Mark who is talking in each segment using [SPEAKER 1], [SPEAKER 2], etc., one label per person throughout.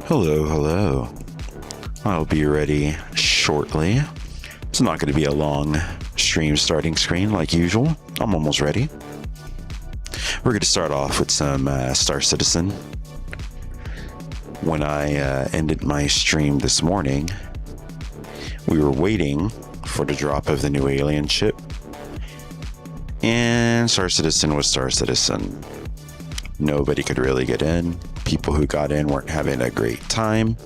[SPEAKER 1] Hello, hello. I'll be ready shortly. It's not going to be a long stream starting screen like usual. I'm almost ready. We're going to start off with some Star Citizen. when I ended my stream this morning, we were waiting for the drop of the new alien ship, and Star Citizen was Star Citizen. Nobody could really get in. People who got in weren't having a great time.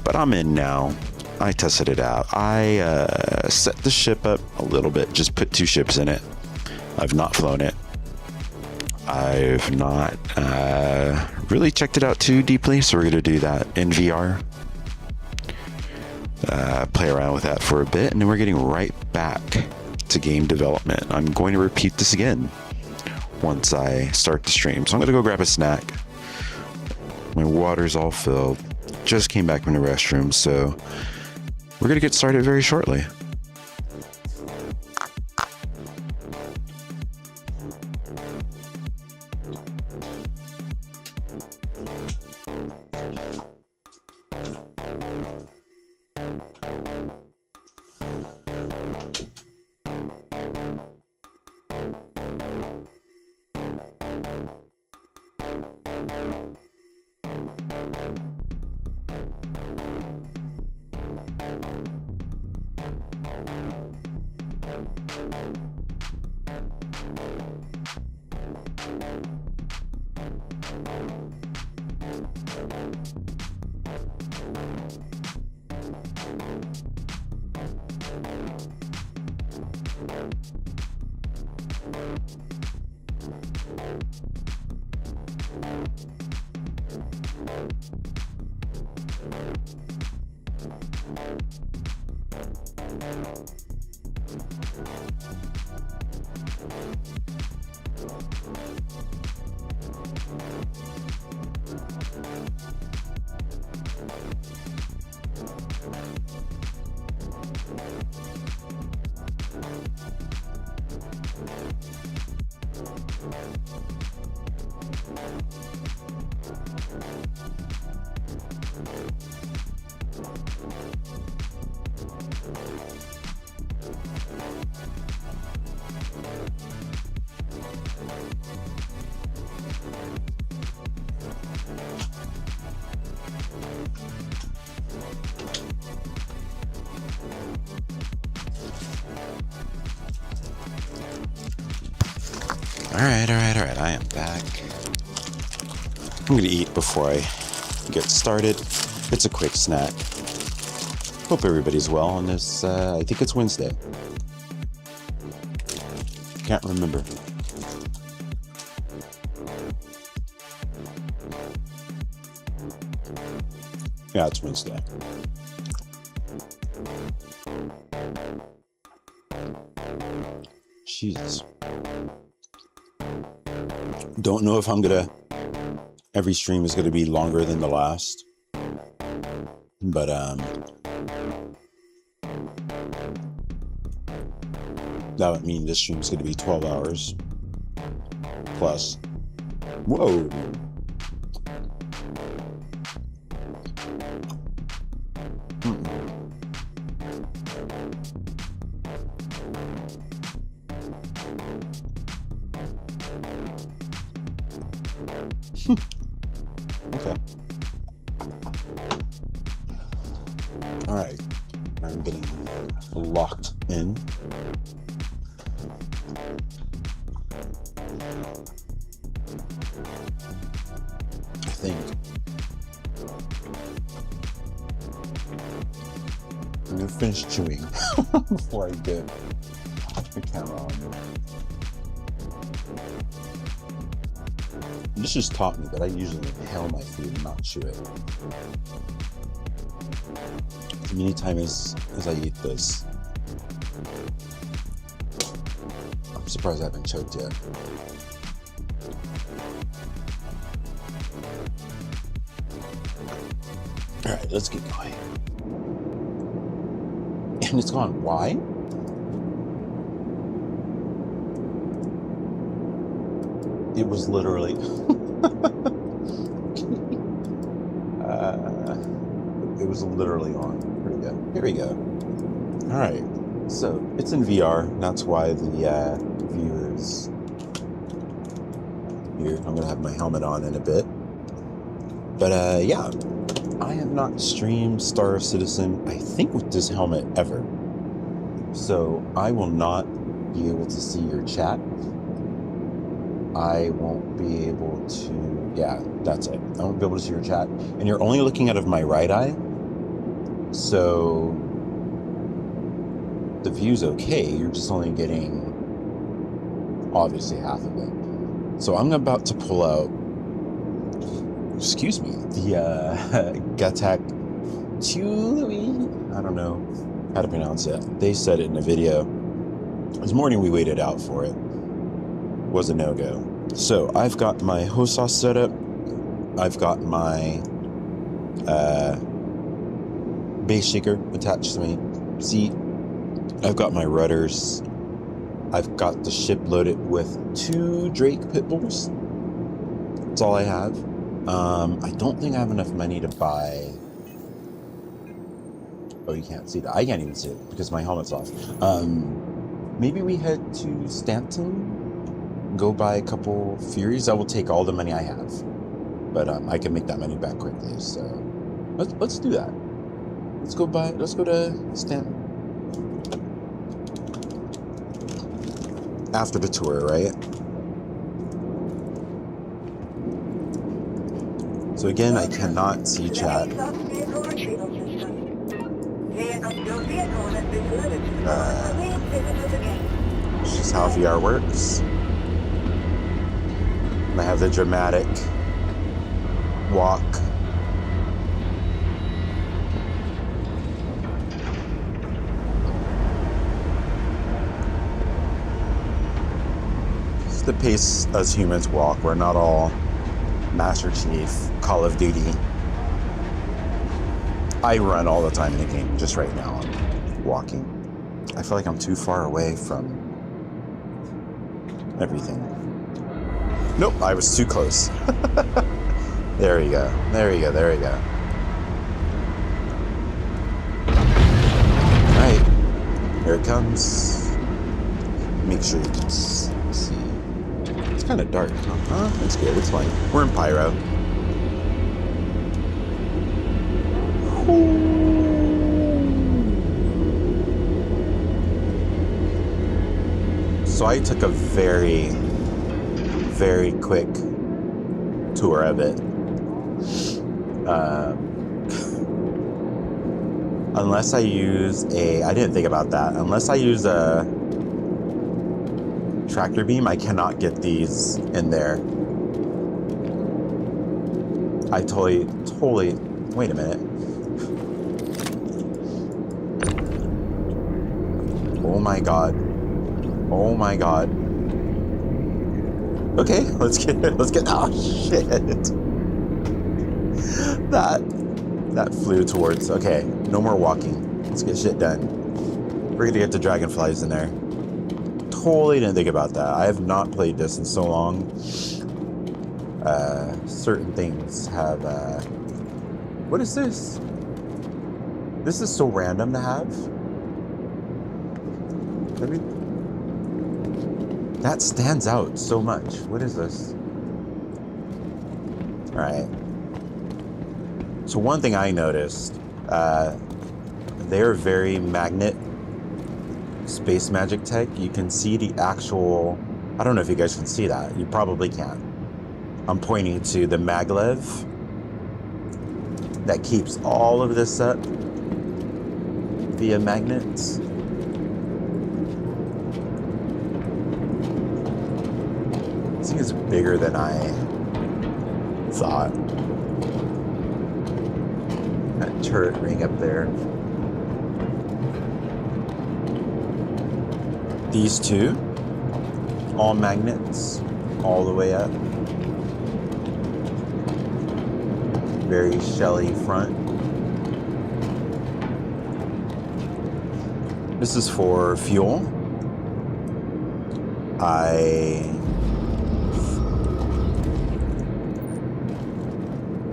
[SPEAKER 1] But I'm in now. I tested it out. I set the ship up a little bit, just put 2 ships in it. I've not flown it. I've not really checked it out too deeply, so we're going to do that in VR. Play around with that for a bit, and then we're getting right back to game development. I'm going to repeat this again once I start the stream. So I'm going to go grab a snack. My water's all filled. Just came back from the restroom, so we're going to get started very shortly. All right, I am back. I'm gonna eat before I get started. It's a quick snack. Hope everybody's well on this, I think it's Wednesday. Can't remember. Yeah, it's Wednesday. Jesus. Don't know if I'm gonna, every stream is gonna be longer than the last, but that would mean this stream is gonna be 12 hours plus. Whoa. Okay. All right. I'm getting locked in. I think. I'm gonna finish chewing before I get the camera on. This just taught me that I usually inhale my food and not chew it. Many times as I eat this, I'm surprised I haven't choked yet. All right, let's get going. And it's gone. Why? It was literally it was literally on. Here we go. Here we go. All right. So it's in VR. That's why the view is weird. I'm gonna have my helmet on in a bit. But yeah, I have not streamed Star Citizen, I think, with this helmet ever. So I will not be able to see your chat. I won't be able to, yeah, that's it. I won't be able to see your chat. And you're only looking out of my right eye. So the view's okay. You're just only getting, obviously, half of it. So I'm about to pull out, excuse me, the Gatac Tyilui. I don't know how to pronounce it. They said it in a video. This morning we waited out for it. Was a no-go. So I've got my hose sauce set up. I've got my base shaker attached to my seat. I've got my rudders. I've got the ship loaded with 2 Drake pit bulls. That's all I have. I don't think I have enough money to buy. Oh, you can't see that. I can't even see it because my helmet's off. Maybe we head to Stanton. Go buy a couple Furies. I will take all the money I have, but I can make that money back quickly. So let's do that. Let's go to Stanton after the tour, right? So again, I cannot see chat. It's just how VR works. I have the dramatic walk. It's the pace us humans walk. We're not all Master Chief, Call of Duty. I run all the time in the game. Just right now, I'm walking. I feel like I'm too far away from everything. Nope, I was too close. There we go. There we go. There we go. Alright. Here it comes. Make sure you can see. It's kind of dark. It's good. It's fine. We're in Pyro. So I took a very quick tour of it. Unless I use I didn't think about that. Unless I use a tractor beam, I cannot get these in there. I totally, wait a minute. Oh my god. Oh my god. Okay, let's get, oh shit. That flew towards, okay, no more walking. Let's get shit done. We're gonna get the dragonflies in there. Totally didn't think about that. I have not played this in so long. Certain things have, what is this? This is so random to have. That stands out so much. What is this? All right. So one thing I noticed, they're very magnet space magic tech. You can see the actual, I don't know if you guys can see that. You probably can't. I'm pointing to the maglev that keeps all of this up via magnets. This thing is bigger than I thought. That turret ring up there. These two, all magnets, all the way up. Very Shelly front. This is for fuel. There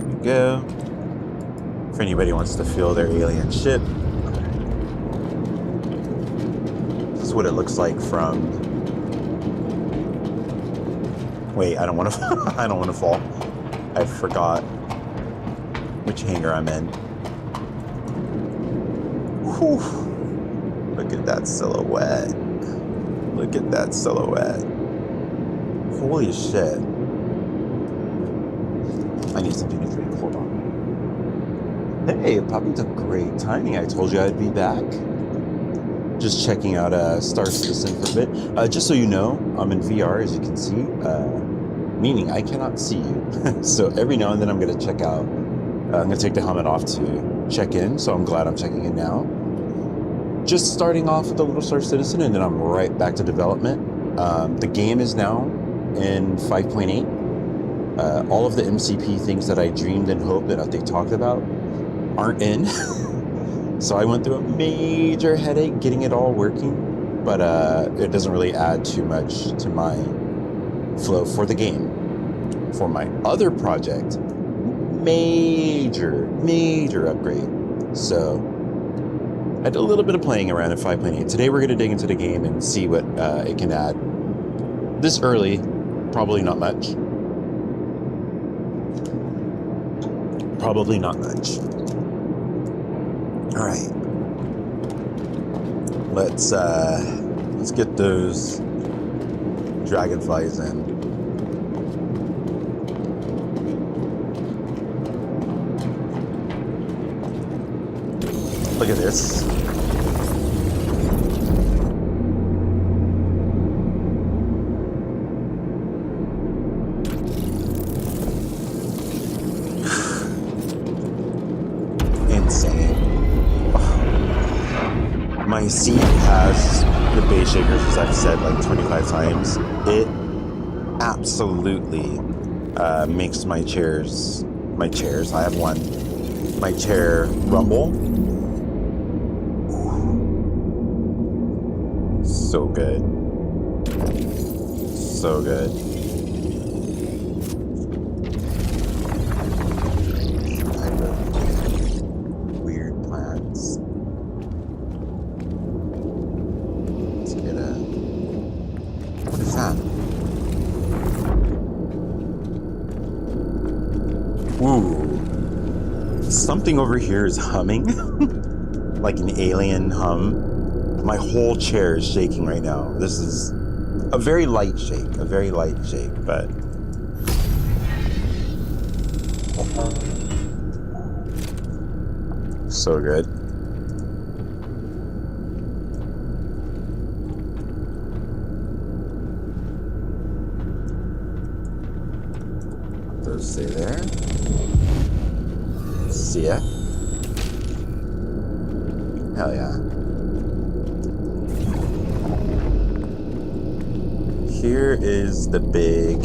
[SPEAKER 1] we go. If anybody wants to fuel their alien ship. This is what it looks like from... Wait, I don't want to I don't want to fall. I forgot. which hangar I'm in. Whew. Look at that silhouette. Look at that silhouette. Holy shit. I need something to drink. Hold on. Hey, probably took great timing. I told you I'd be back. Just checking out Star Citizen for a bit. Just so you know, I'm in VR, as you can see, meaning I cannot see you. So every now and then I'm going to check out. I'm going to take the helmet off to check in, so I'm glad I'm checking in now. Just starting off with a little Star Citizen, and then I'm right back to development. The game is now in 5.8. All of the MCP things that I dreamed and hoped that they talked about aren't in. So I went through a major headache getting it all working, but it doesn't really add too much to my flow for the game. For my other project, major upgrade. So I did a little bit of playing around at 5.8. Today we're going to dig into the game and see what it can add. This early, probably not much. Probably not much. All right. Let's get those dragonflies in. Look at this. Insane. My seat has the base shakers, as I've said like 25 times. It absolutely makes my chairs, I have one, my chair rumble. So good. So good. Weird plants. Let's get a... What is that? Ooh. Something over here is humming. Like an alien hum. My whole chair is shaking right now. This is a very light shake, but so good. Those stay there. See ya. Hell yeah. Here is the big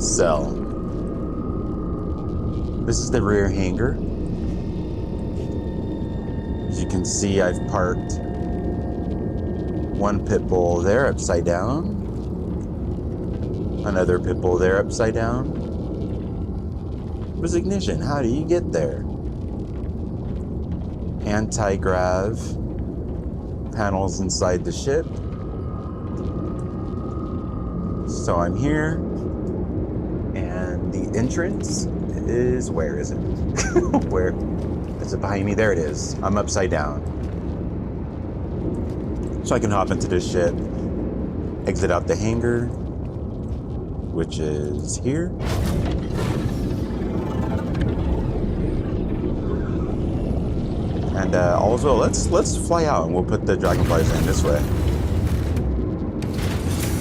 [SPEAKER 1] cell. This is the rear hangar. As you can see, I've parked one pit bull there upside down. Another pit bull there upside down. Where's ignition? How do you get there? Anti-grav panels inside the ship. So I'm here, and the entrance is, where is it? Where is it? Behind me? There it is. I'm upside down. So I can hop into this ship, exit out the hangar, which is here. And also, let's fly out, and we'll put the dragonflies in this way.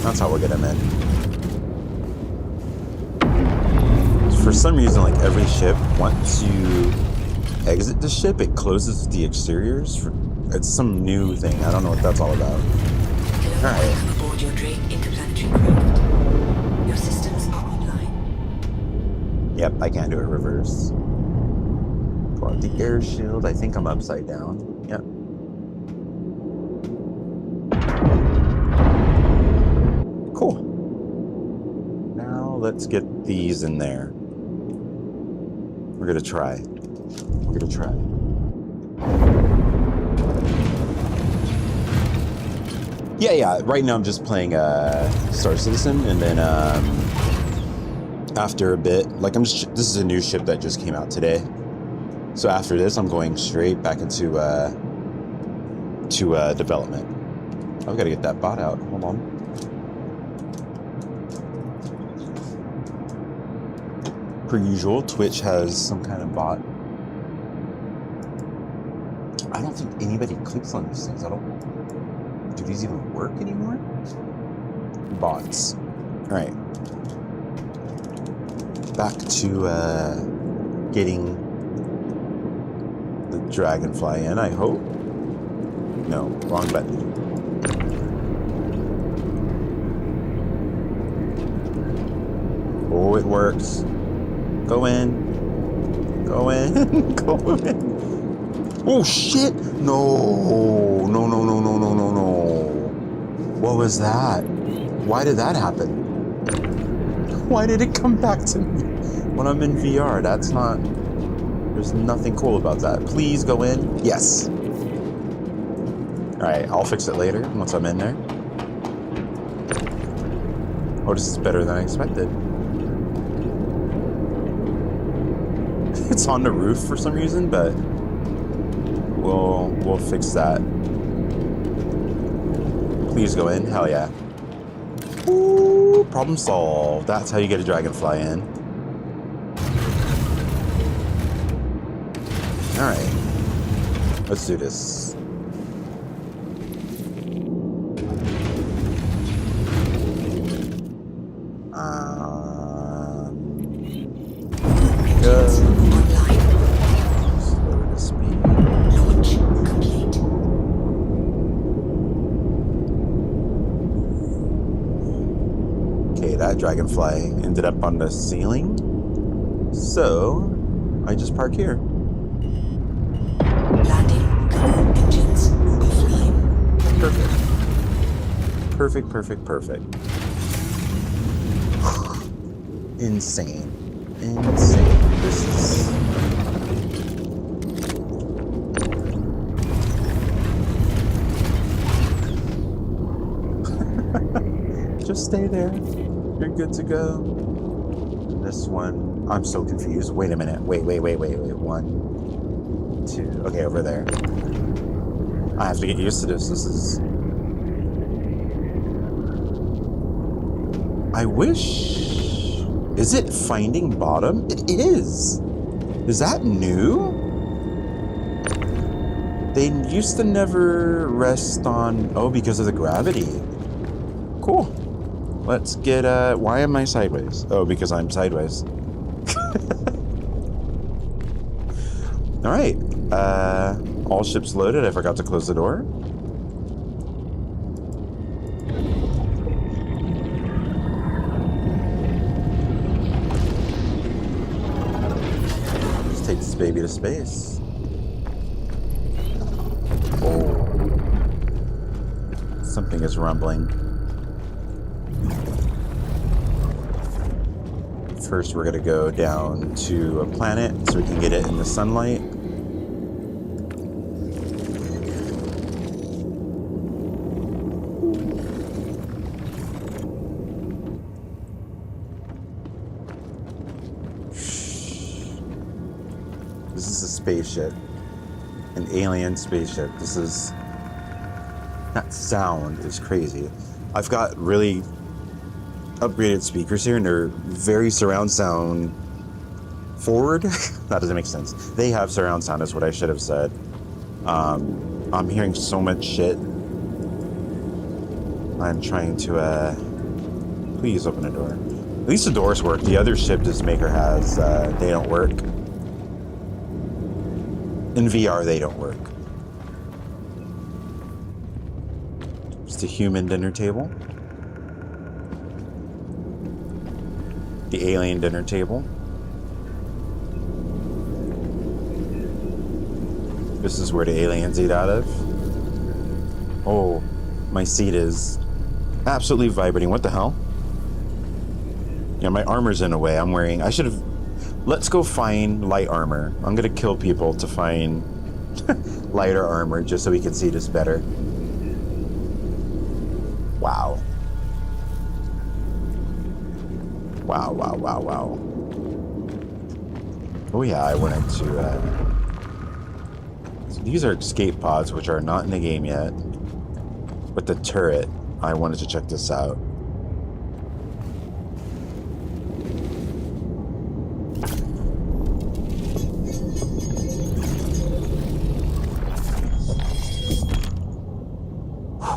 [SPEAKER 1] That's how we'll get them in. For some reason, like every ship, once you exit the ship, it closes the exteriors. It's some new thing. I don't know what that's all about. All right.
[SPEAKER 2] Aboard your Drake interplanetary craft. Your systems are online.
[SPEAKER 1] Yep, I can't do it reverse. Pull out the air shield. I think I'm upside down. Yep. Cool. Now let's get these in there. We're gonna try. Yeah. Right now I'm just playing Star Citizen, and then after a bit, like this is a new ship that just came out today. So after this, I'm going straight back into development. I've got to get that bot out. Hold on. Per usual, Twitch has some kind of bot. I don't think anybody clicks on these things. Do these even work anymore? Bots. All right. Back to getting the dragonfly in, I hope. No, wrong button. Oh, it works. Go in. Go in. Go in. Oh, shit. No. No, no, no, no, no, no, no. What was that? Why did that happen? Why did it come back to me when I'm in VR? That's not... There's nothing cool about that. Please go in. Yes. Alright, I'll fix it later once I'm in there. Oh, this is better than I expected. It's on the roof for some reason, but we'll fix that. Please go in. Hell yeah. Ooh, problem solved. That's how you get a dragonfly in. Alright. Let's do this. Go. Slow to speed.
[SPEAKER 2] Launch complete.
[SPEAKER 1] Okay, that dragonfly ended up on the ceiling. So, I just park here.
[SPEAKER 2] Landing. Engines offline.
[SPEAKER 1] Perfect. Perfect, perfect, perfect. Insane. Insane. This is... Just stay there. You're good to go. This one... I'm so confused. Wait a minute. Wait. 1, 2... Okay, over there. I have to get used to this. This is... I wish... Is it finding bottom? It is! Is that new? They used to never rest on... Oh, because of the gravity. Cool. Let's get... Why am I sideways? Oh, because I'm sideways. Alright. All ships loaded. I forgot to close the door. Take this baby to space. Oh. Something is rumbling. First, we're going to go down to a planet so we can get it in the sunlight. This is a spaceship. An alien spaceship. This is... That sound is crazy. I've got really upgraded speakers here, and they're very surround sound forward. That doesn't make sense. They have surround sound, is what I should have said. I'm hearing so much shit. I'm trying to, please open the door. At least the doors work. The other ship this maker has, they don't work. In VR, they don't work. It's the human dinner table. The alien dinner table. This is where the aliens eat out of. Oh, my seat is absolutely vibrating. What the hell? Yeah, my armor's in a way. I'm wearing... I should have... Let's go find light armor. I'm gonna kill people to find lighter armor just so we can see this better. Wow. Wow, wow, wow, wow. Oh yeah, I wanted to, so these are escape pods, which are not in the game yet. But the turret, I wanted to check this out.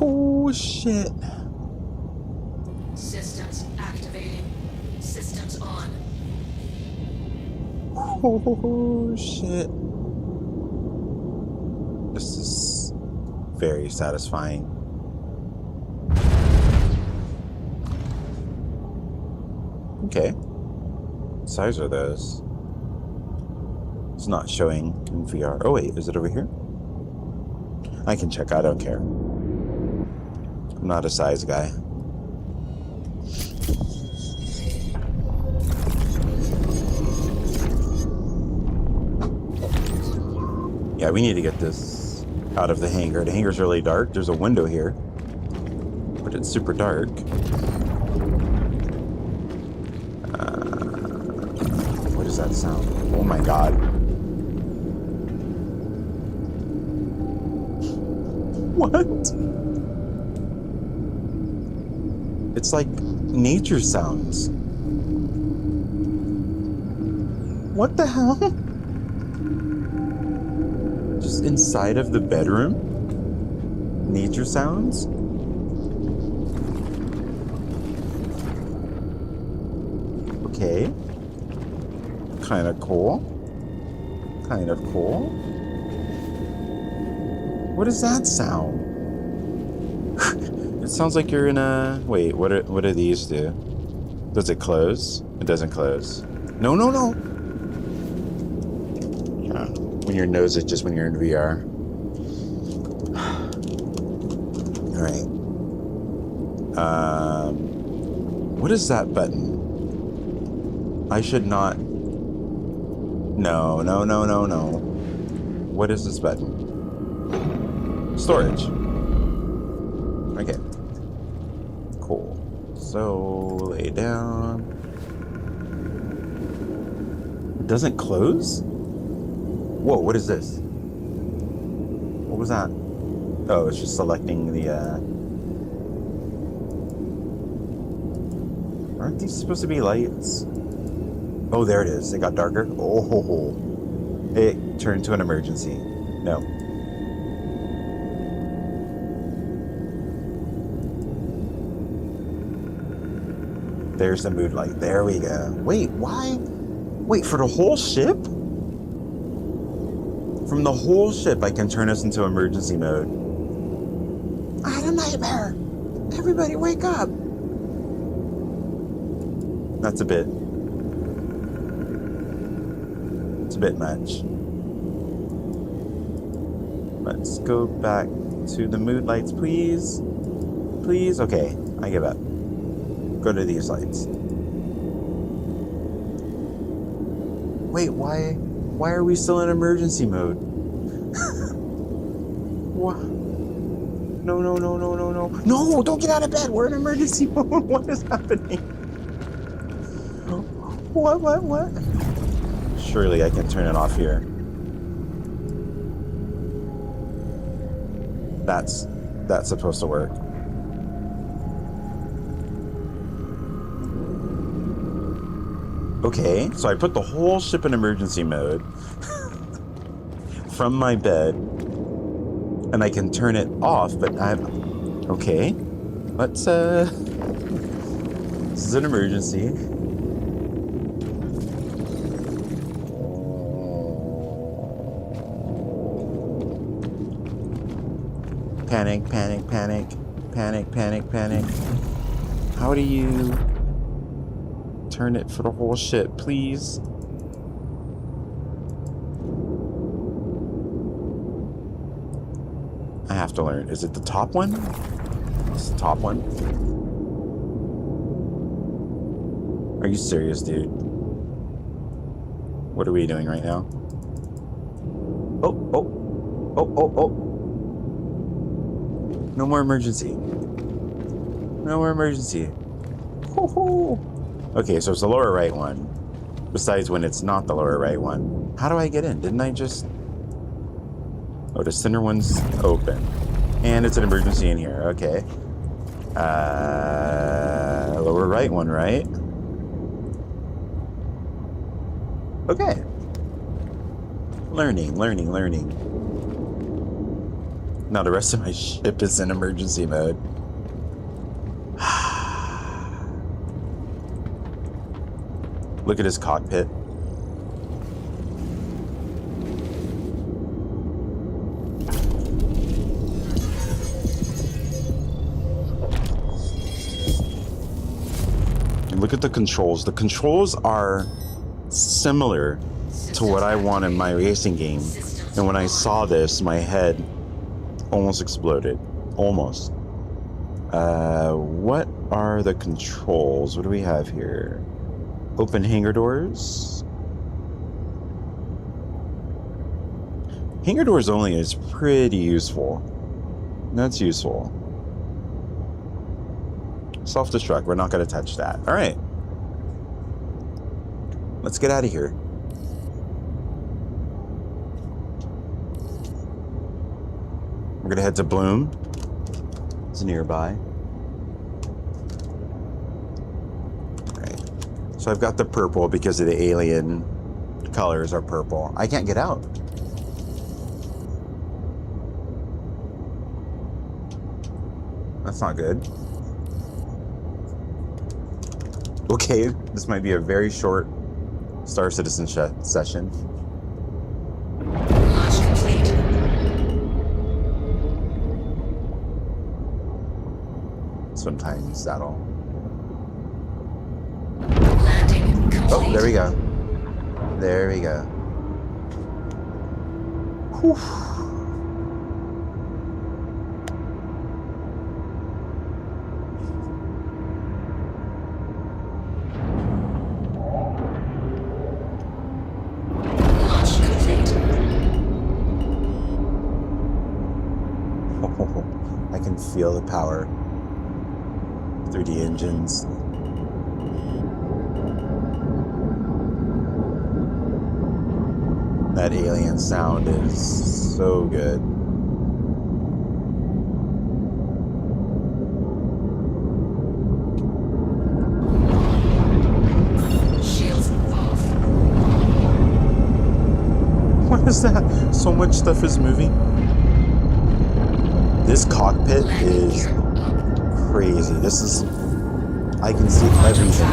[SPEAKER 1] Oh, shit.
[SPEAKER 2] Systems activating. Systems on.
[SPEAKER 1] Oh, shit. This is very satisfying. Okay. What size are those? It's not showing in VR. Oh, wait. Is it over here? I can check. I don't care. I'm not a size guy. Yeah, we need to get this out of the hangar. The hangar's really dark. There's a window here, but it's super dark. What does that sound? Oh my god. What? It's like nature sounds. What the hell? Just inside of the bedroom? Nature sounds? Okay. Kind of cool. Kind of cool. What does that sound? It sounds like you're in a... Wait, what do these do? Does it close? It doesn't close. No, no, no! Yeah. When your nose itches when you're in VR. Alright. What is that button? I should not... No, no, no, no, no. What is this button? Storage. Okay. Cool. So, lay down. It doesn't close? Whoa, what is this? What was that? Oh, it's just selecting the, Aren't these supposed to be lights? Oh, there it is. It got darker. Oh, it turned to an emergency. No. There's the mood light. There we go. Wait, why? Wait, for the whole ship? From the whole ship, I can turn us into emergency mode. I had a nightmare. Everybody wake up. That's a bit. It's a bit much. Let's go back to the mood lights, please. Please? Okay, I give up. Go to these lights. Wait, why are we still in emergency mode? What? No, no, no, no, no, no. No, don't get out of bed. We're in emergency mode. What is happening? What? Surely I can turn it off here. That's supposed to work. Okay, so I put the whole ship in emergency mode from my bed, and I can turn it off, but okay, let's, this is an emergency. Panic, panic, panic, panic, panic, panic. How do you... turn it for the whole ship, please? I have to learn. Is it the top one? It's the top one. Are you serious, dude? What are we doing right now? Oh. No more emergency. No more emergency. Ho-ho. Okay, so it's the lower right one. Besides when it's not the lower right one. How do I get in? Didn't I just... Oh, the center one's open. And it's an emergency in here. Okay. Lower right one, right? Okay. Learning. Now the rest of my ship is in emergency mode. Look at his cockpit. And look at the controls. The controls are similar to what I want in my racing game. And when I saw this, my head almost exploded. Almost. What are the controls? What do we have here? Open hangar doors. Hangar doors only is pretty useful. That's useful. Self-destruct. We're not going to touch that. All right. Let's get out of here. We're going to head to Bloom. It's nearby. So I've got the purple because of the alien colors are purple. I can't get out. That's not good. Okay, this might be a very short Star Citizen session.
[SPEAKER 2] Launch complete.
[SPEAKER 1] Sometimes that'll...
[SPEAKER 2] Landing complete.
[SPEAKER 1] Oh, there we go. There we go. Whew.
[SPEAKER 2] Launch complete.
[SPEAKER 1] I can feel the power through the engines. That alien sound is so good.
[SPEAKER 2] Shields off.
[SPEAKER 1] What is that? So much stuff is moving. This cockpit is crazy. This is... I can see everything.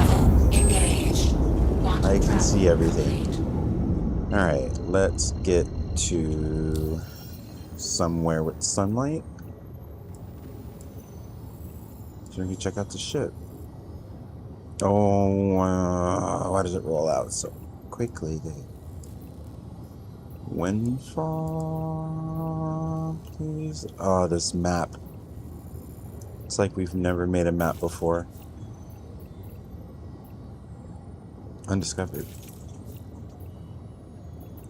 [SPEAKER 1] I can see everything. Alright, let's get to somewhere with sunlight. So we can check out the ship. Oh, why does it roll out so quickly? Windfall, please. Oh, this map. It's like we've never made a map before. Undiscovered.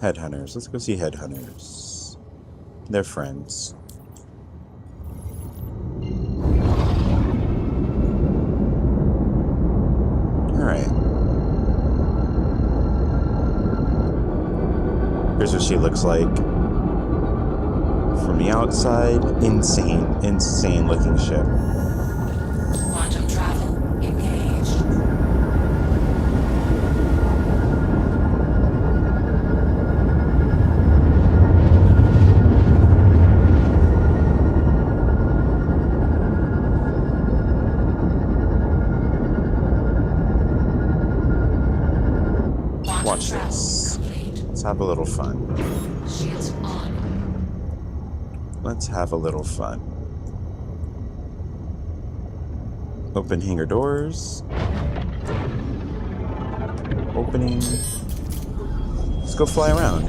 [SPEAKER 1] Headhunters. Let's go see headhunters. They're friends. Alright. Here's what she looks like. From the outside, insane looking ship.
[SPEAKER 2] Quantum travel engaged.
[SPEAKER 1] Watch this. Let's have a little fun.
[SPEAKER 2] Shields on.
[SPEAKER 1] Let's have a little fun. Open hangar doors. Opening. Let's go fly around.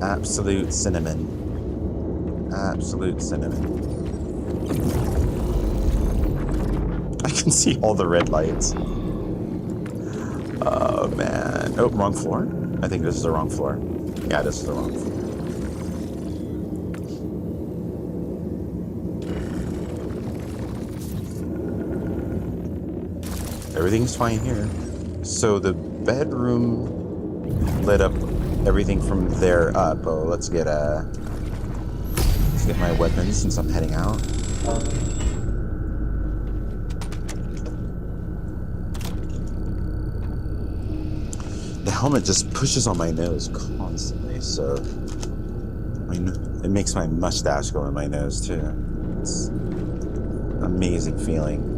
[SPEAKER 1] Absolute cinnamon. Absolute cinnamon. I can see all the red lights. Oh, man. Oh, wrong floor. I think this is the wrong floor. Yeah, this is the wrong floor. Everything's fine here. So the bedroom lit up everything from there up. Oh, let's get my weapons since I'm heading out. The helmet just pushes on my nose constantly, so it makes my mustache go in my nose too. It's an amazing feeling.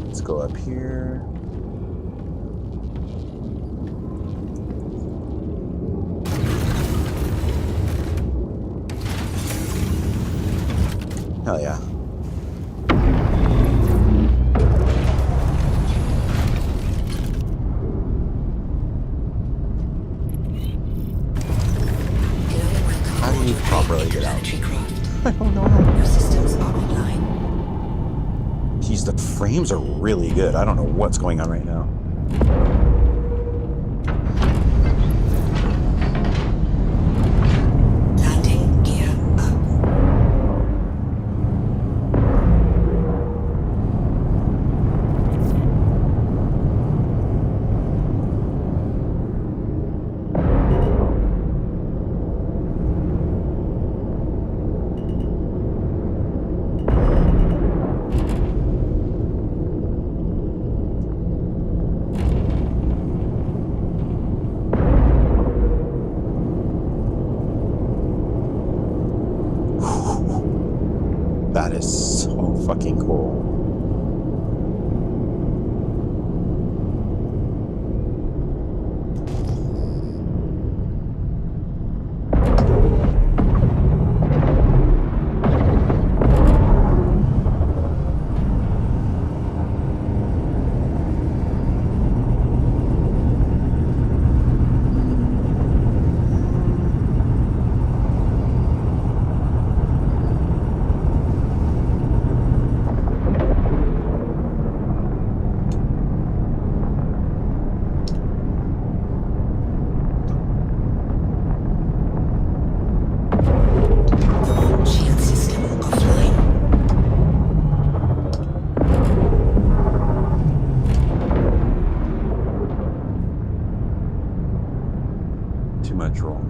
[SPEAKER 1] Let's go up here. Hell yeah. How do you properly get out? I don't know.
[SPEAKER 2] Your systems are online.
[SPEAKER 1] Jeez, the frames are really good. I don't know what's going on right now.
[SPEAKER 2] Landing gear up.
[SPEAKER 1] That is so fucking cool.
[SPEAKER 2] Shield system offline.
[SPEAKER 1] Too much roll.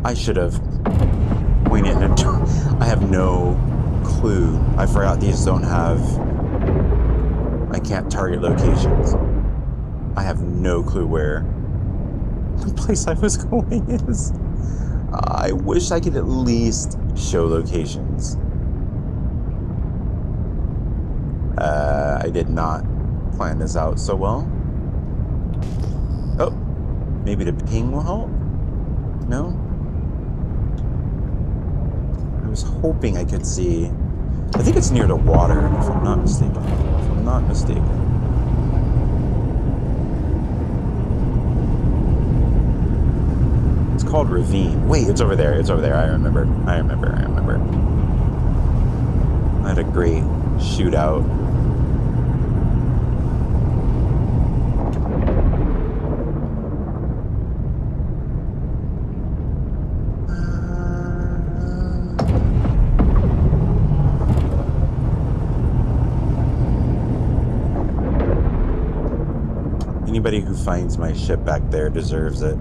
[SPEAKER 1] I should have pointed and I have no clue. I forgot these don't have. I can't target locations. I have no clue where the place I was going is. I wish I could at least show locations. I did not plan this out so well. Oh, maybe the ping will help? No? I was hoping I could see. I think it's near the water, if I'm not mistaken. If I'm not mistaken. It's called Ravine. Wait, it's over there. It's over there. I remember. I had a great shootout. Anybody who finds my ship back there deserves it.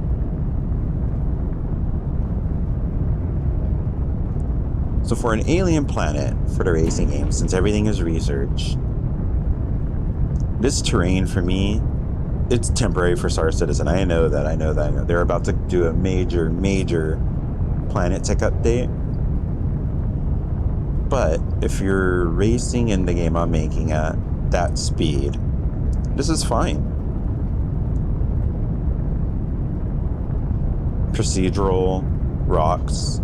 [SPEAKER 1] So for an alien planet for the racing game, since everything is research, this terrain for me, it's temporary for Star Citizen. I know that. They're about to do a major planet tech update. But if you're racing in the game I'm making at that speed, this is fine. Procedural, rocks,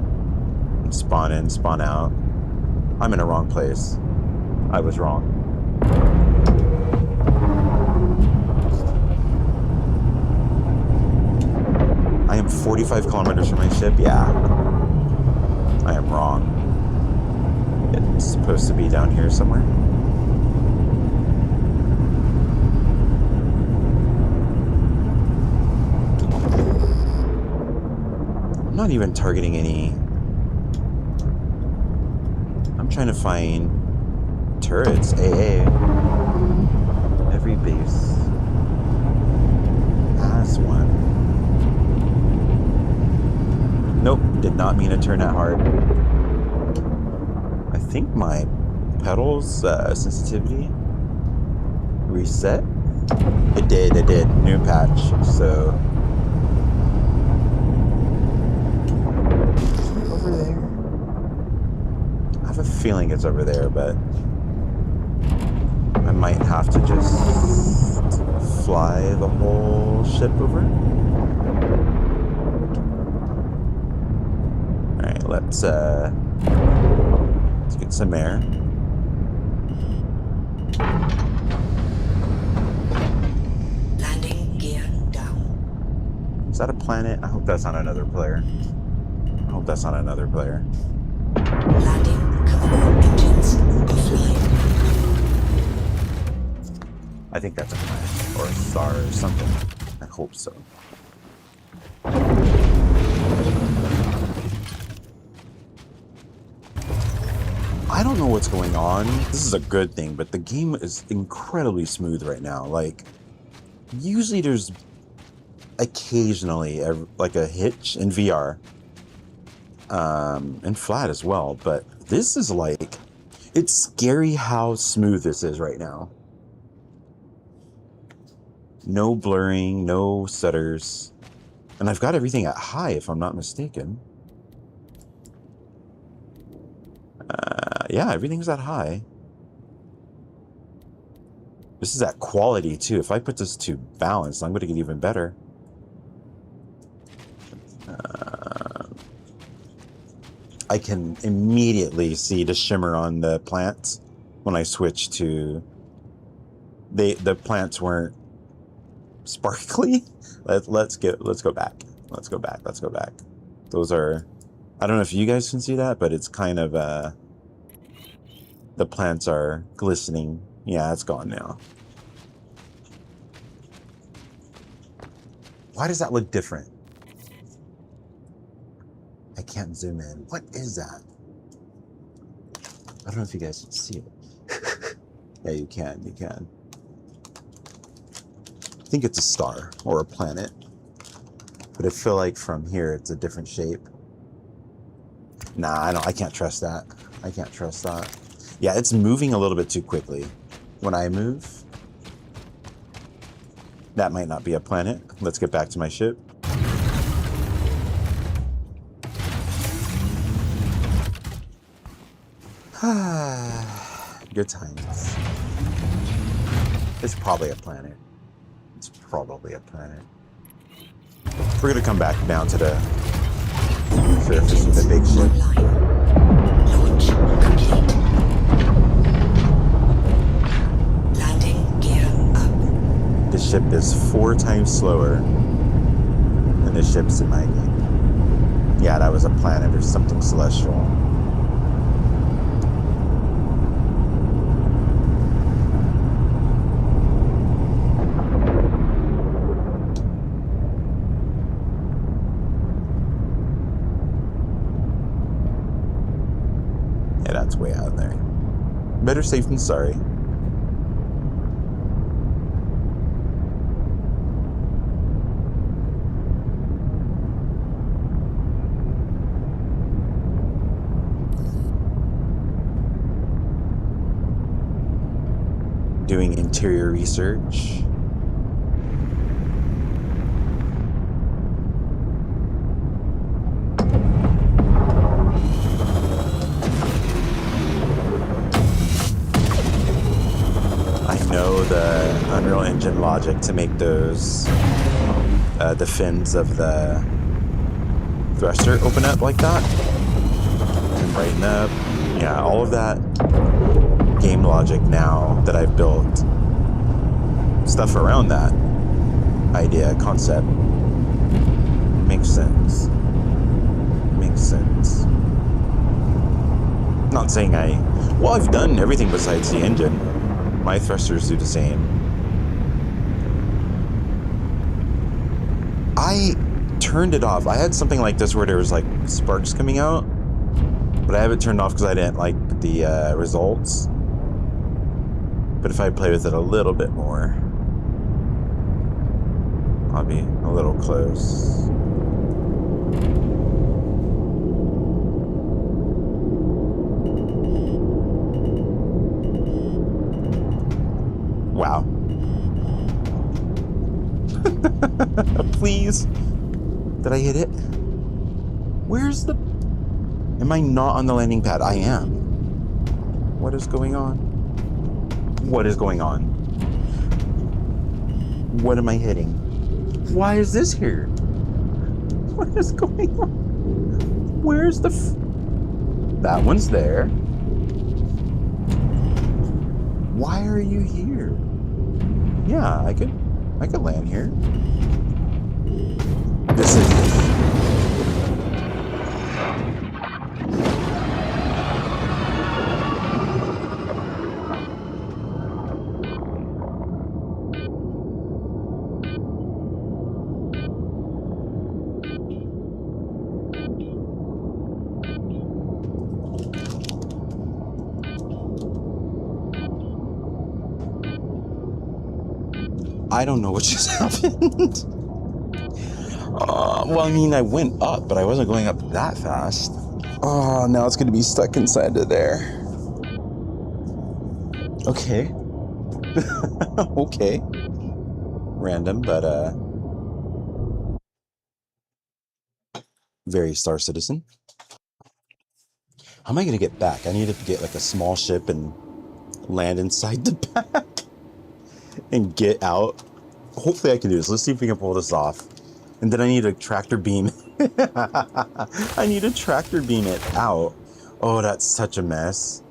[SPEAKER 1] spawn in, spawn out. I'm in a wrong place. I was wrong. I am 45 kilometers from my ship? Yeah. I am wrong. It's supposed to be down here somewhere. not even targeting any. I'm trying to find turrets. AA. Every base has one. Nope, did not mean to turn that hard. I think my pedals sensitivity reset. It did. New patch. So over there. I have a feeling it's over there, but I might have to just fly the whole ship over. All right, let's get some air.
[SPEAKER 2] Landing gear down.
[SPEAKER 1] Is that a planet? I hope that's not another player.
[SPEAKER 2] Landing cover engines offline.
[SPEAKER 1] I think that's a planet or a star or something. I hope so. I don't know what's going on. This is a good thing, but the game is incredibly smooth right now. Like, usually there's occasionally like a hitch in VR. And flat as well, but this is like, it's scary how smooth this is right now. No blurring, no stutters. And I've got everything at high, if I'm not mistaken. Yeah, everything's at high. This is at quality too. If I put this to balance, I'm going to get even better. I can immediately see the shimmer on the plants when I switch to... The plants weren't sparkly. Let's go back. Let's go back. Those are... I don't know if you guys can see that, but it's kind of... the plants are glistening. Yeah, it's gone now. Why does that look different? I can't zoom in. What is that? I don't know if you guys can see it. Yeah, you can. I think it's a star or a planet. But I feel like from here it's a different shape. Nah, I can't trust that. Yeah, it's moving a little bit too quickly. When I move, that might not be a planet. Let's get back to my ship. Good times. It's probably a planet. We're gonna come back down to the surface of the big ship.
[SPEAKER 2] Launch complete. Landing gear up.
[SPEAKER 1] The ship is 4 times slower than the ships in my game. Yeah, that was a planet or something celestial. Yeah, that's way out there. Better safe than sorry. Doing interior research. The Unreal Engine logic to make those the fins of the thruster open up like that and brighten up. Yeah, all of that game logic now that I've built stuff around that idea concept makes sense. Not saying I've done everything besides the engine. My thrusters do the same. I turned it off. I had something like this where there was like sparks coming out, but I have it turned off because I didn't like the results. But if I play with it a little bit more, I'll be a little close. Wow. Please. Did I hit it? Where's the... Am I not on the landing pad? I am. What is going on? What is going on? What am I hitting? Why is this here? What is going on? Where's the... That one's there. Why are you here? Yeah, I could land here. This is... I don't know what just happened. Well, I mean, I went up, but I wasn't going up that fast. Oh, now it's going to be stuck inside of there. Okay. Okay. Random, but, very Star Citizen. How am I going to get back? I need to get, like, a small ship and land inside the back and get out. Hopefully I can do this. Let's see if we can pull this off. And then I need a tractor beam. I need a tractor beam it out. Oh, that's such a mess.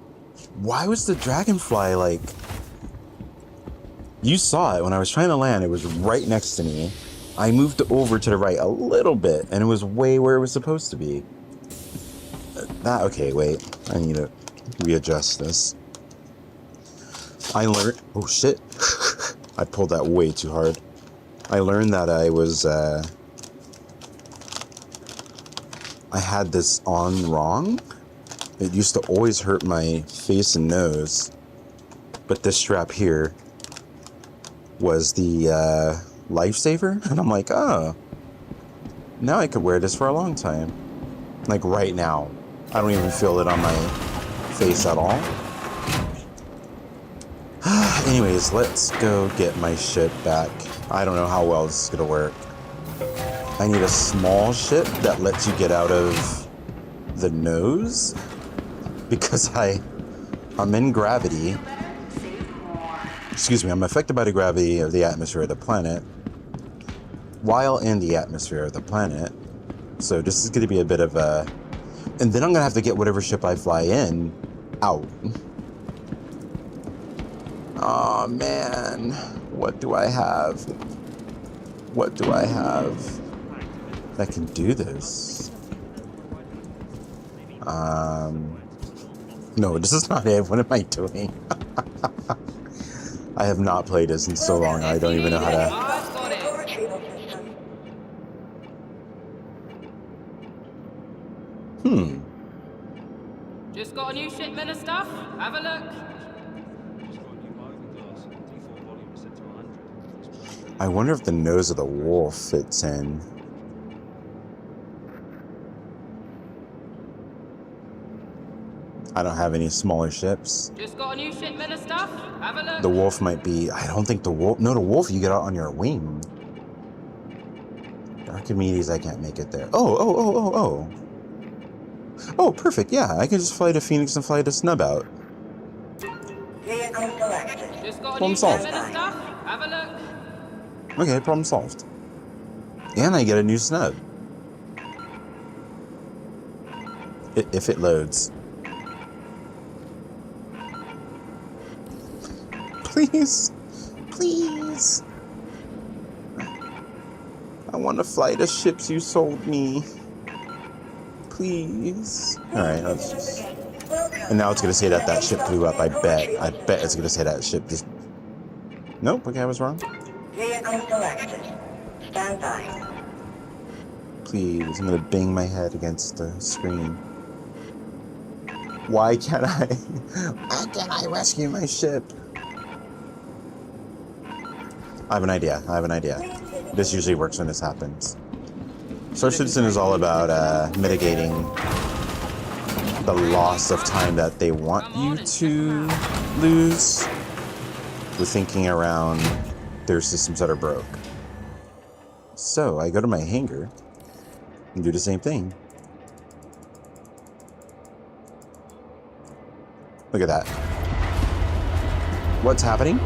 [SPEAKER 1] Why was the dragonfly like... You saw it when I was trying to land. It was right next to me. I moved over to the right a little bit, and it was way where it was supposed to be. Okay, wait. I need to readjust this. I learned... Oh, shit. I pulled that way too hard. I learned that I was... I had this on wrong. It used to always hurt my face and nose. But this strap here was the lifesaver. And I'm like, oh, now I could wear this for a long time. Like right now. I don't even feel it on my face at all. Anyways, let's go get my ship back. I don't know how well this is going to work. I need a small ship that lets you get out of the nose. Because I'm in gravity. Excuse me, I'm affected by the gravity of the atmosphere of the planet. While in the atmosphere of the planet. So this is going to be a bit of a... And then I'm going to have to get whatever ship I fly in out. Oh man, what do I have? What do I have that can do this? No, this is not it. What am I doing? I have not played this in so long. I don't even know how to...
[SPEAKER 3] Just got a new shipment of stuff? Have a look.
[SPEAKER 1] I wonder if the nose of the wolf fits in. I don't have any smaller ships.
[SPEAKER 3] Just got a new shipment of stuff? Have a look.
[SPEAKER 1] The wolf might be... I don't think the wolf... No, the wolf you get out on your wing. Archimedes, I can't make it there. Oh, perfect. Yeah, I can just fly to Phoenix and fly to Snub out.
[SPEAKER 2] Vehicle selected.
[SPEAKER 3] Just got a
[SPEAKER 1] Problem
[SPEAKER 3] new
[SPEAKER 1] solved.
[SPEAKER 3] shipment of stuff? Have a look.
[SPEAKER 1] Okay, problem solved. And I get a new Snub. If it loads. Please. Please. I want to fly the ships you sold me. Please. Alright, let's just... And now it's going to say that that ship blew up. I bet it's going to say that ship just... Nope, okay, I was wrong.
[SPEAKER 2] Vehicle selected. Stand by.
[SPEAKER 1] Please, I'm gonna bang my head against the screen. Why can't I rescue my ship? I have an idea. This usually works when this happens. Star Citizen is all about mitigating the loss of time that they want you to lose with thinking around their systems that are broke. So I go to my hangar and do the same thing. Look at that. What's happening?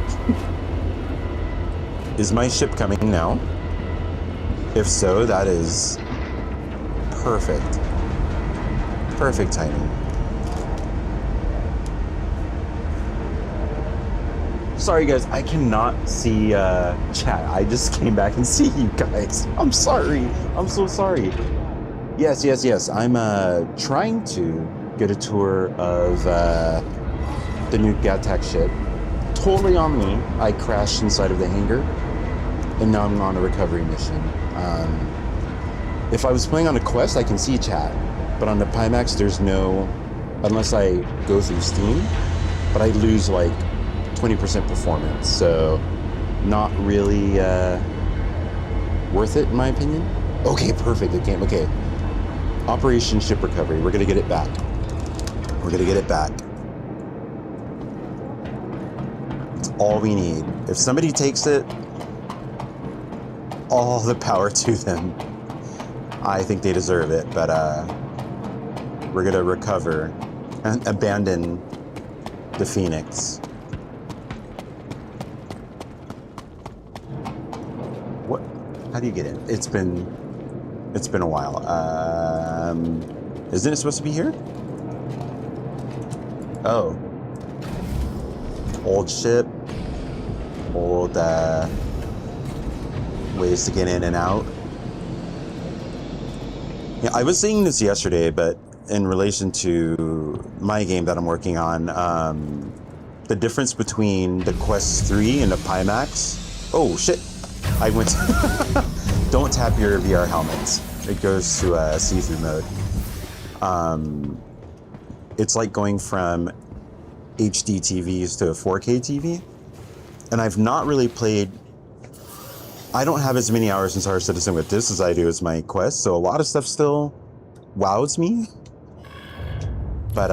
[SPEAKER 1] Is my ship coming now? If so, that is perfect. Perfect timing. Sorry guys, I cannot see chat. I just came back and see you guys. I'm sorry. I'm so sorry. Yes. I'm trying to get a tour of the new Gatac ship. Totally on me. I crashed inside of the hangar, and now I'm on a recovery mission. If I was playing on a quest, I can see chat, but on the Pimax, there's no, unless I go through Steam, but I lose like 20% performance, so not really worth it in my opinion. Okay, perfect. Okay. Operation Ship Recovery. We're gonna get it back. It's all we need. If somebody takes it, all the power to them. I think they deserve it, but we're gonna recover and abandon the Phoenix. What? How do you get in? It's been a while. Isn't it supposed to be here? Oh. Old ship. Old ways to get in and out. Yeah, I was saying this yesterday, but in relation to my game that I'm working on, the difference between the Quest 3 and the Pimax. Oh shit! I went. Don't tap your VR helmets. It goes to see-through mode. It's like going from HD TVs to a 4K TV, and I've not really played. I don't have as many hours in Star Citizen with this as I do as my Quest, so a lot of stuff still wows me. But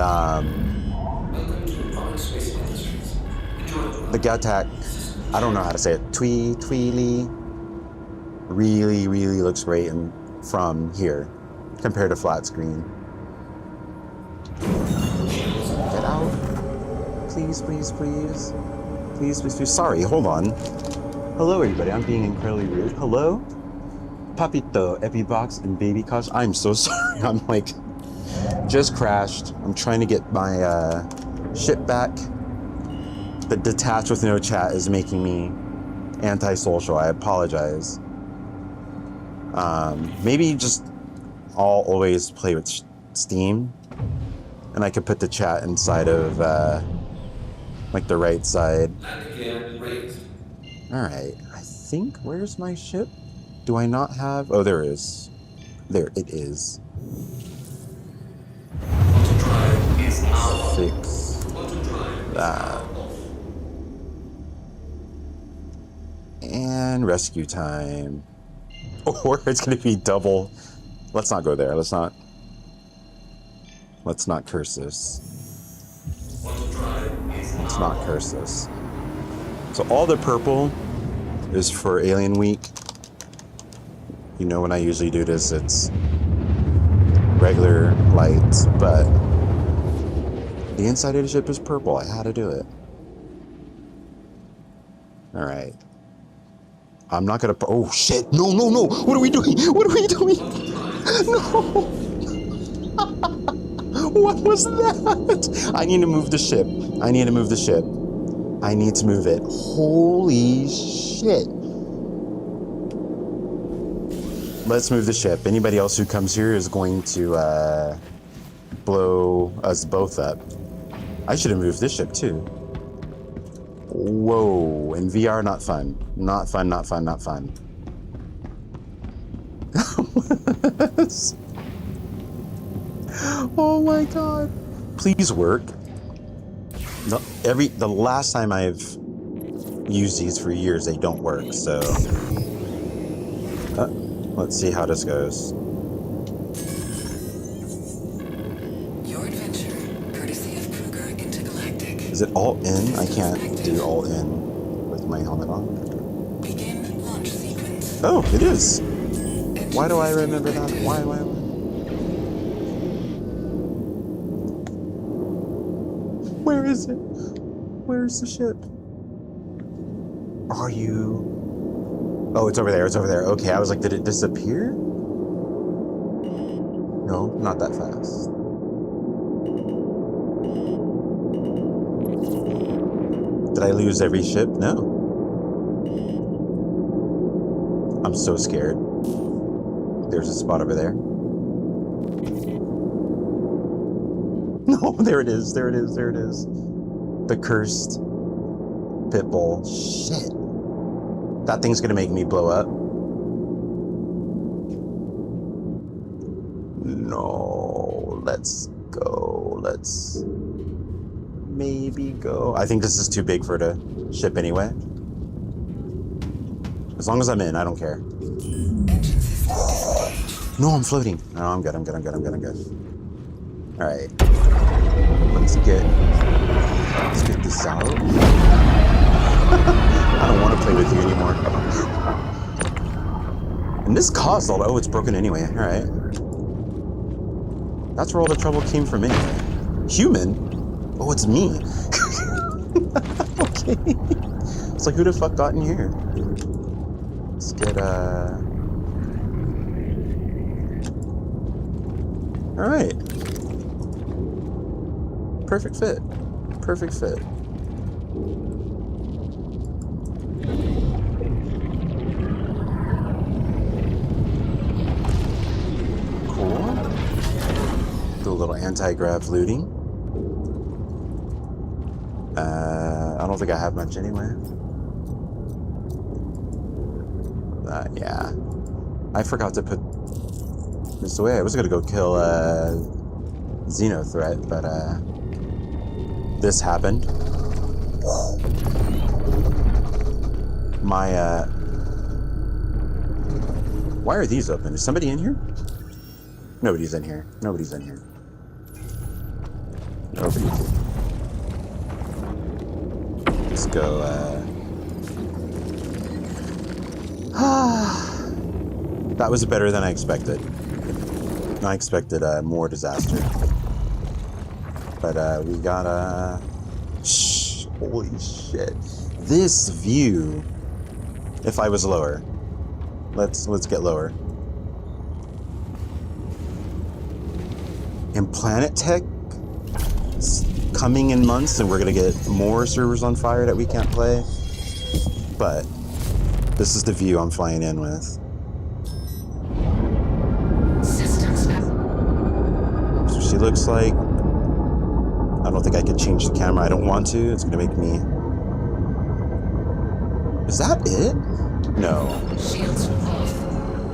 [SPEAKER 1] the Gatac, I don't know how to say it. Tyilui really looks great from here compared to flat screen. Get out, please. Sorry, hold on. Hello everybody, I'm being incredibly rude. Hello? Papito, Epibox, and Baby Kosh. I'm so sorry, I'm like, just crashed. I'm trying to get my ship back. The detach with no chat is making me antisocial, I apologize. Maybe just I'll always play with Steam, and I could put the chat inside of like the right side. Alright, I think, where's my ship? Do I not have? Oh, there it is. There it is. Fix that. And rescue time. Or it's gonna be double. Let's not go there. Let's not curse this. Let's not curse this. So all the purple is for Alien Week. You know, when I usually do this, it's regular lights, but the inside of the ship is purple. I had to do it. All right. I'm not gonna. Oh shit! No! What are we doing? No! What was that? I need to move the ship. I need to move it. Holy shit. Let's move the ship. Anybody else who comes here is going to blow us both up. I should have moved this ship too. Whoa. In VR, not fun. Not fun. Oh my god. Please work. The last time I've used these for years, they don't work, so let's see how this goes.
[SPEAKER 2] Your adventure, courtesy of Kruger Intergalactic.
[SPEAKER 1] Is it all in? I can't do all in with my helmet on.
[SPEAKER 2] Begin launch sequence.
[SPEAKER 1] Oh, it is. Why do I remember that? Why? Where is it? Where's the ship? Are you? Oh, it's over there. It's over there. Okay, I was like, did it disappear? No, not that fast. Did I lose every ship? No. I'm so scared. There's a spot over there. No, there it is. There it is. There it is. The cursed pitbull. Shit. That thing's gonna make me blow up. No. Let's go. Let's maybe go. I think this is too big for the ship anyway. As long as I'm in, I don't care. No, I'm floating. No, I'm good. I'm good. I'm good. I'm good. I'm good. All right. Let's get this out. I don't want to play with you anymore. And this caused all the... Oh, it's broken anyway. All right. That's where all the trouble came from anyway. Human? Oh, it's me. Okay. It's like, who the fuck got in here? Let's get, all right. Perfect fit. Perfect fit. Cool. Do a little anti-grav looting. I don't think I have much anyway. Yeah. I forgot to put this away. I was gonna go kill Xenothreat, but this happened. My why are these open? Is somebody in here? Nobody's in here. Nobody's in here. Nobody's. Let's go that was better than I expected. I expected more disaster. But we got holy shit. This view. If I was lower. Let's get lower. And Planet Tech is coming in months, and we're gonna get more servers on fire that we can't play. But this is the view I'm flying in with. So she looks like. I don't think I could change the camera. I don't want to. It's gonna make me. Is that it? No.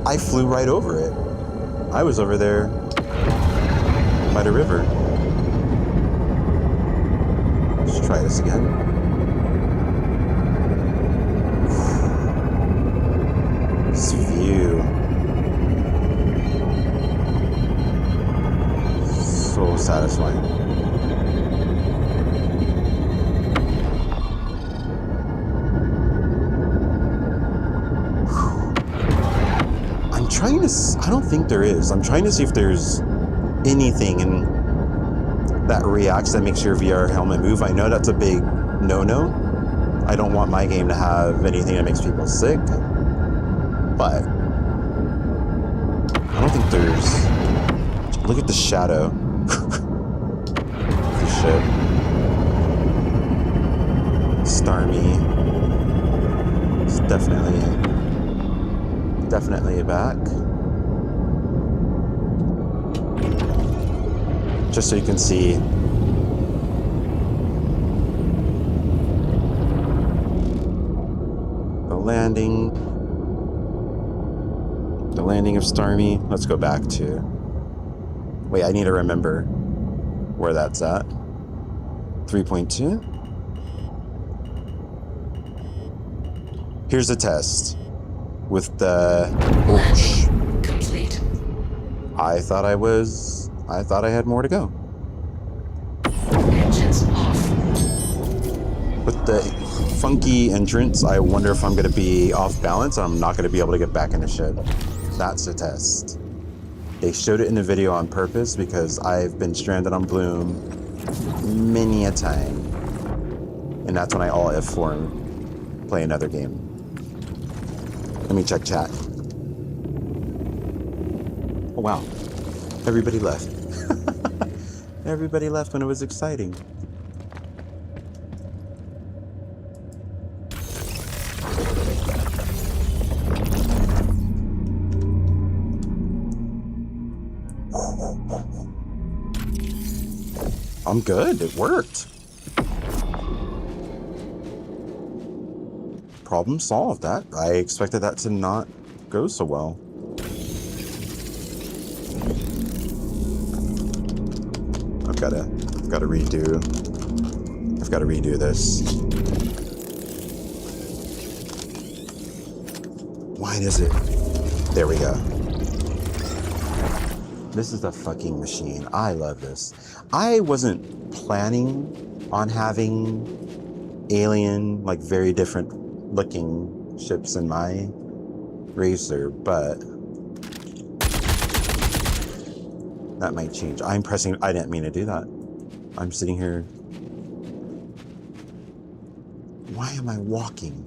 [SPEAKER 1] I flew right over it. I was over there by the river. Let's try this again. This view. So satisfying. I don't think there is. I'm trying to see if there's anything in that reacts that makes your VR helmet move. I know that's a big no-no. I don't want my game to have anything that makes people sick. But I don't think there's... Look at the shadow. The ship. Starmie. It's definitely back. Just so you can see the landing. The landing of Starmie. Let's go back to... Wait, I need to remember where that's at. 3.2? Here's a test. With the... Oh,
[SPEAKER 2] complete.
[SPEAKER 1] I thought I had more to go.
[SPEAKER 2] Engines off.
[SPEAKER 1] With the funky entrance, I wonder if I'm going to be off balance and I'm not going to be able to get back in the ship. That's the test. They showed it in the video on purpose because I've been stranded on Bloom many a time. And that's when I alt F4 and play another game. Let me check chat. Oh, wow. Everybody left. Everybody left when it was exciting. I'm good. It worked. Problem solved. That I expected that to not go so well. I've got to redo this. Why does it? There we go. This is a fucking machine. I love this. I wasn't planning on having alien, like very different looking ships in my racer, but that might change. I'm pressing, I didn't mean to do that. I'm sitting here. Why am I walking?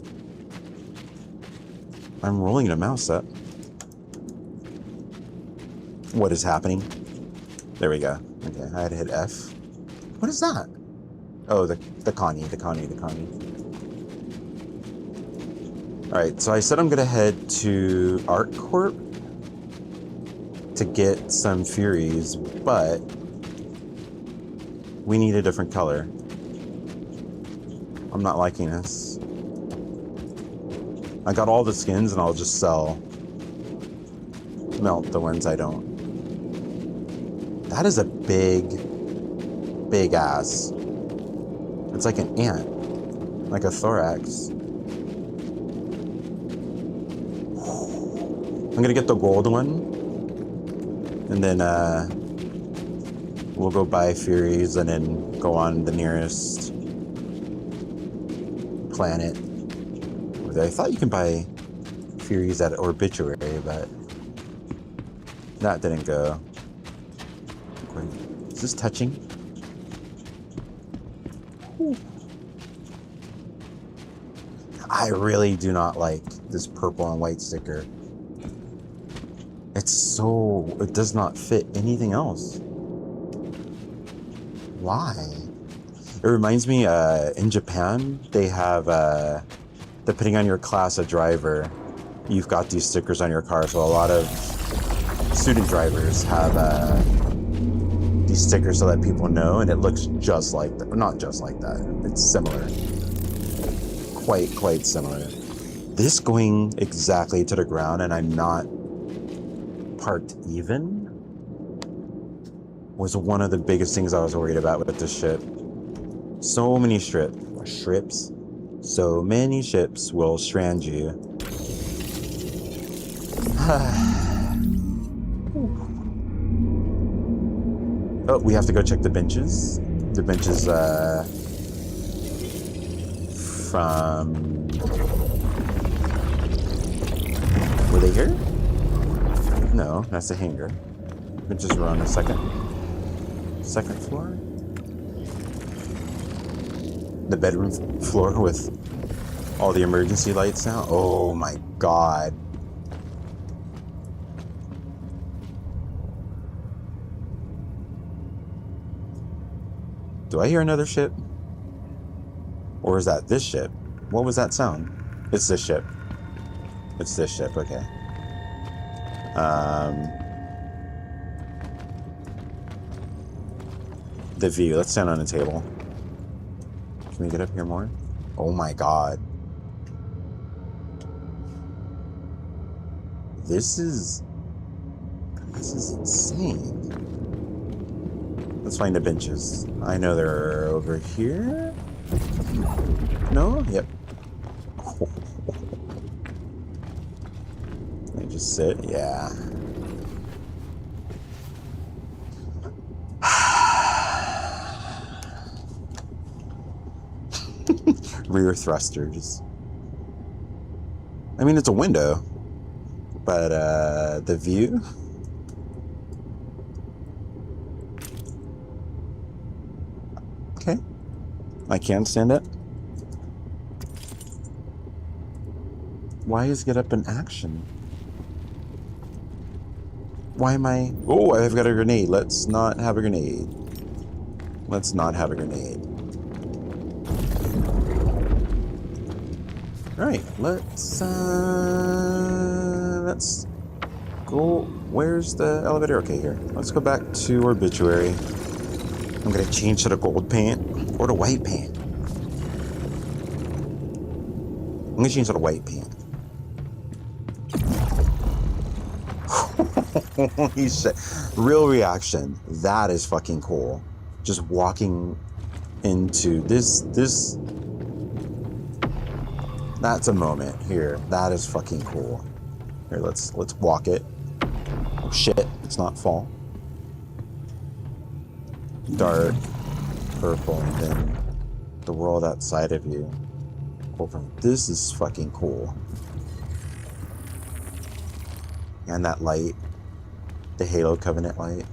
[SPEAKER 1] I'm rolling the mouse up. What is happening? There we go. Okay, I had to hit F. What is that? Oh, the Connie. Alright, so I said I'm gonna head to ArcCorp to get some Furies, but we need a different color. I'm not liking this. I got all the skins and I'll just melt the ones I don't. That is a big ass. It's like an ant, like a thorax. I'm gonna get the gold one, and then we'll go buy Furies and then go on the nearest planet. I thought you can buy Furies at Obituary, but that didn't go. Is this touching? Ooh. I really do not like this purple and white sticker. It does not fit anything else. Why? It reminds me, in Japan, they have, depending on your class of driver, you've got these stickers on your car. So a lot of student drivers have, these stickers so that people know, and it looks just like that. Not just like that. It's similar. Quite similar. This going exactly to the ground and I'm not parked even was one of the biggest things I was worried about with this ship. So many ships. So many ships will strand you. Oh, we have to go check the benches. The benches, from... Were they here? No, that's the hangar. Benches were on the second floor? The bedroom floor with all the emergency lights now? Oh my god. Do I hear another ship? Or is that this ship? What was that sound? It's this ship. It's this ship, okay. The view, let's stand on a table. Can we get up here more? Oh my god. this is insane. Let's find the benches. I know they're over here. No? Yep. They just sit. Yeah. Rear thruster. Just. I mean, it's a window, but the view. Okay. I can stand up. Why is get up in action? Why am I... Oh, I've got a grenade. Let's not have a grenade. Let's not have a grenade. Alright, let's go... Where's the elevator? Okay, here. Let's go back to Obituary. I'm gonna change to the gold paint or the white paint. I'm gonna change to the white paint. Holy shit. Real reaction. That is fucking cool. Just walking into this. That's a moment here. That is fucking cool. Here, let's walk it. Oh shit, it's not fall. Dark purple, and then the world outside of you. This is fucking cool. And that light, the Halo Covenant light.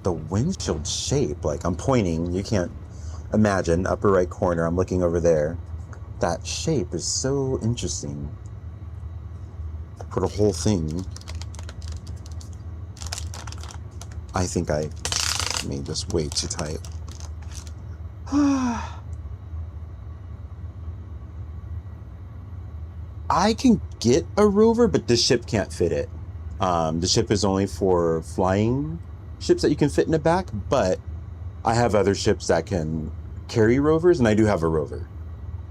[SPEAKER 1] The windshield shape, like I'm pointing, you can't imagine, upper right corner, I'm looking over there. That shape is so interesting for the whole thing. I think I made this way too tight. I can get a rover, but this ship can't fit it. The ship is only for flying ships that you can fit in the back, but I have other ships that can carry rovers, and I do have a rover.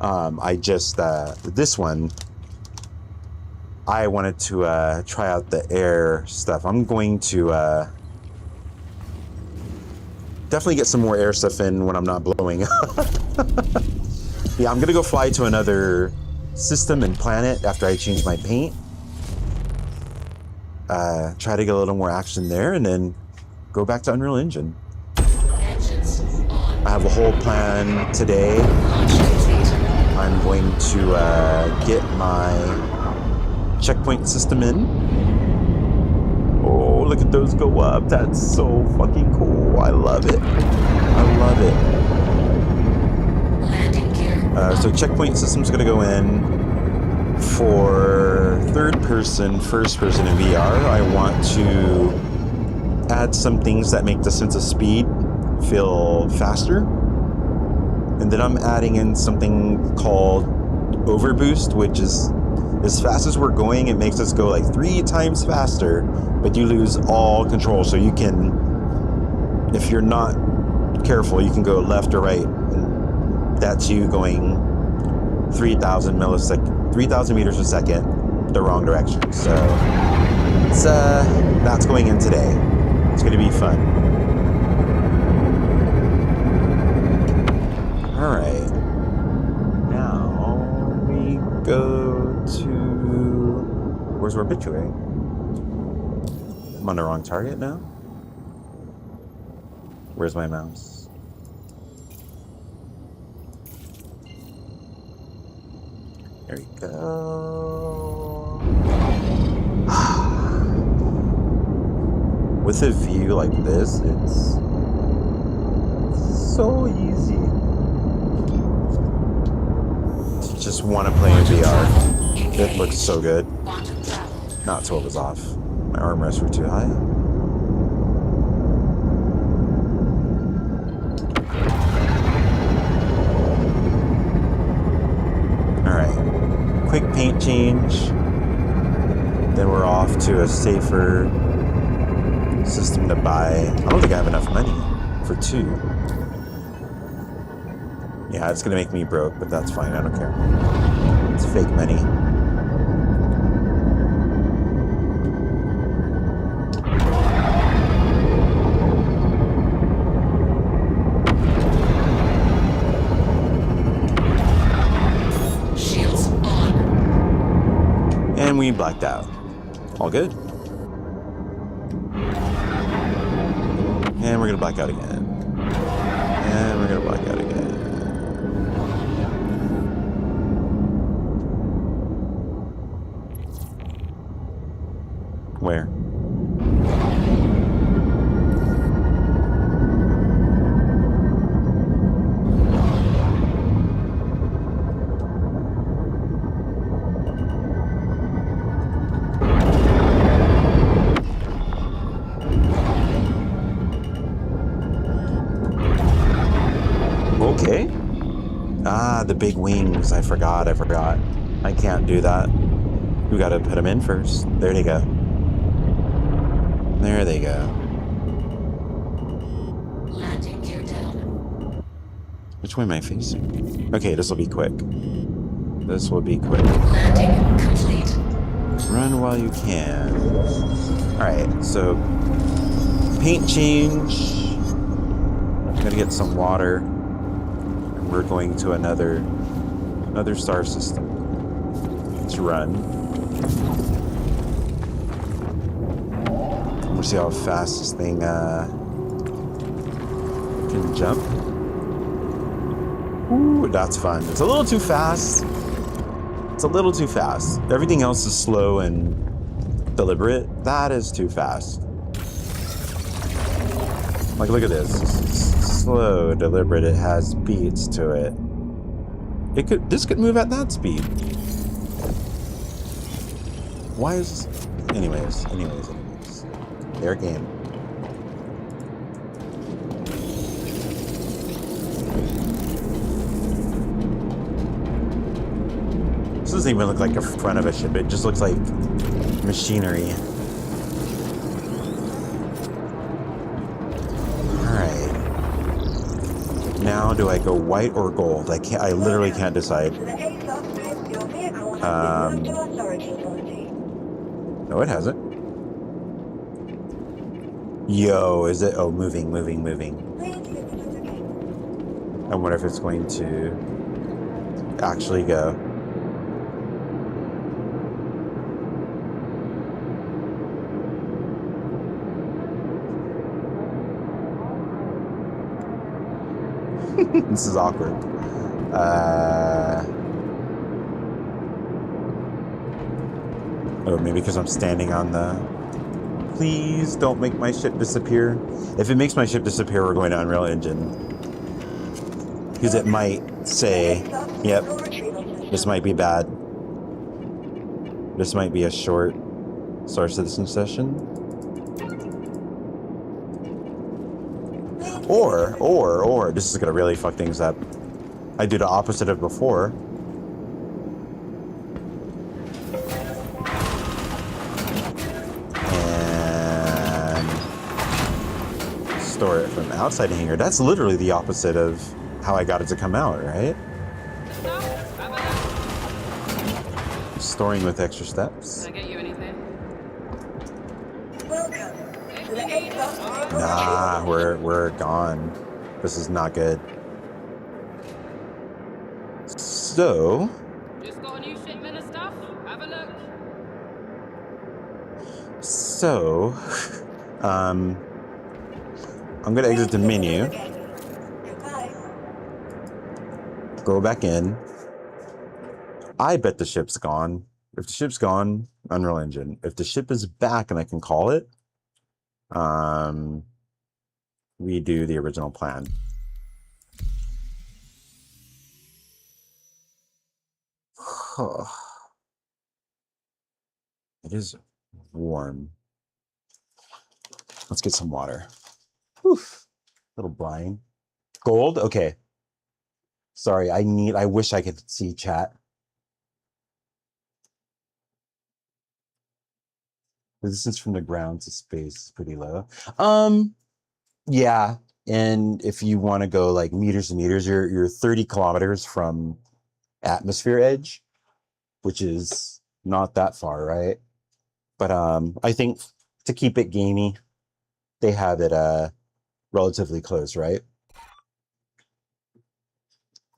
[SPEAKER 1] I just, this one, I wanted to try out the air stuff. I'm going to definitely get some more air stuff in when I'm not blowing. Yeah, I'm gonna go fly to another system and planet after I change my paint. Try to get a little more action there, and then go back to Unreal Engine. I have a whole plan today. I'm going to get my checkpoint system in. Oh, look at those go up. That's so fucking cool. I love it. I love it. So checkpoint system's gonna go in. For third person, first person in VR, I want to add some things that make the sense of speed feel faster. And then I'm adding in something called overboost, which is as fast as we're going, it makes us go like 3 times faster, but you lose all control. So you can, if you're not careful, you can go left or right. And that's you going 3,000 meters a second the wrong direction. So it's that's going in today. It's going to be fun. All right. Now we go to, where's Obituary? I'm on the wrong target now. Where's my mouse? There we go. With a view like this, it's so easy to just want to play in VR. It looks so good. Not till it was off. My armrests were too high. Quick paint change, then we're off to a safer system to buy. I don't think I have enough money for 2. Yeah, it's gonna make me broke, but that's fine, I don't care. It's fake money. And we blacked out. All good. And we're gonna black out again. And we're gonna black out again. Where? Okay. Ah, the big wings. I forgot. I can't do that. We gotta put them in first. There they go. There they go.
[SPEAKER 2] Landing gear down.
[SPEAKER 1] Which way am I facing? Okay, this will be quick. This will be quick.
[SPEAKER 2] Landing complete.
[SPEAKER 1] Run while you can. Alright, so paint change. Gotta get some water. And we're going to another star system. Let's run. We'll see how fast this thing can jump. Ooh, that's fun. It's a little too fast. It's a little too fast. Everything else is slow and deliberate. That is too fast. Like, look at this. It's slow, deliberate. It has beats to it. This could move at that speed. Why is... Anyways. Their game. This doesn't even look like a front of a ship. It just looks like machinery. Alright. Now do I go white or gold? I literally can't decide. No, it hasn't. Yo, is it? Oh, moving. I wonder if it's going to actually go. This is awkward. Oh, maybe because I'm standing on the... Please don't make my ship disappear. If it makes my ship disappear, we're going to Unreal Engine. Because it might say, yep, this might be bad. This might be a short Star Citizen session. Or, this is going to really fuck things up. I do the opposite of before. Store it from outside the hangar. That's literally the opposite of how I got it to come out, right? Storing with extra steps.
[SPEAKER 3] Can I get you anything?
[SPEAKER 1] Nah, we're gone. This is not good. So
[SPEAKER 3] Just got a new shipment of stuff. Have a look.
[SPEAKER 1] So I'm gonna exit the menu. Go back in. I bet the ship's gone. If the ship's gone, Unreal Engine. If the ship is back and I can call it, we do the original plan. It is warm. Let's get some water. Whew. Little brine. Gold? Okay. Sorry, I wish I could see chat. The distance from the ground to space is pretty low. Yeah. And if you want to go like meters and meters, you're 30 kilometers from atmosphere edge, which is not that far, right? But I think to keep it gamey, they have it relatively close, right?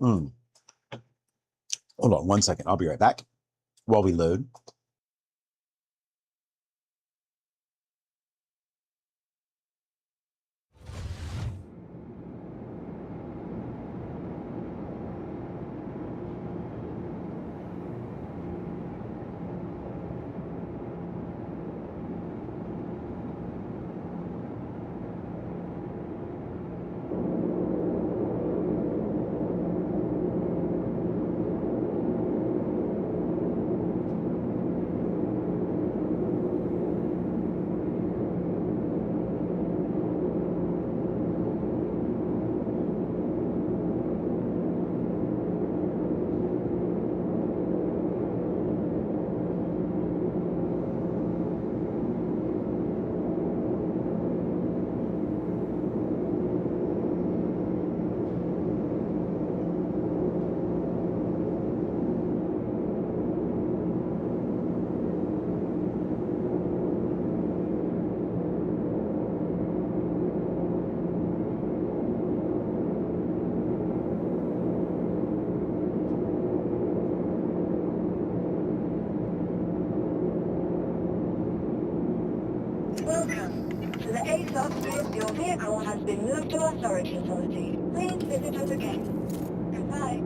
[SPEAKER 1] Hold on one second. I'll be right back while we load.
[SPEAKER 2] vehicle has been moved to our storage facility. Please visit us again. Goodbye.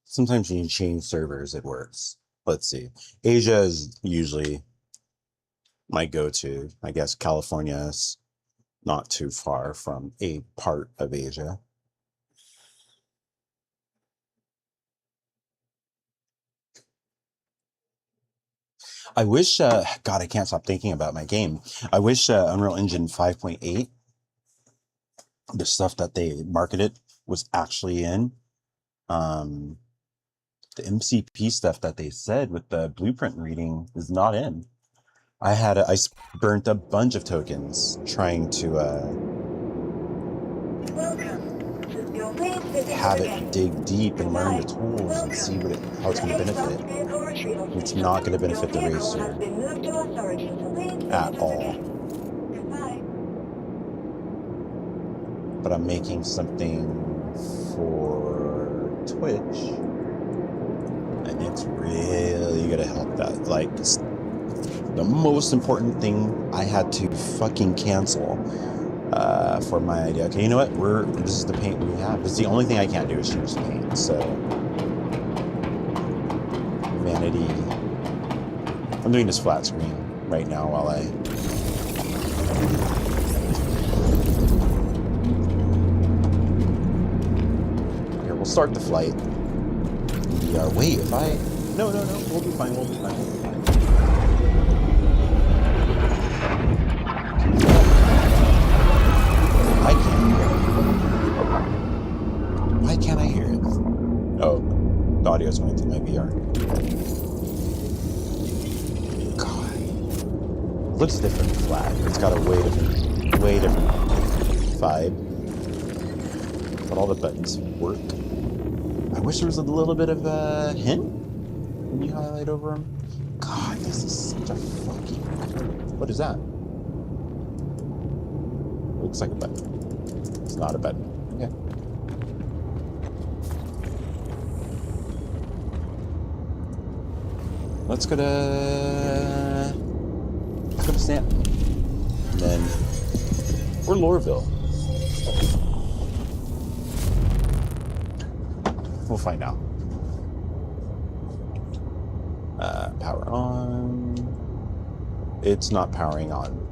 [SPEAKER 1] Sometimes when you change servers, it works. Let's see. Asia is usually my go-to. I guess California is not too far from a part of Asia. I wish, God, I can't stop thinking about my game. I wish Unreal Engine 5.8, the stuff that they marketed, was actually in. The MCP stuff that they said with the blueprint reading is not in. I burnt a bunch of tokens trying to have it dig deep and learn the tools and see how it's going to benefit. It's not going to benefit the racer at all. But I'm making something for Twitch, and it's really going to help that. Like, the most important thing I had to fucking cancel for my idea. Okay, you know what? This is the paint we have. It's the only thing I can't do is choose paint. So, vanity. I'm doing this flat screen right now while I. Here, we'll start the flight. Wait, if I. No, we'll be fine. We'll be fine. I can't hear it. Why can't I hear it? Oh, the audio's going through my VR. God. It looks different flat. It's got a way different vibe. But all the buttons work. I wish there was a little bit of a hint when you highlight over them. God, this is such a fucking... What is that? Looks like a button. It's not a button. Okay. Let's go to Stanton. And then or Lorville. We'll find out. Power on. It's not powering on.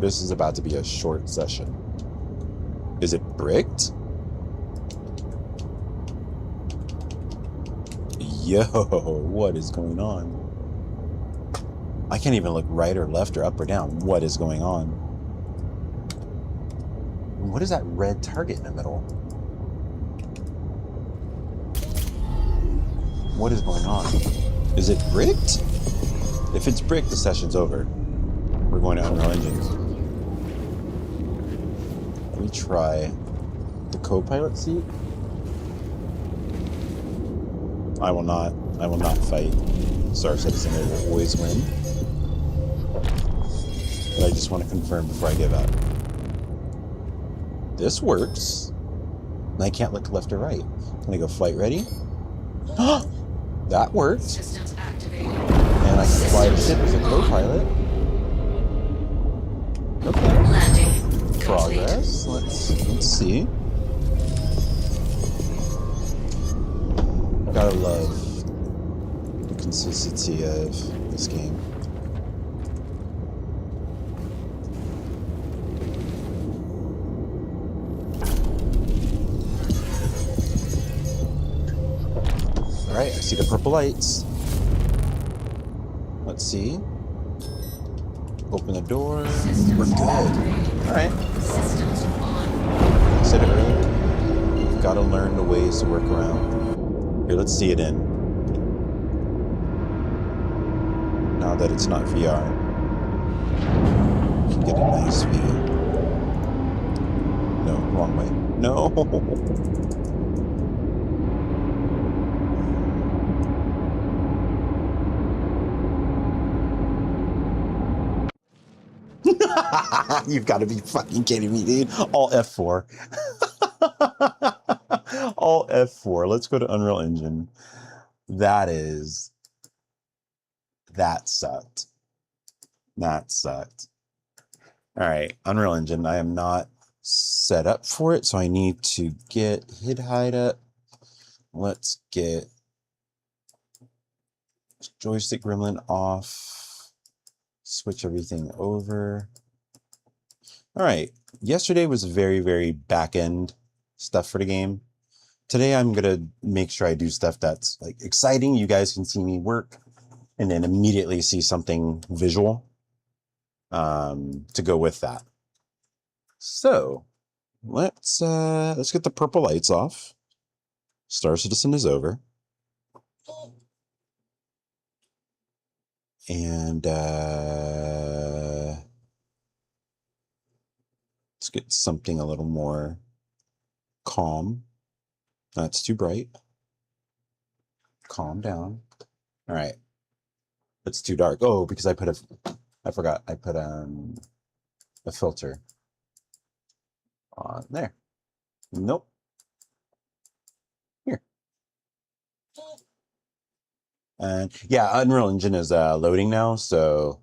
[SPEAKER 1] This is about to be a short session. Is it bricked? Yo, what is going on? I can't even look right or left or up or down. What is going on? What is that red target in the middle? What is going on? Is it bricked? If it's bricked, the session's over. We're going to Unreal Engine. Let me try the co-pilot seat. I will not fight. Star Citizen will always win. But I just want to confirm before I give up. This works. And I can't look left or right. Can I go flight ready? That worked.
[SPEAKER 2] Systems activated.
[SPEAKER 1] And I can fly the ship as a co-pilot. Okay.
[SPEAKER 2] Landing
[SPEAKER 1] Progress. Let's see. Gotta love the consistency of this game. Alright, I see the purple lights. Let's see. Open the door. We're good. Alright.
[SPEAKER 2] Systems on.
[SPEAKER 1] I said it earlier. You've got to learn the ways to work around. Here, let's see it in. Now that it's not VR, you can get a nice view. No, wrong way. No! You've got to be fucking kidding me, dude. All F4. All F4. Let's go to Unreal Engine. That sucked. That sucked. All right, Unreal Engine. I am not set up for it, so I need to get hide up. Let's get joystick gremlin off. Switch everything over. All right. Yesterday was very, very back-end stuff for the game. Today, I'm going to make sure I do stuff that's like exciting. You guys can see me work and then immediately see something visual to go with that. So let's get the purple lights off. Star Citizen is over. And let's get something a little more calm. That's too bright. Calm down. All right. It's too dark. Oh, because I forgot. I put a filter on there. Nope. Here. And yeah, Unreal Engine is loading now, so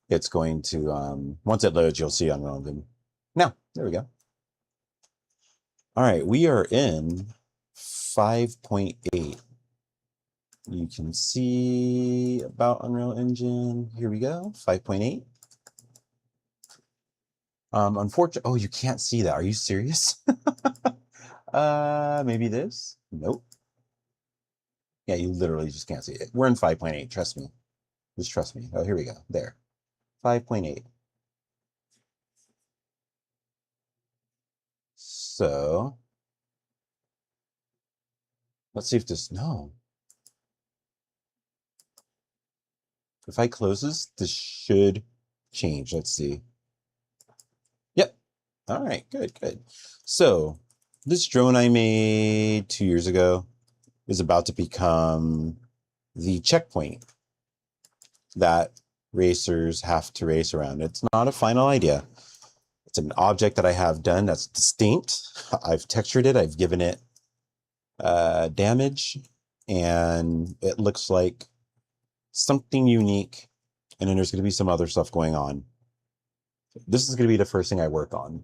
[SPEAKER 1] it's going to once it loads, you'll see Unreal Engine. Now, there we go. All right, we are in 5.8. You can see about Unreal Engine. Here we go, 5.8. Unfortunately, oh, you can't see that. Are you serious? Maybe this? Nope. Yeah, you literally just can't see it. We're in 5.8. Trust me. Just trust me. Oh, here we go. There. 5.8. So let's see if this, no. If I close this should change. Let's see. Yep. All right, good. So this drone I made 2 years ago is about to become the checkpoint that racers have to race around. It's not a final idea. It's an object that I have done that's distinct. I've textured it. I've given it damage, and it looks like something unique. And then there's going to be some other stuff going on. This is going to be the first thing I work on.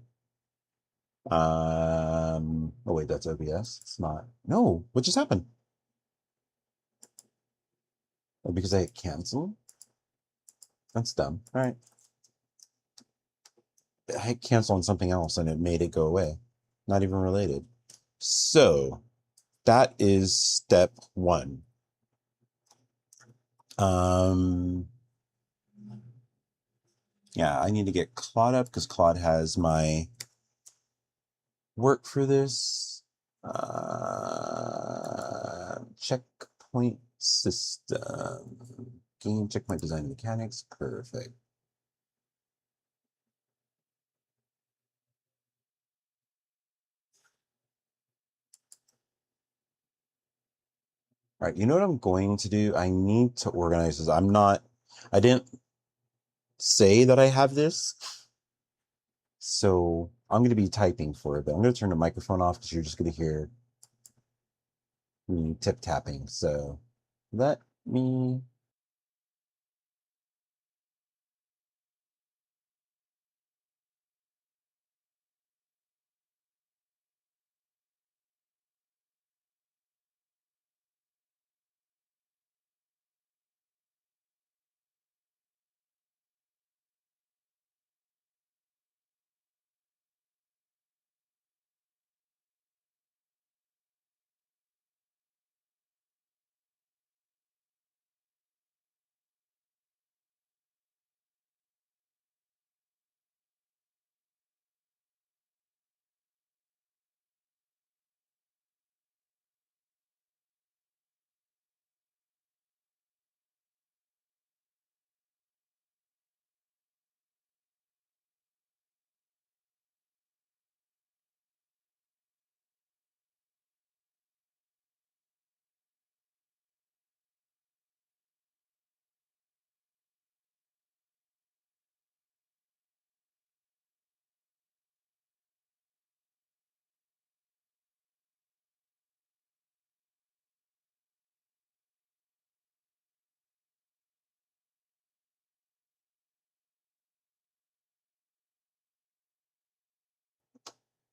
[SPEAKER 1] Oh wait, that's OBS. It's not. No, what just happened? Oh, because I hit cancel? That's dumb. All right. I hit cancel on something else and it made it go away. Not even related. So that is step one. Yeah, I need to get Claude up because Claude has my work for this. Checkpoint system. Game checkpoint design mechanics. Perfect. All right, you know what I'm going to do? I need to organize this. I didn't say that I have this. So I'm going to be typing for it, but I'm going to turn the microphone off because you're just going to hear me tip tapping. So let me.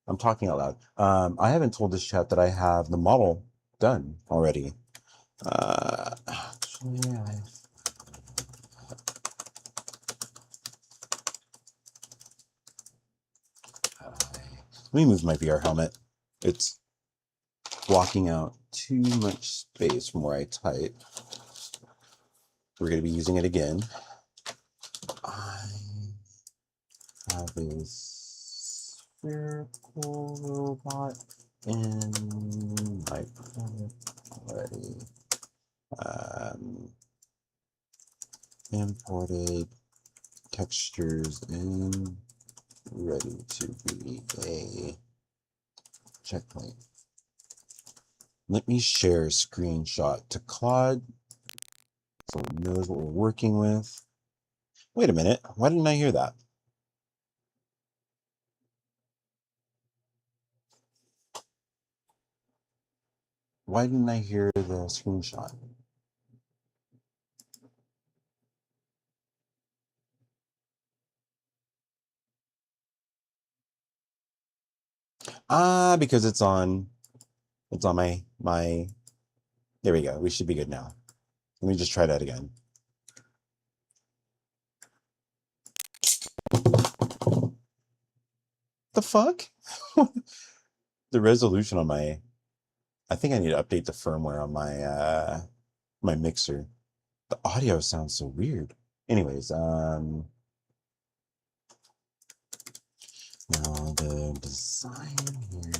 [SPEAKER 1] I'm talking out loud. I haven't told this chat that I have the model done already. Actually, let me move my VR helmet. It's blocking out too much space from where I type. We're going to be using it again. I have a spherical robot in my project already. Imported textures in, ready to be a checkpoint. Let me share a screenshot to Claude so it knows what we're working with. Wait a minute, why didn't I hear that? Why didn't I hear the screenshot? Because it's on my, there we go. We should be good now. Let me just try that again. The fuck? The resolution on my, I think I need to update the firmware on my, my mixer. The audio sounds so weird. Anyways, now the design here,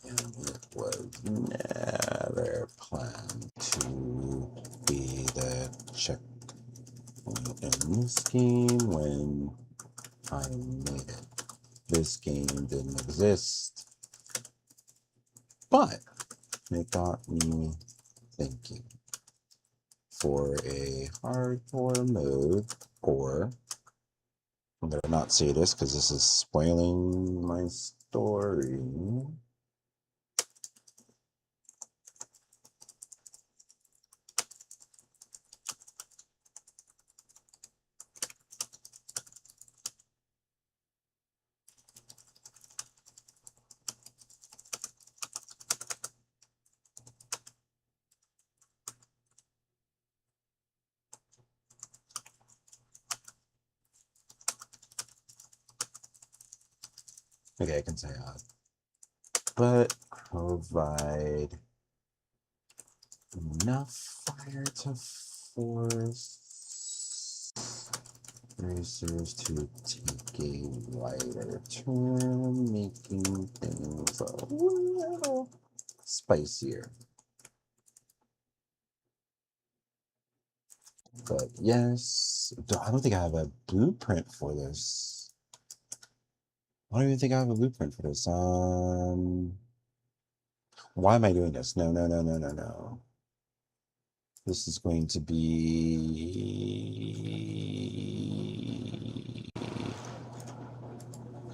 [SPEAKER 1] it was never planned to be the checkpoint in this game when I made it. This game didn't exist, but it got me thinking. For a hardcore mode, or I'm gonna not say this because this is spoiling my story. Okay, I can say odd. But provide enough fire to force racers to take a wider turn, making things a little spicier. But yes, I don't think I have a blueprint for this. I don't even think I have a blueprint for this. Why am I doing this? No, no, no, no, no, no. This is going to be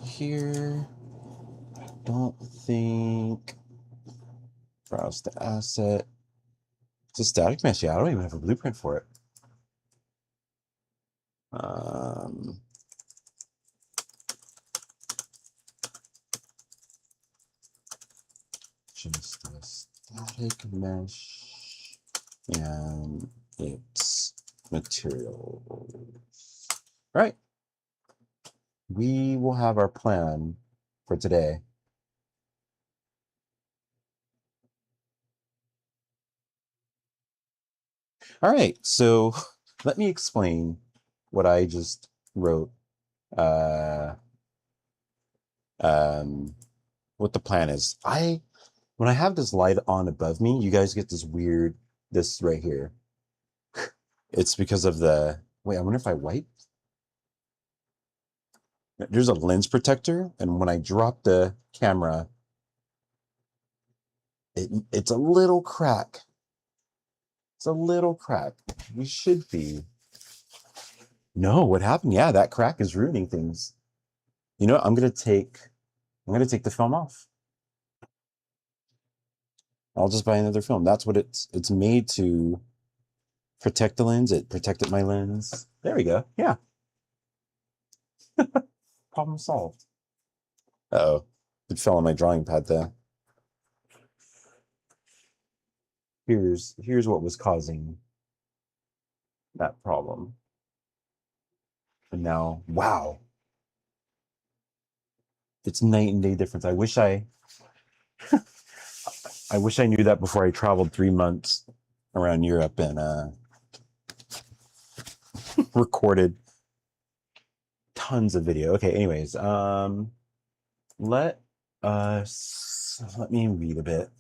[SPEAKER 1] here. I don't think. Browse the asset. It's a static mesh. Yeah, I don't even have a blueprint for it. Just a static mesh and its materials. All right. We will have our plan for today. All right, so let me explain what I just wrote. What the plan is. When I have this light on above me, you guys get this right here. It's because of the, wait, I wonder if I wipe. There's a lens protector, and when I drop the camera, it's a little crack. It's a little crack. We should be. No, what happened? Yeah, that crack is ruining things. You know what? I'm gonna take the film off. I'll just buy another film. That's what it's made to protect the lens. It protected my lens. There we go. Yeah. Problem solved. Uh-oh. It fell on my drawing pad there. Here's what was causing that problem. And now, wow. It's night and day difference. I wish I knew that before I traveled 3 months around Europe and recorded tons of video. Okay, anyways, let me read a bit.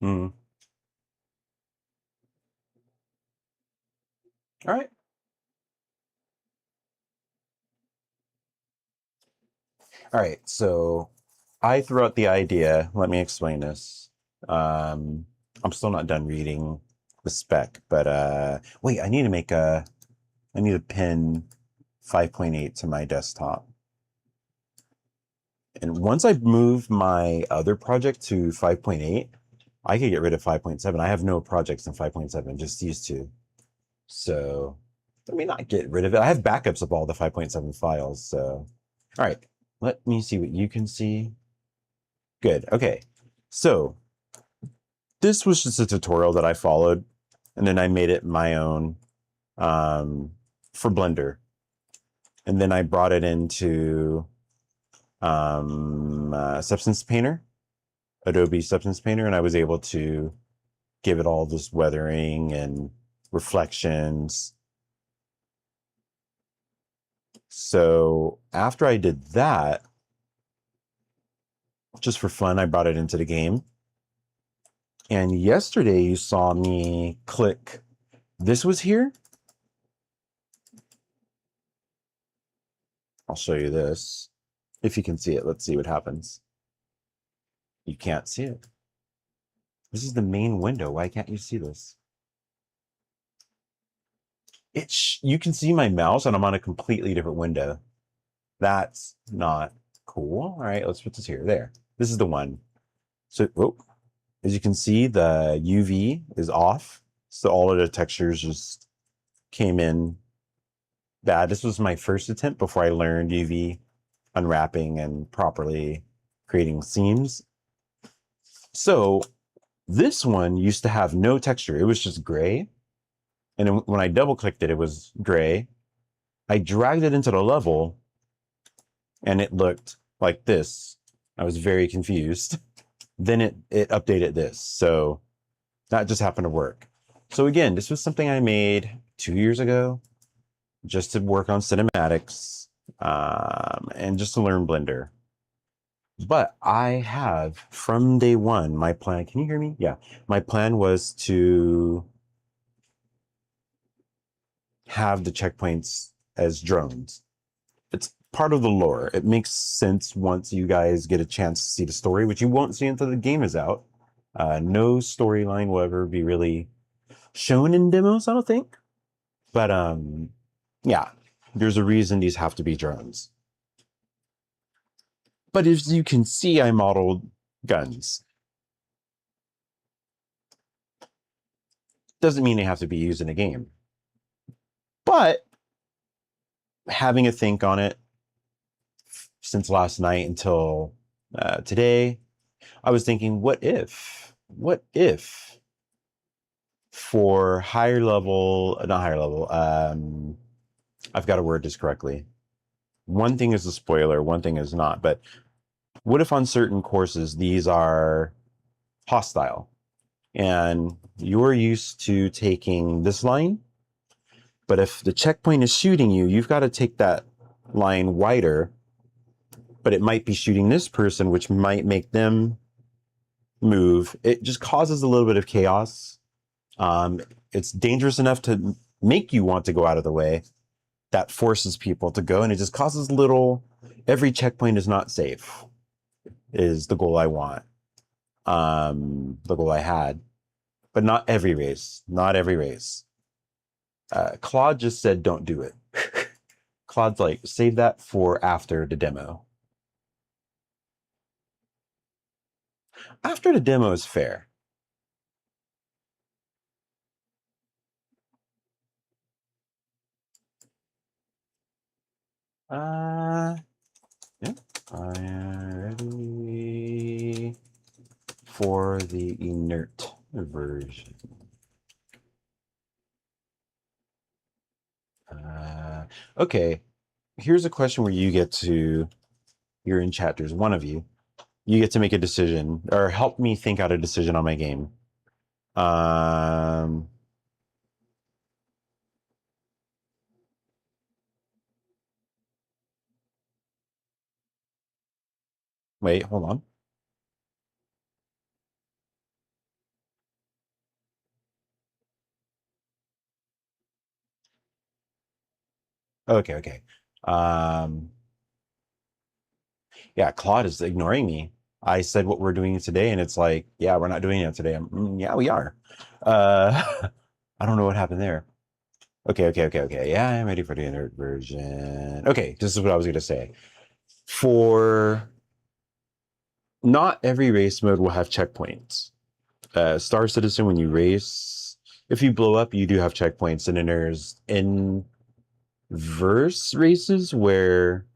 [SPEAKER 1] Hmm. All right. All right, so I threw out the idea. Let me explain this. I'm still not done reading the spec, but wait, I need to pin 5.8 to my desktop. And once I move my other project to 5.8, I could get rid of 5.7. I have no projects in 5.7, just these two. So let me not get rid of it. I have backups of all the 5.7 files. So, all right, let me see what you can see. Good. Okay. So this was just a tutorial that I followed, and then I made it my own for Blender. And then I brought it into Substance Painter, Adobe Substance Painter, and I was able to give it all this weathering and reflections. So after I did that, just for fun, I brought it into the game. And yesterday you saw me click, this was here. I'll show you this. If you can see it, let's see what happens. You can't see it. This is the main window. Why can't you see this? You can see my mouse and I'm on a completely different window. That's not cool. All right, let's put this here. There. This is the one. So, as you can see, the UV is off. So all of the textures just came in bad. This was my first attempt before I learned UV unwrapping and properly creating seams. So this one used to have no texture. It was just gray. And when I double clicked it, it was gray. I dragged it into the level and it looked like this. I was very confused. Then it updated this. So that just happened to work. So again, this was something I made 2 years ago just to work on cinematics and just to learn Blender. But I have, from day one, my plan, can you hear me? Yeah. My plan was to have the checkpoints as drones. It's part of the lore. It makes sense once you guys get a chance to see the story, which you won't see until the game is out. No storyline will ever be really shown in demos, I don't think. But yeah, there's a reason these have to be drones. But as you can see, I modeled guns. Doesn't mean they have to be used in a game. But having a think on it since last night until today, I was thinking, what if for higher level, not higher level, I've got to word this correctly. One thing is a spoiler, one thing is not, but what if on certain courses, these are hostile and you're used to taking this line, but if the checkpoint is shooting you, you've got to take that line wider, but it might be shooting this person, which might make them move. It just causes a little bit of chaos. It's dangerous enough to make you want to go out of the way. That forces people to go, and it just causes little, every checkpoint is not safe, is the goal I want. The goal I had. But not every race. Not every race. Claude just said, don't do it. Claude's like, save that for after the demo. After the demo is fair. Yeah, I am ready for the inert version. Okay, here's a question where you get to, you're in chat, there's one of you, you get to make a decision or help me think out a decision on my game. Wait, hold on. Okay. Yeah, Claude is ignoring me. I said what we're doing today, and it's like, yeah, we're not doing it today. Yeah, we are. I don't know what happened there. Okay. Yeah, I'm ready for the inert version. Okay, this is what I was going to say. For not every race mode will have checkpoints. Star Citizen, when you race, if you blow up, you do have checkpoints, and then there's inverse races where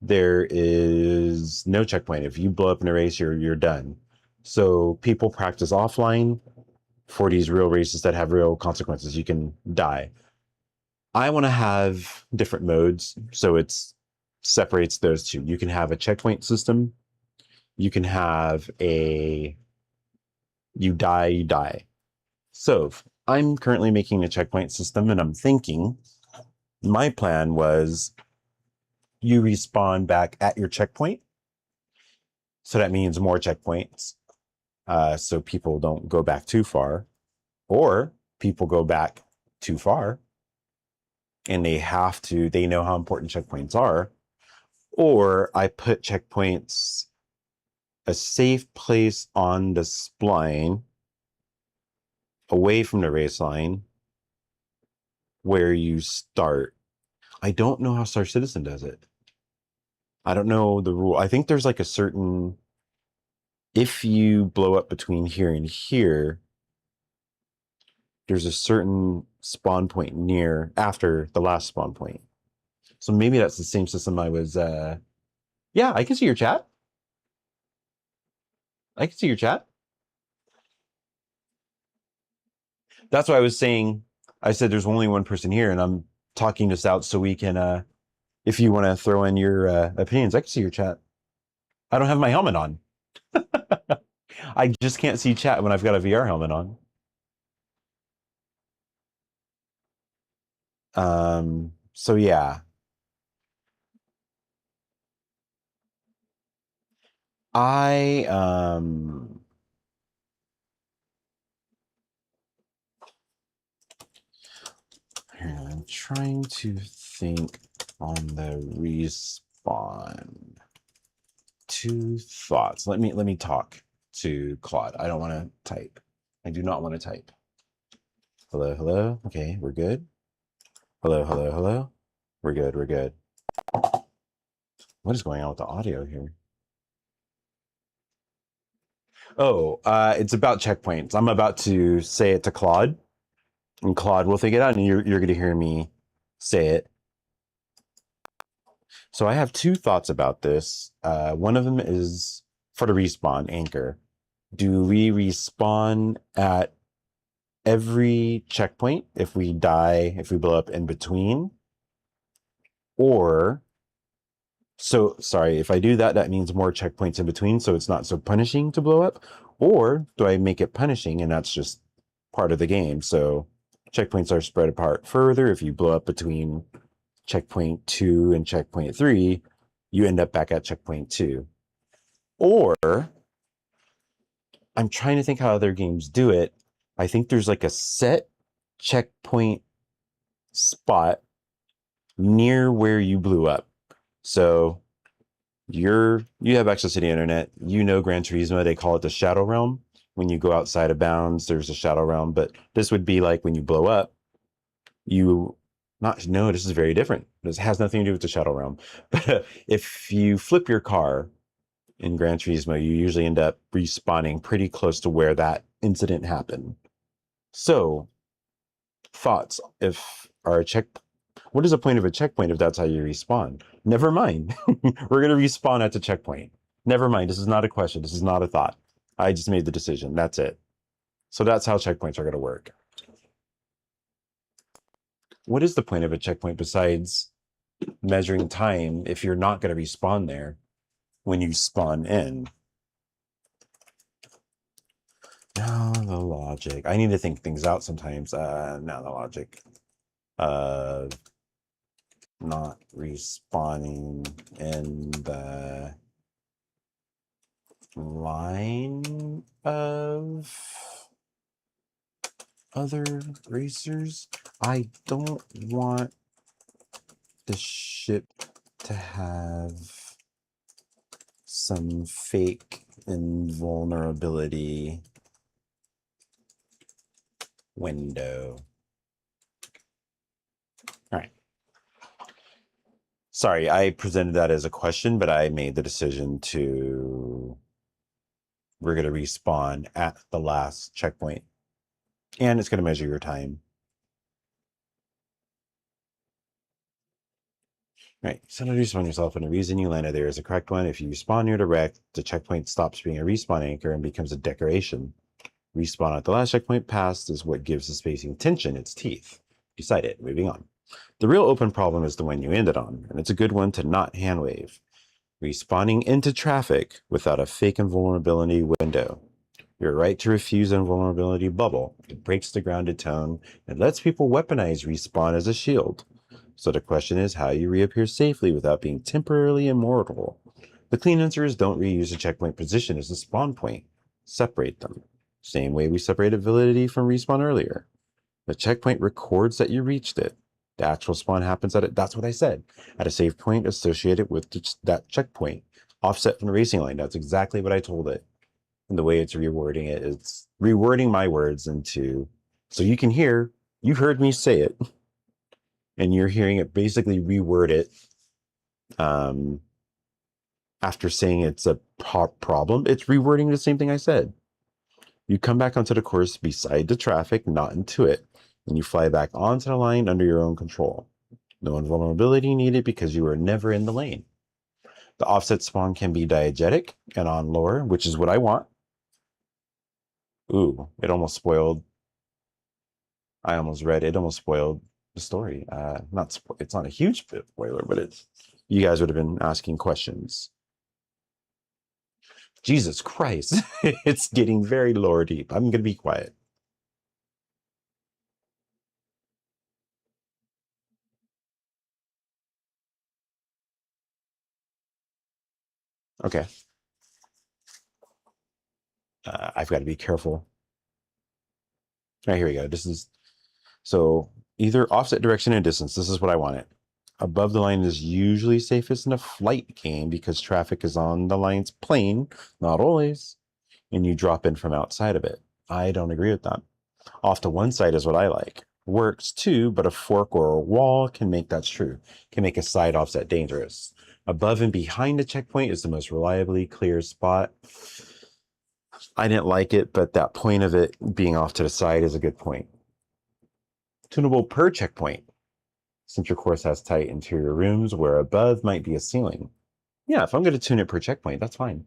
[SPEAKER 1] there is no checkpoint. If you blow up in a race, you're done. So people practice offline for these real races that have real consequences. You can die. I want to have different modes, so it separates those two. You can have a checkpoint system. You can have a you die. So I'm currently making a checkpoint system, and I'm thinking my plan was you respawn back at your checkpoint. So that means more checkpoints. So people don't go back too far, or people go back too far and they know how important checkpoints are, or I put checkpoints a safe place on the spline away from the race line where you start. I don't know how Star Citizen does it. I don't know the rule. I think there's like a certain, if you blow up between here and here, there's a certain spawn point near after the last spawn point. So maybe that's the same system I was, yeah, I can see your chat. I can see your chat. That's why I was saying, I said there's only one person here, and I'm talking this out so we can, if you want to throw in your opinions, I can see your chat. I don't have my helmet on. I just can't see chat when I've got a VR helmet on. So yeah. I'm trying to think on the respawn. Two thoughts. Let me talk to Claude. I don't want to type. I do not want to type. Hello, hello. Okay, we're good. Hello, hello, hello. We're good, we're good. What is going on with the audio here? Oh, it's about checkpoints. I'm about to say it to Claude, and Claude will figure it out, and you're going to hear me say it. So I have two thoughts about this. One of them is for the respawn anchor. Do we respawn at every checkpoint if we die, if we blow up in between? Or, so sorry, if I do that, that means more checkpoints in between, so it's not so punishing to blow up. Or do I make it punishing and that's just part of the game? So checkpoints are spread apart further. If you blow up between checkpoint 2 and checkpoint 3, you end up back at checkpoint 2. Or I'm trying to think how other games do it. I think there's like a set checkpoint spot near where you blew up. So you have access to the internet. You know Gran Turismo, they call it the shadow realm. When you go outside of bounds, there's a shadow realm. But this would be like when you blow up, no, this is very different. This has nothing to do with the shadow realm. But if you flip your car in Gran Turismo, you usually end up respawning pretty close to where that incident happened. So, thoughts? What is the point of a checkpoint if that's how you respawn? Never mind. We're going to respawn at the checkpoint. Never mind. This is not a question. This is not a thought. I just made the decision. That's it. So that's how checkpoints are going to work. What is the point of a checkpoint besides measuring time if you're not going to respawn there when you spawn in? No, the logic. I need to think things out sometimes. Now the logic. Not respawning in the line of other racers. I don't want the ship to have some fake invulnerability window. All right. Sorry, I presented that as a question, but I made the decision we're going to respawn at the last checkpoint. And it's going to measure your time. Right, so to respawn yourself and the reason you landed there is a correct one. If you respawn near the wreck, the checkpoint stops being a respawn anchor and becomes a decoration. Respawn at the last checkpoint passed is what gives the spacing tension its teeth. Decide it, moving on. The real open problem is the one you ended on, and it's a good one to not hand wave. Respawning into traffic without a fake invulnerability window. Your right to refuse invulnerability bubble. It breaks the grounded tone and lets people weaponize respawn as a shield. So the question is how you reappear safely without being temporarily immortal. The clean answer is don't reuse the checkpoint position as the spawn point. Separate them. Same way we separated validity from respawn earlier. The checkpoint records that you reached it. The actual spawn happens at it. That's what I said. At a save point associated with that checkpoint. Offset from the racing line. That's exactly what I told it. And the way it's rewording it, it's rewording my words into, so you can hear, you heard me say it, and you're hearing it basically reword it after saying it's a problem. It's rewording the same thing I said. You come back onto the course beside the traffic, not into it, and you fly back onto the line under your own control. No invulnerability needed because you were never in the lane. The offset spawn can be diegetic and on lower, which is what I want. Ooh, it almost spoiled. I almost read it. Almost spoiled the story. It's not a huge spoiler, but you guys would have been asking questions. Jesus Christ, it's getting very lore deep. I'm gonna be quiet. Okay. I've got to be careful. All right, here we go. So either offset direction and distance. This is what I wanted. Above the line is usually safest in a flight game because traffic is on the line's plane, not always, and you drop in from outside of it. I don't agree with that. Off to one side is what I like. Works too, but a fork or a wall can make that true. Can make a side offset dangerous. Above and behind the checkpoint is the most reliably clear spot. I didn't like it, but that point of it being off to the side is a good point. Tunable per checkpoint. Since your course has tight interior rooms where above might be a ceiling. Yeah, if I'm going to tune it per checkpoint, that's fine.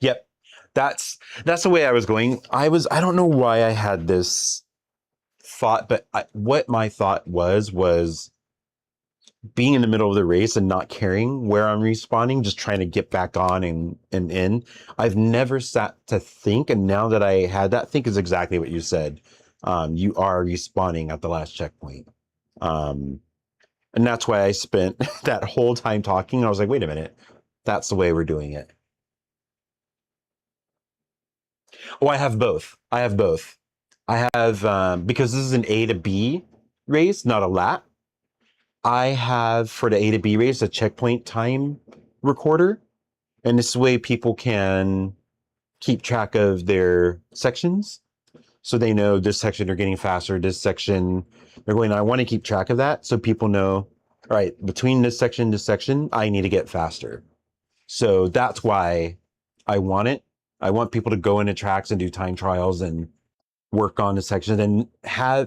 [SPEAKER 1] Yep. That's the way I was going. I don't know why I had this thought, but what my thought was being in the middle of the race and not caring where I'm respawning, just trying to get back on and in. I've never sat to think, and now that I had that, think is exactly what you said. You are respawning at the last checkpoint. And that's why I spent that whole time talking. I was like, wait a minute, that's the way we're doing it. Oh, I have both. I have, because this is an A to B race, not a lap. I have, for the A to B race, a checkpoint time recorder. And this way people can keep track of their sections. So they know this section they're getting faster, this section they're going, I want to keep track of that. So people know, all right, between this section, I need to get faster. So that's why I want it. I want people to go into tracks and do time trials and work on the section and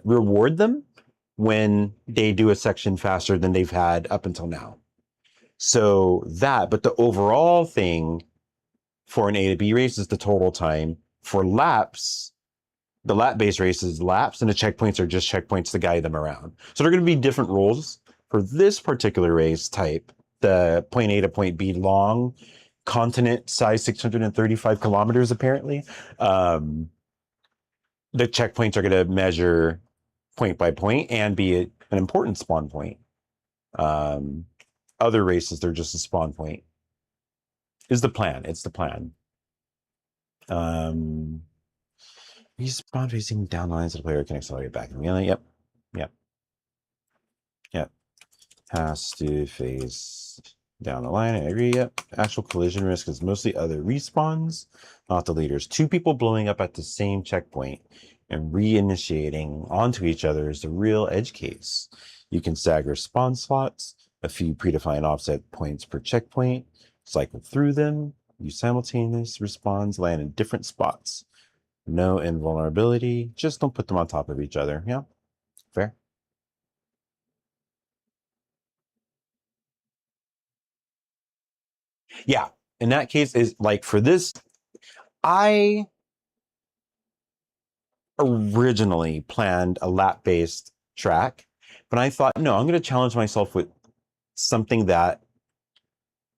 [SPEAKER 1] reward them when they do a section faster than they've had up until now. So but the overall thing for an A to B race is the total time. For laps, the lap-based race is laps, and the checkpoints are just checkpoints to guide them around. So they're going to be different rules. For this particular race type, the point A to point B long, continent size 635 kilometers, apparently. The checkpoints are going to measure point by point and be an important spawn point. Other races, they're just a spawn point. Is the plan. It's the plan. Respawn facing down lines so the player can accelerate back and melee. Yep. Has to face down the line. I agree. Yep. Actual collision risk is mostly other respawns, not the leaders. Two people blowing up at the same checkpoint and reinitiating onto each other is the real edge case. You can stagger spawn slots, a few predefined offset points per checkpoint, cycle through them, use simultaneous respawns, land in different spots. No invulnerability, just don't put them on top of each other. Yeah, fair. Yeah, in that case, is like for this, I originally planned a lap-based track, but I thought, no, I'm going to challenge myself with something that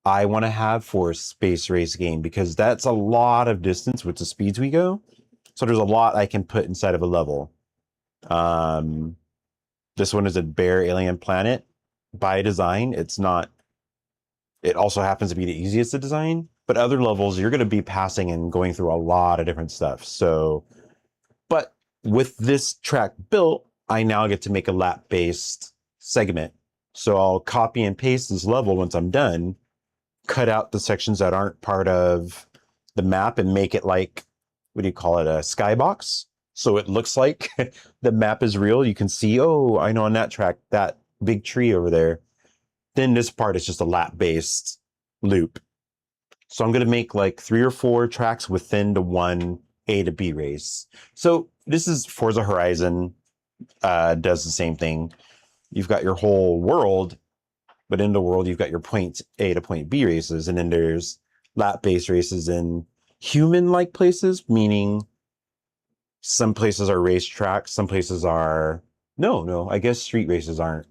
[SPEAKER 1] I want to have for a space race game, because that's a lot of distance with the speeds we go. So there's a lot I can put inside of a level. This one is a bare alien planet by design. It's not, it also happens to be the easiest to design, but other levels you're going to be passing and going through a lot of different stuff. So, but with this track built, I now get to make a lap-based segment. So I'll copy and paste this level once I'm done, cut out the sections that aren't part of the map and make it like, what do you call it, a skybox? So it looks like the map is real. You can see, oh, I know on that track, that big tree over there. Then this part is just a lap-based loop. So I'm going to make like 3 or 4 tracks within the one A to B race. So this is Forza Horizon, does the same thing. You've got your whole world, but in the world, you've got your point A to point B races, and then there's lap-based races in human-like places, meaning some places are racetracks, some places are... No, I guess street races aren't.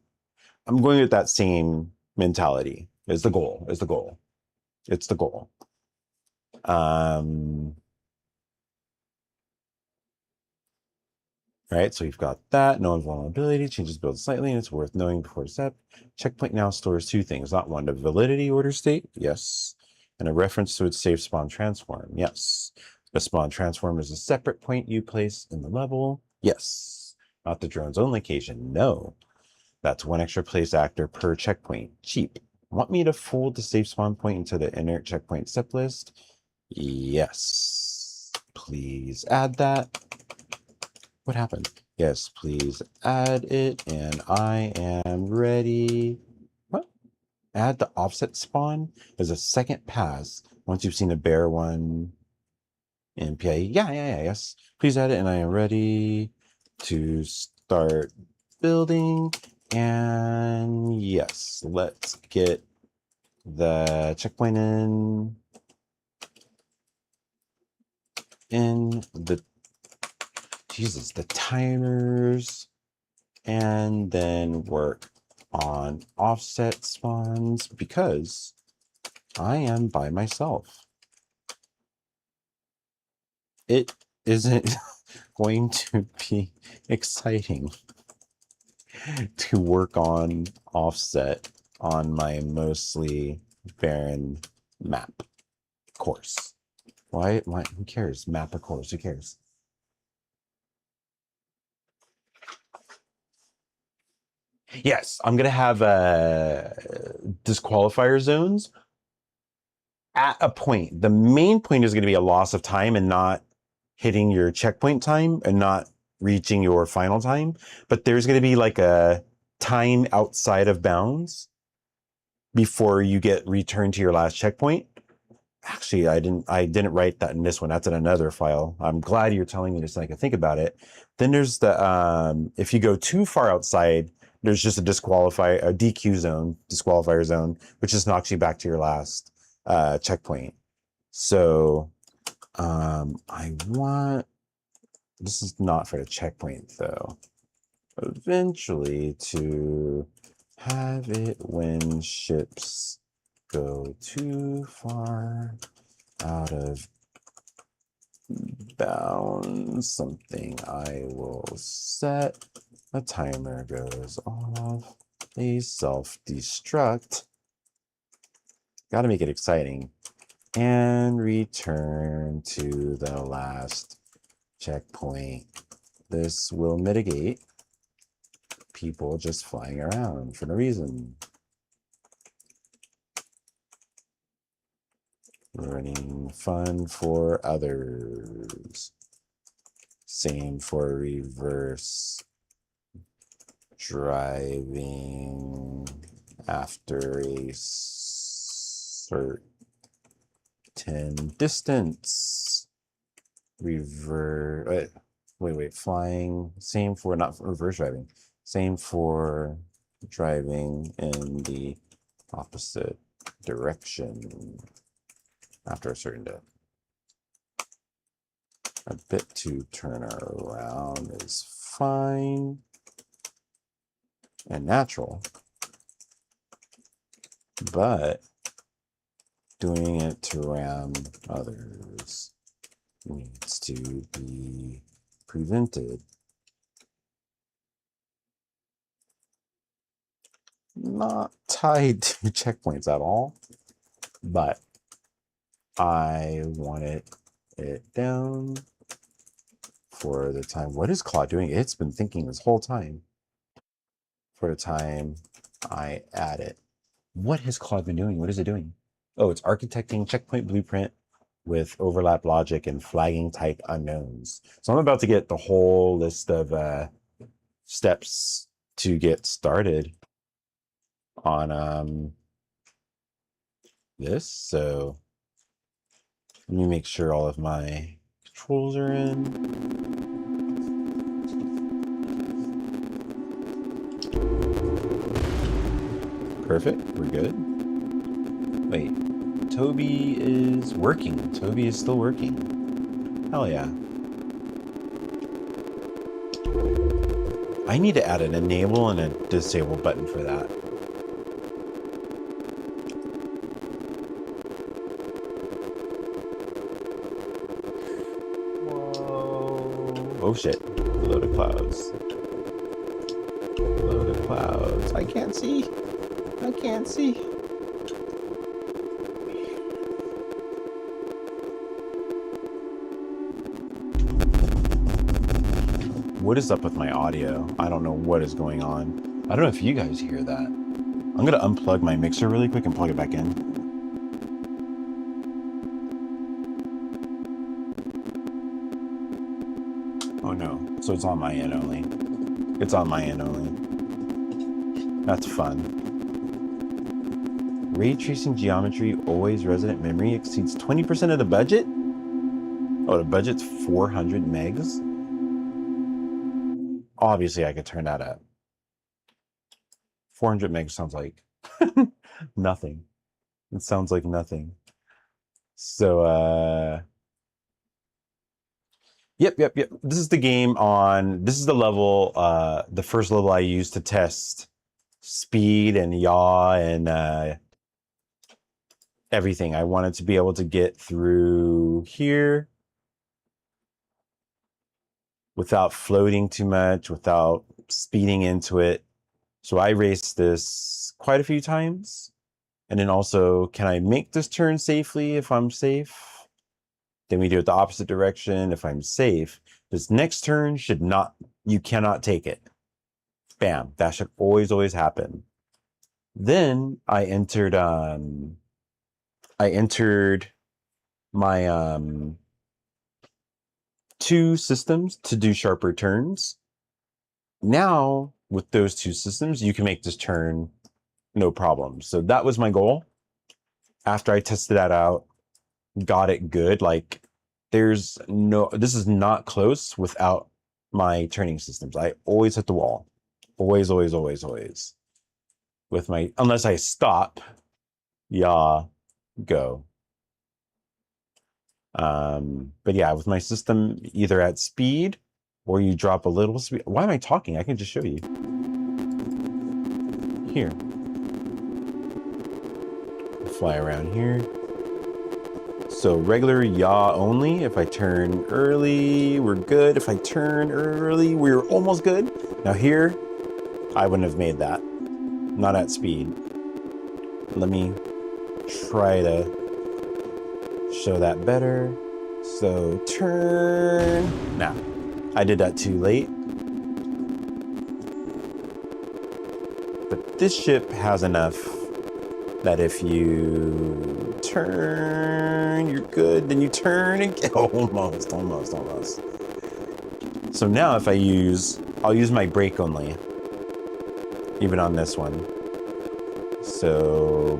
[SPEAKER 1] I'm going with that same mentality. It's the goal. It's the goal. Right, so we've got that. No invulnerability changes build slightly, and it's worth knowing before step. Checkpoint now stores 2 things. Not one, the validity order state, yes, and a reference to its safe spawn transform, yes. The spawn transform is a separate point you place in the level, yes. Not the drone's own location, no. That's 1 extra place actor per checkpoint, cheap. Want me to fold the safe spawn point into the inert checkpoint step list? Yes. Please add that. What happened? Yes, please add it, and I am ready. What? Add the offset spawn as a second pass once you've seen a bear one in PIE. Yeah, yes. Please add it, and I am ready to start building. And yes, let's get the checkpoint in the... Jesus, the timers, and then work on offset spawns because I am by myself. It isn't going to be exciting to work on offset on my mostly barren map course. Why? Who cares? Map or course? Who cares? Yes, I'm gonna have disqualifier zones at a point. The main point is gonna be a loss of time and not hitting your checkpoint time and not reaching your final time. But there's gonna be like a time outside of bounds before you get returned to your last checkpoint. Actually, I didn't write that in this one. That's in another file. I'm glad you're telling me this so I can think about it. Then there's the if you go too far outside, there's just a DQ zone, disqualifier zone, which just knocks you back to your last checkpoint. So I want... This is not for the checkpoint though. Eventually to have it when ships go too far out of bounds, something I will set. A timer goes off, a self-destruct. Gotta make it exciting. And return to the last checkpoint. This will mitigate people just flying around for no reason. Running fun for others. Same for reverse driving after a certain distance. Flying. Same for, not for reverse driving. Same for driving in the opposite direction after a certain depth. A bit to turn around is fine and natural, but doing it to ram others needs to be prevented. Not tied to checkpoints at all, but I wanted it down for the time. What is Claude doing? It's been thinking this whole time. For the time I add it. What has Claude been doing? What is it doing? Oh, it's architecting checkpoint blueprint with overlap logic and flagging type unknowns. So I'm about to get the whole list of steps to get started on this. So Let me make sure all of my controls are in. Perfect, we're good. Wait, Toby is working. Toby is still working. Hell yeah. I need to add an enable and a disable button for that. Whoa. Oh shit. Load of clouds. Load of clouds. I can't see. I can't see. What is up with my audio? I don't know what is going on. I don't know if you guys hear that. I'm gonna unplug my mixer really quick and plug it back in. Oh no, so it's on my end only. It's on my end only. That's fun. Ray tracing geometry, always resident memory exceeds 20% of the budget? Oh, the budget's 400 megs? Obviously, I could turn that up. 400 megs sounds like nothing. It sounds like nothing. So, yep. This is the game on, this is the level, the first level I used to test speed and yaw and everything. I wanted to be able to get through here without floating too much, without speeding into it. So I raced this quite a few times. And then also, can I make this turn safely if I'm safe? Then we do it the opposite direction if I'm safe. This next turn should not, you cannot take it. Bam, that should always happen. Then I entered my two systems to do sharper turns. Now, with those two systems, you can make this turn no problem. So that was my goal. After I tested that out, got it good. Like, there's no, this is not close without my turning systems. I always hit the wall. Always. With my, unless I stop, yeah, go. But yeah, with my system either at speed or you drop a little speed. Why am I talking? I can just show you. Here. Fly around here. So regular yaw only. If I turn early, we're good. If I turn early, we're almost good. Now here, I wouldn't have made that. Not at speed. Let me try to show that better. So turn. Nah, I did that too late. But this ship has enough that if you turn, you're good. Then you turn again. Almost. So now if I use, I'll use my brake only. Even on this one. So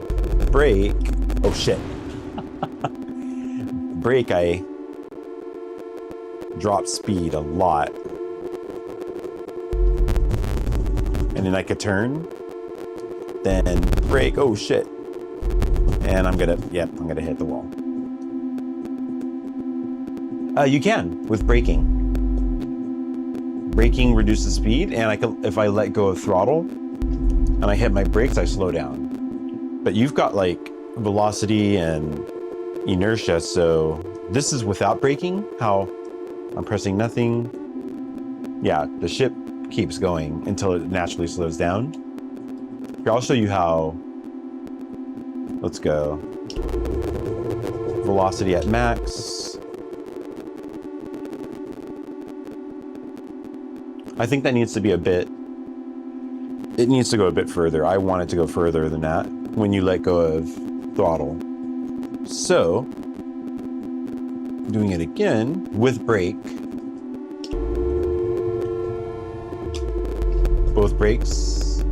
[SPEAKER 1] brake. Oh shit. Brake, I drop speed a lot. And then I could turn. Then brake. Oh shit. And I'm gonna hit the wall. You can with braking. Braking reduces speed, and I can, if I let go of throttle and I hit my brakes, I slow down. But you've got like velocity and inertia, so this is without braking. How I'm pressing nothing. Yeah, the ship keeps going until it naturally slows down. Here, I'll show you how. Let's go. Velocity at max. I think that needs to be a bit, it needs to go a bit further. I want it to go further than that when you let go of throttle. So, doing it again with brake. Both brakes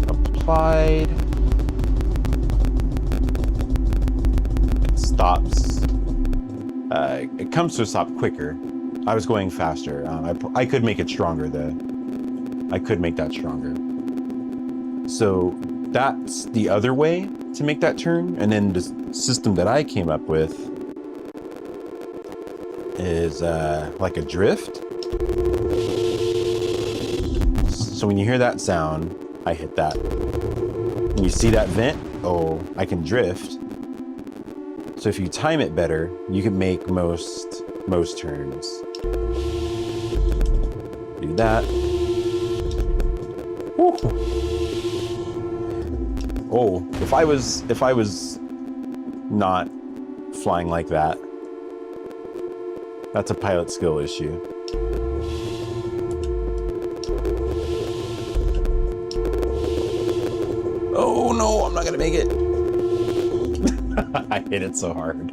[SPEAKER 1] applied. It stops. it comes to a stop quicker. I was going faster. I could make it stronger though. I could make that stronger. So that's the other way to make that turn. And then the system that I came up with is like a drift. So when you hear that sound, I hit that. When you see that vent, oh, I can drift. So if you time it better, you can make most turns. Do that. Woo. Oh, if I was not flying like that, that's a pilot skill issue. Oh no, I'm not gonna make it. I hit it so hard.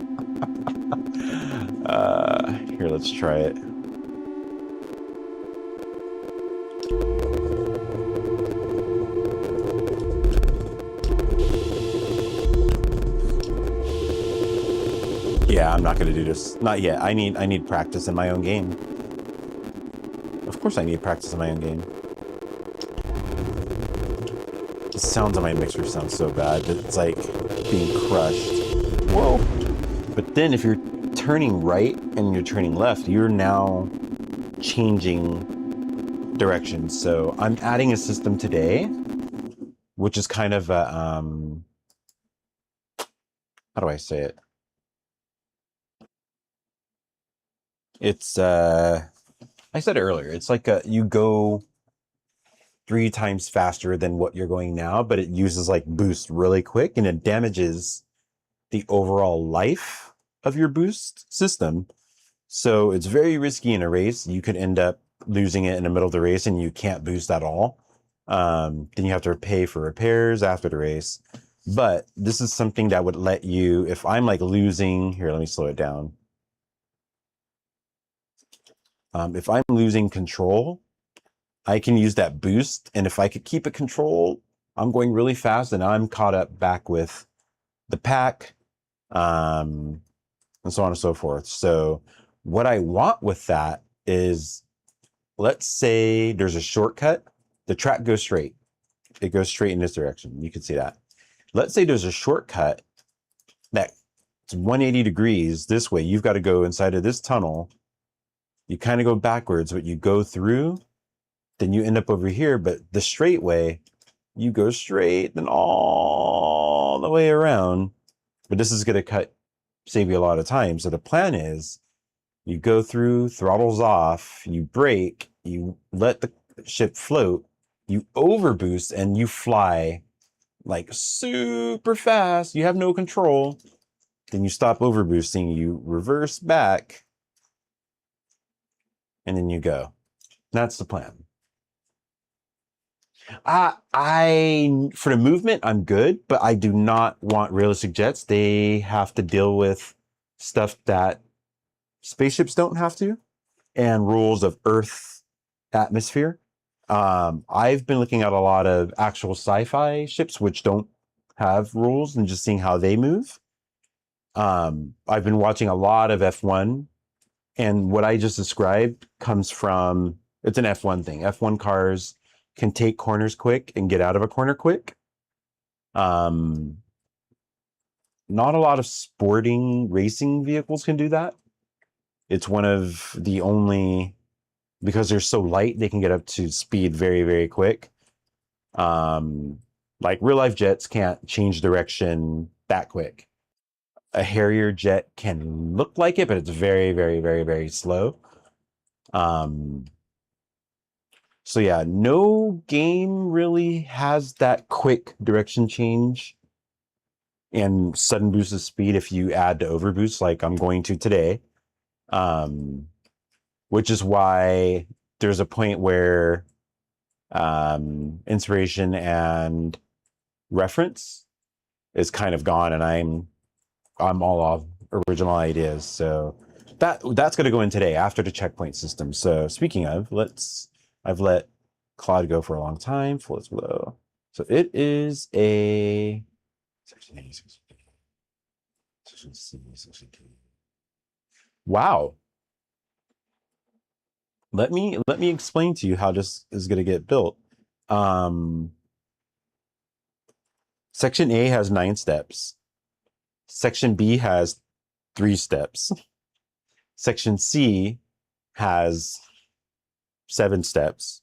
[SPEAKER 1] Here, let's try it. Yeah, I'm not gonna do this. Not yet. I need practice in my own game. Of course I need practice in my own game. The sounds on my mixer sound so bad. It's like being crushed. Whoa. But then if you're turning right and you're turning left, you're now changing directions. So I'm adding a system today, which is kind of a, how do I say it? It's, I said it earlier, it's like you go 3 times faster than what you're going now, but it uses like boost really quick and it damages the overall life of your boost system. So it's very risky in a race. You could end up losing it in the middle of the race and you can't boost at all. Then you have to pay for repairs after the race. But this is something that would let you, if I'm like losing, here, let me slow it down. If I'm losing control, I can use that boost. And if I could keep it controlled, I'm going really fast and I'm caught up back with the pack, and so on and so forth. So what I want with that is, let's say there's a shortcut. The track goes straight. It goes straight in this direction. You can see that. Let's say there's a shortcut that's 180 degrees this way. You've got to go inside of this tunnel. You kind of go backwards, but you go through, then you end up over here. But the straight way, you go straight and all the way around. But this is going to save you a lot of time. So the plan is you go through, throttles off, you brake, you let the ship float, you overboost, and you fly like super fast. You have no control. Then you stop overboosting, you reverse back, and then you go. That's the plan. For the movement, I'm good, but I do not want realistic jets. They have to deal with stuff that spaceships don't have to, and rules of Earth atmosphere. I've been looking at a lot of actual sci-fi ships which don't have rules and just seeing how they move. I've been watching a lot of F1, and what I just described comes from, it's an F1 thing. F1 cars can take corners quick and get out of a corner quick. Not a lot of sporting racing vehicles can do that. It's one of the only, because they're so light, they can get up to speed very, very quick. Like real life jets can't change direction that quick. A Harrier jet can look like it, but it's very, very, very, very slow. So yeah, no game really has that quick direction change and sudden boost of speed if you add to overboost like I'm going to today. Which is why there's a point where inspiration and reference is kind of gone, and I'm all off original ideas. So that's going to go in today after the checkpoint system. So speaking of, I've let Claude go for a long time. Full is below. So it is a section A, section B, section C, section D. Wow. Let me explain to you how this is going to get built. Section A has 9 steps. Section B has 3 steps. Section C has 7 steps.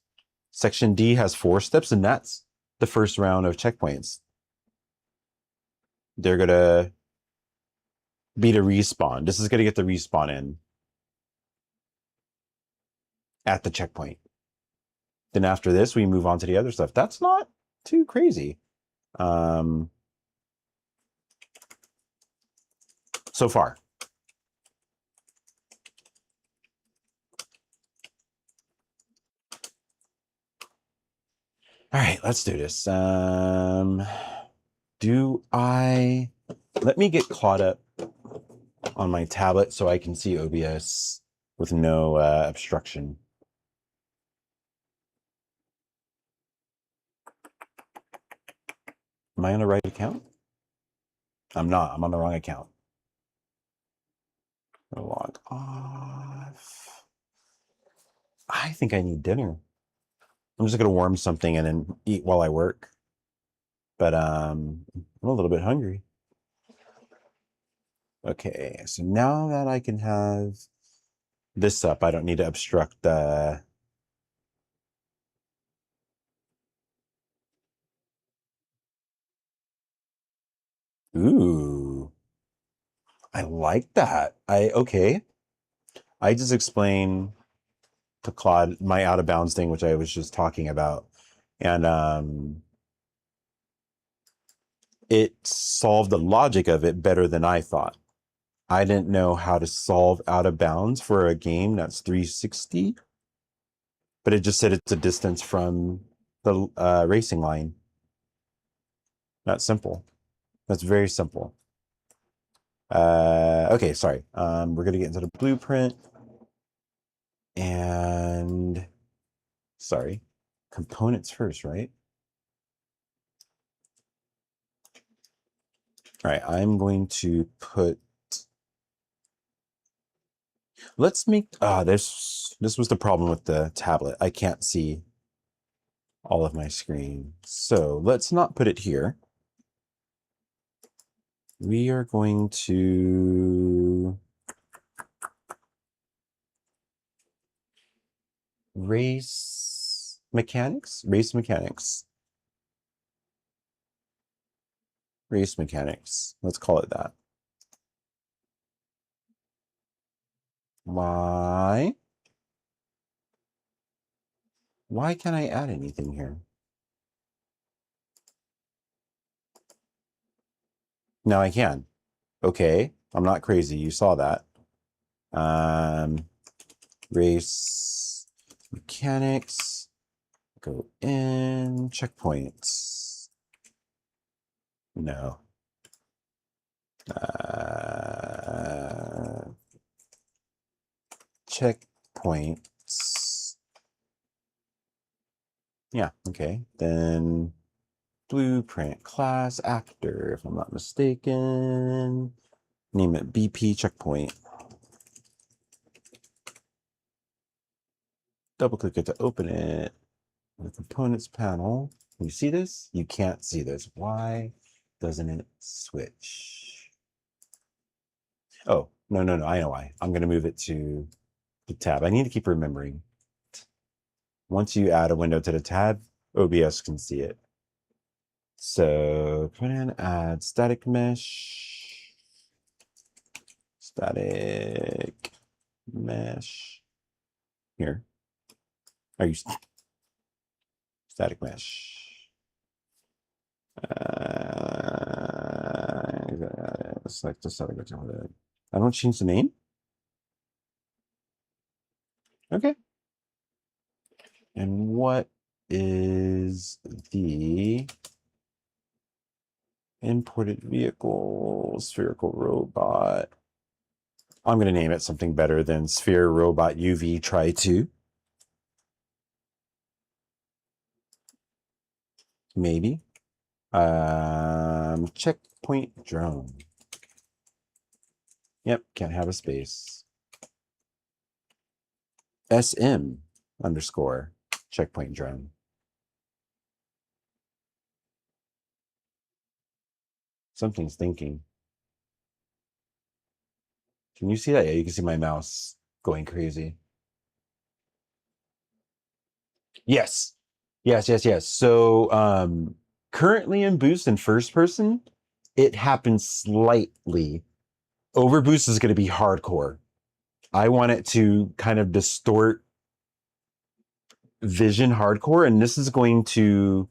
[SPEAKER 1] Section D has 4 steps, and that's the first round of checkpoints. They're going to be to respawn. This is going to get the respawn in at the checkpoint. Then after this, we move on to the other stuff. That's not too crazy. So far. All right, let's do this. Let me get caught up on my tablet so I can see OBS with no obstruction. Am I on the right account? I'm not. I'm on the wrong account. Log off. I think I need dinner. I'm just gonna warm something and then eat while I work. But I'm a little bit hungry. Okay, so now that I can have this up, I don't need to obstruct the Ooh. I like that. Okay. I just explained to Claude my out of bounds thing, which I was just talking about. And it solved the logic of it better than I thought. I didn't know how to solve out of bounds for a game that's 360, but it just said it's a distance from the racing line. That's simple. That's very simple. Okay, sorry. We're gonna get into the blueprint. And sorry, components first, right? All right, I'm going to put, let's make, this was the problem with the tablet. I can't see all of my screen. So let's not put it here. We are going to race mechanics. Race mechanics. Let's call it that. Why can't I add anything here? Now I can. Okay, I'm not crazy. You saw that. Race mechanics. Go in checkpoints. No. Checkpoints. Yeah, okay. Then blueprint class actor, if I'm not mistaken. Name it BP checkpoint. Double click it to open it. The components panel. Can you see this? You can't see this. Why doesn't it switch? Oh, no. I know why. I'm going to move it to the tab. I need to keep remembering. Once you add a window to the tab, OBS can see it. So come in, add static mesh. Static mesh. Here. Are you static mesh? Select the static mesh. I don't change the name. Okay. And what is the imported vehicle spherical robot? I'm going to name it something better than sphere robot UV try 2. Maybe. Checkpoint drone. Yep, can't have a space. SM underscore checkpoint drone. Something's thinking. Can you see that? Yeah, you can see my mouse going crazy. Yes. Yes. So currently in boost in first person, it happens slightly. Overboost is going to be hardcore. I want it to kind of distort vision hardcore, and this is going to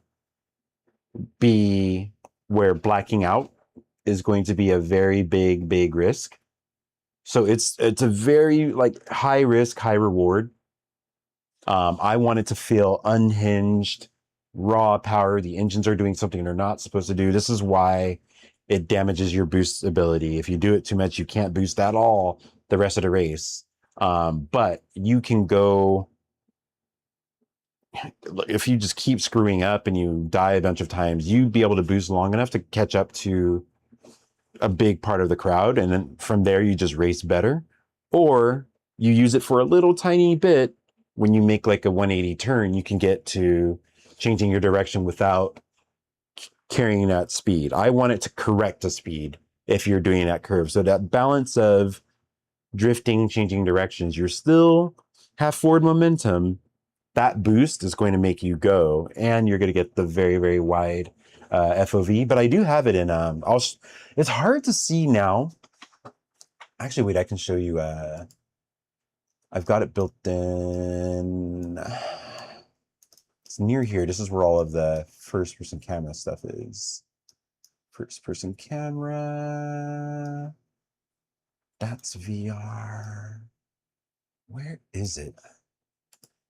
[SPEAKER 1] be where blacking out is going to be a very big risk. So it's a very like high risk, high reward. I want it to feel unhinged, raw power. The engines are doing something they're not supposed to do. This is why it damages your boost ability. If you do it too much, you can't boost at all the rest of the race. But you can go, if you just keep screwing up and you die a bunch of times, you'd be able to boost long enough to catch up to a big part of the crowd. And then from there, you just race better. Or you use it for a little tiny bit. When you make like a 180 turn, you can get to changing your direction without carrying that speed. I want it to correct the speed if you're doing that curve. So that balance of drifting, changing directions, you're still have forward momentum. That boost is going to make you go, and you're going to get the very wide FOV. But I do have it in, it's hard to see now. Actually, wait, I can show you, I've got it built in. It's near here. This is where all of the first person camera stuff is. First person camera. That's VR. Where is it?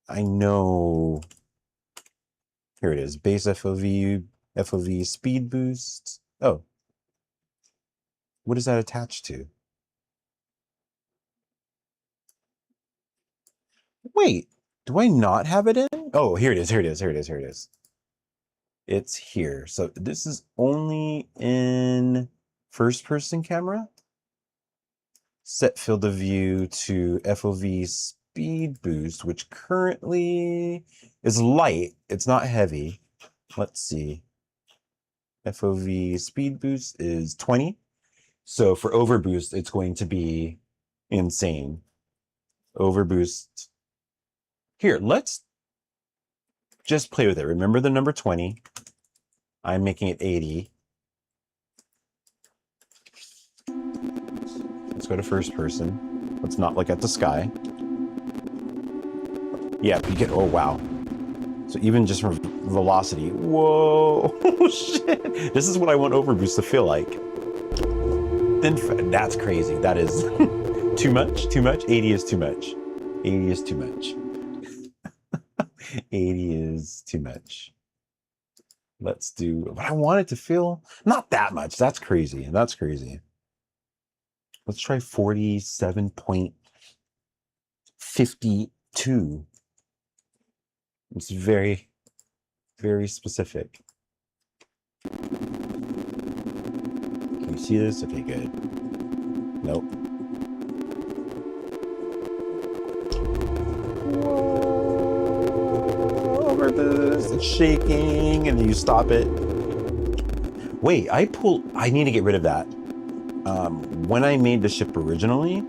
[SPEAKER 1] I know. Here it is. Base FOV speed boost. Oh. What is that attached to? Wait, do I not have it in? Oh, here it is. It's here. So this is only in first person camera. Set field of view to FOV speed boost, which currently is light. It's not heavy. Let's see. FOV speed boost is 20. So for overboost, it's going to be insane. Overboost. Here, let's just play with it. Remember the number 20. I'm making it 80. Let's go to first person. Let's not look at the sky. Yeah, you get, oh wow. So even just from velocity, whoa, shit. This is what I want overboost to feel like. Then that's crazy. That is too much. 80 is too much. 80 is too much. 80 is too much. Let's do, but I want it to feel not that much. That's crazy. Let's try 47.52. It's very specific. Can you see this? Okay, good. Nope. Overboost, it's shaking, and you stop it. Wait, I need to get rid of that. When I made the ship originally,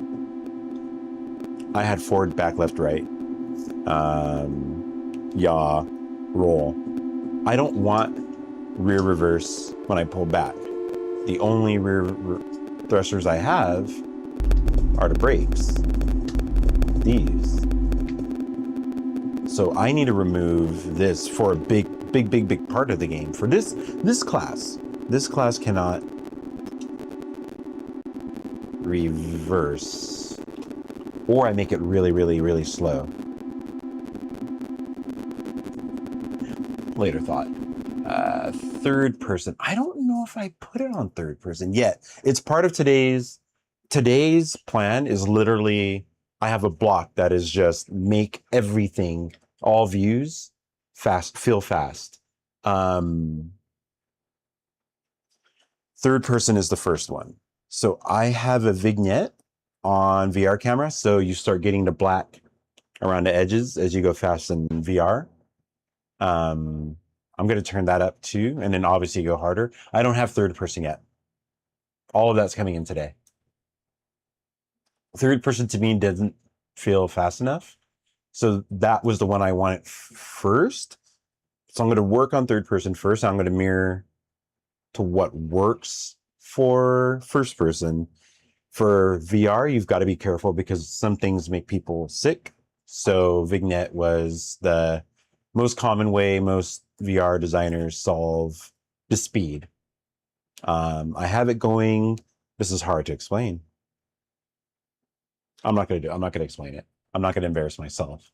[SPEAKER 1] I had forward, back, left, right. Yaw, roll. I don't want rear reverse when I pull back. The only rear thrusters I have are the brakes. These. So I need to remove this for a big part of the game. For this class. This class cannot reverse. Or I make it really slow. Later thought. Third person. I don't know if I put it on third person yet. It's part of today's plan is literally, I have a block that is just make everything, all views, feel fast. Third person is the first one. So I have a vignette on VR camera. So you start getting the black around the edges as you go fast in VR. I'm going to turn that up too, and then obviously go harder. I don't have third person yet. All of that's coming in today. Third person to me doesn't feel fast enough. So that was the one I wanted first. So I'm going to work on third person first. I'm going to mirror to what works for first person. For VR, you've got to be careful because some things make people sick. So vignette was the most common way most VR designers solve the speed. I have it going. This is hard to explain. I'm not going to explain it. I'm not going to embarrass myself.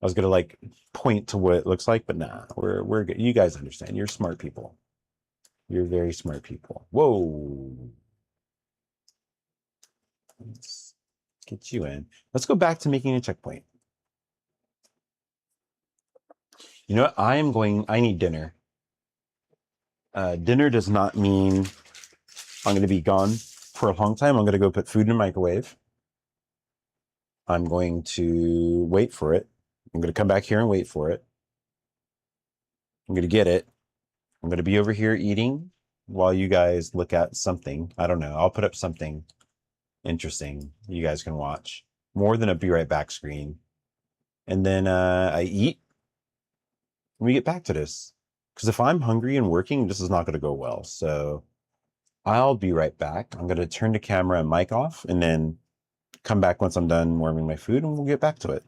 [SPEAKER 1] I was going to like point to what it looks like, but nah, we're good. You guys understand. You're smart people. You're very smart people. Whoa. Let's get you in. Let's go back to making a checkpoint. You know what? I need dinner. Dinner does not mean I'm going to be gone for a long time. I'm going to go put food in the microwave. I'm going to wait for it. I'm going to come back here and wait for it. I'm going to get it. I'm going to be over here eating while you guys look at something. I don't know. I'll put up something interesting you guys can watch. More than a be right back screen. And then I eat. And we get back to this. Because if I'm hungry and working, this is not going to go well. So I'll be right back. I'm going to turn the camera and mic off and then come back once I'm done warming my food and we'll get back to it.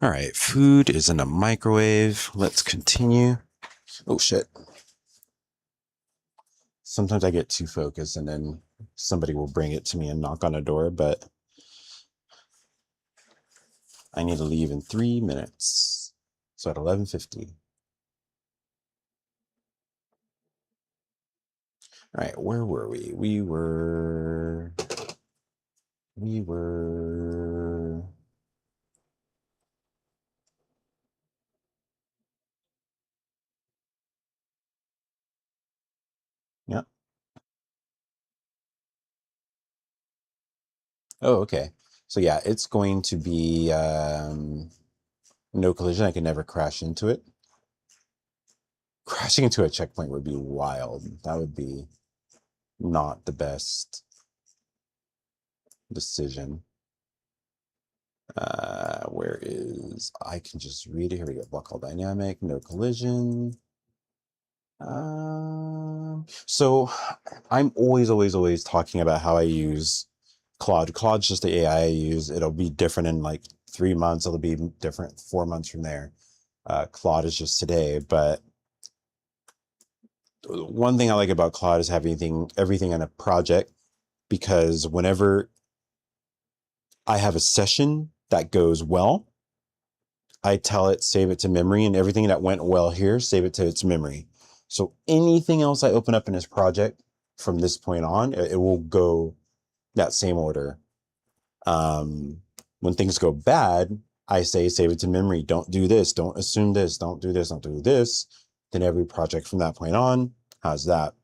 [SPEAKER 1] All right, food is in a microwave. Let's continue. Oh shit. Sometimes I get too focused and then somebody will bring it to me and knock on a door, but I need to leave in 3 minutes. So at 11:50. All right, where were we? We were yeah. Oh, okay. So yeah, it's going to be no collision. I can never crash into it. Crashing into a checkpoint would be wild. That would be not the best decision. Where is, I can just read it. Here we go. Block all dynamic, no collision. So I'm always talking about how I use Claude. Claude's just the AI I use. It'll be different in like 3 months. It'll be different 4 months from there. Claude is just today, but one thing I like about Claude is having everything in a project, because whenever I have a session that goes well, I tell it, save it to memory, and everything that went well here, save it to its memory. So anything else I open up in this project from this point on, it will go that same order. When things go bad, I say, save it to memory. Don't do this. Don't assume this. Don't do this. Don't do this. Then every project from that point on has that.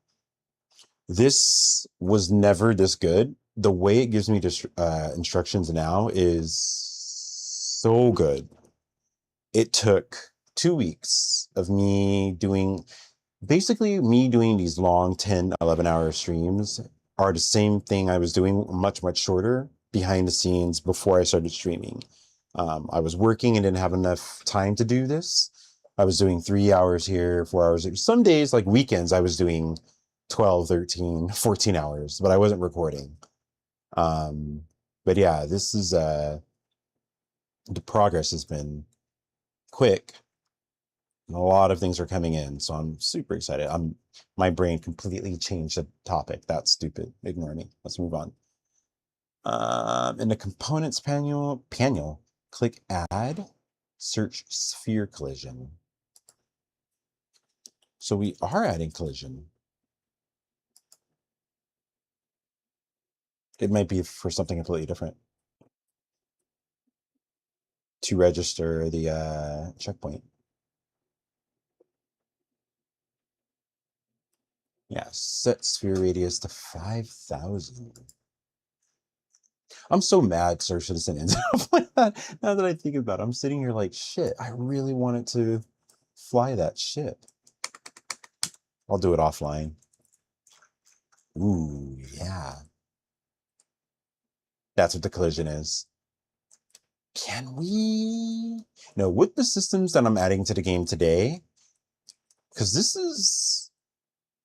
[SPEAKER 1] This was never this good. The way it gives me instructions now is so good. It took 2 weeks of me doing, basically me doing these long 10, 11-hour streams are the same thing I was doing, much shorter behind the scenes before I started streaming. I was working and didn't have enough time to do this. I was doing 3 hours here, 4 hours. Some days, like weekends, I was doing 12, 13, 14 hours, but I wasn't recording. But yeah, this is, the progress has been quick. And a lot of things are coming in, so I'm super excited. My brain completely changed the topic. That's stupid. Ignore me. Let's move on. In the components panel, click add, search sphere collision. So we are adding collision. It might be for something completely different to register the checkpoint. Yeah, set sphere radius to 5,000. I'm so mad Sir Citizen ends up like that. Now that I think about it, I'm sitting here like, shit, I really wanted to fly that ship. I'll do it offline. Ooh, yeah. That's what the collision is. Can we? No, with the systems that I'm adding to the game today, because this is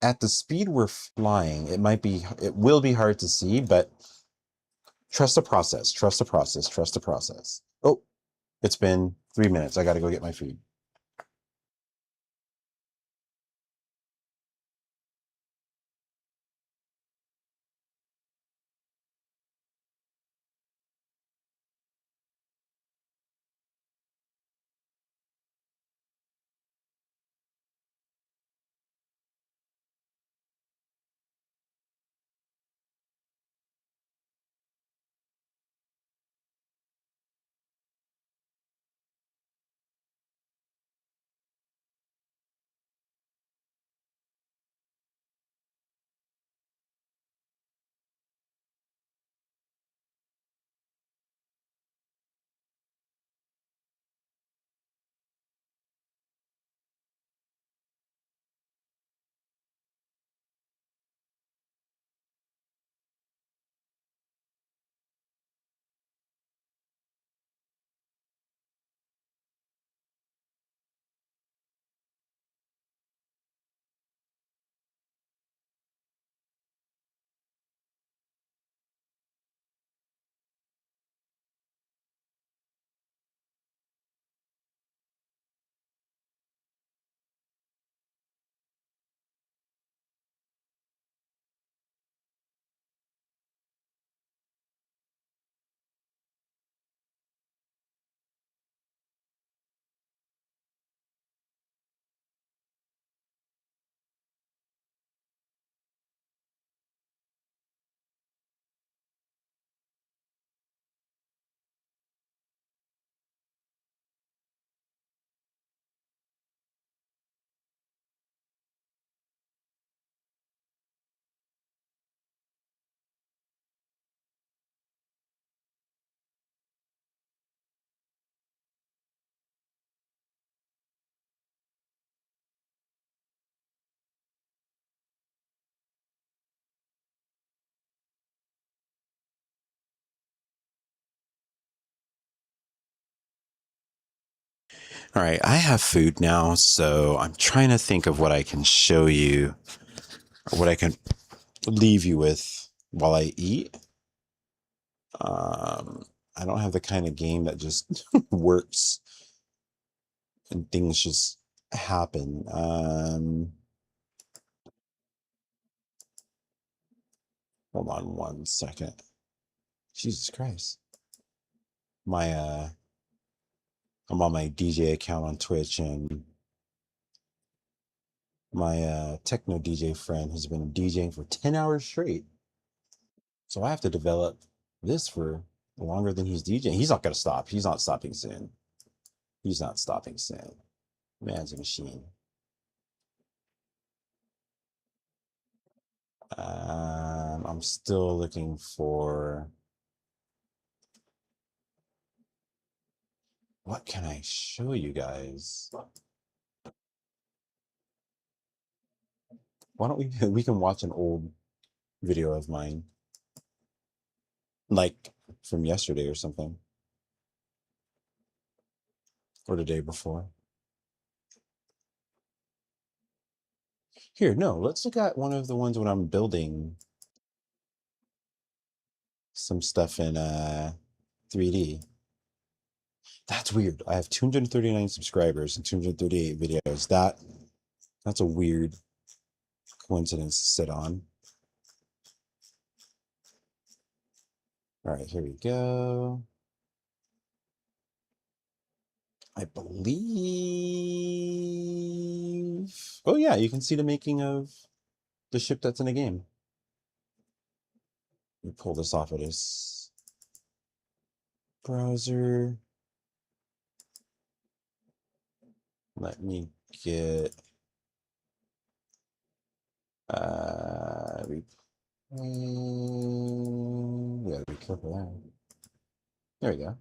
[SPEAKER 1] at the speed we're flying, it will be hard to see, but trust the process, trust the process, trust the process. Oh, it's been 3 minutes. I got to go get my food. All right, I have food now, so I'm trying to think of what I can show you, or what I can leave you with while I eat. I don't have the kind of game that just works and things just happen. Hold on 1 second. Jesus Christ. I'm on my DJ account on Twitch, and my techno DJ friend has been DJing for 10 hours straight. So I have to develop this for longer than he's DJing. He's not going to stop. He's not stopping soon. He's not stopping soon. Man's a machine. I'm still looking for... What can I show you guys? Why don't we can watch an old video of mine, like from yesterday or something, or the day before. Here, no, let's look at one of the ones when I'm building some stuff in 3D. That's weird. I have 239 subscribers and 238 videos. That's a weird coincidence to sit on. All right, here we go. I believe... Oh yeah, you can see the making of the ship that's in the game. Let me pull this off of this browser. Let me get yeah, be careful there. There we go.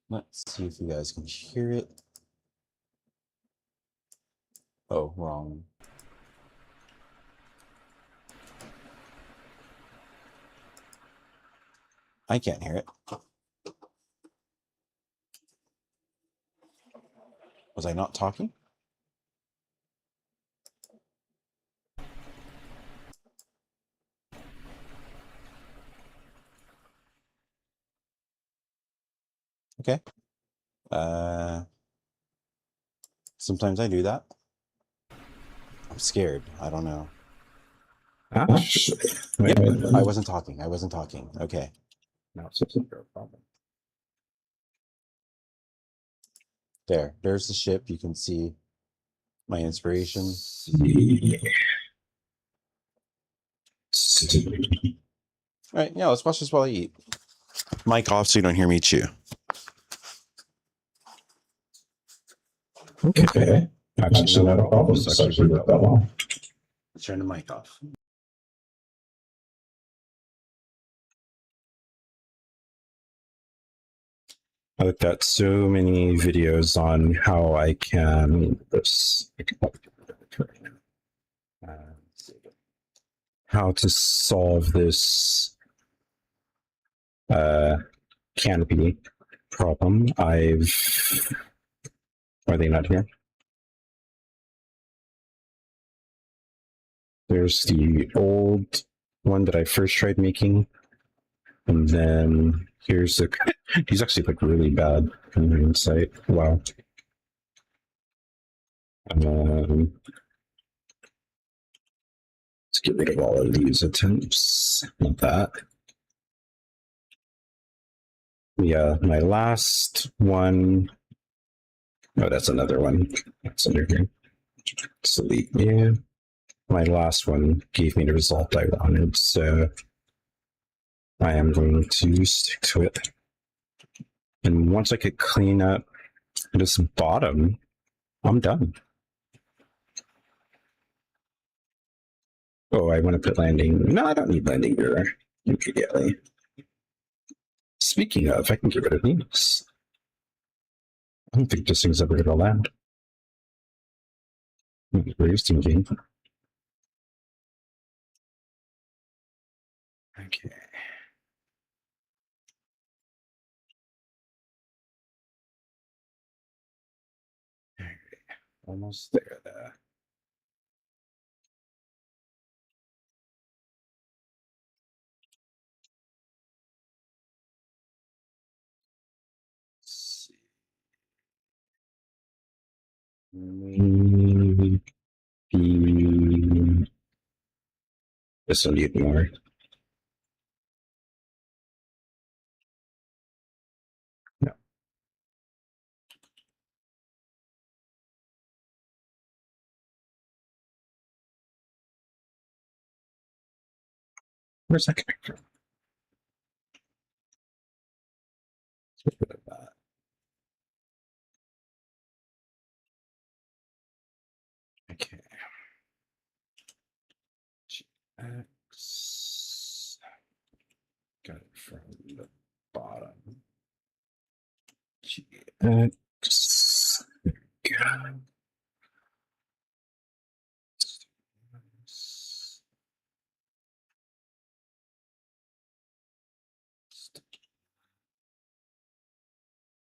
[SPEAKER 1] Let's see if you guys can hear it. Oh, wrong. I can't hear it. Was I not talking? Okay. Sometimes I do that. I'm scared. I don't know. Yep. I wasn't talking. I wasn't talking. Okay.
[SPEAKER 4] No, it's a problem.
[SPEAKER 1] There's the ship. You can see my inspiration. All right. Yeah, let's watch this while I eat. Mic off so you don't hear me chew.
[SPEAKER 4] Okay. Actually, not a problem. It's actually worked that well.
[SPEAKER 1] Let's turn the mic off.
[SPEAKER 4] I looked at so many videos on how I can how to solve this canopy problem. Are they not here? There's the old one that I first tried making, and then here's the. He's actually like really bad from the inside. Wow. Let's get rid of all of these attempts. Not that. Yeah, my last one. Oh, that's another one. That's under here. Delete. Yeah. My last one gave me the result I wanted, so I am going to stick to it. And once I could clean up this bottom, I'm done. Oh, I want to put landing. No, I don't need landing gear immediately. Speaking of, I can get rid of these. I don't think this thing's ever going to land. Where's thinking? Okay. Almost there. Let's see. Maybe this will need more. No. Where's that coming from? Let's get rid of that. Okay. GX. Got it from the bottom. GX. Go.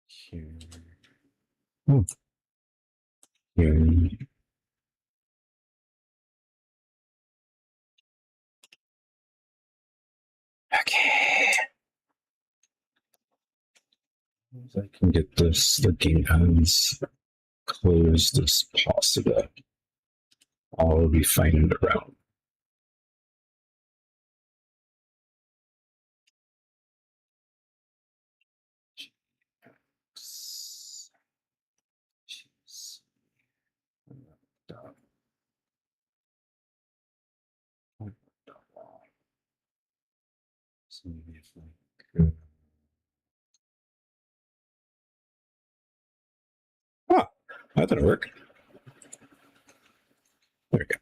[SPEAKER 4] Here. Oh. Here. Okay. I can get this looking as closed as possible. I'll be finding around. So maybe if I could. Ah, that didn't work. There we go.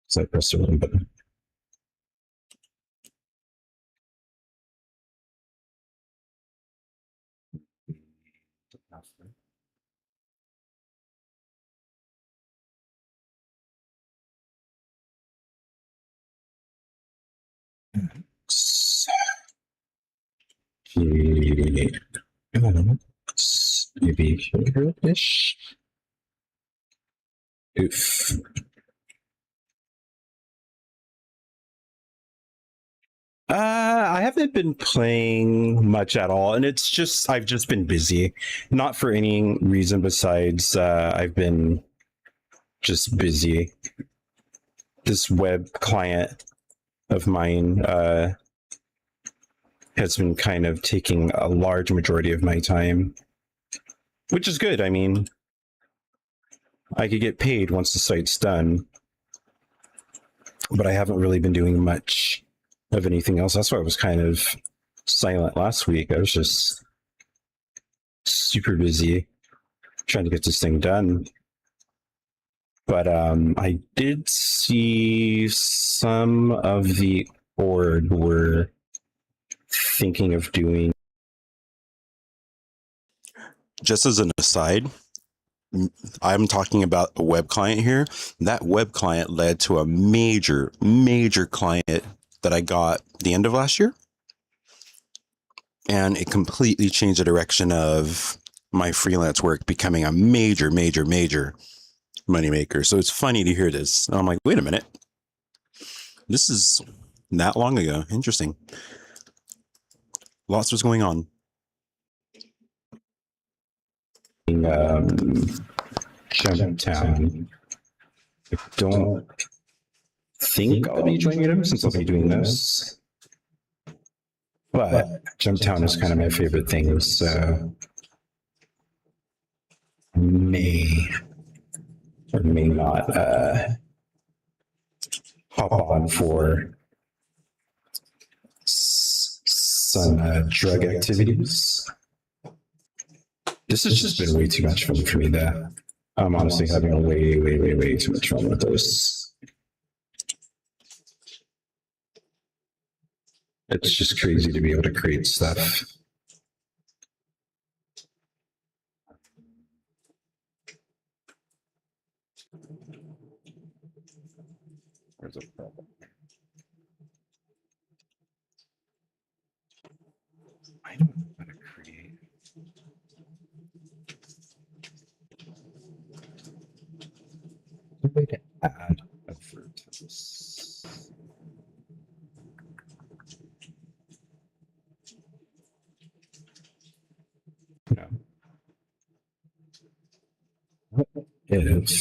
[SPEAKER 4] So I pressed the wrong button. Maybe here-ish. Oof. I haven't been playing much at all, and it's just I've just been busy, not for any reason besides I've been just busy. This web client of mine has been kind of taking a large majority of my time, which is good. I mean, I could get paid once the site's done, but I haven't really been doing much of anything else. That's why I was kind of silent last week. I was just super busy trying to get this thing done. But I did see some of the org were thinking of doing.
[SPEAKER 1] Just as an aside, I'm talking about a web client here. That web client led to a major client that I got the end of last year. And it completely changed the direction of my freelance work becoming a major moneymaker. So it's funny to hear this. And I'm like, wait a minute. This is that long ago. Interesting. Lots was going on.
[SPEAKER 4] Jump Town. I don't think I'll be joining them since I'll be doing this. But Jump Town is kind of my favorite thing, so may or may not hop on for some drug activities. This has just been way too much fun for me there. I'm honestly having way too much fun with this. It's just crazy to be able to create stuff. There's a problem. I don't know how to create. a way to add adverts. No. What if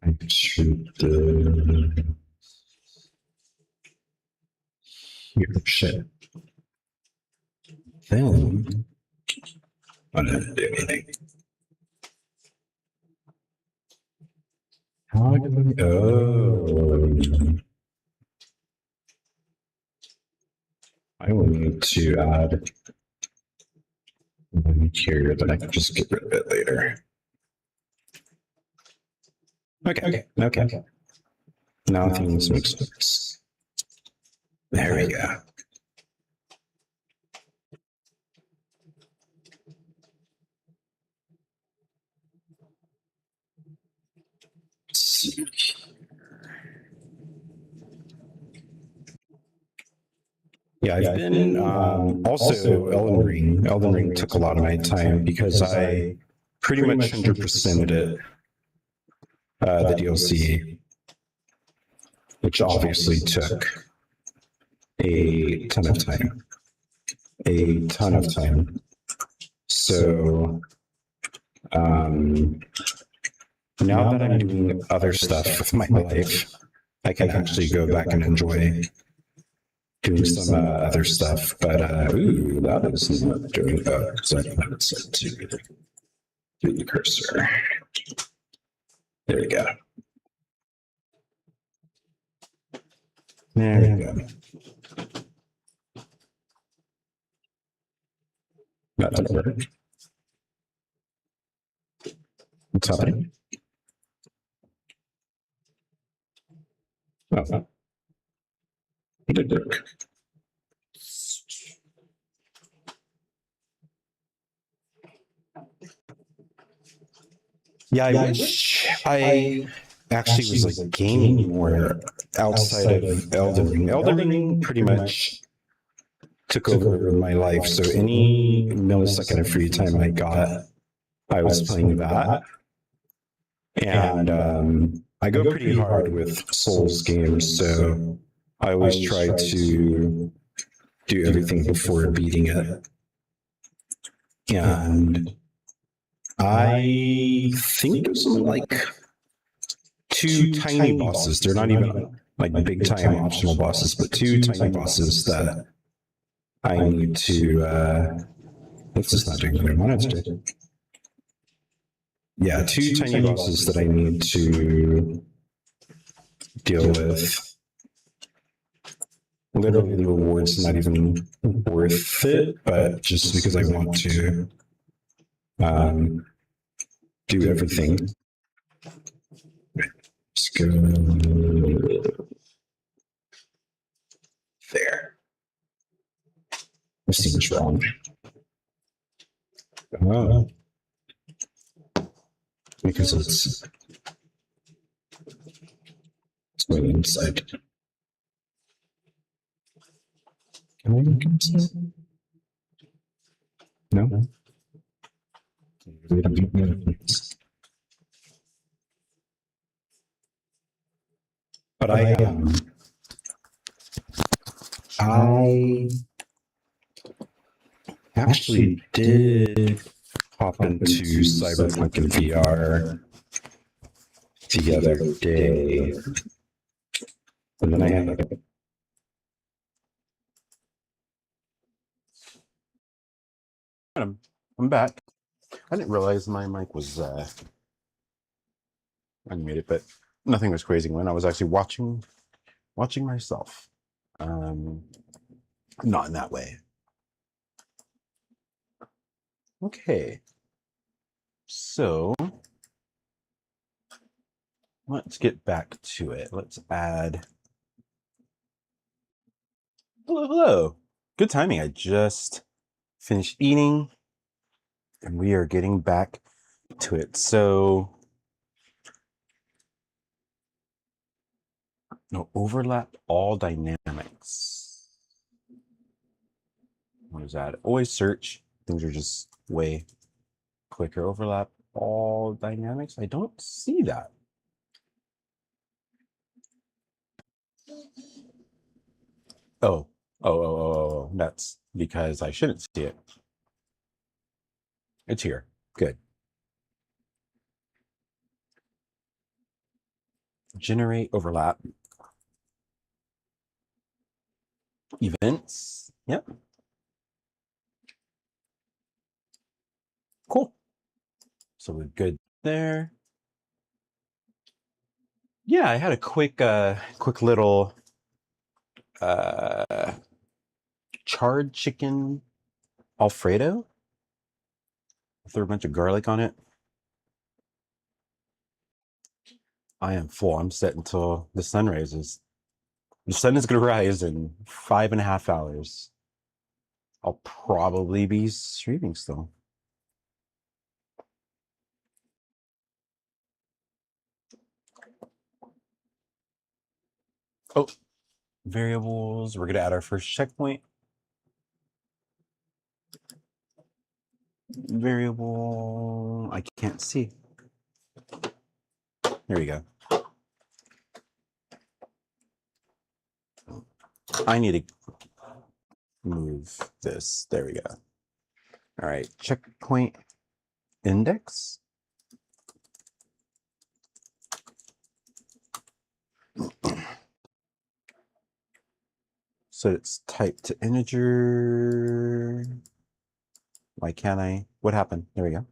[SPEAKER 4] I should here shit? Then I didn't do anything. How do we? Oh, I will need to add one here, but I can just get rid of it later. Okay. Now things make sense. There we go. Yeah, I've been also Elden Ring. Elden Ring took a lot of my time because I pretty much 100%ed it, the DLC, which obviously took a ton of time. So now that I'm doing other stuff with my life, I can actually go back and enjoy doing some other stuff. But ooh, that is not doing. Oh, so I don't have it set to the cursor. There we go. There we go. That didn't work. What's happening? Oh, it did work. Yeah, I wish I actually was like gaming more outside of Elden Ring. Elden Ring pretty much took over my life, so any millisecond of free time I got, I was playing that. And I go pretty hard with Souls games, so I always try to do everything before beating it. And I think there's something like 2 tiny bosses. They're not even like big time optional bosses, but 2 tiny bosses that I need to. It's just not doing what I wanted to do. Yeah, 2 tiny bosses that I need to deal with. Literally, the reward's not even worth it, but just because I want to do everything. Let's go there. This seems wrong. Oh. Because it's going inside. Can I look inside? No? But I actually did hop into Cyberpunk in VR the other day, and then I had like I'm back. I didn't realize my mic was unmuted, but nothing was crazy when I was actually watching myself. Not in that way. Okay. So let's get back to it. Let's add. Hello. Good timing. I just finished eating and we are getting back to it. So no, overlap all dynamics. What is that? Always search. Things are just way quicker. Overlap
[SPEAKER 5] all dynamics? I don't see that. Oh, that's because I shouldn't see it. It's here. Good. Generate overlap. Events. Yep. Cool. So we're good there. Yeah, I had a quick little charred chicken Alfredo. Threw a bunch of garlic on it. I am full. I'm set until the sun rises. The sun is going to rise in 5.5 hours. I'll probably be streaming still. Oh, variables. We're going to add our first checkpoint. Variable. I can't see. There we go. I need to move this. There we go. All right. Checkpoint index. So it's typed to integer. Why can't I? What happened? There we go.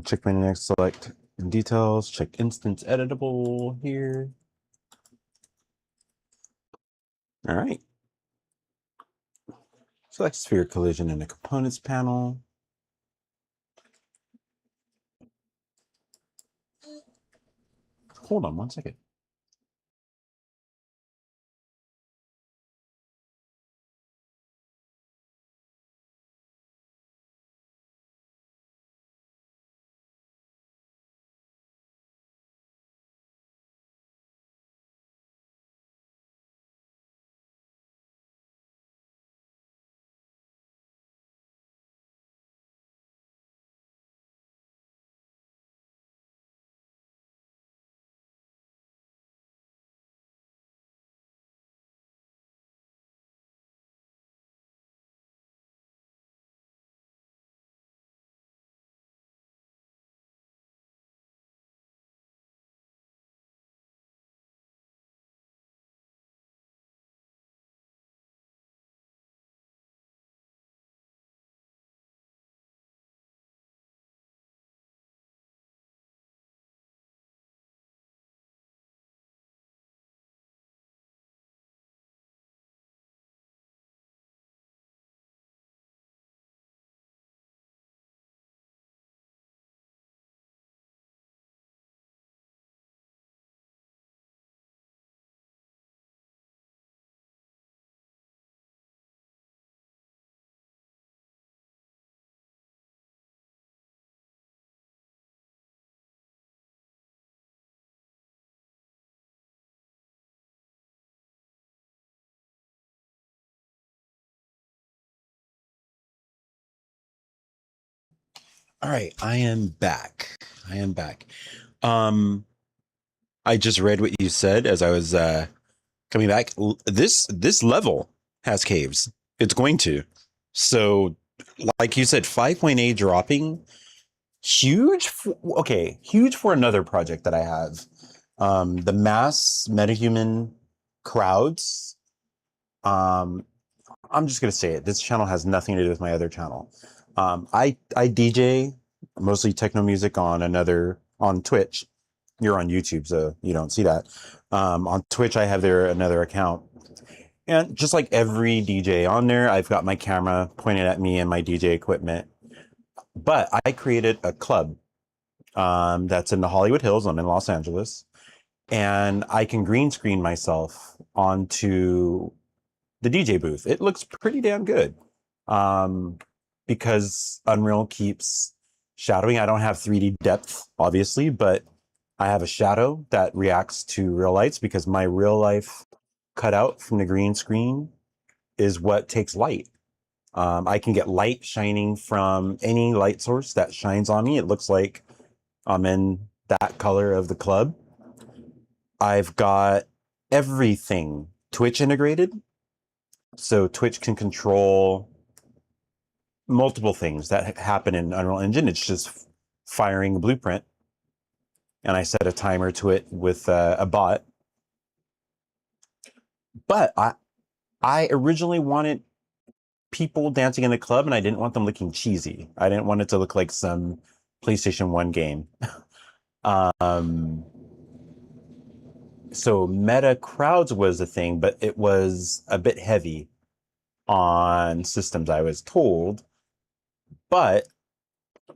[SPEAKER 5] Checkpoint index, select details, check instance editable here. All right. Select sphere collision in the components panel. Hold on one second. All right, I am back. I am back. I just read what you said as I was coming back. This level has caves. It's going to. So, like you said, 5.8 dropping. Huge. Okay, huge for another project that I have. The Mass Metahuman crowds. I'm just gonna say it. This channel has nothing to do with my other channel. I DJ mostly techno music on Twitch. You're on YouTube, so you don't see that. On Twitch, I have another account, and just like every DJ on there, I've got my camera pointed at me and my DJ equipment. But I created a club that's in the Hollywood Hills. I'm in Los Angeles, and I can green screen myself onto the DJ booth. It looks pretty damn good because Unreal keeps shadowing. I don't have 3D depth, obviously, but I have a shadow that reacts to real lights because my real life cutout from the green screen is what takes light. I can get light shining from any light source that shines on me. It looks like I'm in that color of the club. I've got everything Twitch integrated. So Twitch can control multiple things that happen in Unreal Engine. It's just firing a blueprint. And I set a timer to it with a bot. But I originally wanted people dancing in the club, and I didn't want them looking cheesy. I didn't want it to look like some PlayStation 1 game. So meta crowds was a thing, but it was a bit heavy on systems, I was told. But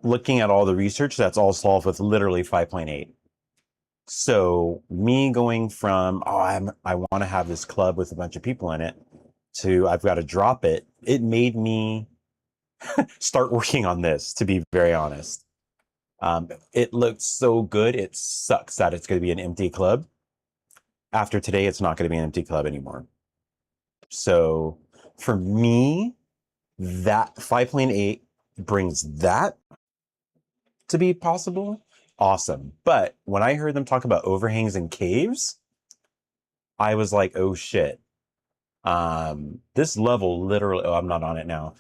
[SPEAKER 5] looking at all the research, that's all solved with literally 5.8. So me going from, I want to have this club with a bunch of people in it, to I've got to drop it, it made me start working on this, to be very honest. It looked so good. It sucks that it's going to be an empty club. After today, it's not going to be an empty club anymore. So for me, that 5.8 brings that to be possible. Awesome. But when I heard them talk about overhangs and caves, I was like, oh shit. This level literally, I'm not on it now.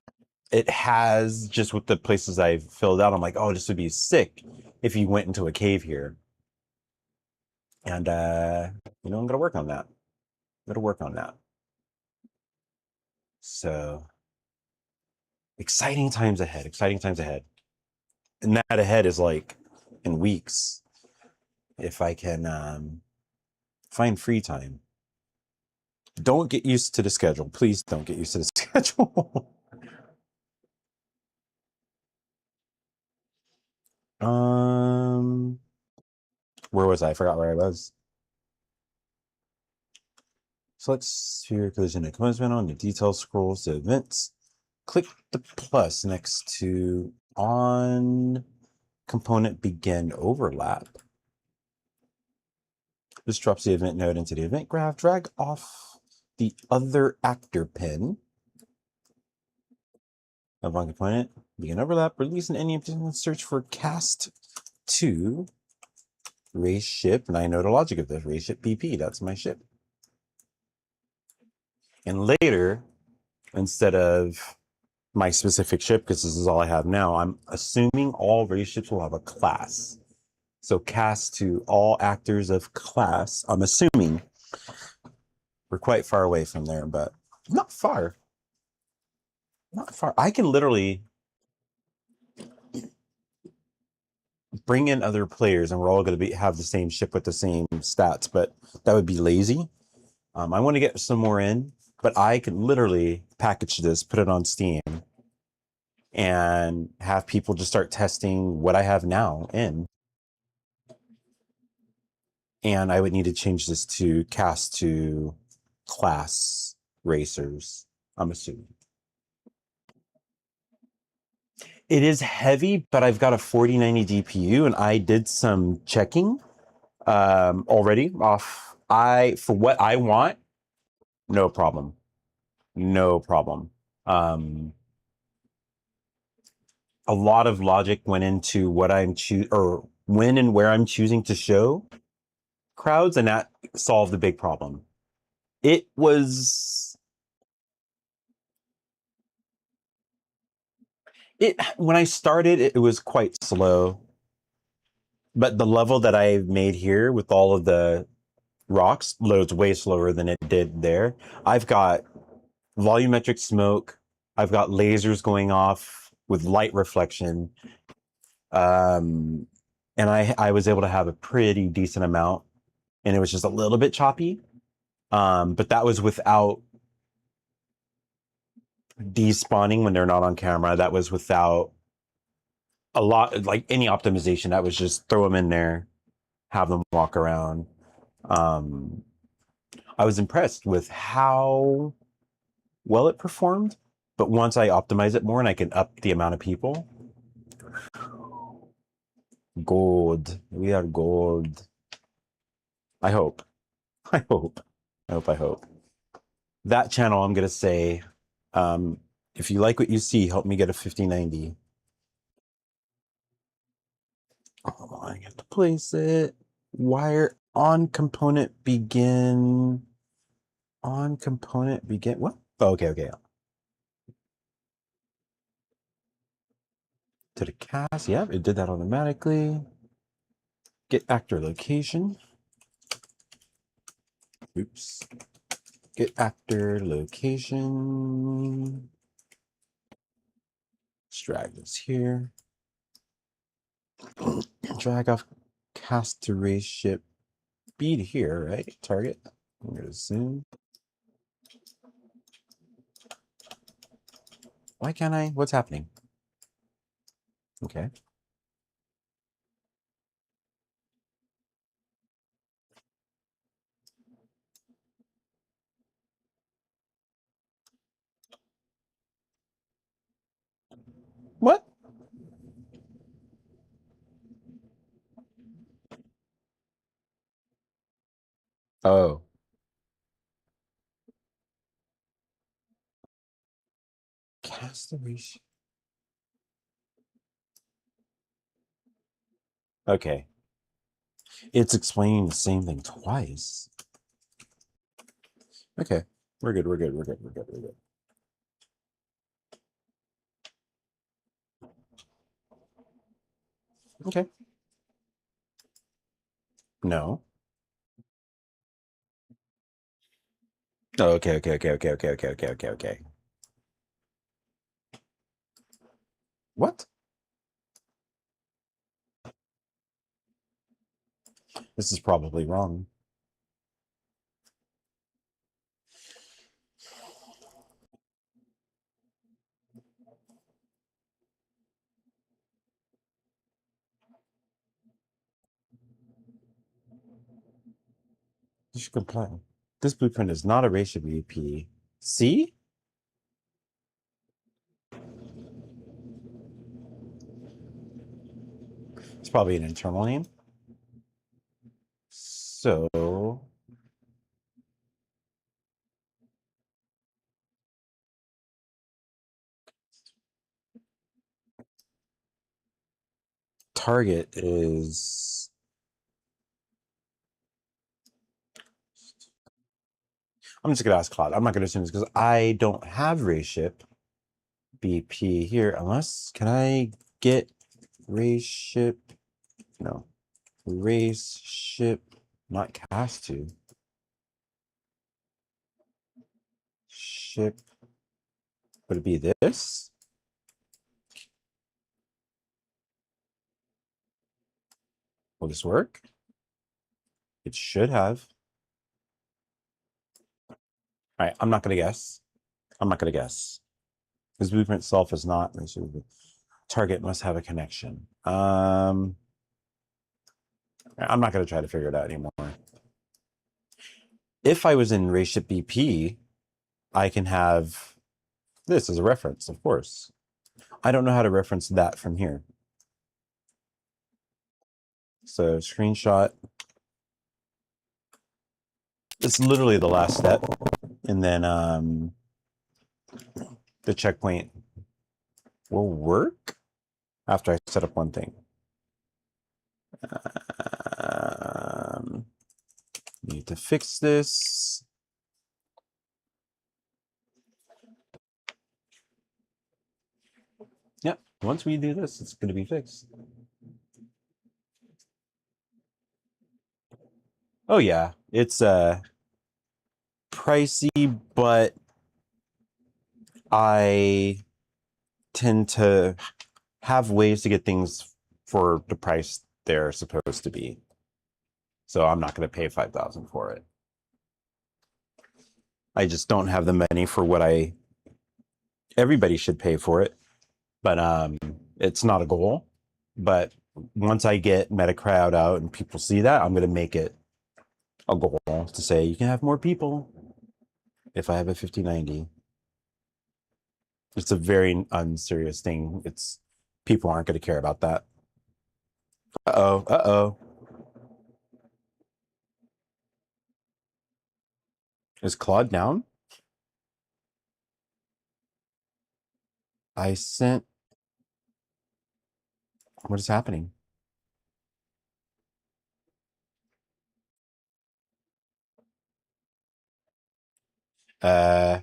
[SPEAKER 5] It has, just with the places I've filled out, I'm like, oh, this would be sick if you went into a cave here. And, I'm going to work on that. So exciting times ahead. And that ahead is like in weeks, if I can find free time. Don't get used to the schedule. Please don't get used to the schedule. Where was I? I forgot where I was. Select sphere collision and commencement on the detail scrolls to events. Click the plus next to on component begin overlap. This drops the event node into the event graph. Drag off the other actor pin of on component. Begin overlap. Release an any search for cast to race ship. And I know the logic of this. Race ship PP. That's my ship. And later, instead of my specific ship, because this is all I have now, I'm assuming all race ships will have a class. So cast to all actors of class. I'm assuming we're quite far away from there, but not far. Not far. I can literally bring in other players and we're all going to have the same ship with the same stats, but that would be lazy. I want to get some more in, but I could literally package this, put it on Steam, and have people just start testing what I have now in. And I would need to change this to cast to class racers, I'm assuming. It is heavy, but I've got a 4090 GPU, and I did some checking already off. For what I want, no problem. No problem. A lot of logic went into what I'm or when and where I'm choosing to show crowds, and that solved the big problem. It was when I started, it was quite slow, but the level that I made here with all of the rocks loads way slower than it did there. I've got volumetric smoke. I've got lasers going off with light reflection. And I was able to have a pretty decent amount, and it was just a little bit choppy. But that was without despawning when they're not on camera. That was without a lot, like any optimization. That was just throw them in there, have them walk around. I was impressed with how well it performed, but once I optimize it more and I can up the amount of people, gold. We are gold. I hope. That channel, I'm gonna say, If you like what you see, help me get a 5090. Oh, I have to place it. Wire on component begin. On component begin. What? Oh, okay, okay. To the cast. Yep, it did that automatically. Get actor location. Oops. Get actor location. Let's drag this here. Drag off cast to raise ship. Speed here, right? Target. I'm gonna zoom. Why can't I? What's happening? Okay. What? Oh. Cast the raise. Okay. It's explaining the same thing twice. Okay. We're good. We're good. We're good. We're good. We're good. Okay. No. Oh, okay. Okay. Okay. Okay. Okay. Okay. Okay. Okay. Okay. What? This is probably wrong. You should comply. This blueprint is not a ratio BP. See? It's probably an internal name. So target is. I'm just gonna ask Claude. I'm not gonna assume this because I don't have raise ship BP here unless can I get raise ship? No. Raise ship not cast to. Ship. Would it be this? Will this work? It should have. All right, I'm not gonna guess. I'm not gonna guess. This blueprint itself is not. Target must have a connection. I'm not gonna try to figure it out anymore. If I was in Rateship BP, I can have this as a reference, of course. I don't know how to reference that from here. So screenshot. It's literally the last step. And then the checkpoint will work after I set up one thing. Need to fix this. Yep, once we do this, it's going to be fixed. Oh yeah, it's pricey, but I tend to have ways to get things for the price they're supposed to be. So I'm not going to pay $5,000 for it. I just don't have the money for what everybody should pay for it, but it's not a goal. But once I get MetaCrowd out and people see that, I'm going to make it a goal to say you can have more people if I have a 5090. It's a very unserious thing. It's people aren't going to care about that. Uh-oh, uh-oh. Is Claude down? I sent. What is happening? Uh,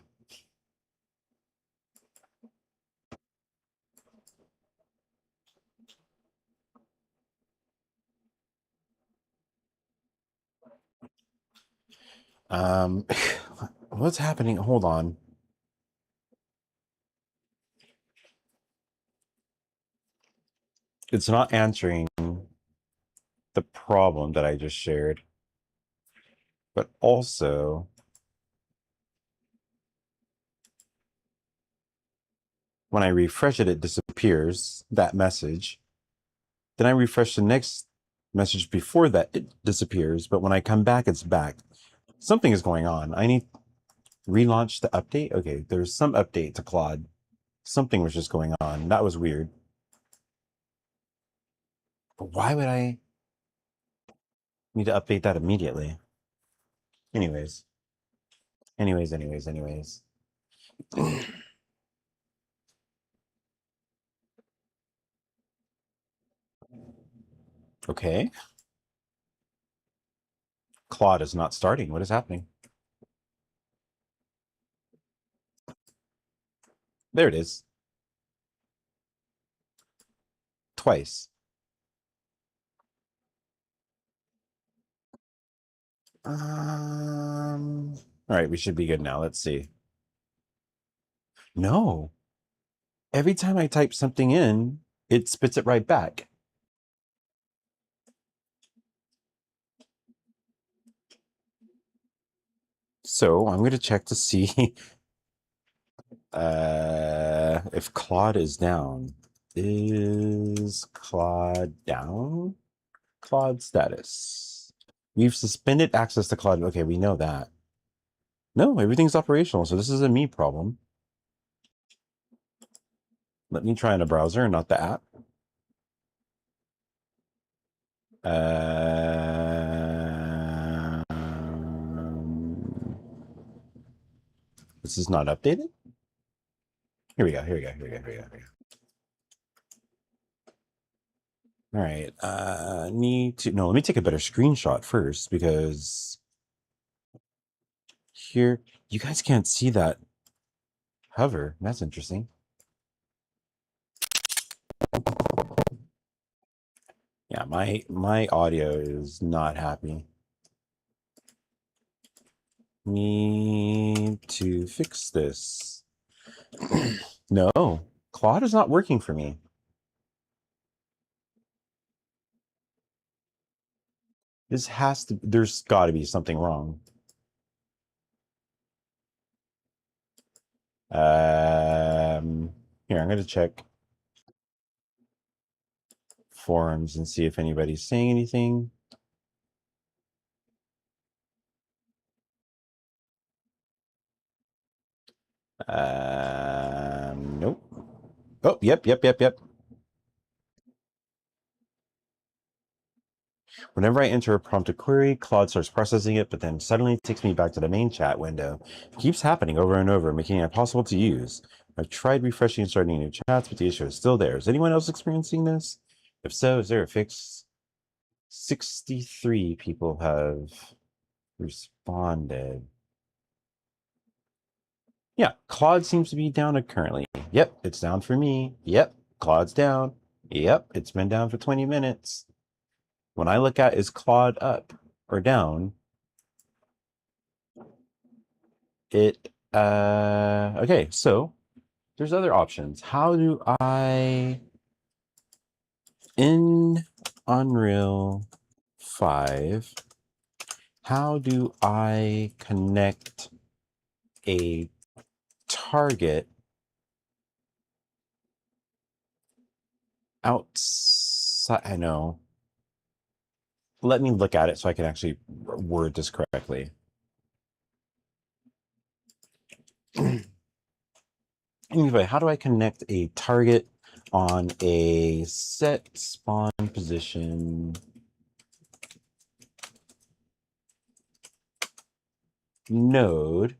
[SPEAKER 5] um, what's happening? Hold on. It's not answering the problem that I just shared, but also when I refresh it, it disappears, that message. Then I refresh the next message before that, it disappears. But when I come back, it's back. Something is going on. I need relaunch the update. Okay, there's some update to Claude. Something was just going on. That was weird. But why would I need to update that immediately? Anyways. Anyways. Okay. Claude is not starting. What is happening? There it is. Twice. All right, we should be good now. Let's see. No. Every time I type something in, it spits it right back. So I'm going to check to see if Claude is down. Is Claude down? Claude status. We've suspended access to Claude. Okay, we know that. No, everything's operational, so this is a me problem. Let me try in a browser, not the app. This is not updated. Here we go. All right. Need to no. Let me take a better screenshot first because here you guys can't see that hover. That's interesting. Yeah, my audio is not happy. Need to fix this. No, Claude is not working for me. This has to, there's got to be something wrong. Here, I'm going to check forums and see if anybody's saying anything. Nope. Oh, yep. Whenever I enter a prompted query, Claude starts processing it, but then suddenly takes me back to the main chat window. It keeps happening over and over, making it impossible to use. I've tried refreshing and starting new chats, but the issue is still there. Is anyone else experiencing this? If so, is there a fix? 63 people have responded. Yeah, Claude seems to be down currently. Yep, it's down for me. Yep, Claude's down. Yep, it's been down for 20 minutes. When I look at is Claude up or down, okay, so there's other options. How do I in Unreal 5, how do I connect a target outside? I know. Let me look at it so I can actually word this correctly. Anyway, how do I connect a target on a set spawn position node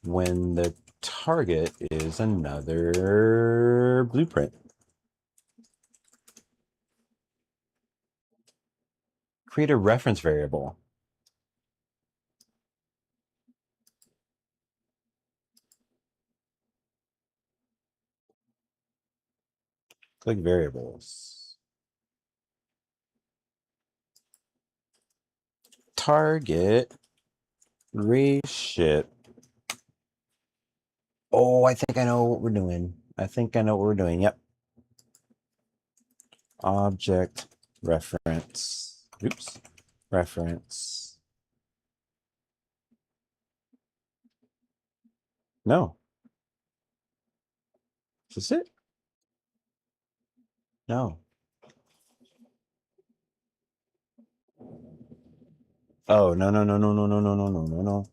[SPEAKER 5] when the target is another blueprint. Create a reference variable. Click variables. Target reship. Oh, I think I know what we're doing. Yep. Object reference. Oops. Reference. No. Is this it? No. Oh, no.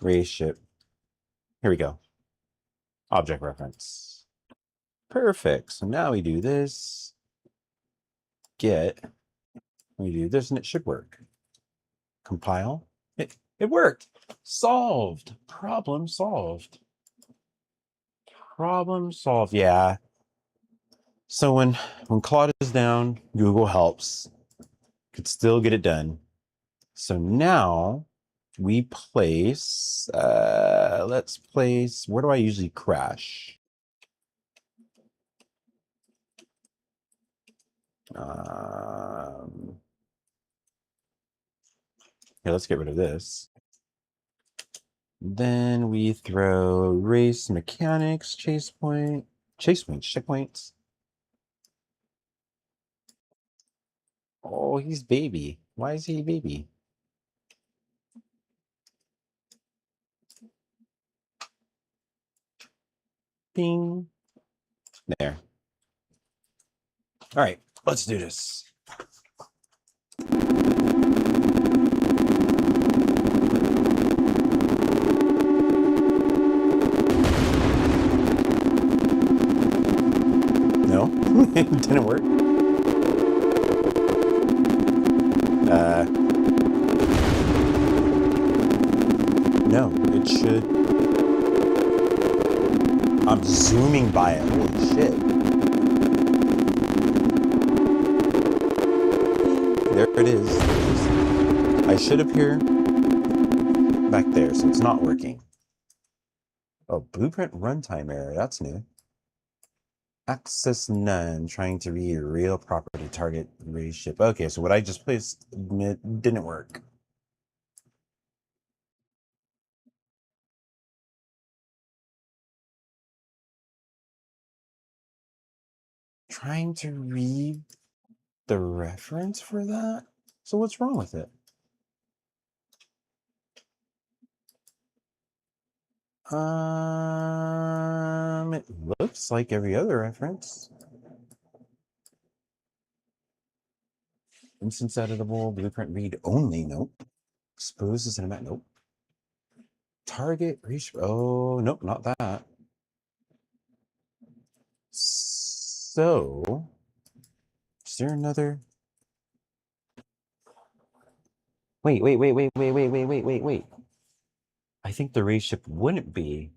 [SPEAKER 5] Reship. Here we go. Object reference. Perfect. So now we do this. Get. We do this and it should work. Compile. It worked. Solved. Problem solved. Problem solved. Yeah. So when Claude is down, Google helps. Could still get it done. So now we place, let's place, where do I usually crash? Here, let's get rid of this. Then we throw race mechanics, checkpoints. Oh, he's baby. Why is he baby? Bing. There. All right, let's do this. No, it didn't work. No, it should. I'm zooming by it. Holy shit. There it is. I should appear back there, so it's not working. Oh, blueprint runtime error. That's new. Access none. Trying to read real property target reship. Okay, so what I just placed didn't work. Trying to read the reference for that? So what's wrong with it? It looks like every other reference. Instance editable, blueprint read only, nope. Expose the cinematic, nope. Target reach, oh, nope, not that. So, is there another? Wait. I think the reship wouldn't be.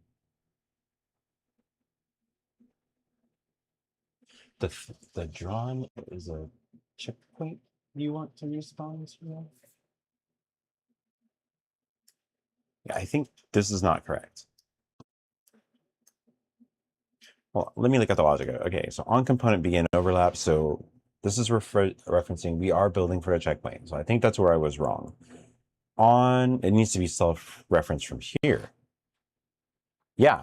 [SPEAKER 5] The drawn is a checkpoint you want to respawn to? Yeah, I think this is not correct. Well, let me look at the logic. Okay, so on component begin overlap. So this is referencing we are building for a checkpoint. So I think that's where I was wrong. On it needs to be self-referenced from here. Yeah,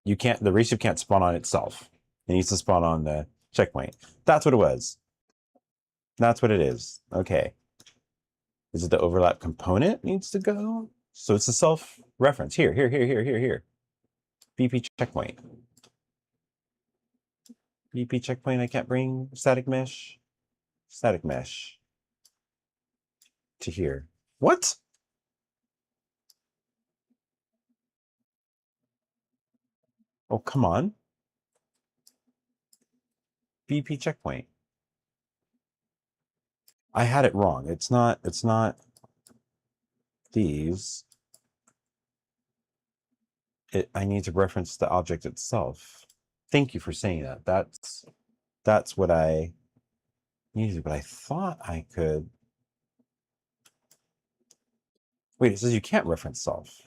[SPEAKER 5] you can't. The reship can't spawn on itself. It needs to spawn on the checkpoint. That's what it was. That's what it is. Okay. Is it the overlap component needs to go? So it's a self-reference. Here. BP checkpoint. BP checkpoint, I can't bring static mesh to here. What? Oh, come on. BP checkpoint. I had it wrong. It's not these. I need to reference the object itself. Thank you for saying that. That's what I needed, but I thought I could. Wait, it says you can't reference self.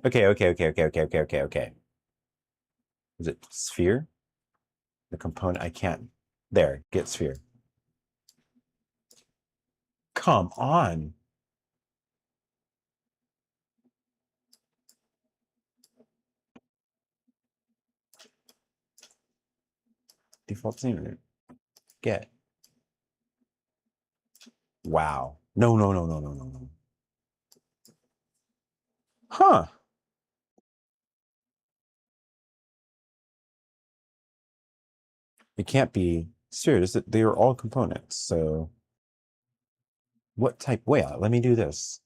[SPEAKER 5] Okay. Is it sphere? The component, I can't. There, get sphere. Come on. Default scene. Get. Wow. No. Huh. It can't be sphere. They are all components. So what type? Wait, let me do this.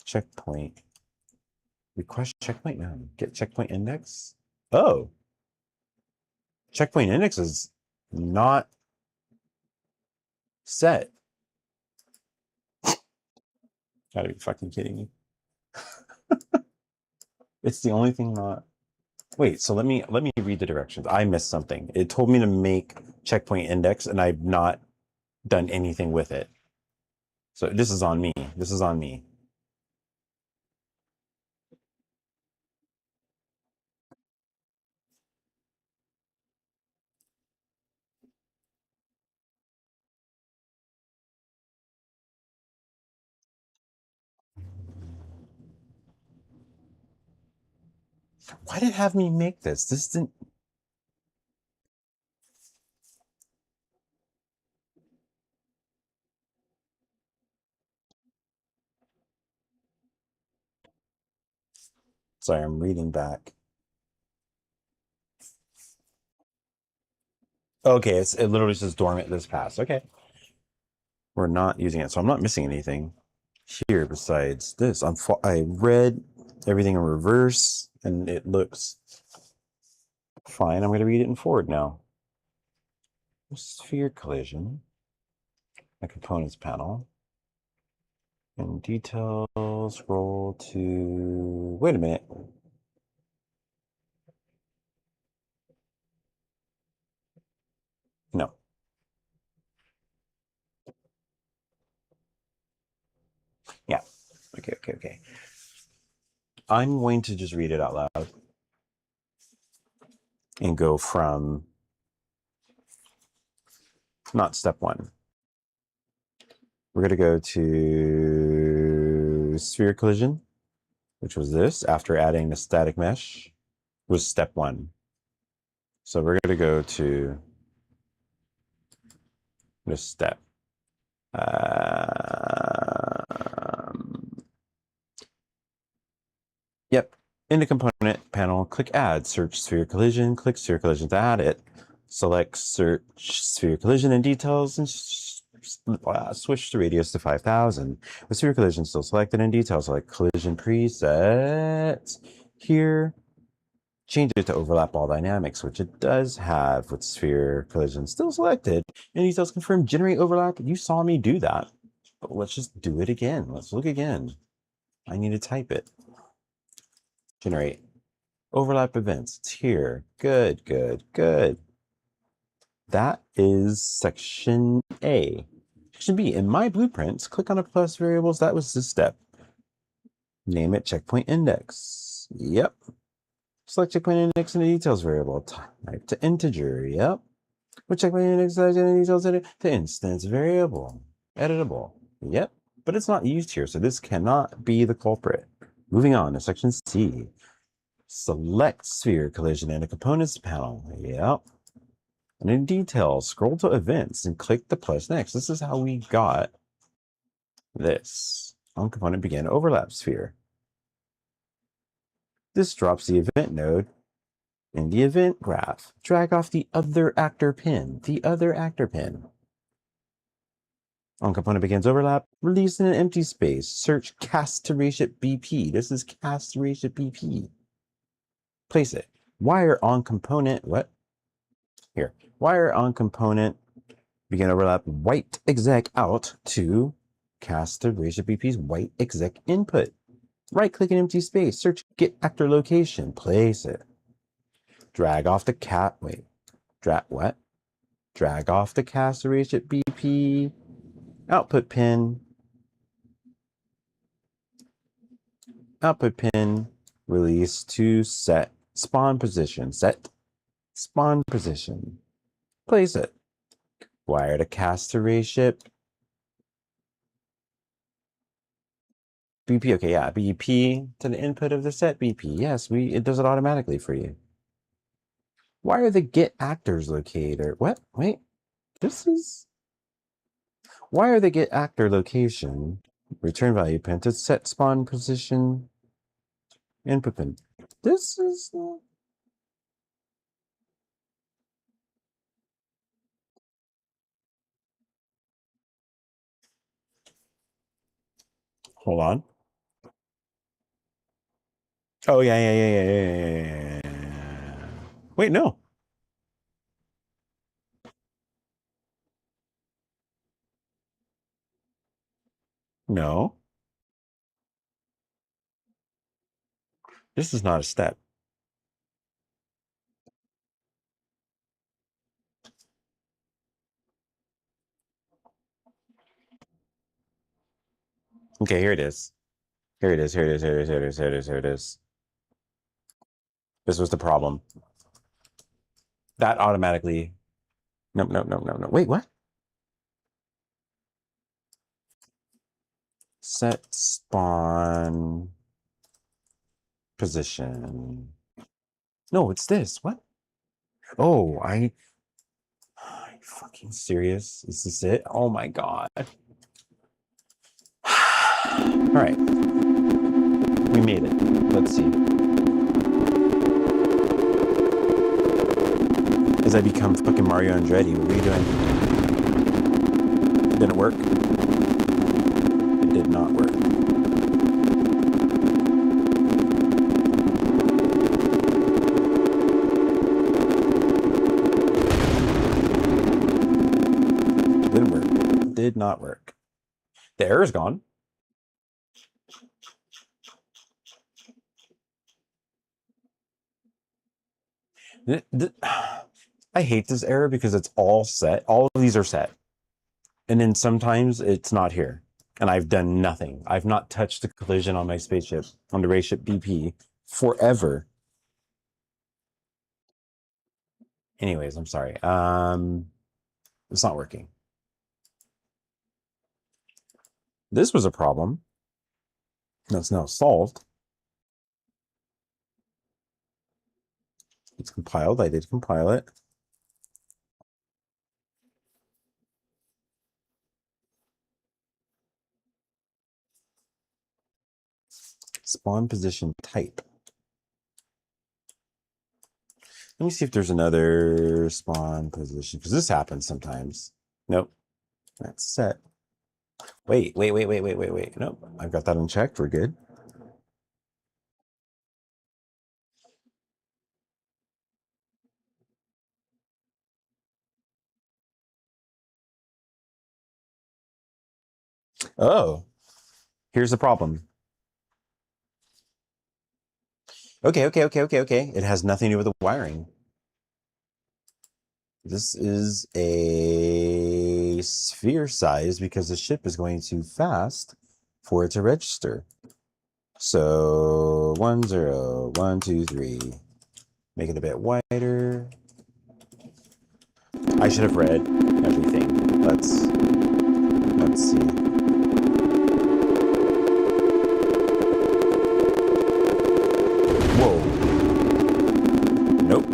[SPEAKER 5] Checkpoint. Request checkpoint now. Get checkpoint index. Oh. Checkpoint index is not set. Gotta be fucking kidding me. It's the only thing not. Wait, so let me read the directions. I missed something. It told me to make checkpoint index and I've not done anything with it. So this is on me. This is on me. Why did it have me make this? This didn't. Sorry, I'm reading back. Okay, it literally says dormant this pass. Okay. We're not using it, so I'm not missing anything here besides this. I read everything in reverse and it looks fine. I'm going to read it in forward now. Sphere collision. My components panel. In detail, scroll to. Wait a minute. No. Yeah. Okay. I'm going to just read it out loud and go from not step one. We're going to go to sphere collision, which was this after adding the static mesh, was step one. So we're going to go to this step. Yep. In the component panel, click add, search sphere collision, click sphere collision to add it. Select search sphere collision in details and switch the radius to 5000. With sphere collision still selected in details, select collision presets here. Change it to overlap all dynamics, which it does have with sphere collision still selected. And details confirm generate overlap. You saw me do that, but let's just do it again. Let's look again. I need to type it. Generate overlap events. It's here. Good. That is section A. Section B, in my blueprints, click on a plus variables. That was the step. Name it checkpoint index. Yep. Select checkpoint index in the details variable. Type to integer. Yep. With checkpoint index in the details to instance variable. Editable. Yep. But it's not used here, so this cannot be the culprit. Moving on to section C. Select sphere collision in a components panel. Yep. And in details, scroll to events and click the plus next. This is how we got this. On component begin overlap sphere. This drops the event node in the event graph. Drag off the other actor pin. On component begins overlap, release in an empty space. Search cast to ratchet BP. This is cast to ratchet BP. Place it. Wire on component. What? Here, wire on component, begin overlap white exec out to cast to ratio BP's white exec input. Right click an empty space, search get actor location, place it. Drag off the cat, wait, drag off the cast to ratio BP, output pin, release to set spawn position, place it. Wire to cast to ratio BP, okay, yeah, BP to the input of the set BP. Yes, it does it automatically for you. Why are the get actors locator? What? Wait, why are the get actor location return value pin to set spawn position input pin? This is. Hold on. Oh, yeah. Wait, no. No. This is not a step. Okay, here it is. Here it is. This was the problem. That automatically. Nope. Wait, what? Set spawn position. No, it's this. What? Oh, are you fucking serious? Is this it? Oh my god. All right. We made it. Let's see. As I become fucking Mario Andretti, what were you doing? Did it work? It did not work. Didn't work. Did not work. The error's gone. I hate this error because it's all set. All of these are set. And then sometimes it's not here. And I've done nothing. I've not touched the collision on my spaceship, on the spaceship BP, forever. Anyways, I'm sorry. It's not working. This was a problem. That's now solved. It's compiled. I did compile it. Spawn position type. Let me see if there's another spawn position, because this happens sometimes. Nope. That's set. Wait. Nope. I've got that unchecked. We're good. Oh, here's the problem. Okay. It has nothing to do with the wiring. This is a sphere size because the ship is going too fast for it to register. So 1 0 1 2 3. Make it a bit wider. I should have read everything. Let's see. Whoa. Nope.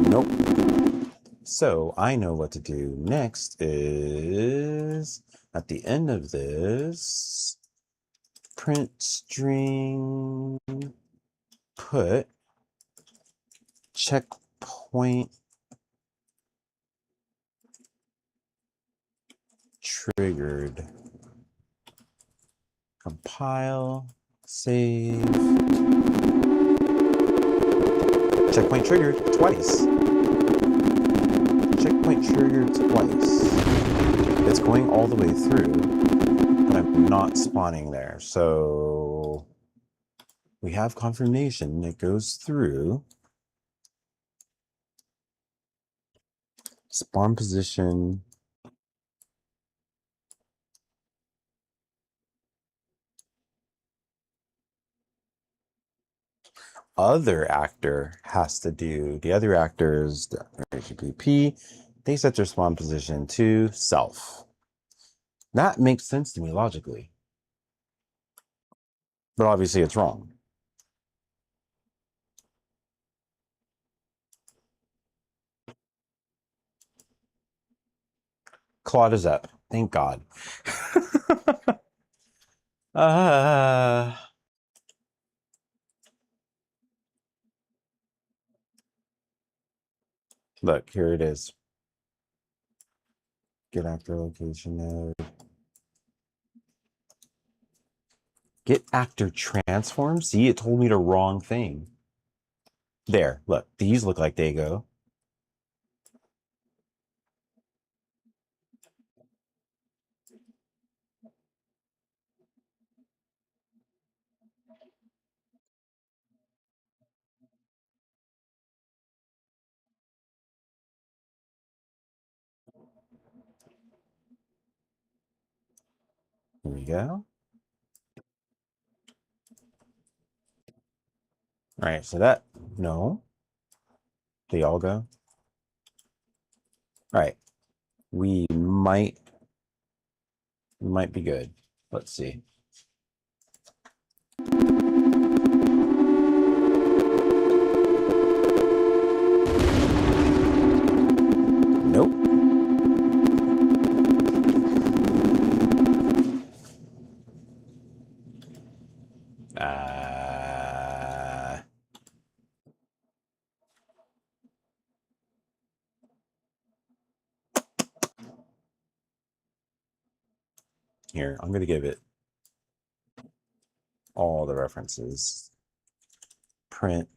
[SPEAKER 5] Nope. So I know what to do next is at the end of this, print string, put checkpoint triggered. Compile, save. Checkpoint triggered twice. Checkpoint triggered twice. It's going all the way through, but I'm not spawning there. So we have confirmation it goes through. Spawn position. Other actor has to do, the other actors, the HPP, they set their spawn position to self. That makes sense to me logically. But obviously it's wrong. Claude is up. Thank God. Look, here it is. Get actor location node. Get actor transform. See, it told me the wrong thing. There, look, these look like they go. Here we go. All right, so that, no. They all go. All right, we might be good. Let's see. Nope. Here, I'm going to give it all the references. Print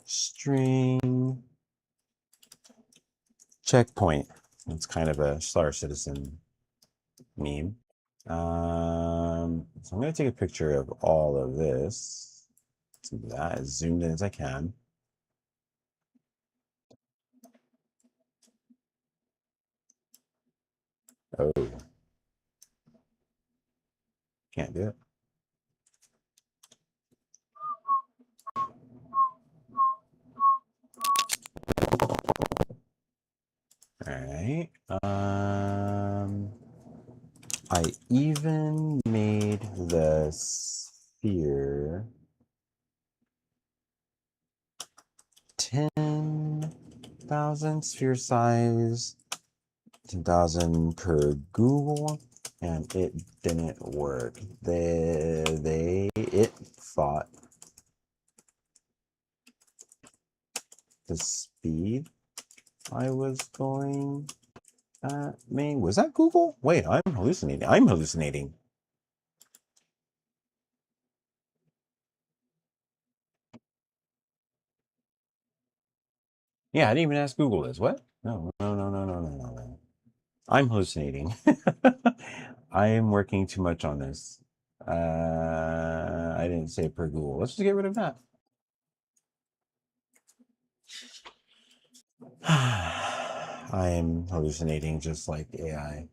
[SPEAKER 5] string checkpoint. It's kind of a Star Citizen meme. So I'm going to take a picture of all of this. Do that as zoomed in as I can. Oh, can't do it. All right. I even made the sphere 10,000 sphere size, 10,000 per Google, and it didn't work. It thought the speed I was going at me. Was that Google? Wait, I'm hallucinating. I'm hallucinating. Yeah, I didn't even ask Google this. What? No. I'm hallucinating. I am working too much on this. I didn't say per Google. Let's just get rid of that. I am hallucinating just like AI.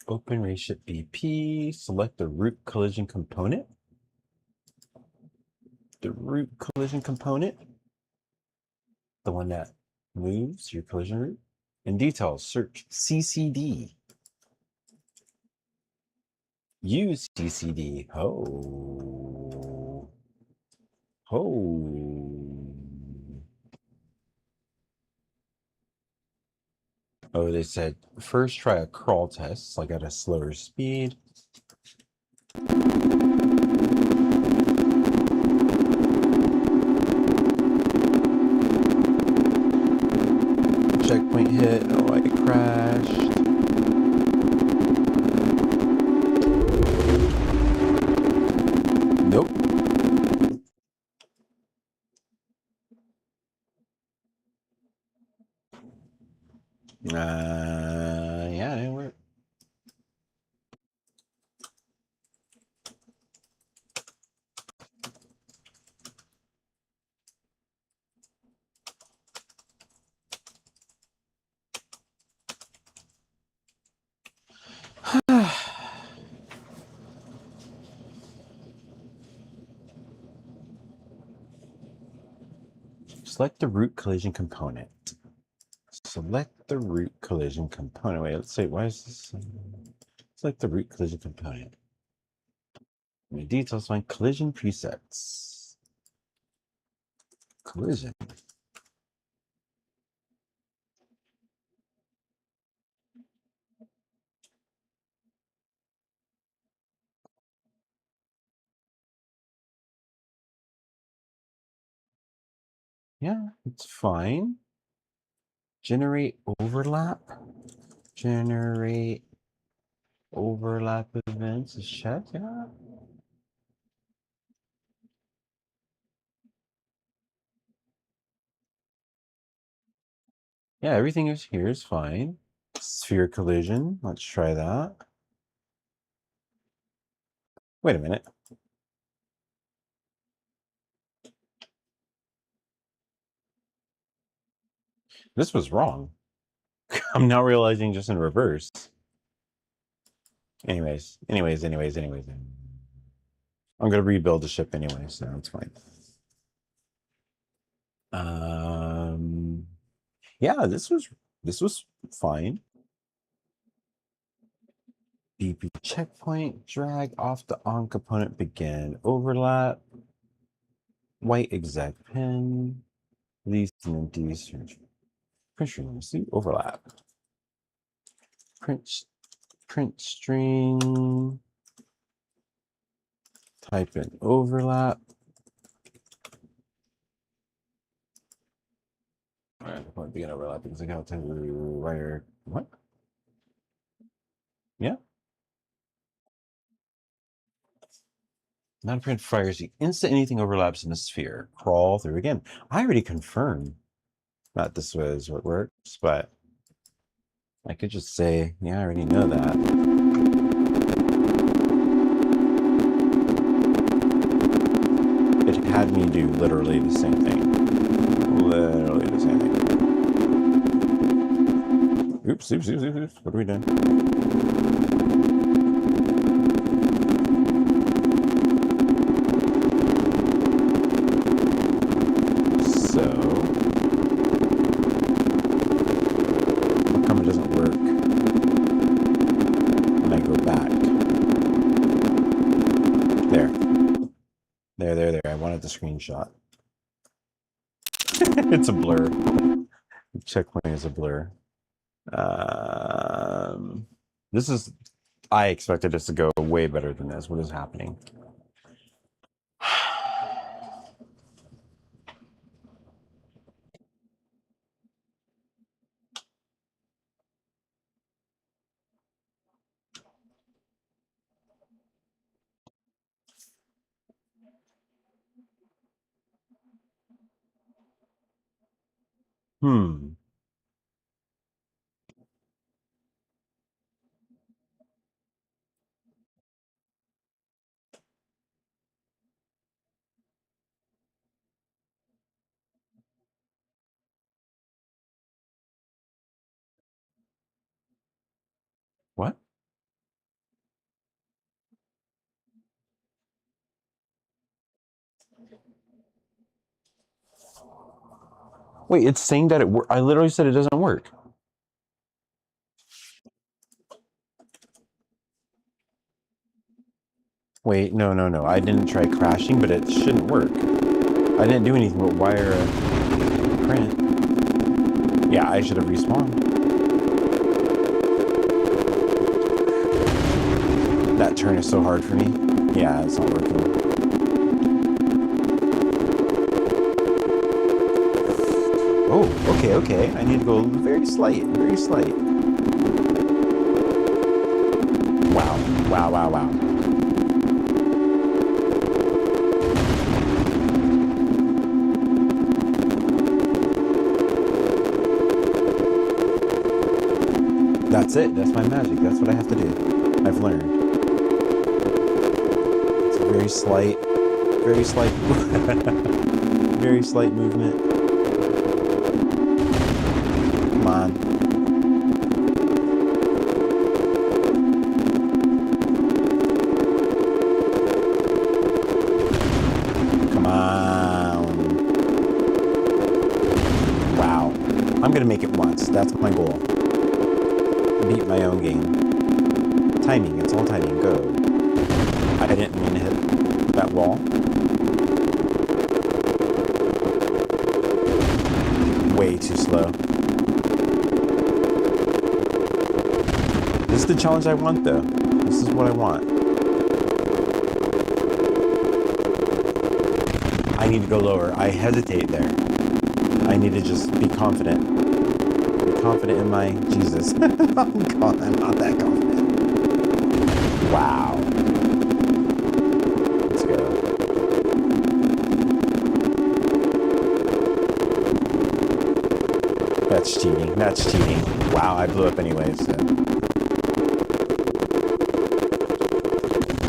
[SPEAKER 5] Open ratio BP, select the root collision component. The root collision component, the one that moves your collision route. In details, search CCD. Use CCD. Ho. Ho. Oh, they said first try a crawl test, like at a slower speed. Checkpoint hit. Oh, I crashed. Nope. Yeah, it didn't work. Select the root collision component. Select the root collision component. Wait, let's see. Why is this? Select the root collision component. The details find collision presets. Collision. Yeah, it's fine. Generate overlap. Generate overlap events is checked. Yeah. Yeah, everything is here is fine. Sphere collision. Let's try that. Wait a minute. This was wrong. I'm now realizing just in reverse. Anyways. I'm gonna rebuild the ship anyway, so it's fine. Yeah, this was fine. BP checkpoint, drag off the on component, begin overlap, white exec pin, release and empty search. Print string, overlap. Print string, type in overlap. All right, the point begin overlap because I got to wire. What? Yeah. Non-print fires the instant anything overlaps in the sphere. Crawl through again. I already confirmed that this was what works, but I could just say, yeah, I already know that. It had me do literally the same thing. Literally the same thing. Oops. What are we doing? There. I wanted the screenshot. It's a blur. Checkpoint is a blur. I expected this to go way better than this. What is happening? What? Wait, it's saying that it works. I literally said it doesn't work. Wait, no, no, no. I didn't try crashing, but it shouldn't work. I didn't do anything but wire a print. Yeah, I should have respawned. That turn is so hard for me. Yeah, it's not working. Oh, okay, okay. I need to go very slight, very slight. Wow, wow, wow, wow. That's it. That's my magic. That's what I have to do. I've learned. It's a very slight, very slight, very slight movement. Come on. Come on. Wow. I'm going to make it once. That's my goal. Beat my own game. Timing, it's all timing. Go. I didn't mean to hit that wall. Way too slow. This is the challenge I want, though. This is what I want. I need to go lower. I hesitate there. I need to just be confident. Confident in my Jesus. I'm not that confident. Wow. Let's go. That's cheating. That's cheating. Wow, I blew up anyway, so.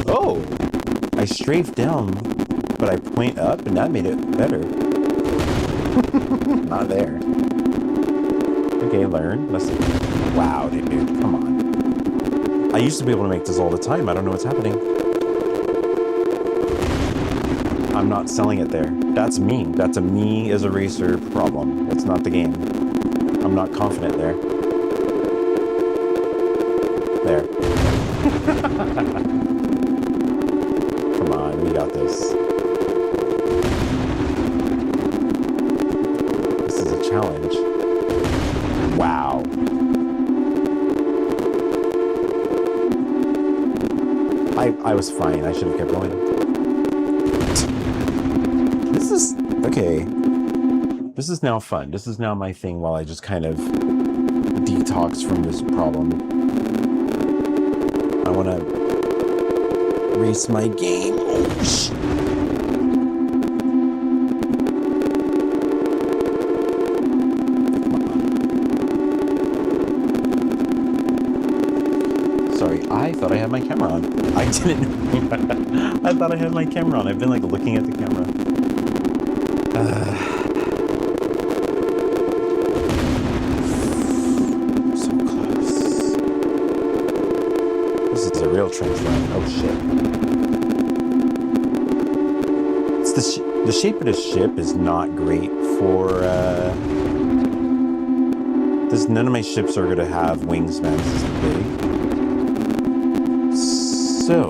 [SPEAKER 5] Oh! I strafed down, but I point up, and that made it better. Not there. Okay, learn. Let's see. Wow, dude, come on. I used to be able to make this all the time. I don't know what's happening. I'm not selling it there. That's me. That's a me as a racer problem. It's not the game. I'm not confident there. There. Come on, we got this. This is a challenge. Wow. I was fine. I should have kept going. This is... Okay. This is now fun. This is now my thing while I just kind of detox from this problem. I want to race my game. Oh, shit. I thought I had my camera on. I didn't. I thought I had my camera on. I've been like looking at the camera. So close. This is a real trench run. Oh shit. It's the shape of this ship is not great for. None of my ships are gonna have wingspans this big. So,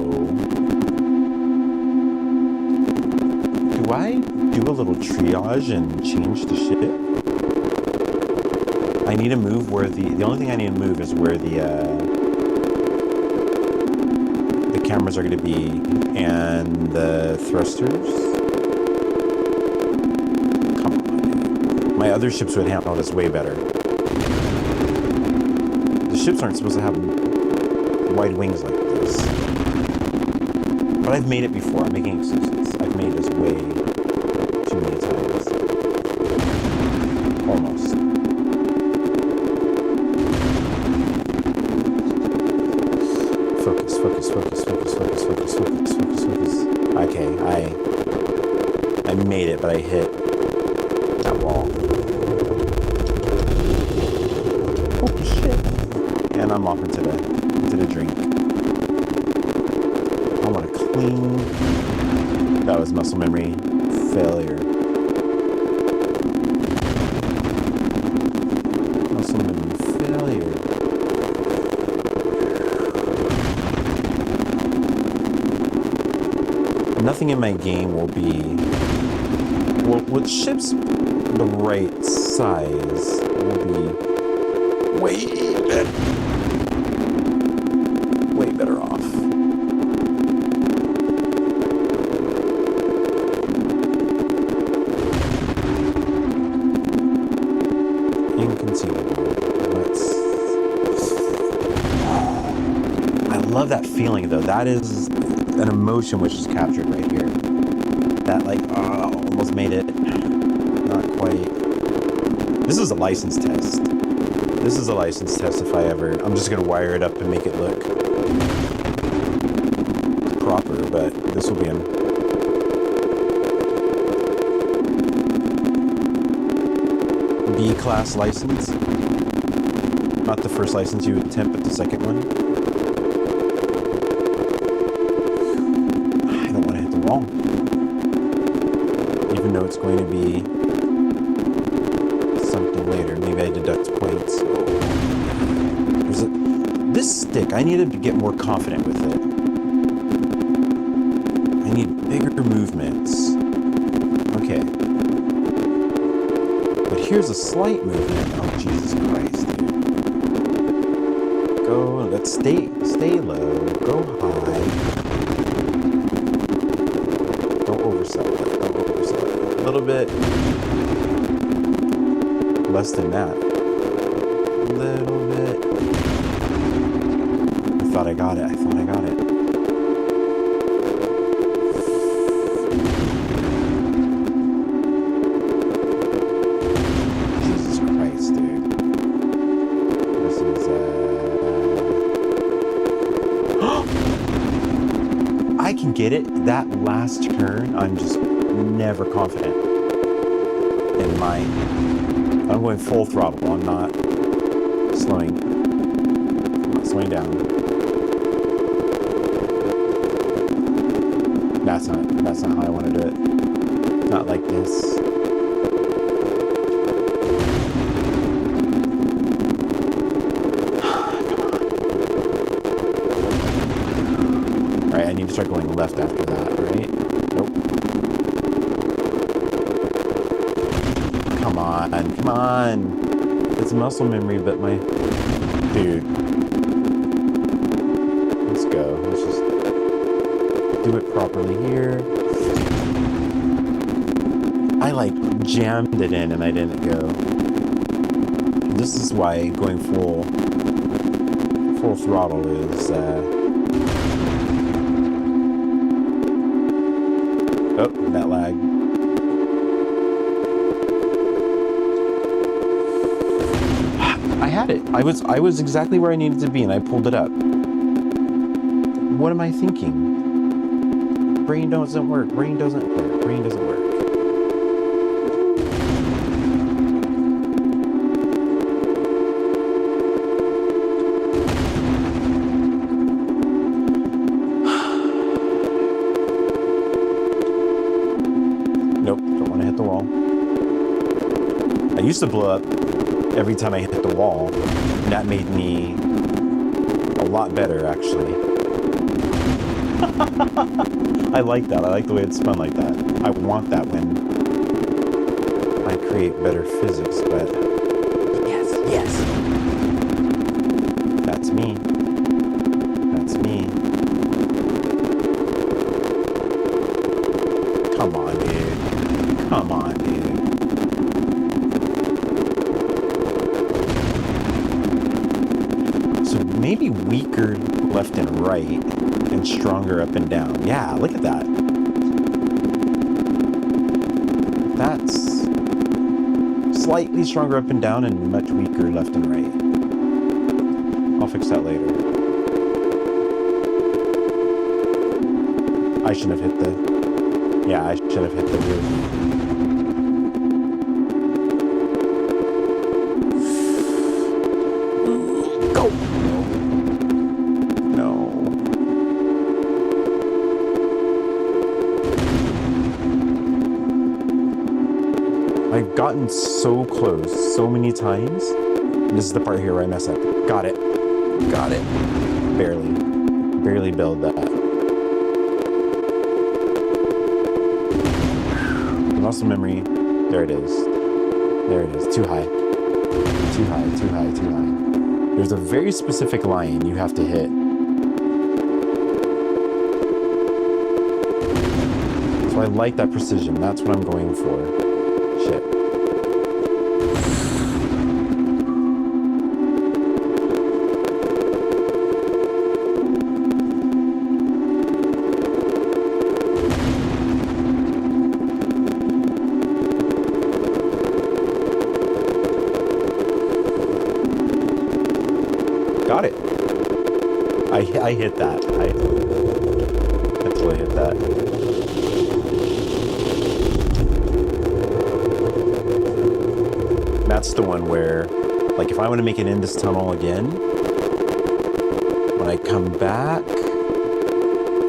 [SPEAKER 5] do I do a little triage and change the ship? I need to move where the only thing I need to move is where the cameras are going to be and the thrusters. Come on. My other ships would handle this way better. The ships aren't supposed to have wide wings like this. But I've made it before. I'm making excuses. I've made this way too many times. Almost. Focus, focus, focus, focus, focus, focus, focus, focus, focus. Okay, I made it, but I hit that wall. Oh shit. And I'm off into the drink. I want to clean. That was muscle memory failure. Muscle memory failure. Nothing in my game will be... Well, what ships the right size will be way better off. Inconceivable. I love that feeling though. That is an emotion which is captured right here. That like, oh, almost made it. Not quite. This is a license test. This is a license test if I ever... I'm just going to wire it up and make it look proper, but this will be a B-class license. Not the first license you attempt, but the second one. I don't want to hit the wall. Even though it's going to be something later. Maybe I deduct points. This stick, I need to get more confident with it. I need bigger movements. Okay. But here's a slight movement. Oh, Jesus Christ, dude. Go, let's stay low. Go high. Don't oversell it. Don't oversell it. A little bit less than that. A little bit. I thought I got it. I thought I got it. Jesus Christ, dude. This is, I can get it. That last turn, I'm just never confident in mine. I'm going full throttle. I'm not slowing. I'm not slowing down. That's not how I want to do it. Not like this. Alright, I need to start going left after that, right? Nope. Come on, come on. It's muscle memory, but my... Dude. Let's go. Let's just do it properly here. I like jammed it in and I didn't go. This is why going full throttle is, oh, that lag. I had it. I was exactly where I needed to be and I pulled it up. What am I thinking? Brain doesn't work. Brain doesn't work. Brain doesn't work. Nope, don't want to hit the wall. I used to blow up every time I hit the wall, and that made me a lot better, actually. I like that. I like the way it spun like that. I want that when I create better physics, but yes, yes. That's me. That's me. Come on, dude. Come on, dude. So maybe weaker left and right and stronger up and down. Yeah, look at that. That's slightly stronger up and down and much weaker left and right. I'll fix that later. I shouldn't have hit the... Yeah, I should have hit the roof. Go! No. I've gotten so close so many times. This is the part here where I mess up. Got it. Got it. Barely. Barely build that. muscle memory. There it is. There it is. Too high. Too high, too high, too high. There's a very specific line you have to hit. So I like that precision. That's what I'm going for. Shit. Got it. I hit that. I totally hit that. That's the one where, like, if I want to make it in this tunnel again, when I come back,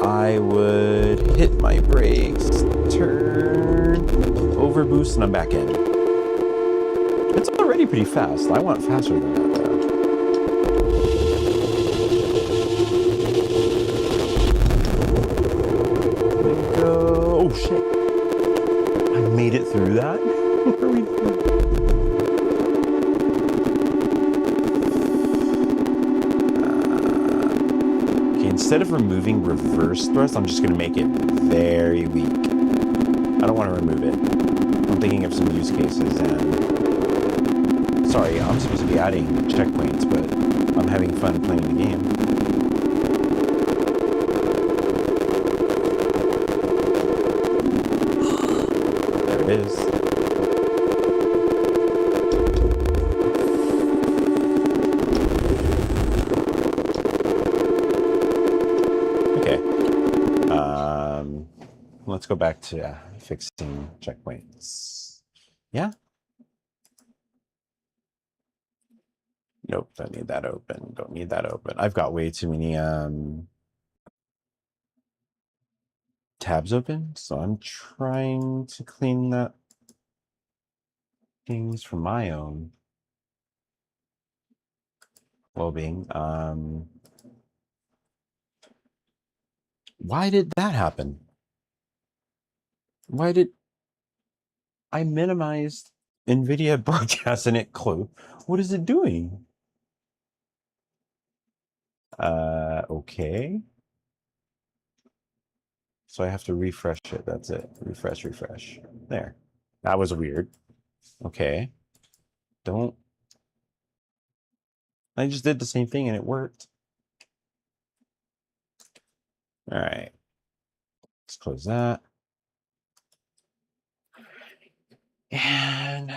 [SPEAKER 5] I would hit my brakes, turn, overboost, and I'm back in. It's already pretty fast. I want faster than that, though. Oh shit. I made it through that? What are we doing? Okay, instead of removing reverse thrust, I'm just going to make it very weak. I don't want to remove it. I'm thinking of some use cases and... Sorry, I'm supposed to be adding checkpoints, but I'm having fun playing the game. It is. Okay. Let's go back to fixing checkpoints. Yeah. Nope, don't need that open. Don't need that open. I've got way too many tabs open, so I'm trying to clean that things for my own well-being. Why did that happen? Why did I minimized NVIDIA broadcast and it closed? What is it doing? Okay. So I have to refresh it. That's it. Refresh, refresh. There. That was weird. Okay. Don't. I just did the same thing and it worked. All right. Let's close that. And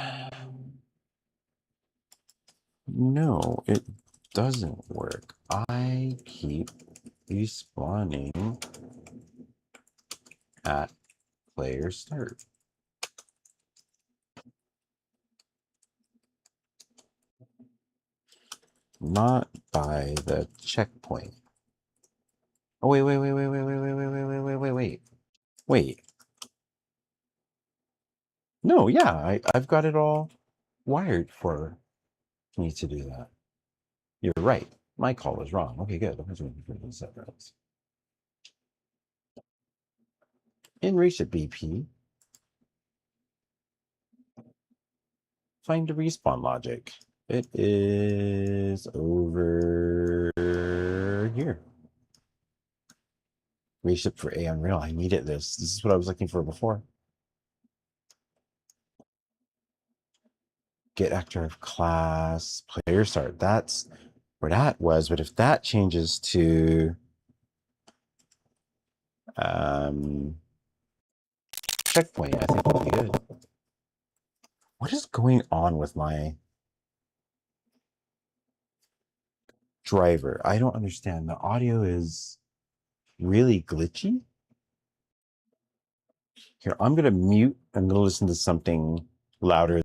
[SPEAKER 5] no, it doesn't work. I keep respawning at player start. Not by the checkpoint. Oh, wait. Wait. No, yeah, I've got it all wired for me to do that. You're right. My call was wrong. Okay, good. In reset BP, find the respawn logic. It is over here. Reset for A Unreal. I needed this. This is what I was looking for before. Get actor of class, player start. That's where that was. But if that changes to checkpoint, I think it'll be good. What is going on with my driver? I don't understand. The audio is really glitchy. Here, I'm going to mute. I'm going to listen to something louder.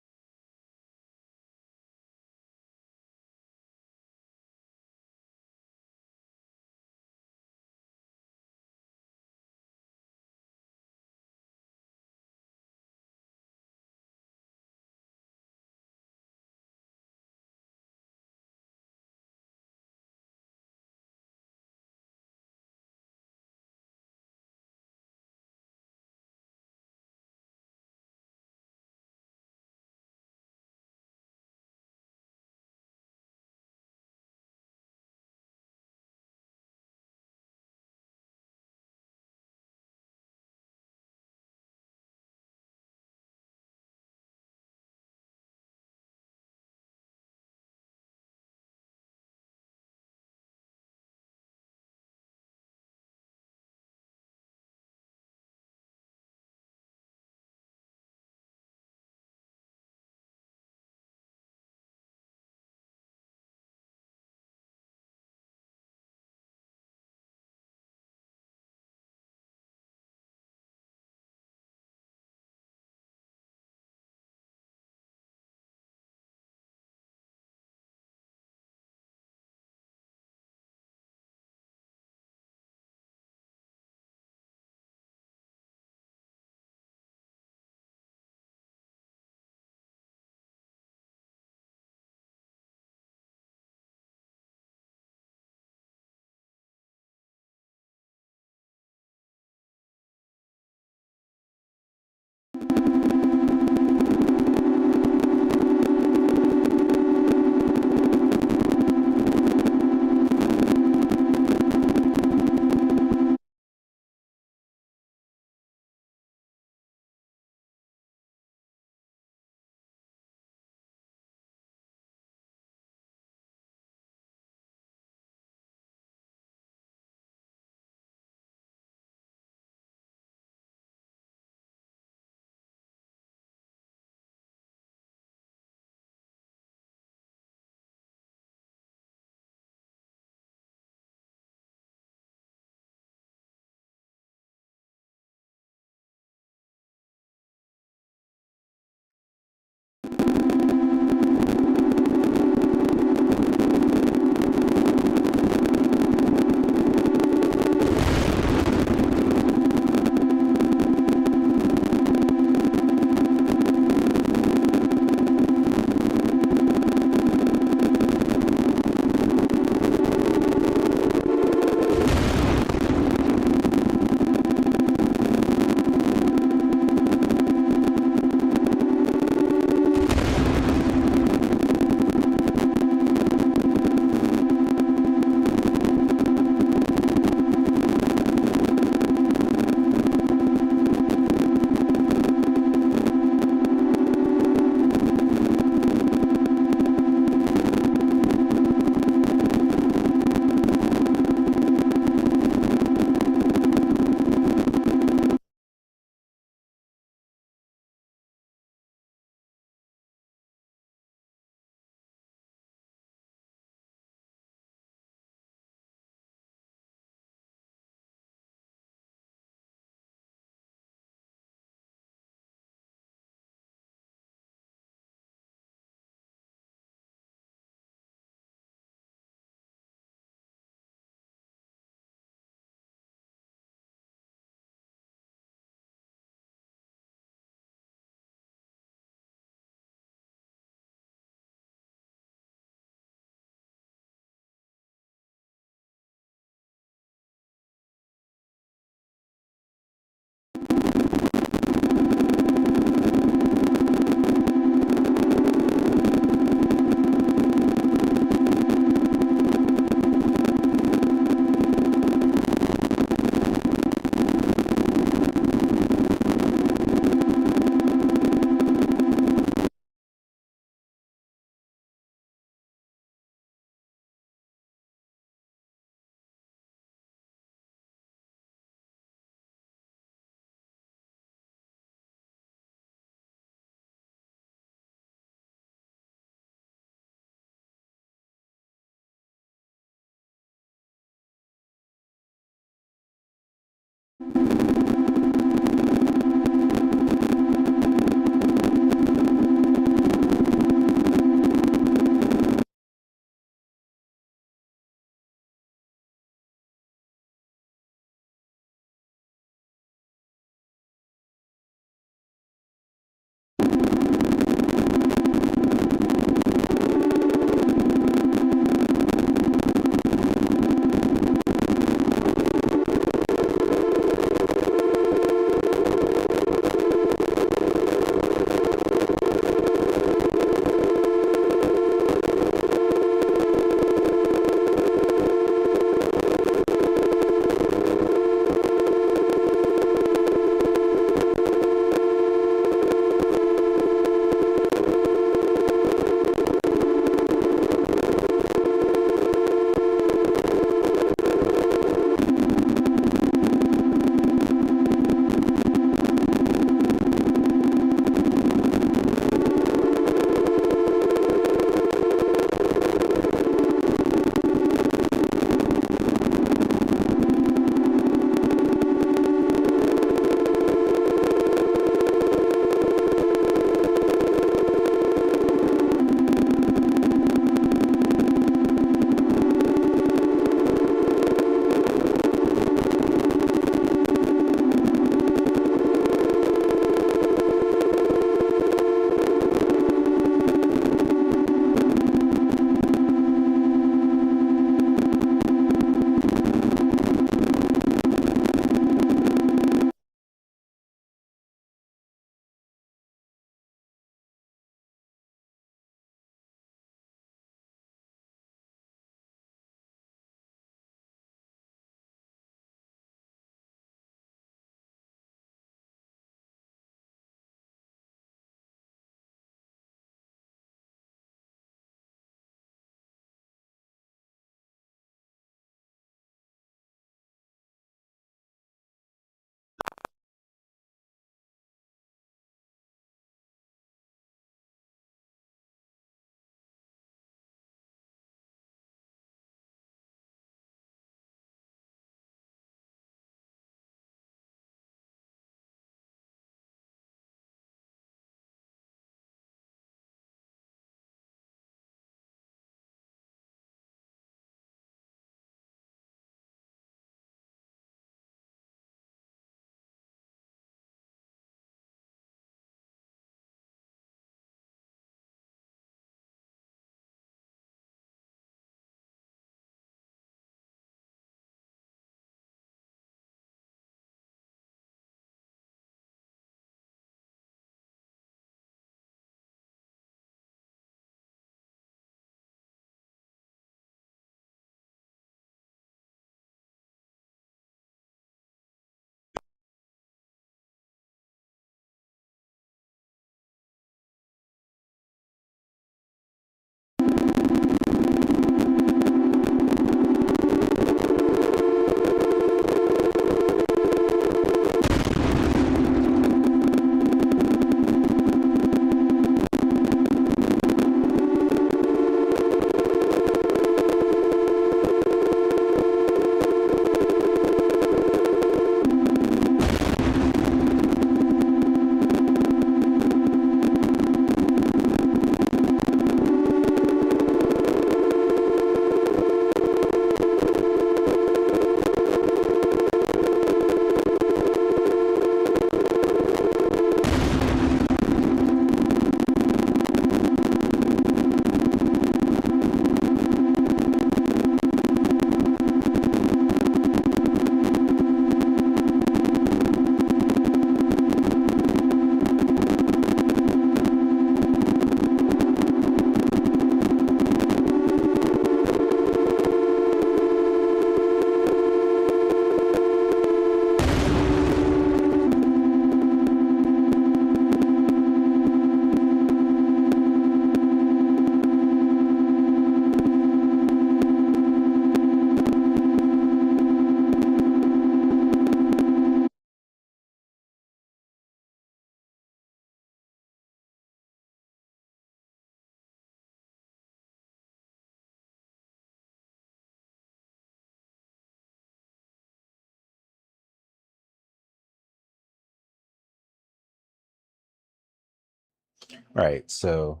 [SPEAKER 5] All right, so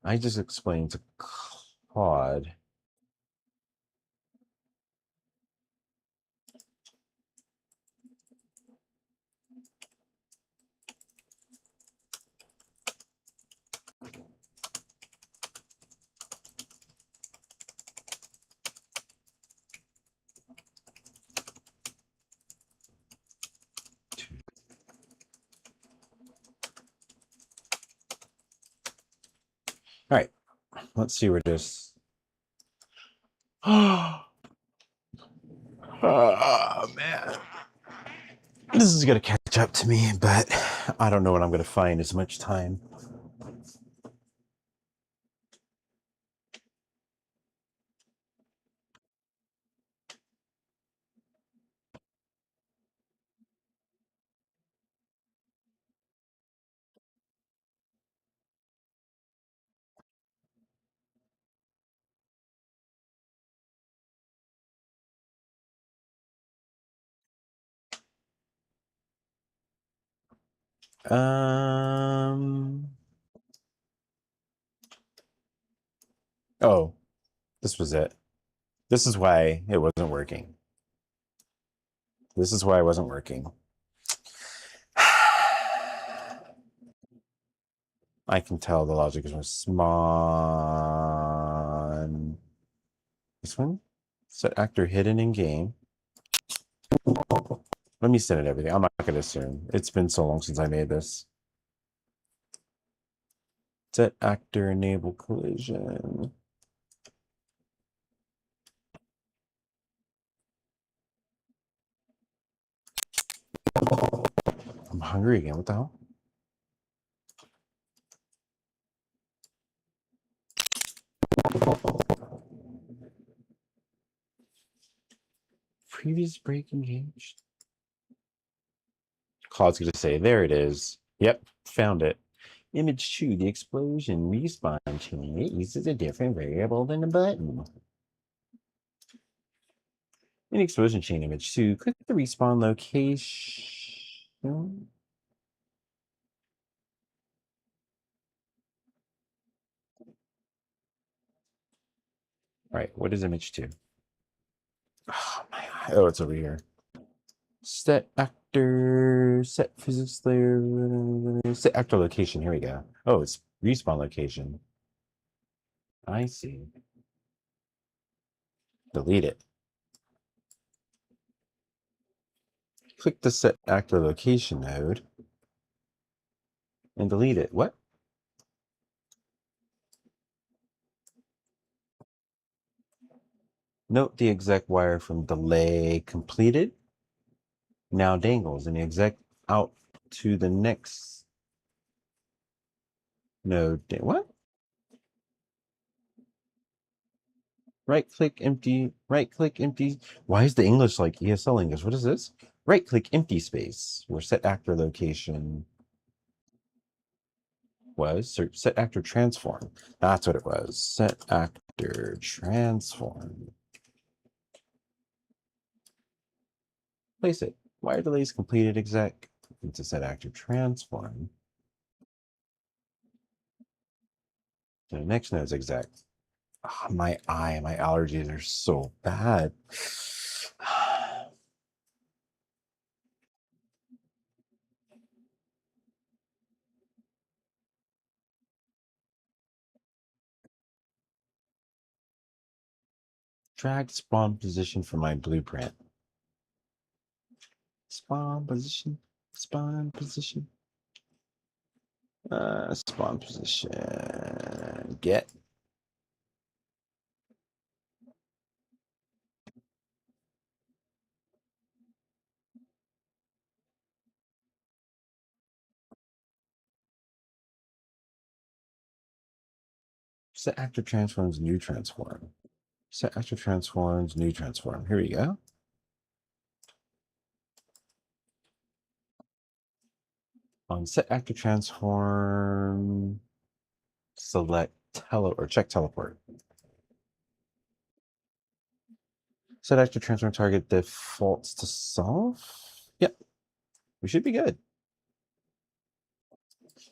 [SPEAKER 5] I just explained to Claude. All right, let's see where this. Oh man, this is gonna catch up to me, but I don't know when I'm gonna find as much time. Oh, this was it. This is why it wasn't working. This is why it wasn't working. I can tell the logic is small. This one? Set actor hidden in game. Let me set it everything. I'm not going to assume. It's been so long since I made this. Set actor enable collision. I'm hungry again. What the hell? Previous break engaged. Claude's going to say, there it is. Yep, found it. Image 2, the explosion respawn chain. It uses a different variable than the button. In explosion chain image 2, click the respawn location. All right, what is image 2? Oh, it's over here. Set actor, set physics layer, set actor location. Here we go. Oh, it's respawn location. I see. Delete it. Click the set actor location node and delete it. What? Note the exec wire from delay completed now dangles and the exec out to the next node. What? Right click empty. Why is the English like ESL English? What is this? Right click empty space where set actor location was. Search set actor transform. That's what it was. Set actor transform. Place it. Wire delays completed exec. It's a set actor transform. So the next node is exec. Oh, my allergies are so bad. Drag spawn position for my blueprint. Spawn position. Spawn position. Spawn position. Get. Set actor transforms new transform. Set actor transforms new transform. Here we go. On set actor transform, select check teleport. Set actor transform target defaults to solve. Yep, we should be good.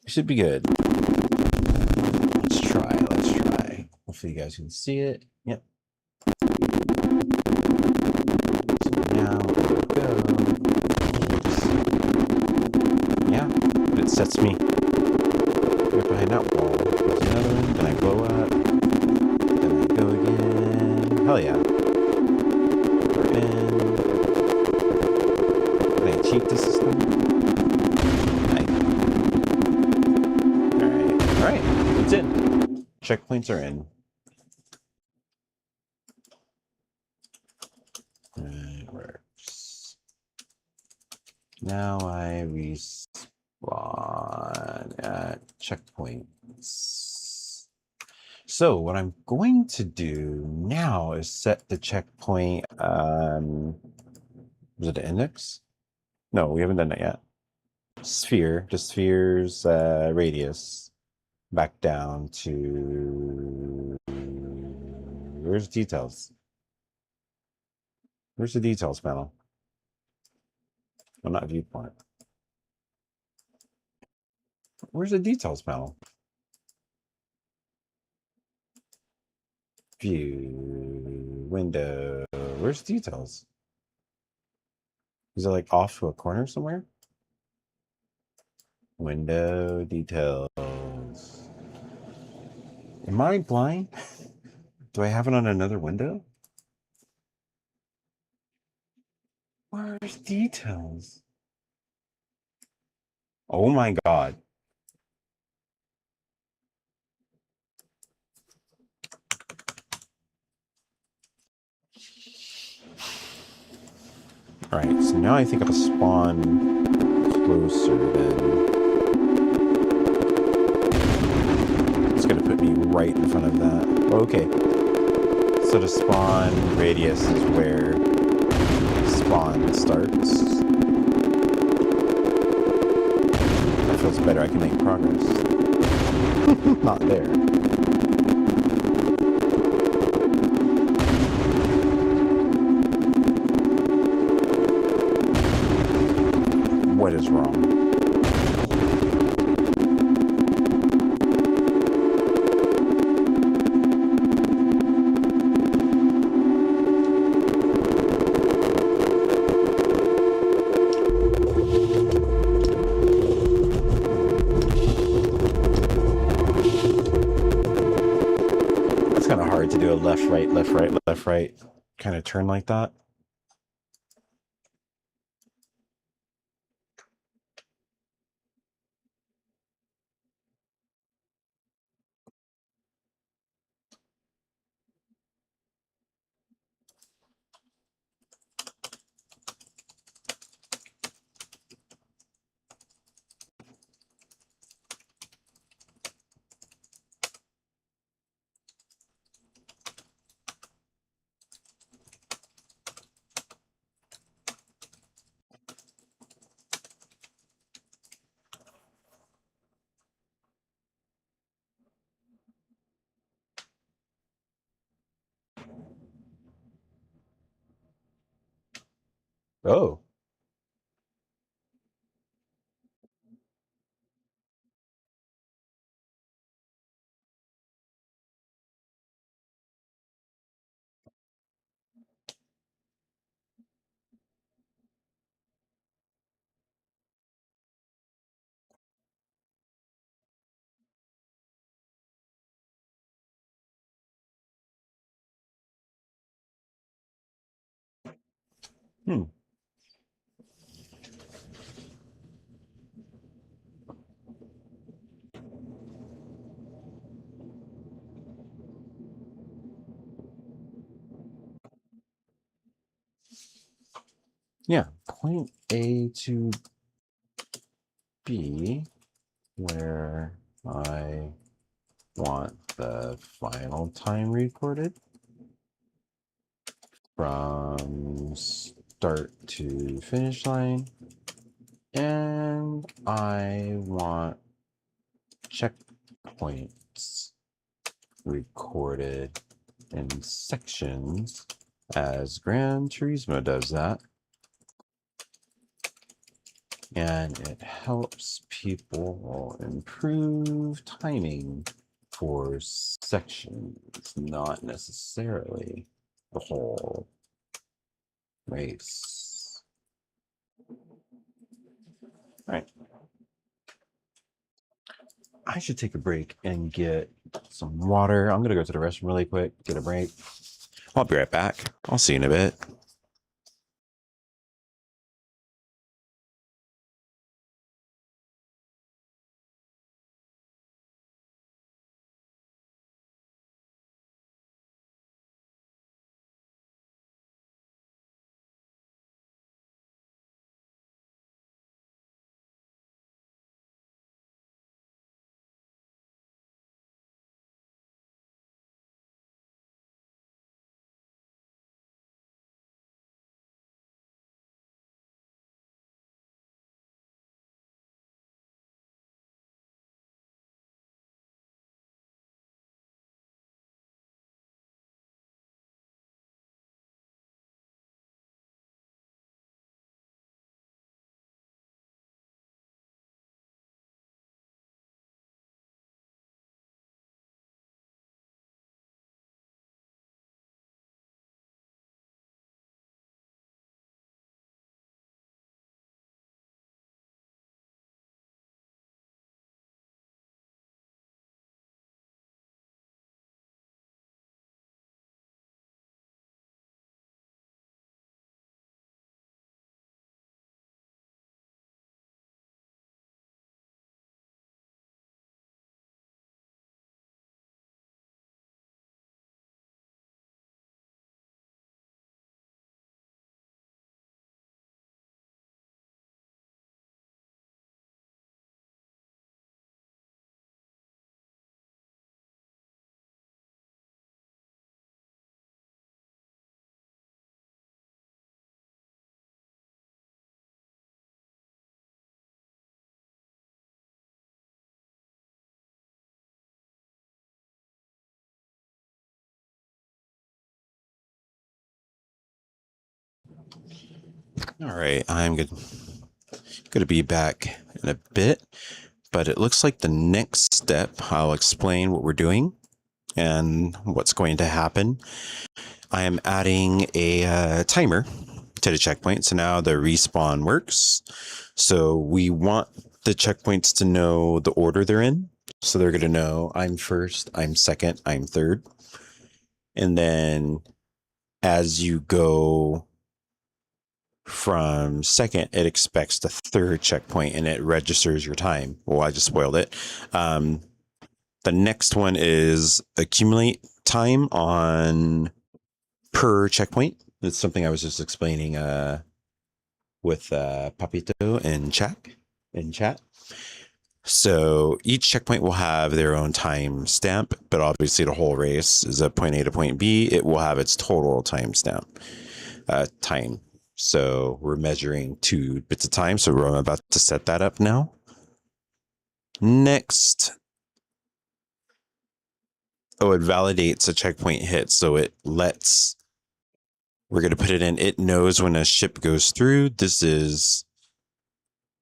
[SPEAKER 5] Should be good. Let's try. Let's try. Hopefully you guys can see it. Yep. So now we go. Yeah, it sets me right behind that wall. There's another one. Then I blow up. Then I go again. Hell yeah. We're in. Can I cheat the system? Alright, it's in. Checkpoints are in. It works. Now I respawn at checkpoints. So what I'm going to do now is set the checkpoint. Was it the index? No, we haven't done that yet. Sphere, the sphere's radius. Back down to where's details? Where's the details panel? Well, not viewpoint. Where's the details panel? View window. Where's details? Is it like off to a corner somewhere? Window details. Am I blind? Do I have it on another window? Where's details? Oh my god. Alright, so now I think I'll spawn closer then. It's gonna put me right in front of that. Okay. So the spawn radius is where spawn starts. That feels better. I can make progress. Not there. What is wrong? To do a left, right, left, right, left, right kind of turn like that. Oh. Hmm. Yeah. Point A to B, where I want the final time recorded from start to finish line. And I want checkpoints recorded in sections as Gran Turismo does that. and it helps people improve timing for sections, not necessarily the whole race. All right. I should take a break and get some water. I'm going to go to the restroom really quick, get a break.
[SPEAKER 1] I'll be right back. I'll see you in a bit. All right, I'm good. Going to be back in a bit, but it looks like the next step, I'll explain what we're doing and what's going to happen. I am adding a timer to the checkpoint. So now the respawn works. So we want the checkpoints to know the order they're in. So they're going to know I'm first, I'm second, I'm third. And then as you go from second, it expects the third checkpoint and it registers your time. Well, I just spoiled it. The next one is accumulate time on per checkpoint. It's something I was just explaining with Papito and chat. So each checkpoint will have their own time stamp, but obviously the whole race is a point A to point B. It will have its total time stamp time. So we're measuring 2 bits of time. So I'm about to set that up now. Next, it validates a checkpoint hit. So it lets, we're going to put it in. It knows when a ship goes through. This is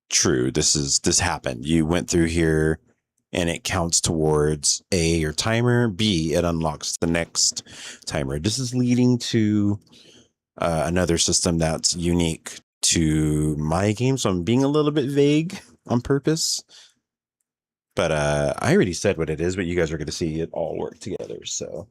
[SPEAKER 1] true. This happened. You went through here and it counts towards A, your timer. B, it unlocks the next timer. This is leading to another system that's unique to my game. So I'm being a little bit vague on purpose. But I already said what it is, but you guys are going to see it all work together. So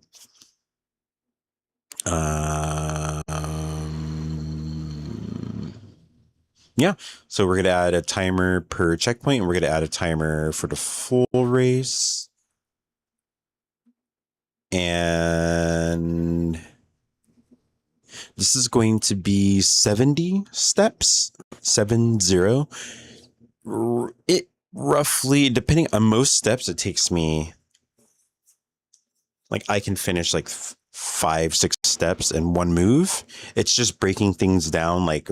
[SPEAKER 1] yeah, so we're going to add a timer per checkpoint, and we're going to add a timer for the full race. And this is going to be 70 steps, 70. It roughly, depending on most steps, it takes me, like I can finish like 5-6 steps in one move. It's just breaking things down like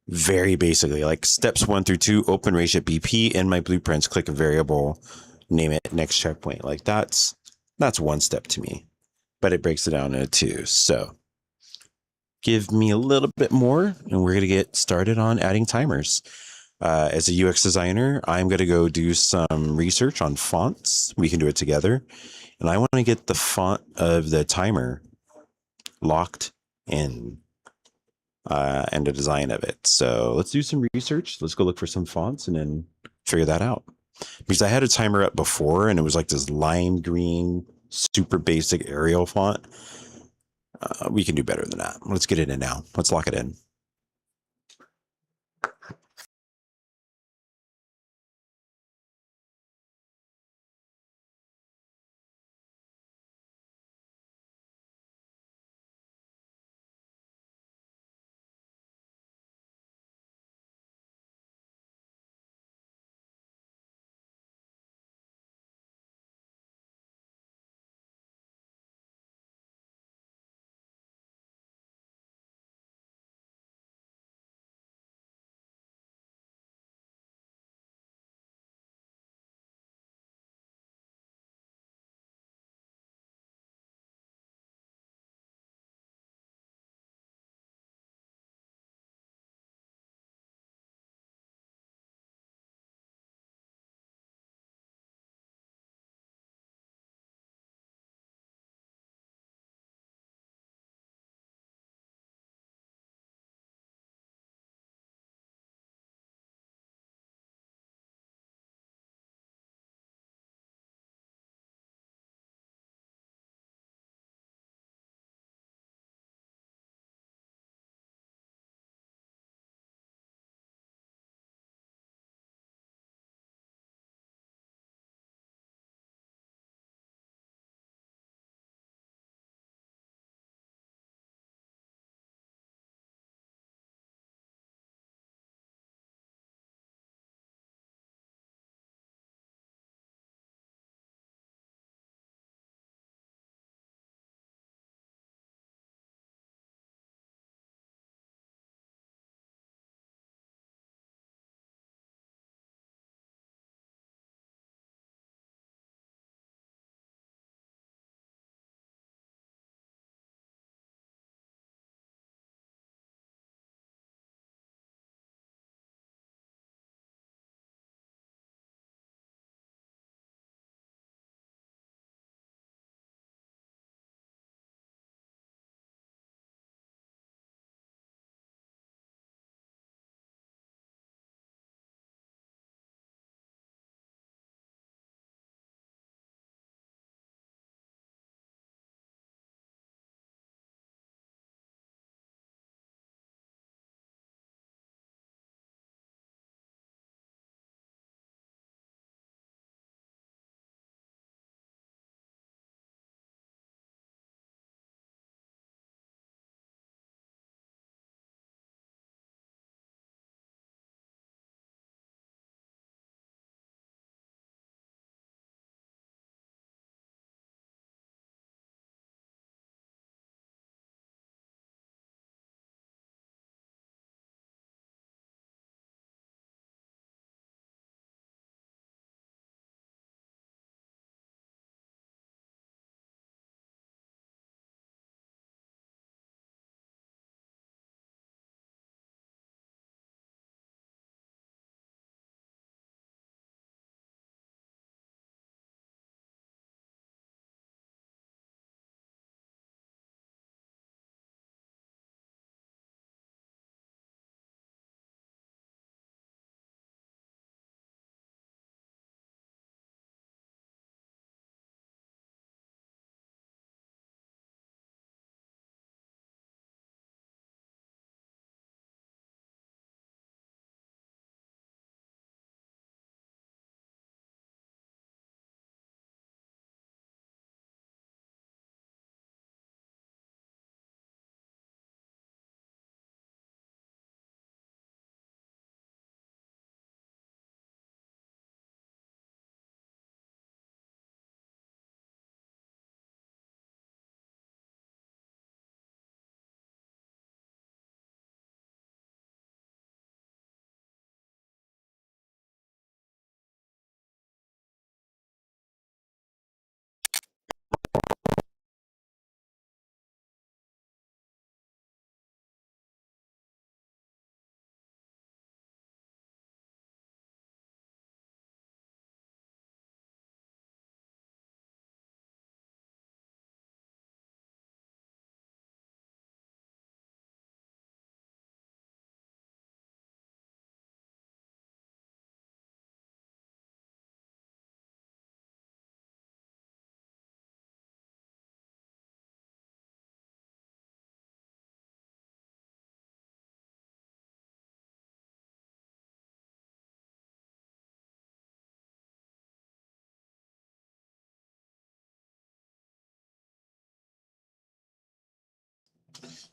[SPEAKER 1] very basically, like steps 1 through 2, open race at BP, in my blueprints, click a variable, name it next checkpoint. Like that's one step to me, but it breaks it down into 2. So give me a little bit more and we're going to get started on adding timers.
[SPEAKER 5] As a UX designer, I'm going to go do some research on fonts. We can do it together. And I want to get the font of the timer locked in and the design of it. So let's do some research. Let's go look for some fonts and then figure that out. Because I had a timer up before and it was like this lime green, super basic Arial font. We can do better than that. Let's get it in now. Let's lock it in.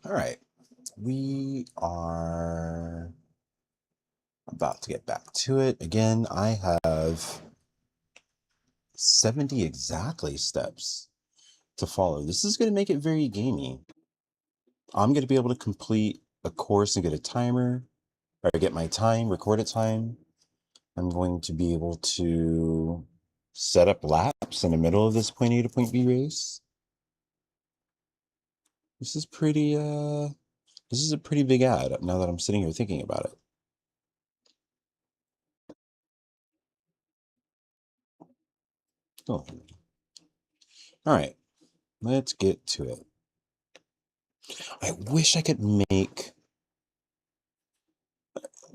[SPEAKER 5] All right, we are about to get back to it. Again, I have 70 exactly steps to follow. This is going to make it very gamey. I'm going to be able to complete a course and get a timer, or get my time, record a time. I'm going to be able to set up laps in the middle of this point A to point B race. This is pretty, this is a pretty big ad now that I'm sitting here thinking about it. Oh. All right, let's get to it. I wish I could make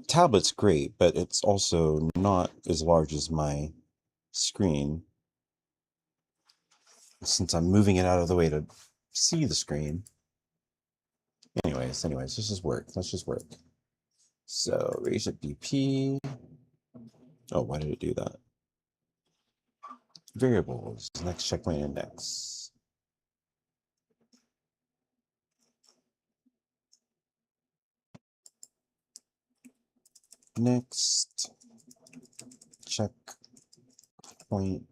[SPEAKER 5] tablets great, but it's also not as large as my screen. Since I'm moving it out of the way to see the screen. Anyways, let's just work. Let's just work. So raise it BP. Oh, why did it do that? Variables, next checkpoint index. Next checkpoint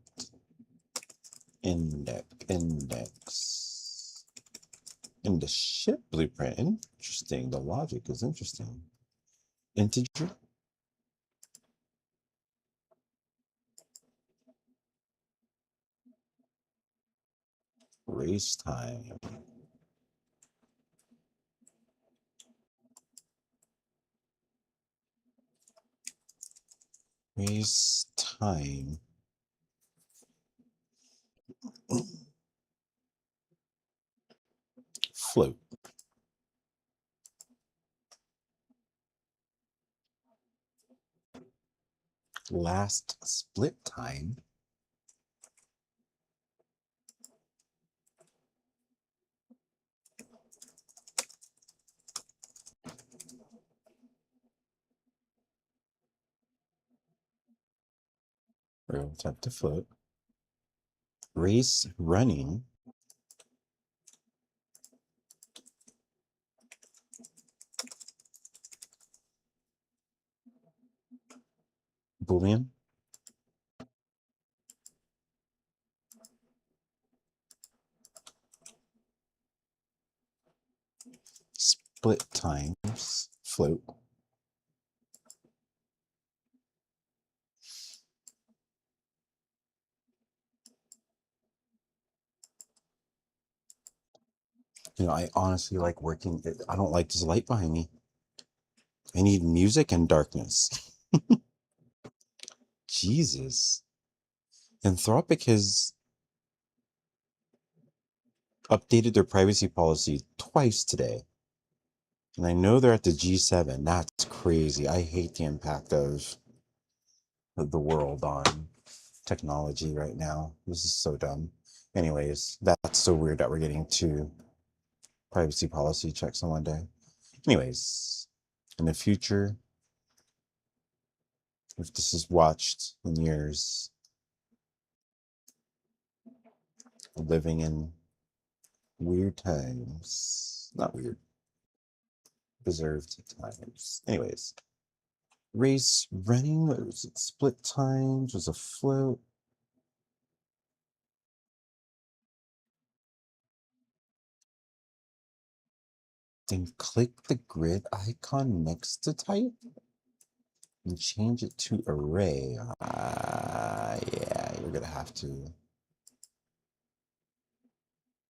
[SPEAKER 5] index. In the ship blueprint, interesting. The logic is interesting. Integer. Race time. Race time. Float. Last split time. We'll attempt to float. Race running. Boolean. Split times float. You know, I honestly like working. I don't like this light behind me. I need music and darkness. Jesus. Anthropic has updated their privacy policy twice today. And I know they're at the G7. That's crazy. I hate the impact of the world on technology right now. This is so dumb. Anyways, that's so weird that we're getting two privacy policy checks on one day. Anyways, in the future, if this is watched in years, living in weird times. Not weird. Preserved times. Anyways. Race running, what was it? Split times, was a float. Then click the grid icon next to type and change it to array. Yeah, you're gonna have to.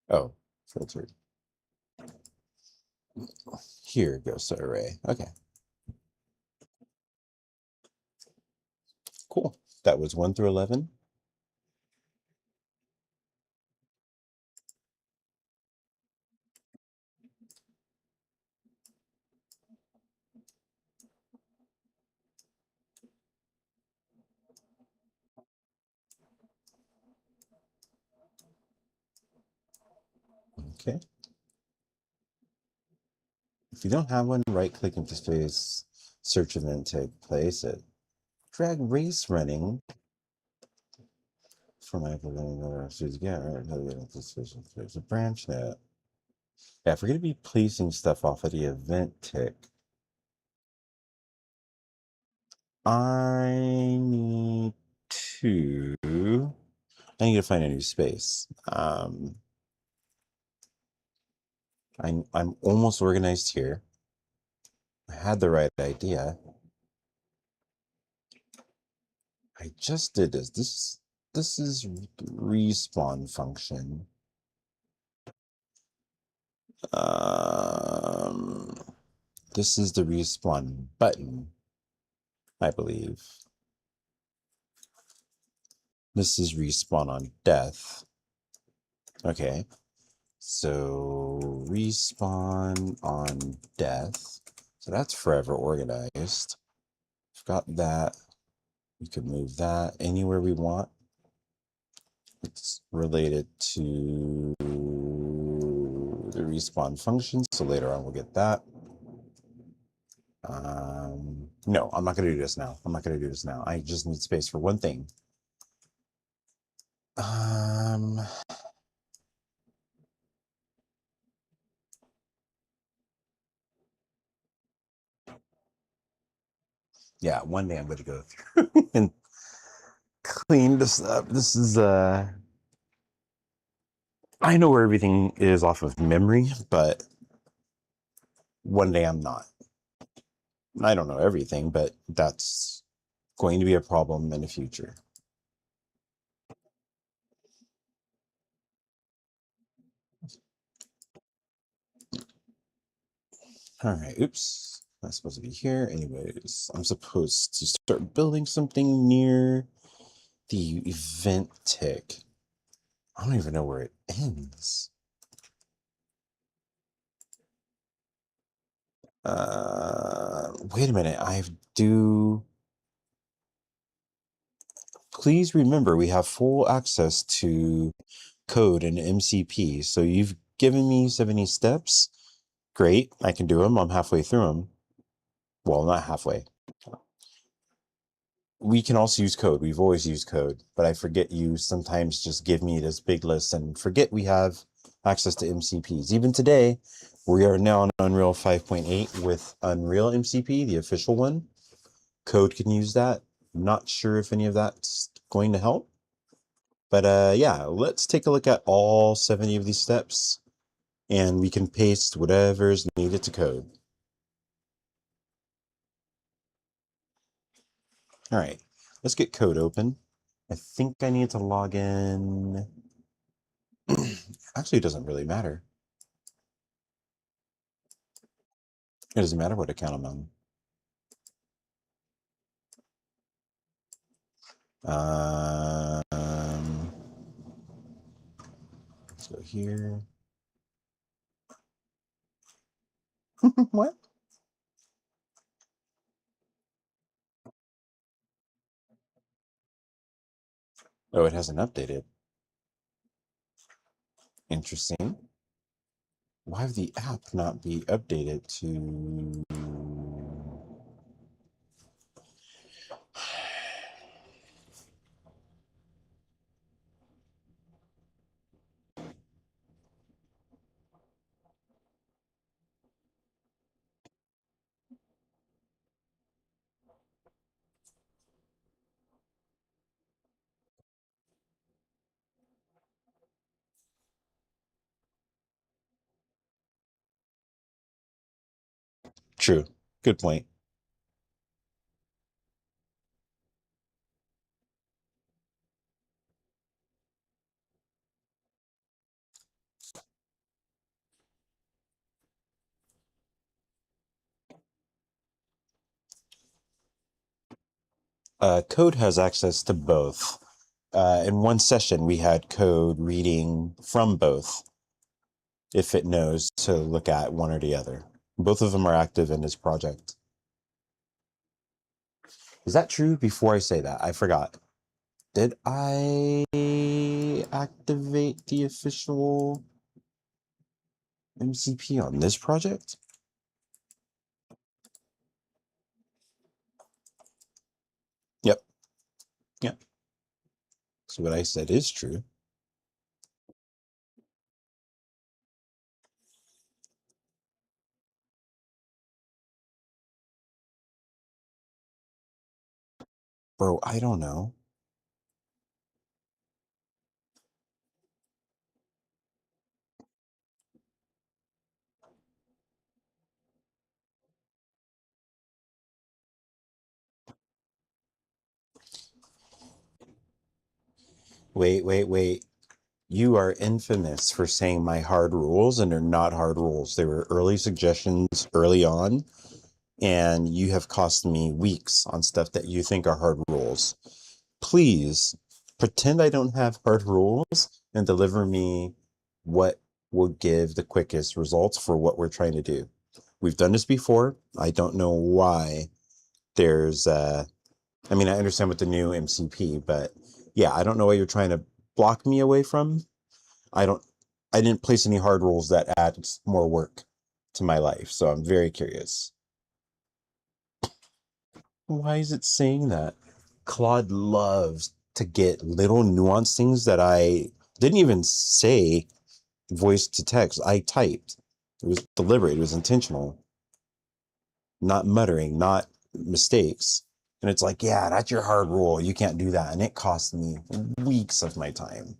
[SPEAKER 5] Oh, filtered. Here it goes to array. Okay. Cool. That was 1 through 11. Okay. If you don't have one, right click into space, search event, take place it. Drag race running for my balloon or yeah, there's a branch net. Yeah, if we're going to be placing stuff off of the event tick, I need to find a new space. I'm almost organized here. I had the right idea. I just did this. This is respawn function. This is the respawn button, I believe. This is respawn on death. Okay. So respawn on death. So that's forever organized. We've got that. We can move that anywhere we want. It's related to the respawn function, so later on we'll get that. No, I'm not going to do this now. I just need space for one thing. Yeah, one day I'm going to go through and clean this up. This is I know where everything is off of memory, but one day I'm not. I don't know everything, but that's going to be a problem in the future. All right, oops. That's supposed to be here. Anyways, I'm supposed to start building something near the event tick. I don't even know where it ends. Wait a minute. Please remember we have full access to code and MCP. So you've given me 70 steps. Great. I can do them. I'm halfway through them. Well, not halfway. We can also use code. We've always used code, but I forget you sometimes just give me this big list and forget we have access to MCPs. Even today, we are now on Unreal 5.8 with Unreal MCP, the official one. Code can use that. I'm not sure if any of that's going to help. But yeah, let's take a look at all 70 of these steps and we can paste whatever is needed to code. All right, let's get code open. I think I need to log in. Actually, it doesn't really matter. It doesn't matter what account I'm on. Let's go here. What? Oh, it hasn't updated. Interesting. Why would the app not be updated to... True. Good point. Code has access to both. In one session, we had code reading from both, if it knows to look at one or the other. Both of them are active in this project. Is that true? Before I say that, I forgot. Did I activate the official MCP on this project? Yep. Yep. So what I said is true. Bro, I don't know. Wait. You are infamous for saying my hard rules, and they're not hard rules. They were early suggestions early on, and you have cost me weeks on stuff that you think are hard rules. Please pretend I don't have hard rules and deliver me what will give the quickest results for what we're trying to do. We've done this before. I don't know why there's I mean, I understand with the new MCP, but yeah, I don't know what you're trying to block me away from. I don't, I didn't place any hard rules that add more work to my life, so I'm very curious. Why is it saying that? Claude loves to get little nuanced things that I didn't even say voice to text. I typed. It was deliberate. It was intentional. Not muttering, not mistakes. And it's like, yeah, that's your hard rule. You can't do that. And it cost me weeks of my time.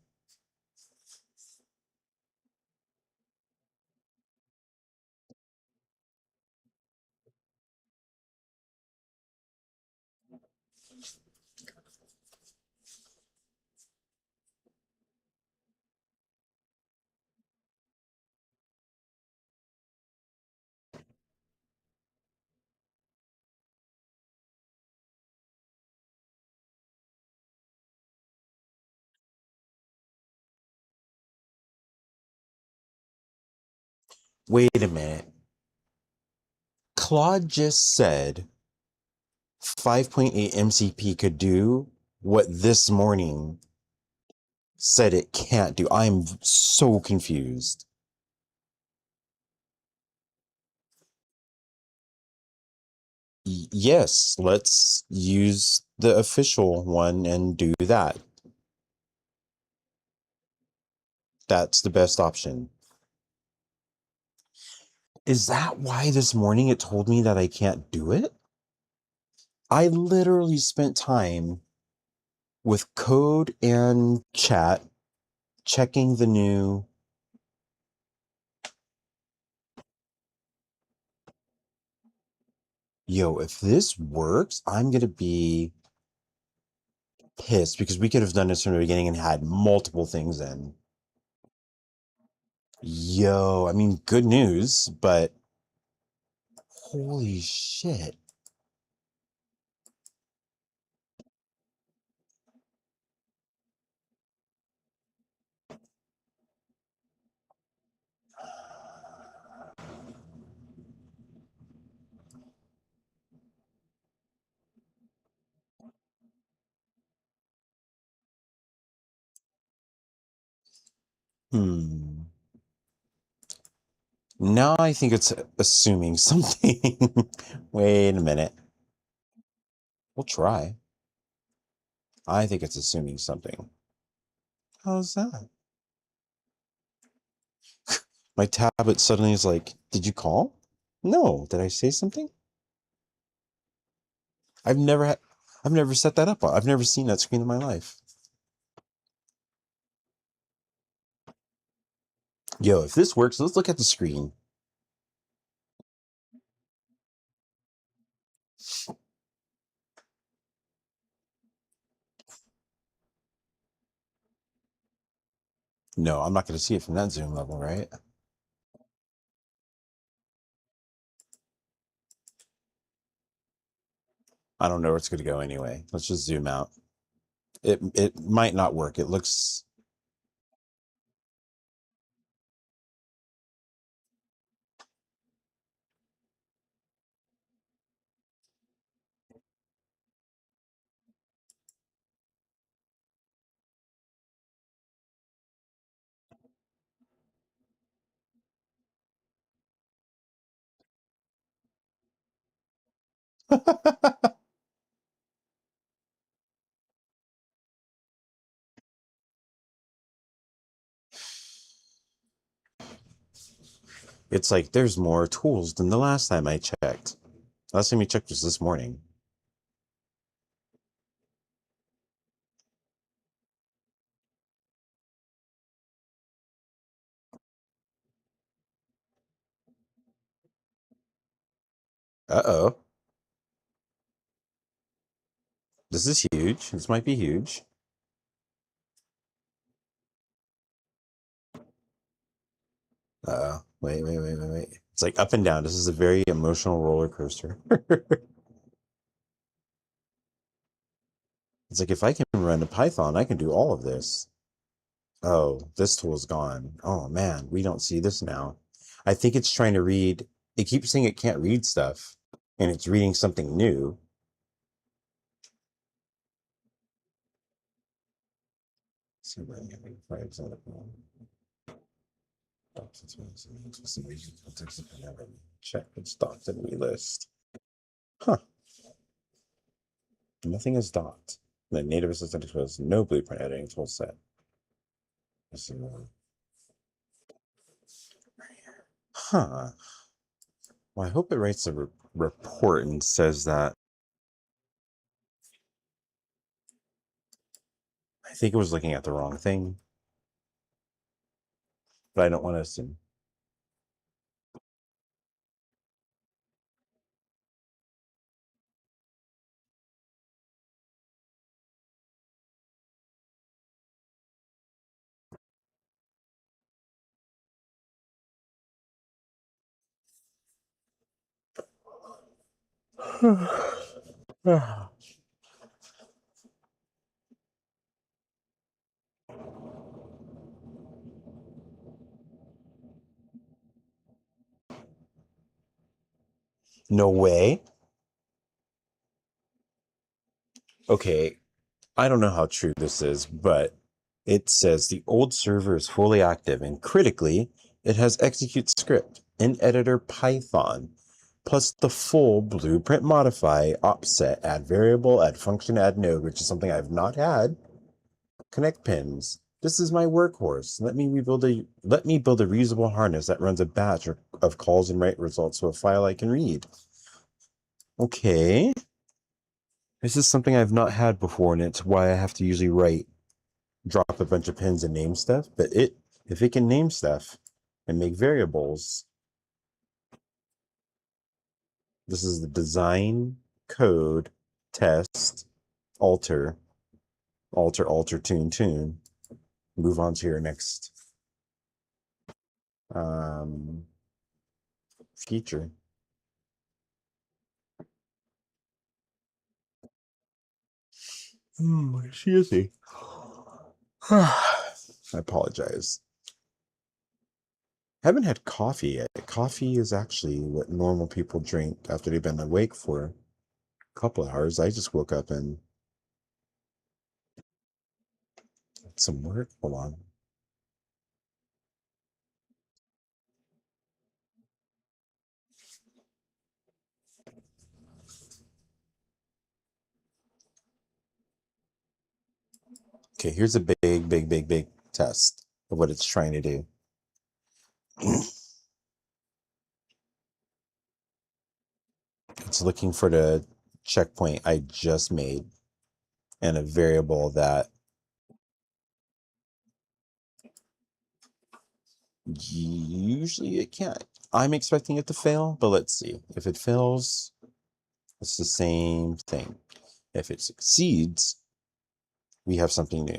[SPEAKER 5] Wait a minute. Claude just said 5.8 MCP could do what this morning said it can't do. I'm so confused. Yes, let's use the official one and do that. That's the best option. Is that why this morning it told me that I can't do it? I literally spent time with code and chat checking the new. Yo, if this works, I'm gonna be pissed because we could have done this from the beginning and had multiple things in. Yo, I mean, good news, but holy shit. Hmm. Now I think it's assuming something. Wait a minute. We'll try. I think it's assuming something. How's that? My tablet suddenly is like, did you call? No. Did I say something? I've never had, I've never set that up. I've never seen that screen in my life. Yo, if this works, let's look at the screen. No, I'm not going to see it from that zoom level, right? I don't know where it's going to go anyway. Let's just zoom out. It might not work. It looks. It's like there's more tools than the last time I checked. Last time we checked was this morning. Uh-oh. This is huge. This might be huge. Wait. It's like up and down. This is a very emotional roller coaster. It's like if I can run a Python, I can do all of this. Oh, this tool is gone. Oh man, we don't see this now. I think it's trying to read. It keeps saying it can't read stuff, and it's reading something new. So for example, check it's docked in we list. Huh. Nothing is docked. The native assistant exposes no blueprint editing tool set. Huh. Well, I hope it writes a report and says that. I think it was looking at the wrong thing, but I don't want to assume. No way. Okay, I don't know how true this is, but it says the old server is fully active and critically, it has execute script in editor Python, plus the full blueprint modify, offset, add variable, add function, add node, which is something I've not had. Connect pins. This is my workhorse. Let me build a reusable harness that runs a batch of calls and write results to a file I can read. Okay. This is something I've not had before, and it's why I have to usually drop a bunch of pins and name stuff. But if it can name stuff and make variables, this is the design, code, test, alter, tune. Move on to your next feature. Excuse me. I apologize. Haven't had coffee yet. Coffee is actually what normal people drink after they've been awake for a couple of hours. I just woke up and some work. Hold on. Okay, here's a big test of what it's trying to do. It's looking for the checkpoint I just made and a variable that usually it can't. I'm expecting it to fail, but let's see. If it fails, it's the same thing. If it succeeds, we have something new.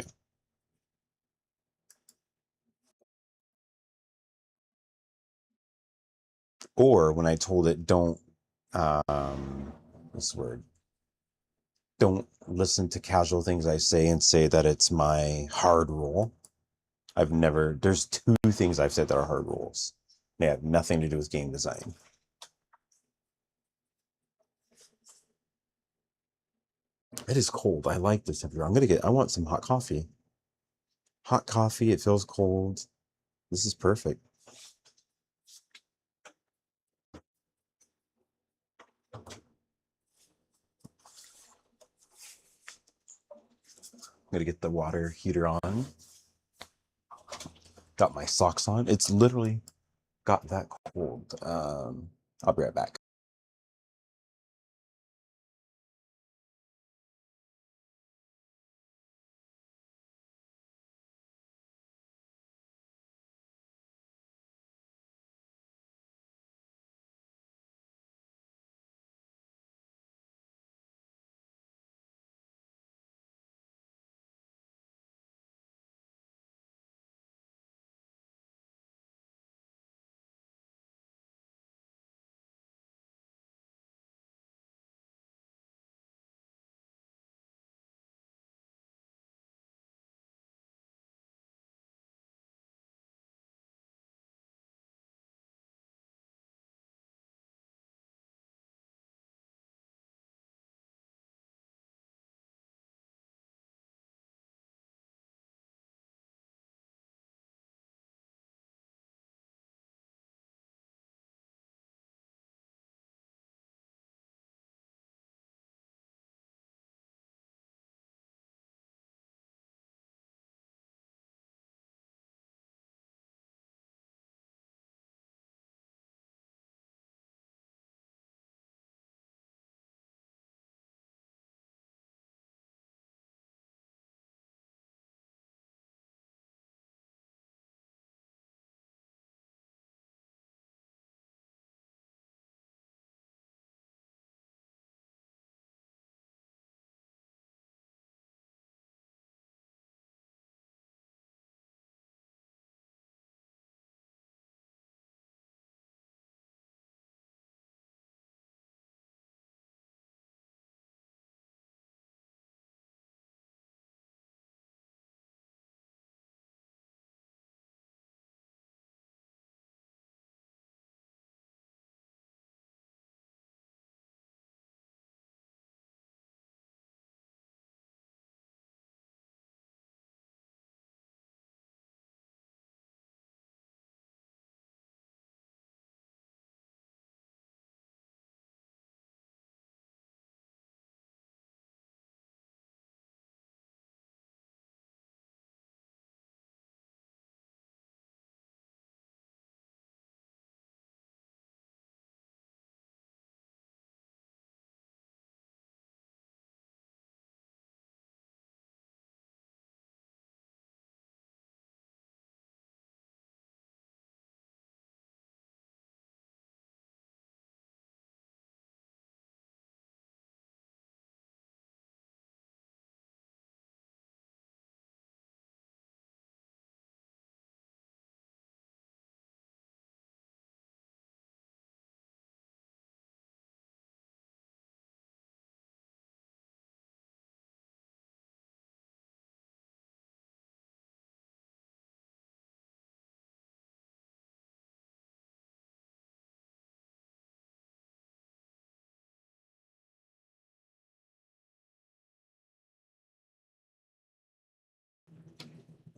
[SPEAKER 5] Or when I told it, don't, what's the word? Don't listen to casual things I say and say that it's my hard rule. There's two things I've said that are hard rules. They have nothing to do with game design. It is cold. I like this temperature. I want some hot coffee. Hot coffee, it feels cold. This is perfect. I'm gonna get the water heater on. Got my socks on. It's literally got that cold. I'll be right back.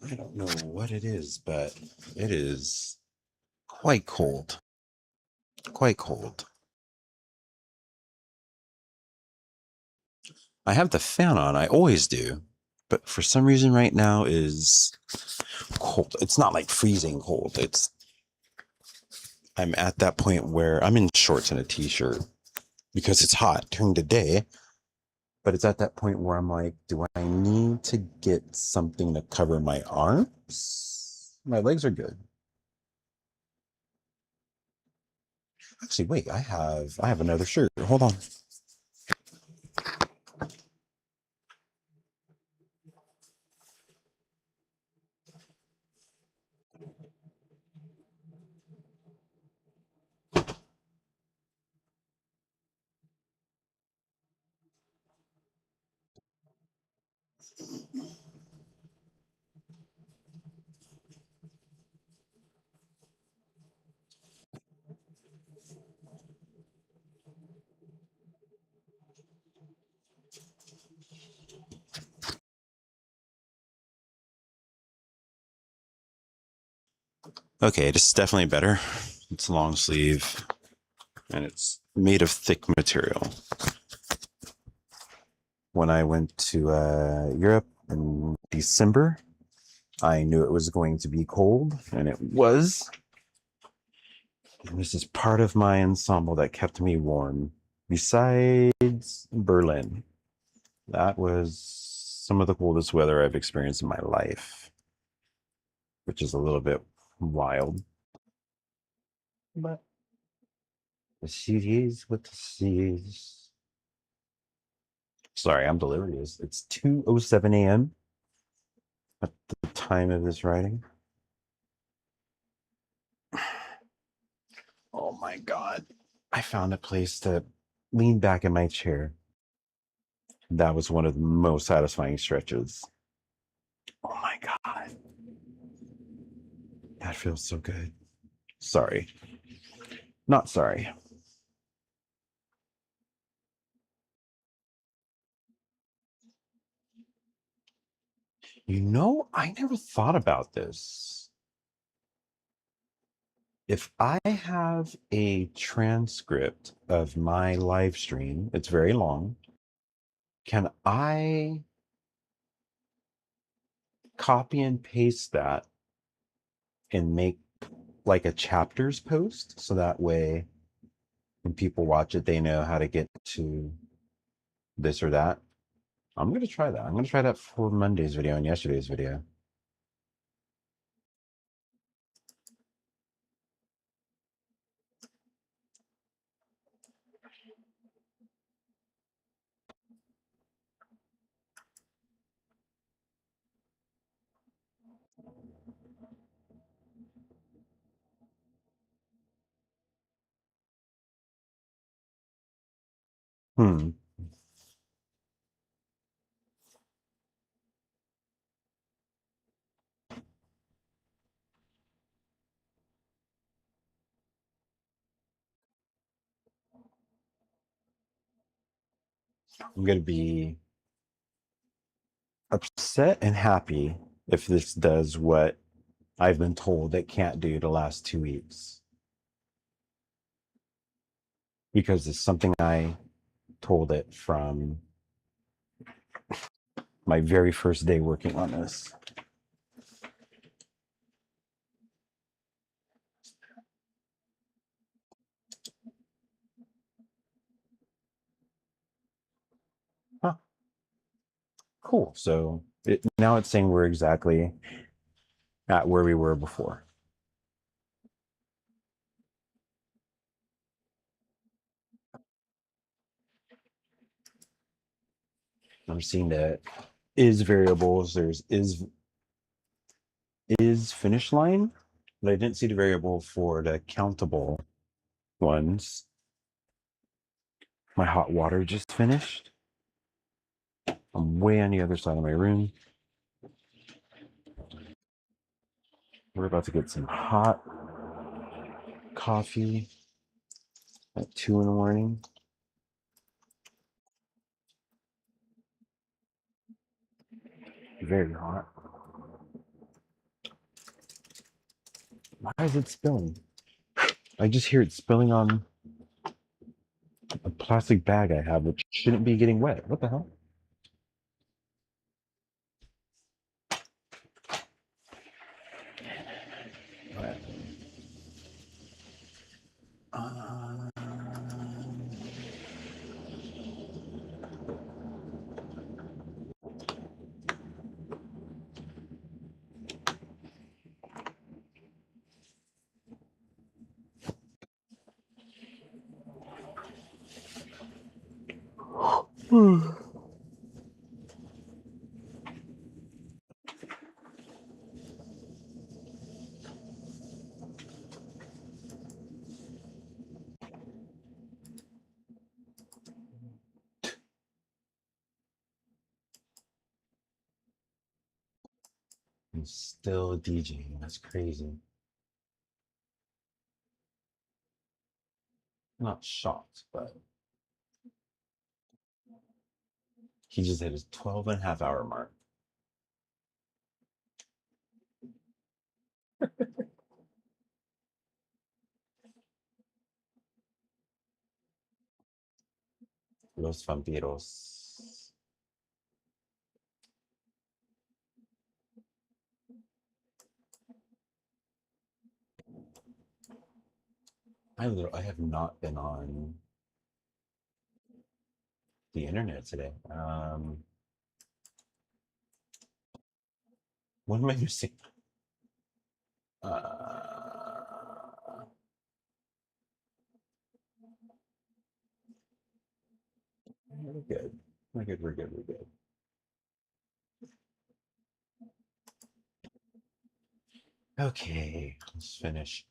[SPEAKER 1] I don't know what it is, but it is quite cold. Quite cold. I have the fan on, I always do, but for some reason right now is cold. It's not like freezing cold. I'm at that point where I'm in shorts and a t-shirt because it's hot during the day, but it's at that point where I'm like, do I need to get something to cover my arms? My legs are good. Actually, wait, I have another shirt. Hold on. Okay, this is definitely better. It's long sleeve and it's made of thick material. When I went to Europe in December, I knew it was going to be cold, and it was. And this is part of my ensemble that kept me warm. Besides Berlin, that was some of the coldest weather I've experienced in my life, which is a little bit wild. But the series with the seas. Sorry, I'm delirious. It's 2:07 a.m. at the time of this writing. Oh my God. I found a place to lean back in my chair. That was one of the most satisfying stretches. Oh my God. That feels so good. Sorry. Not sorry. You know, I never thought about this. If I have a transcript of my live stream, it's very long. Can I copy and paste that and make like a chapters post so that way when people watch it, they know how to get to this or that? I'm going to try that. I'm going to try that for Monday's video and yesterday's video. Hmm. I'm going to be upset and happy if this does what I've been told it can't do the last 2 weeks. Because it's something I told it from my very first day working on this. Huh. Cool. So now it's saying we're exactly at where we were before. I'm seeing that is variables. There's is finish line, but I didn't see the variable for the countable ones. My hot water just finished. I'm way on the other side of my room. We're about to get some hot coffee at 2 in the morning. Very hot.
[SPEAKER 5] Why is it spilling? I just hear it spilling on a plastic bag I have, which shouldn't be getting wet. What the hell? I'm still DJing. That's crazy. Not shocked, but he just hit his 12.5 hour mark. Los vampiros. I have not been on the internet today. What am I missing? We're good. We're good. We're good. We're good. Okay, let's finish.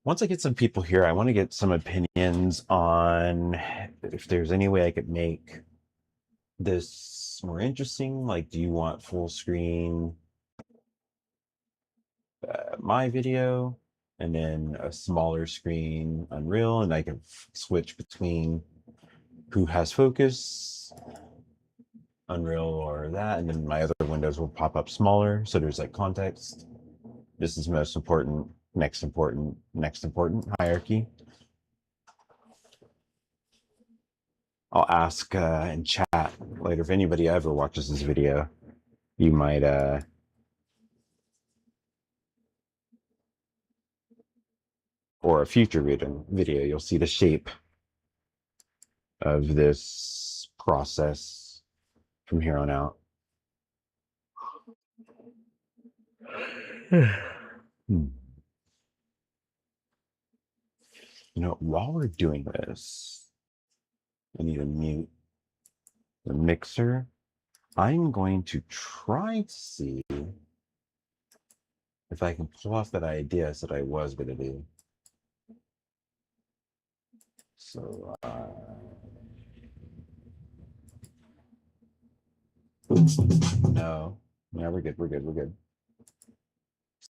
[SPEAKER 5] Once I get some people here, I want to get some opinions on if there's any way I could make this more interesting. Like, do you want full screen my video and then a smaller screen Unreal, and I can switch between who has focus, Unreal or that, and then my other windows will pop up smaller, so there's like context. This is most important, next important, next important hierarchy. I'll ask in chat later if anybody ever watches this video. You might or a future video, you'll see the shape of this process from here on out. You know, while we're doing this, I need to mute the mixer. I'm going to try to see if I can pull off that idea that I was going to do. So, no, yeah, we're good. We're good. We're good.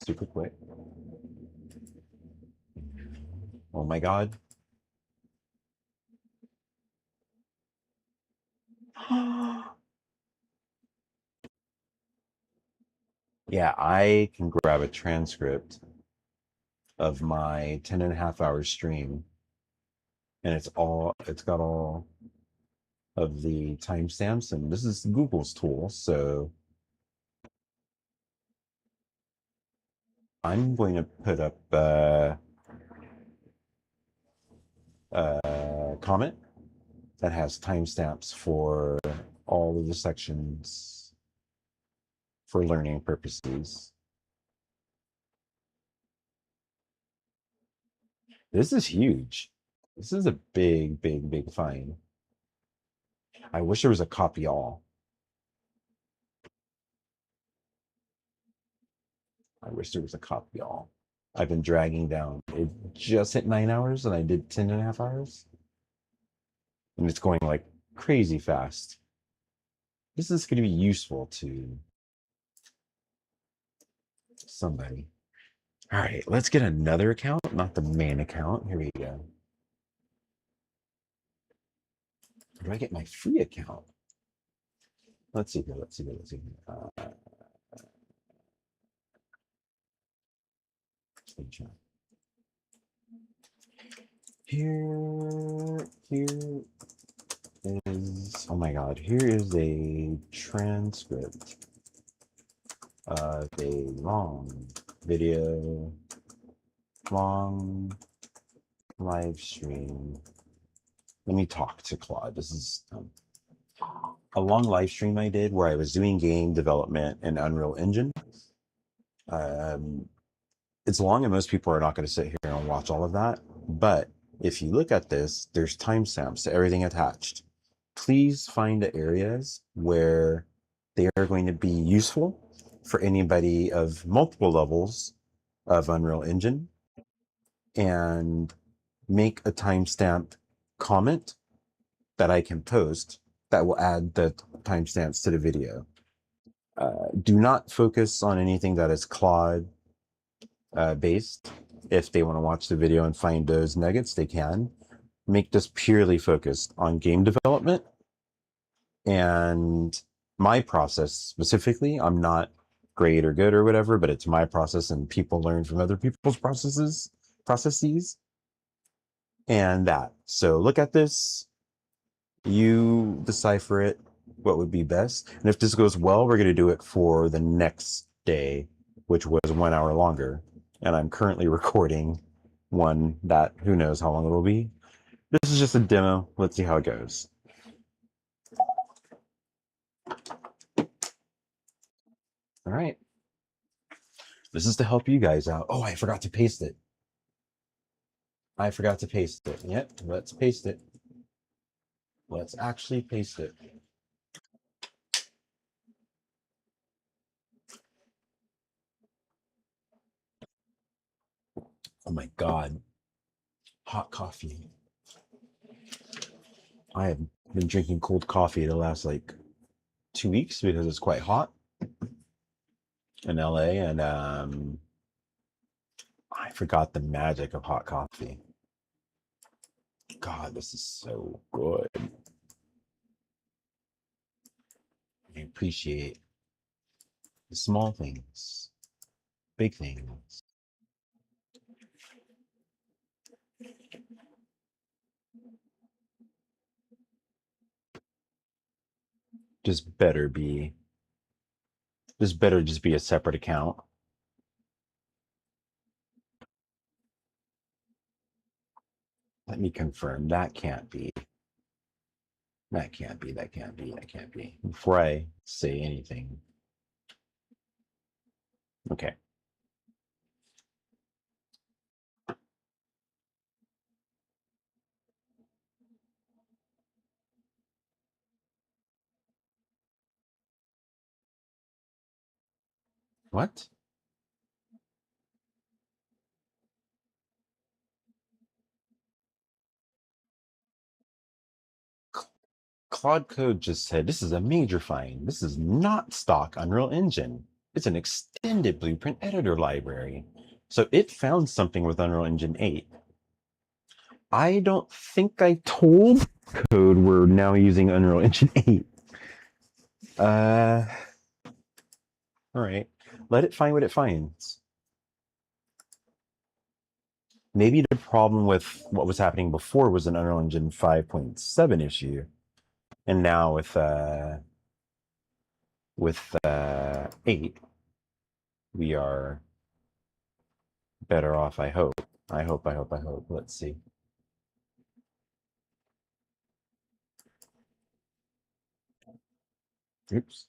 [SPEAKER 5] Super quick. Oh my God. Yeah, I can grab a transcript of my 10.5 hour stream, and it's got all of the timestamps, and this is Google's tool, so I'm going to put up a comment that has timestamps for all of the sections for learning purposes. This is huge. This is a big, big, big find. I wish there was a copy all. I wish there was a copy all. I've been dragging down. It just hit 9 hours and I did 10.5 hours. And it's going like crazy fast. This is going to be useful to somebody. All right, let's get another account, not the main account. Here we go. Where do I get my free account? Let's see here. Let's see here. Let's see here. screen share. Here is, oh my god, here is a transcript of a long video, long live stream. Let me talk to Claude. This is a long live stream I did where I was doing game development in Unreal Engine. It's long and most people are not going to sit here and watch all of that. But if you look at this, there's timestamps to everything attached. Please find the areas where they are going to be useful for anybody of multiple levels of Unreal Engine and make a timestamp comment that I can post that will add the timestamps to the video. Do not focus on anything that is Claude based. If they want to watch the video and find those nuggets, they can. Make this purely focused on game development and my process specifically. I'm not great or good or whatever, but it's my process and people learn from other people's processes and that. So look at this, you decipher it, what would be best. And if this goes well, we're going to do it for the next day, which was 1 hour longer. And I'm currently recording one that who knows how long it will be. This is just a demo. Let's see how it goes. All right. This is to help you guys out. Oh, I forgot to paste it. I forgot to paste it. Yep, let's paste it. Let's actually paste it. Oh my God. Hot coffee. I have been drinking cold coffee the last like 2 weeks because it's quite hot in LA, and I forgot the magic of hot coffee. God, this is so good. I appreciate the small things, big things. Just better just be a separate account. Let me confirm. That can't be. That can't be. That can't be. That can't be. Before I say anything. Okay. What? Claude Code just said this is a major find. This is not stock Unreal Engine. It's an extended blueprint editor library. So it found something with Unreal Engine 8. I don't think I told Code we're now using Unreal Engine 8. All right. Let it find what it finds. Maybe the problem with what was happening before was an Unreal Engine 5.7 issue. And now with 8, we are better off, I hope. I hope. Let's see. Oops.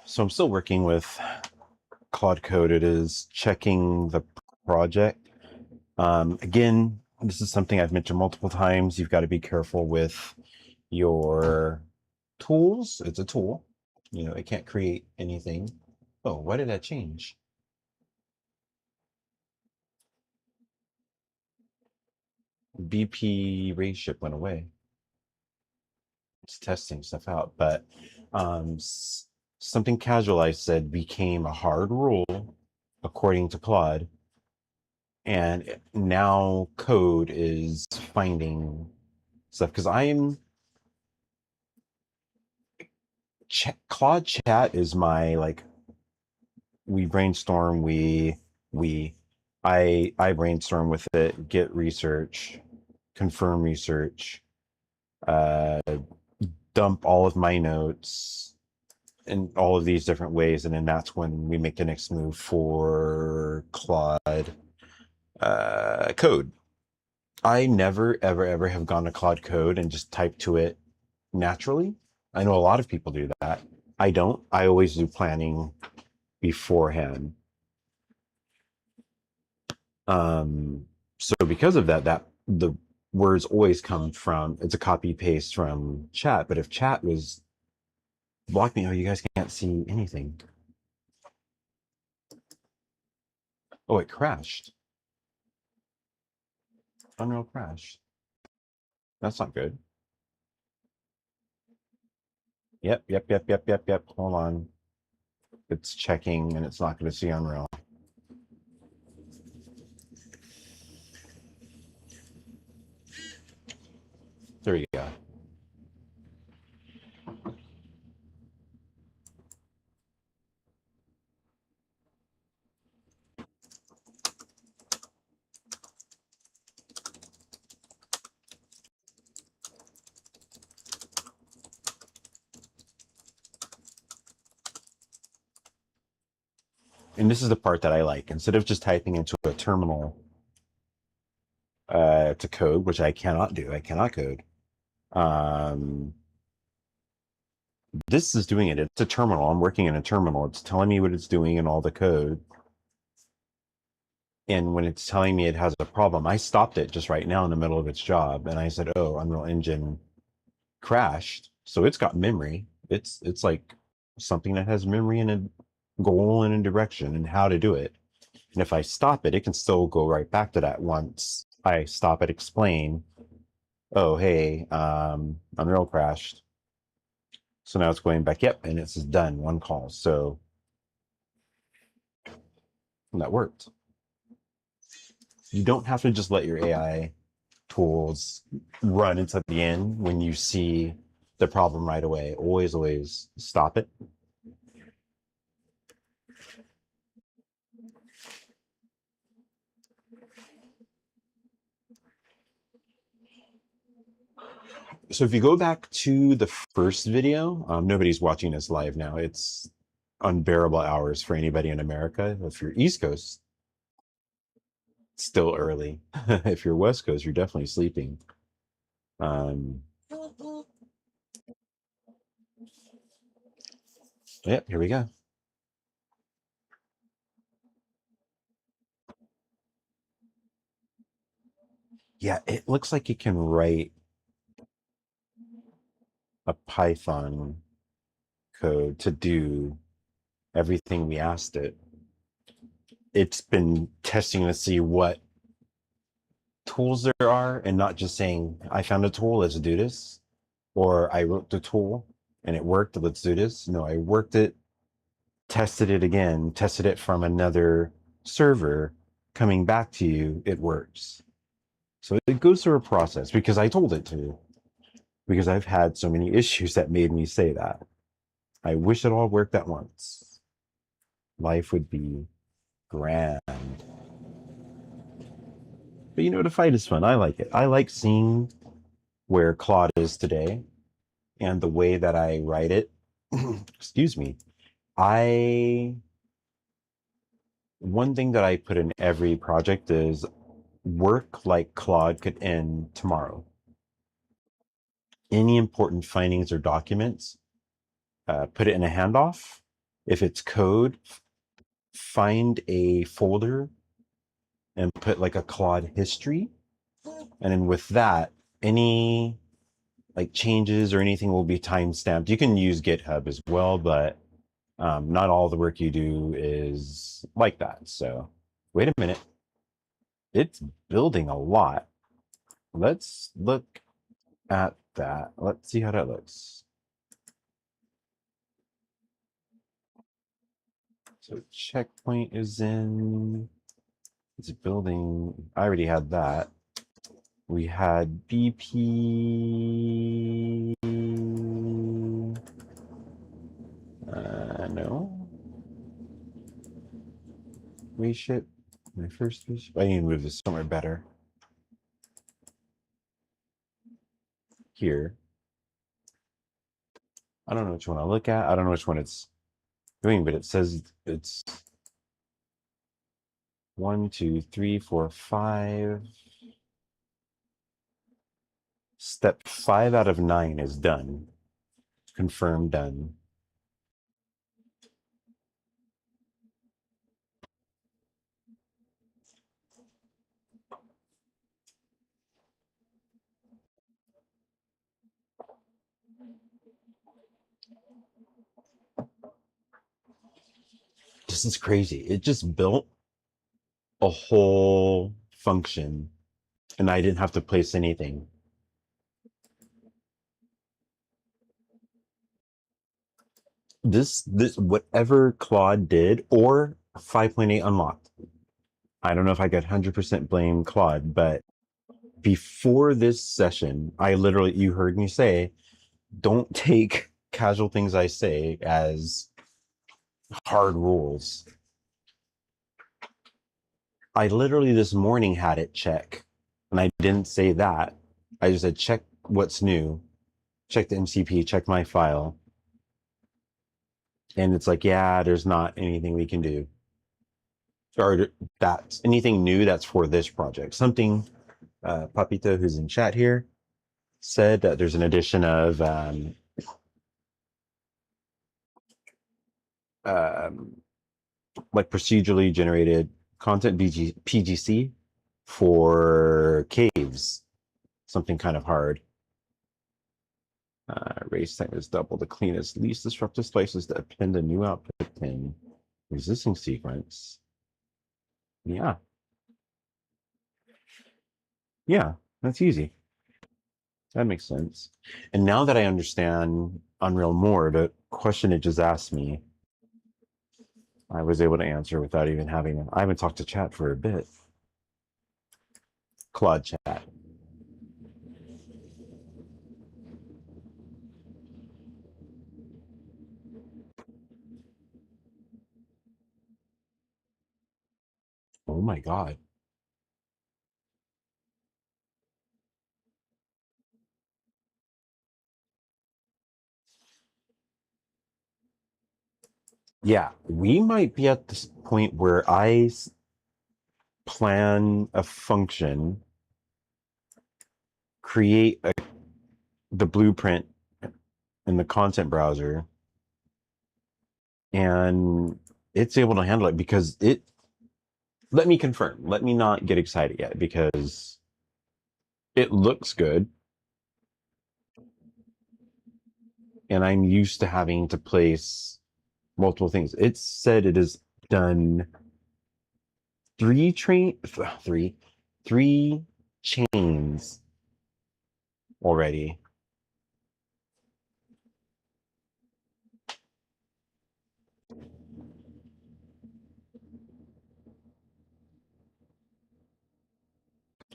[SPEAKER 5] So I'm still working with Claude Code. It is checking the project. Again, this is something I've mentioned multiple times. You've got to be careful with your tools. It's a tool. You know, it can't create anything. Oh, why did that change? BP raise ship went away. It's testing stuff out, but something casual I said became a hard rule according to Claude, and now code is finding stuff because Claude Chat is my like we brainstorm I brainstorm with it, get research, confirm research, dump all of my notes in all of these different ways, and then that's when we make the next move for Claude Code. I never ever have gone to Claude Code and just typed to it naturally. I know a lot of people do that. I don't. I always do planning beforehand. So because of that the words always come from, it's a copy paste from chat, but if chat was block me, oh, you guys can't see anything. Oh, it crashed. Unreal crashed. That's not good. Yep. Hold on. It's checking and it's not going to see Unreal. There you go. And this is the part that I like. Instead of just typing into a terminal to code, which I cannot do, I cannot code. This is doing it. It's a terminal. I'm working in a terminal. It's telling me what it's doing in all the code. And when it's telling me it has a problem, I stopped it just right now in the middle of its job. And I said, oh, Unreal Engine crashed. So it's got memory. It's like something that has memory and a goal and a direction and how to do it. And if I stop it, it can still go right back to that once I stop it, explain, oh, hey, Unreal crashed. So now it's going back, yep, and it's done, one call. So that worked. You don't have to just let your AI tools run until the end when you see the problem right away. Always stop it. So if you go back to the first video, nobody's watching this live now. It's unbearable hours for anybody in America. If you're East Coast, it's still early. If you're West Coast, you're definitely sleeping. Yep, here we go. Yeah, it looks like it can write a Python code to do everything we asked it. It's been testing to see what tools there are and not just saying, I found a tool, let's do this. Or I wrote the tool and it worked, let's do this. No, I worked it, tested it again, tested it from another server, coming back to you, it works. So it goes through a process because I told it to, because I've had so many issues that made me say that. I wish it all worked at once. Life would be grand. But you know, the fight is fun. I like it. I like seeing where Claude is today and the way that I write it. Excuse me. One thing that I put in every project is work like Claude could end tomorrow. Any important findings or documents, put it in a handoff if it's code, find a folder and put like a Claude history. And then with that, any like changes or anything will be time stamped. You can use GitHub as well, but not all the work you do is like that. So wait a minute. It's building a lot. Let's look at that. Let's see how that looks. So checkpoint is in. It's building. I already had that. We had BP. No. Reship. My first reship. I need to move this somewhere better. Here. I don't know which one I look at. I don't know which one it's doing, but it says it's 1, 2, 3, 4, 5. Step 5 out of 9 is done. Confirmed done. This is crazy. It just built a whole function and I didn't have to place anything. This whatever Claude did or 5.8 unlocked. I don't know if I could 100% blame Claude, but before this session, I literally, you heard me say, don't take casual things I say as hard rules. I literally this morning had it check, and I didn't say that. I just said check what's new, check the MCP, check my file. And it's like, yeah, there's not anything we can do. Or that's anything new that's for this project. Something Papito, who's in chat here, said that there's an addition of like procedurally generated content PGC for caves, something kind of hard. Race time is double the cleanest, least disruptive splices that append a new output pin. Resisting sequence. Yeah. Yeah, that's easy. That makes sense. And now that I understand Unreal more, the question it just asked me, I was able to answer without even having. I haven't talked to chat for a bit. Claude chat. Oh my God. Yeah, we might be at this point where I plan a function, create the blueprint in the content browser, and it's able to handle it because it. Let me confirm. Let me not get excited yet because it looks good. And I'm used to having to place multiple things. It said it has done three chains already.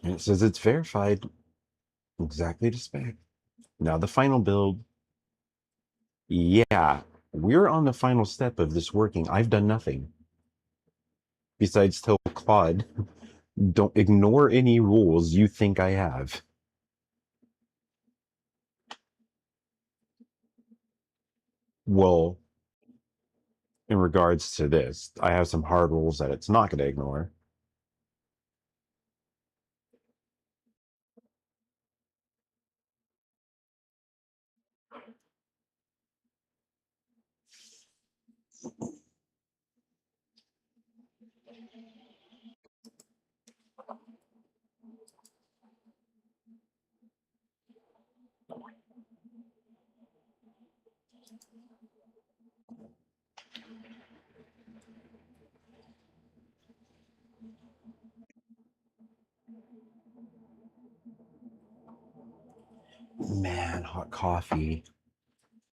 [SPEAKER 5] And it says it's verified exactly to spec. Now the final build. Yeah, we're on the final step of this working. I've done nothing besides tell Claude, don't ignore any rules you think I have. Well, in regards to this, I have some hard rules that it's not going to ignore. Man, hot coffee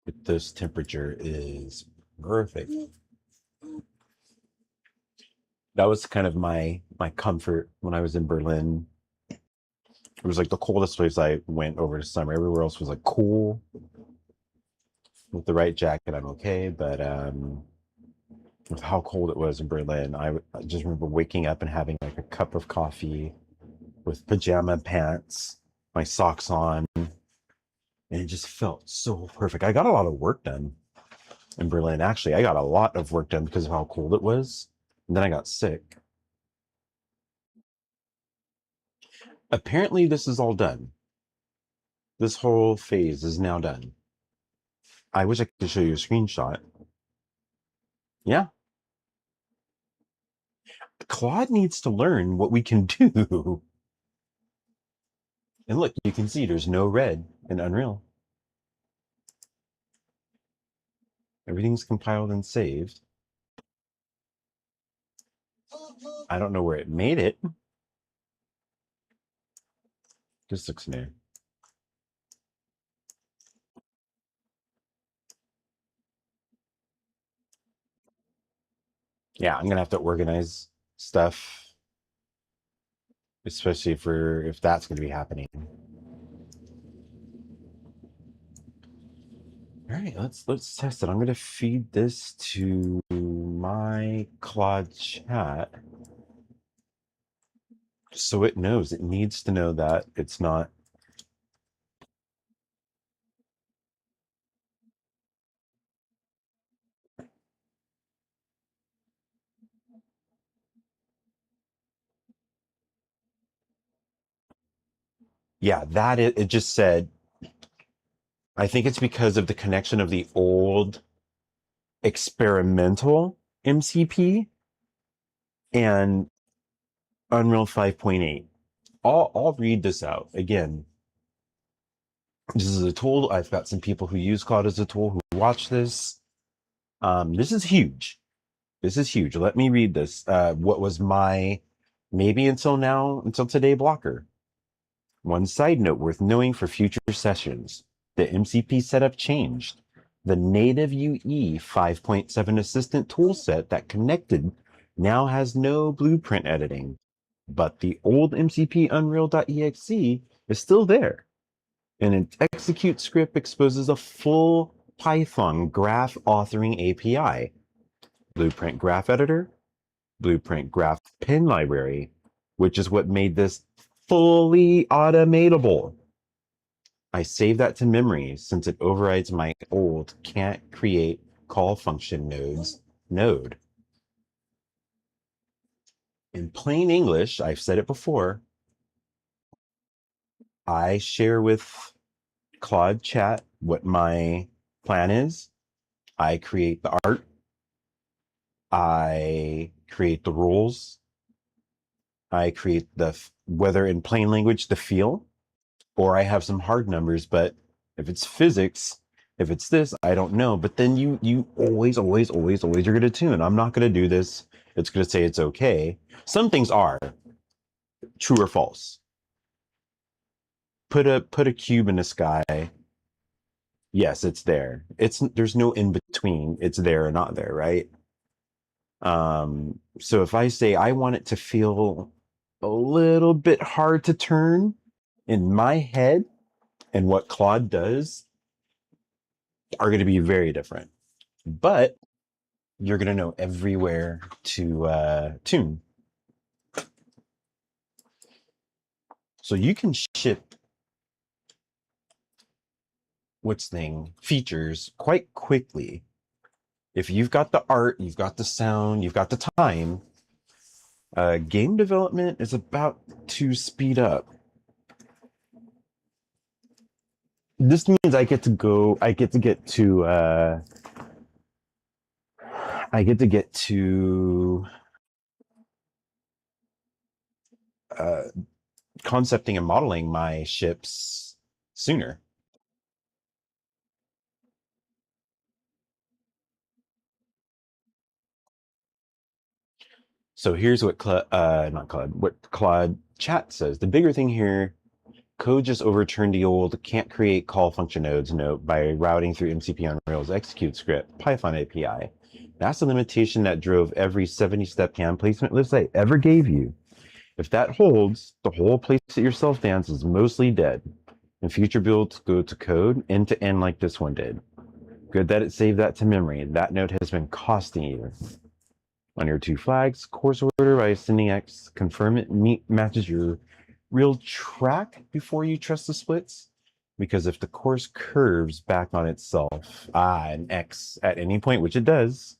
[SPEAKER 5] at this temperature is perfect. That was kind of my comfort when I was in Berlin. It was like the coldest place I went over the summer. Everywhere else was like cool. With the right jacket, I'm okay. But with how cold it was in Berlin, I just remember waking up and having like a cup of coffee with pajama pants, my socks on, and it just felt so perfect. I got a lot of work done in Berlin. Actually, I got a lot of work done because of how cold it was. And then I got sick. Apparently, this is all done. This whole phase is now done. I wish I could show you a screenshot. Yeah. Claude needs to learn what we can do. And look, you can see there's no red in Unreal. Everything's compiled and saved. I don't know where it made it. This looks new. Yeah, I'm gonna have to organize stuff, especially if that's gonna be happening. All right, let's test it. I'm gonna feed this to my Claude chat so it knows. It needs to know that it's not. Yeah, it just said. I think it's because of the connection of the old experimental MCP and Unreal 5.8. I'll read this out again. This is a tool. I've got some people who use Claude as a tool who watch this. This is huge. This is huge. Let me read this. What was my maybe until today blocker? One side note worth knowing for future sessions. The MCP setup changed. The native UE 5.7 assistant toolset that connected now has no blueprint editing, but the old MCP Unreal.exe is still there. And an execute script exposes a full Python graph authoring API, Blueprint Graph Editor, Blueprint Graph Pin Library, which is what made this fully automatable. I save that to memory since it overrides my old can't create call function nodes node. In plain English, I've said it before, I share with Claude chat what my plan is. I create the art. I create the rules. I create whether in plain language, the feel, or I have some hard numbers, but if it's physics, if it's this, I don't know. But then you always are going to tune. I'm not going to do this. It's going to say it's okay. Some things are true or false. Put a cube in the sky. Yes, it's there. There's no in between. It's there or not there, right? So if I say I want it to feel a little bit hard to turn in my head, and what Claude does are going to be very different. But you're going to know everywhere to tune. So you can ship features quite quickly. If you've got the art, you've got the sound, you've got the time, game development is about to speed up. This means I get to I get to concepting and modeling my ships sooner. So here's what Claude chat says. The bigger thing here, code just overturned the old can't create call function nodes note by routing through MCP on Rails execute script Python API. That's the limitation that drove every 70-step cam placement list I ever gave you. If that holds, the whole place at your self dance is mostly dead. And future builds go to code end to end like this one did. Good that it saved that to memory. That note has been costing you. On your two flags, course order by sending X, confirm it matches your real track before you trust the splits. Because if the course curves back on itself, an X at any point, which it does,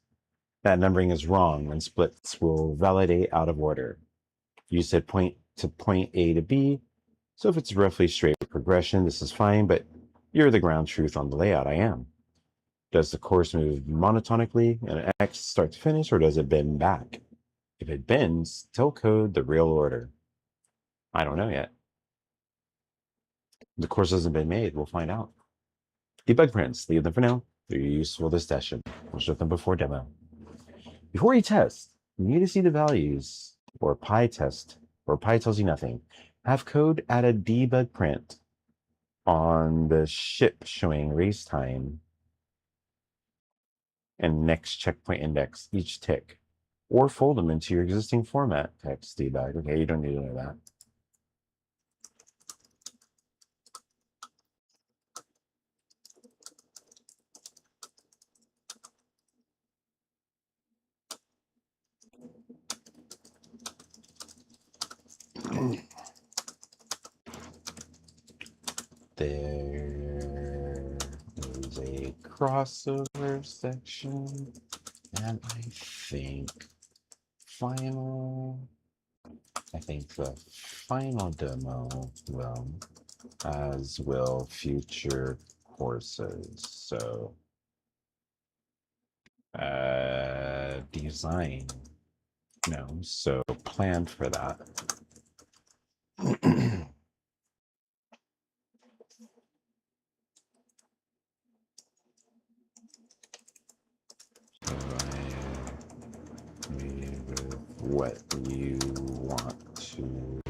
[SPEAKER 5] that numbering is wrong and splits will validate out of order. You said point to point A to B, so if it's roughly straight progression, this is fine, but you're the ground truth on the layout. I am. Does the course move monotonically and X start to finish, or does it bend back? If it bends, tell code the real order. I don't know yet. The course hasn't been made. We'll find out. Debug prints, leave them for now. They're useful this session. We'll show them before demo. Before you test, you need to see the values, or pi test, or pi tells you nothing. Have code add a debug print on the ship showing race time and next checkpoint index each tick, or fold them into your existing format text debug. Okay, you don't need to know that. There is a crossover section, and I think the final demo will, as will future courses. So, design, no, so plan for that. What you want to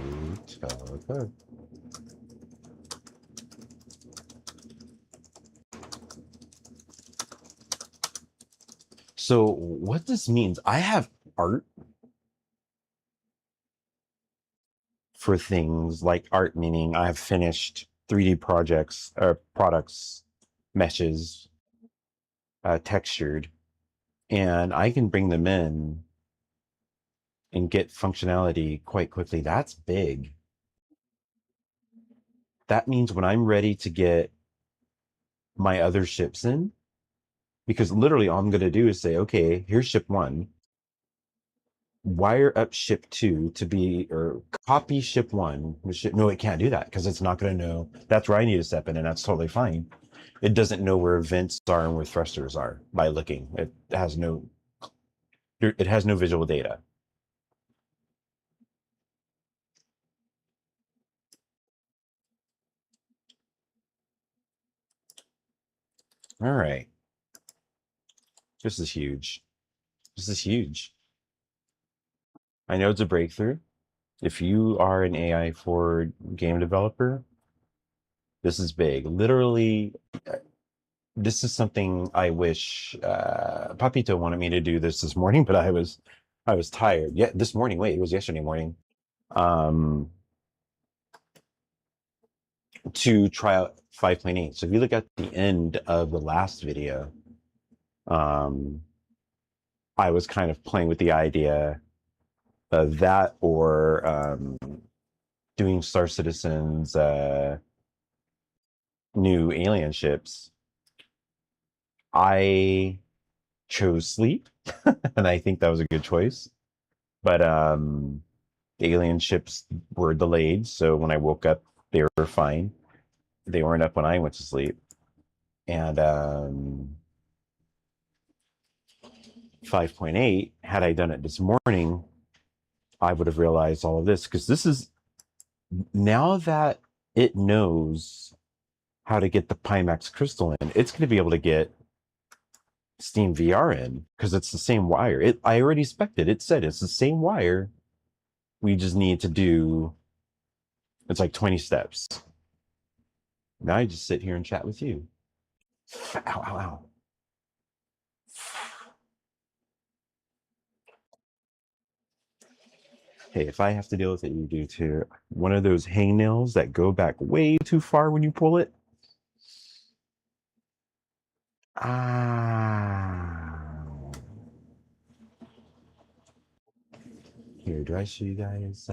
[SPEAKER 5] tell code. So what this means, I have art for things like art, meaning I have finished 3D projects or products, meshes, textured, and I can bring them in and get functionality quite quickly. That's big. That means when I'm ready to get my other ships in, because literally all I'm going to do is say, okay, here's ship 1, wire up ship 2 to be, or copy ship 1 with ship. No, it can't do that because it's not going to know. That's where I need to step in, and that's totally fine. It doesn't know where vents are and where thrusters are by looking. It has no visual data. All right. This is huge. This is huge. I know it's a breakthrough. If you are an AI for game developer, this is big. Literally, this is something I wish Papito wanted me to do this morning, but I was tired. Yeah, this morning. Wait, it was yesterday morning. To try out 5.8. So if you look at the end of the last video, I was kind of playing with the idea of that, or doing Star Citizen's new alien ships. I chose sleep, and I think that was a good choice. But the alien ships were delayed, so when I woke up, they were fine. They weren't up when I went to sleep. And 5.8, had I done it this morning, I would have realized all of this, because this is, now that it knows how to get the Pimax crystal in, it's going to be able to get Steam VR in, because it's the same wire. I already spec'd it. It said it's the same wire. We just need to do, it's like 20 steps. Now I just sit here and chat with you. Ow, ow, ow. Hey, if I have to deal with it, you do too. One of those hangnails that go back way too far when you pull it. Ah. Here, do I show you guys?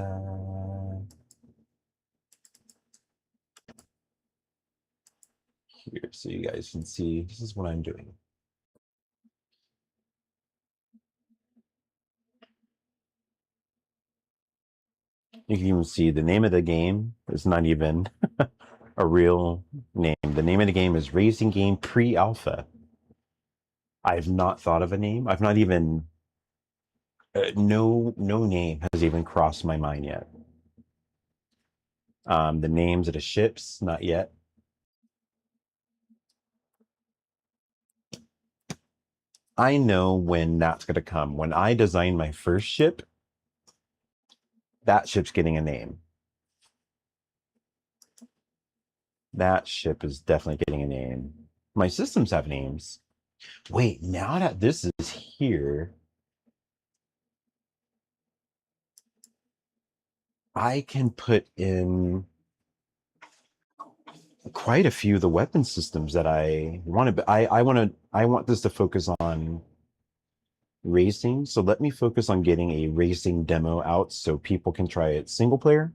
[SPEAKER 5] Here, so you guys can see. This is what I'm doing. You can even see the name of the game is not even a real name. The name of the game is Racing Game Pre-Alpha. I've not thought of a name. I've not even no name has even crossed my mind yet. The names of the ships, not yet. I know when that's going to come. When I design my first ship, that ship's getting a name. That ship is definitely getting a name. My systems have names. Wait, now that this is here, I can put in quite a few of the weapon systems that I want to. I want this to focus on racing. So let me focus on getting a racing demo out so people can try it single player,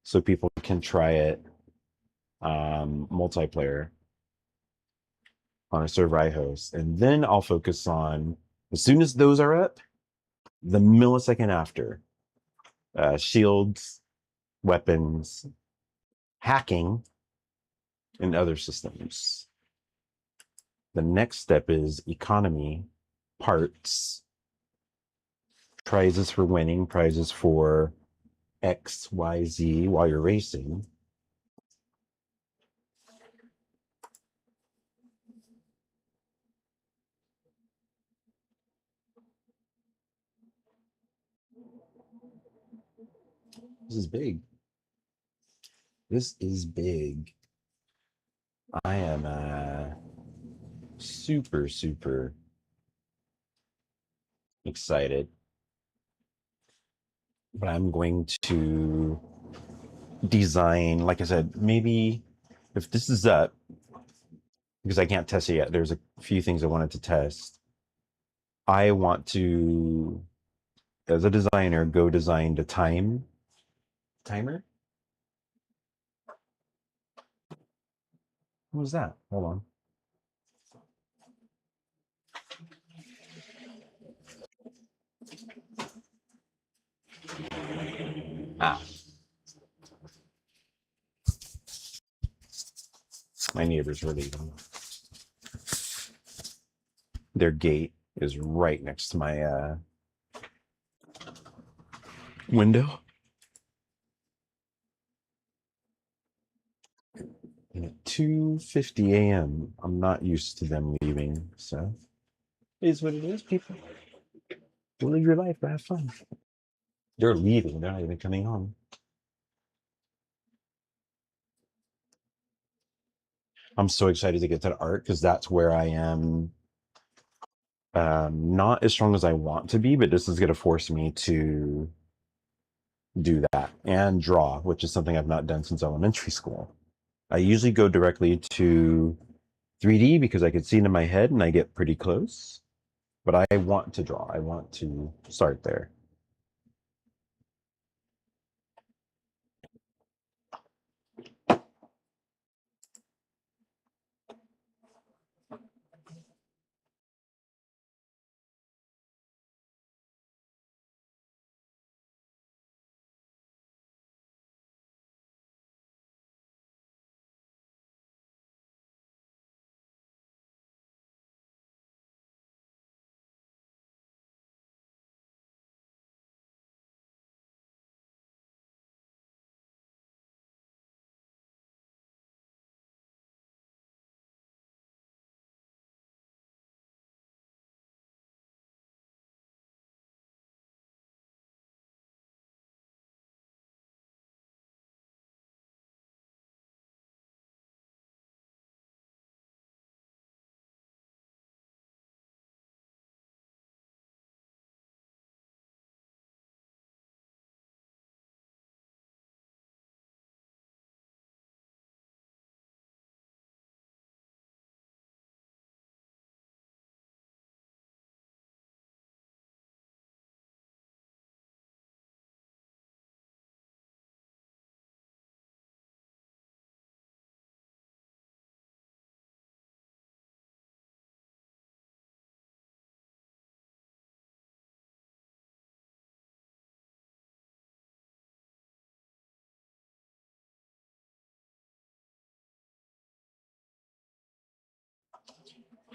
[SPEAKER 5] so people can try it multiplayer on a server I host, and then I'll focus on, as soon as those are up, the millisecond after, shields, weapons, hacking, and other systems. The next step is economy, parts, prizes for winning, prizes for X, Y, Z while you're racing. This is big. This is big. I am super, super excited. But I'm going to design, like I said, maybe if this is up, because I can't test it yet, there's a few things I wanted to test. I want to, as a designer, go design the timer. What was that? Hold on. Ah. My neighbors were leaving. Their gate is right next to my window. And at 2:50 a.m., I'm not used to them leaving, so it is what it is, people. You live your life, but have fun. They're leaving, they're not even coming home. I'm so excited to get to the art, because that's where I am not as strong as I want to be, but this is going to force me to do that and draw, which is something I've not done since elementary school. I usually go directly to 3D because I can see it in my head and I get pretty close, but I want to draw. I want to start there.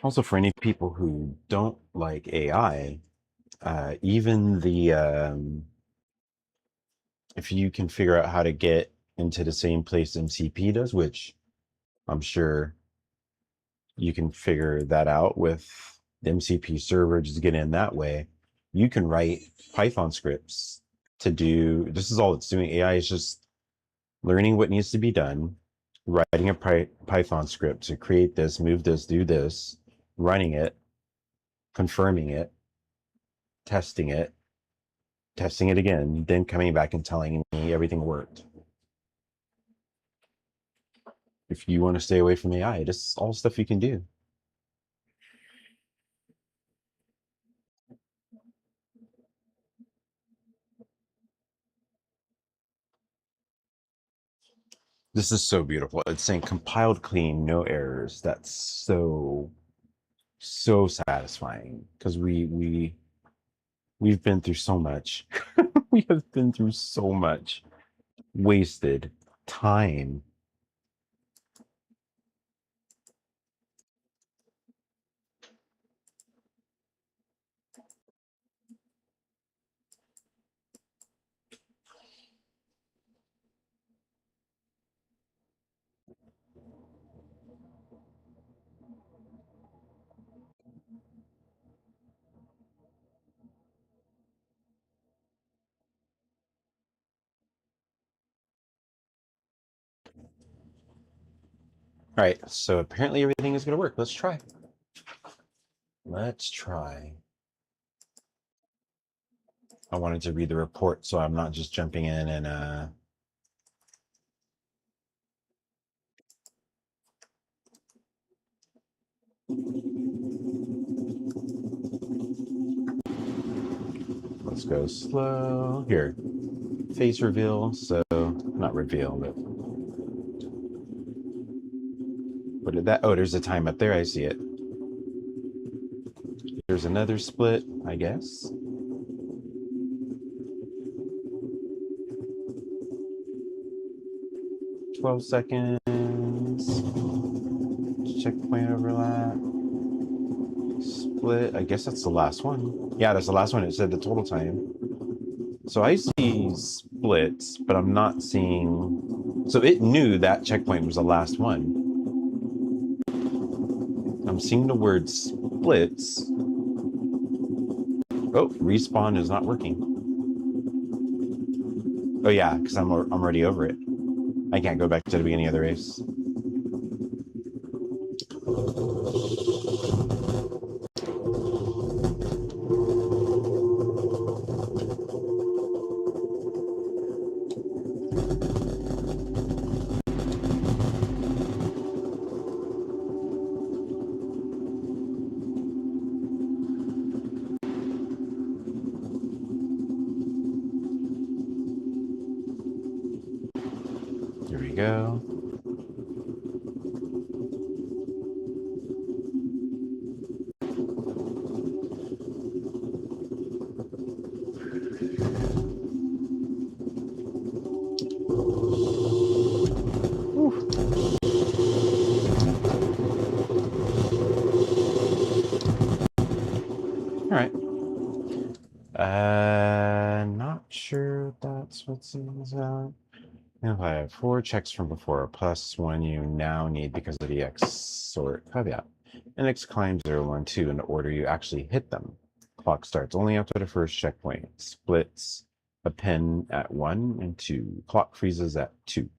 [SPEAKER 5] Also, for any people who don't like AI, even if you can figure out how to get into the same place MCP does, which I'm sure you can figure that out with the MCP server, just get in that way. You can write Python scripts to do, this is all it's doing. AI is just learning what needs to be done, writing a Python script to create this, move this, do this, running it, confirming it, testing it again, then coming back and telling me everything worked. If you want to stay away from AI, this is all stuff you can do. This is so beautiful. It's saying compiled clean, no errors. That's so satisfying because we've been through so much. We have been through so much wasted time. All right, so apparently everything is going to work. Let's try. Let's try. I wanted to read the report so I'm not just jumping in and let's go slow. Here, face reveal. So, not reveal, but what did that? Oh, there's a time up there. I see it. There's another split, I guess. $12 checkpoint overlap split. I guess that's the last one. Yeah, that's the last one. It said the total time. So I see splits, but I'm not seeing. So it knew that checkpoint was the last one. I'm seeing the word splits. Oh, respawn is not working. Oh yeah, because I'm already over it. I can't go back to the beginning of the race. Here we go. All right. Not sure that's what's in this out. If I have 4 checks from before, plus 1 you now need because of the X sort caveat. And X climbs 0, 1, 2 in the order you actually hit them. Clock starts only after the first checkpoint. Splits a pin at 1 and 2. Clock freezes at 2.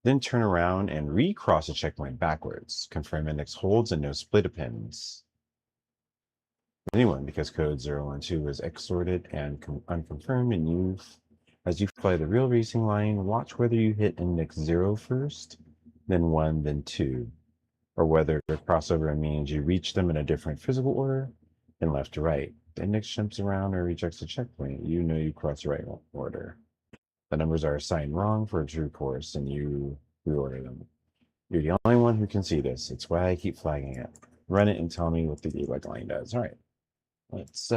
[SPEAKER 5] Then turn around and recross a checkpoint backwards. Confirm index holds and no split pins. Anyone, because code 0, 1, 2 is X sorted and unconfirmed, and as you fly the real racing line, watch whether you hit index 0 first, then 1, then 2, or whether the crossover means you reach them in a different physical order, then left to right. The index jumps around or rejects a checkpoint. You know you cross the right order. The numbers are assigned wrong for a true course, and you reorder them. You're the only one who can see this. It's why I keep flagging it. Run it and tell me what the debug line does. All right. Let's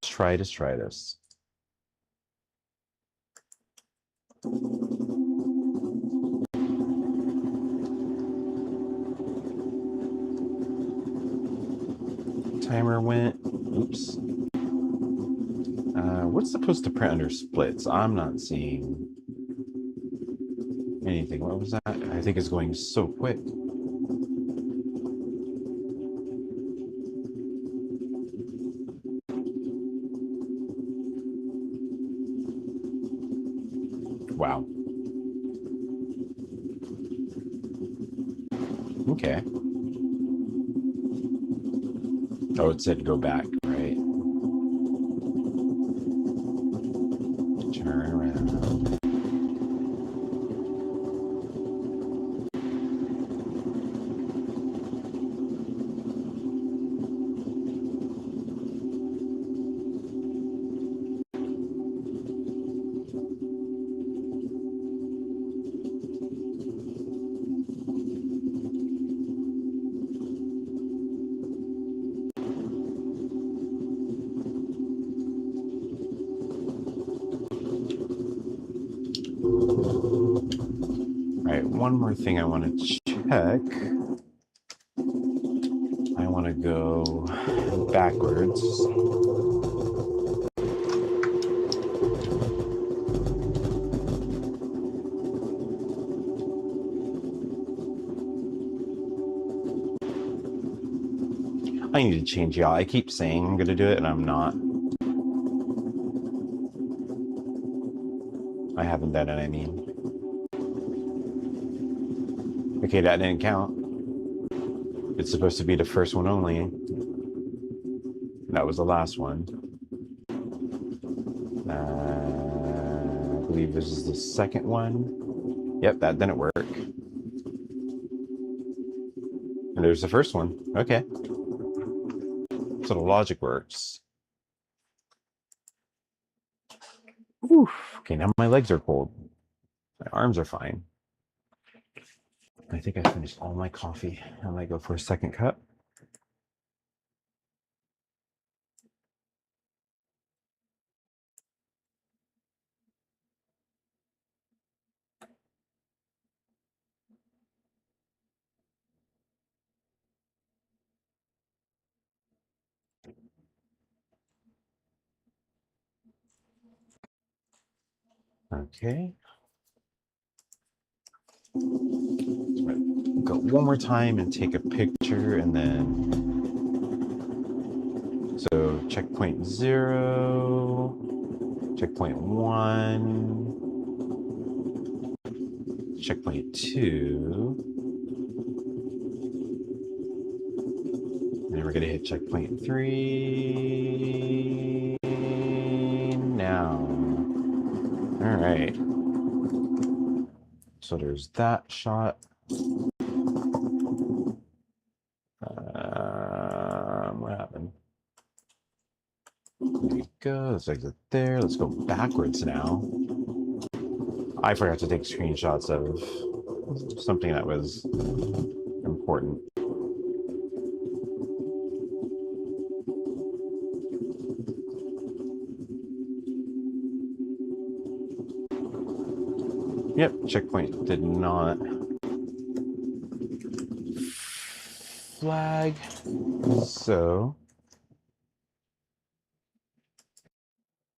[SPEAKER 5] try this. timer went. Oops. What's supposed to print under splits? I'm not seeing anything. What was that? I think it's going so quick. Wow. Okay. Oh, it said go back, right? Turn around. All right, one more thing I want to check. I want to go backwards. I need to change y'all. I keep saying I'm going to do it, and I'm not. I haven't done it, I mean. Okay, that didn't count. It's supposed to be the first one only. That was the last one. I believe this is the second one. Yep, that didn't work. And there's the first one. Okay. So the logic works. Whew. Okay, now my legs are cold. My arms are fine. I think I finished all my coffee. I might go for a second cup. Okay. Go one more time and take a picture, and then so checkpoint 0, checkpoint 1, checkpoint 2, and then we're gonna hit checkpoint 3 now. All right. So there's that shot. What happened? There we go. Let's exit there. Let's go backwards now. I forgot to take screenshots of something that was important. Yep, checkpoint did not flag. So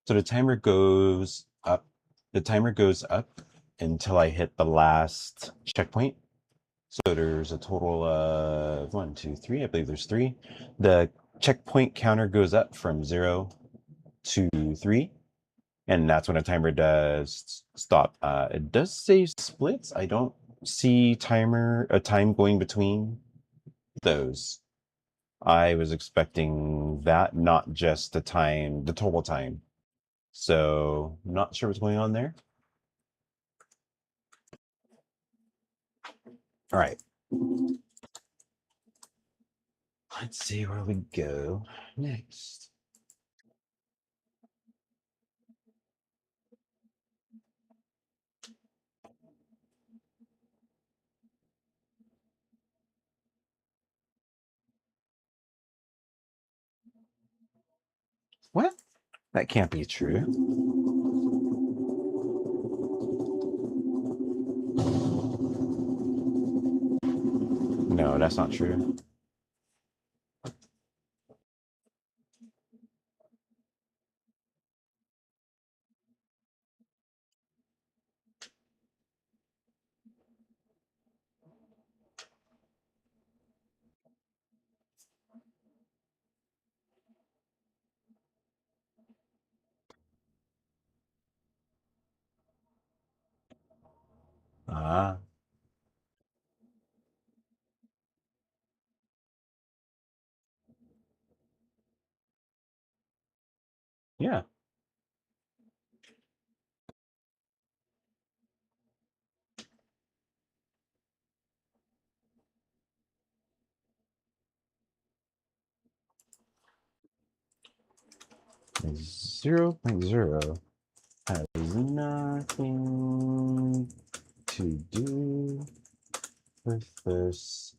[SPEAKER 5] the timer goes up. The timer goes up until I hit the last checkpoint. So there's a total of 1, 2, 3. I believe there's 3. The checkpoint counter goes up from 0 to 3. And that's when a timer does stop. It does say splits. I don't see a time going between those. I was expecting that, not just the time, the total time. So not sure what's going on there. All right. Let's see where we go next. What? That can't be true. No, that's not true. Ah. Yeah. Zero point zero has nothing to do with this.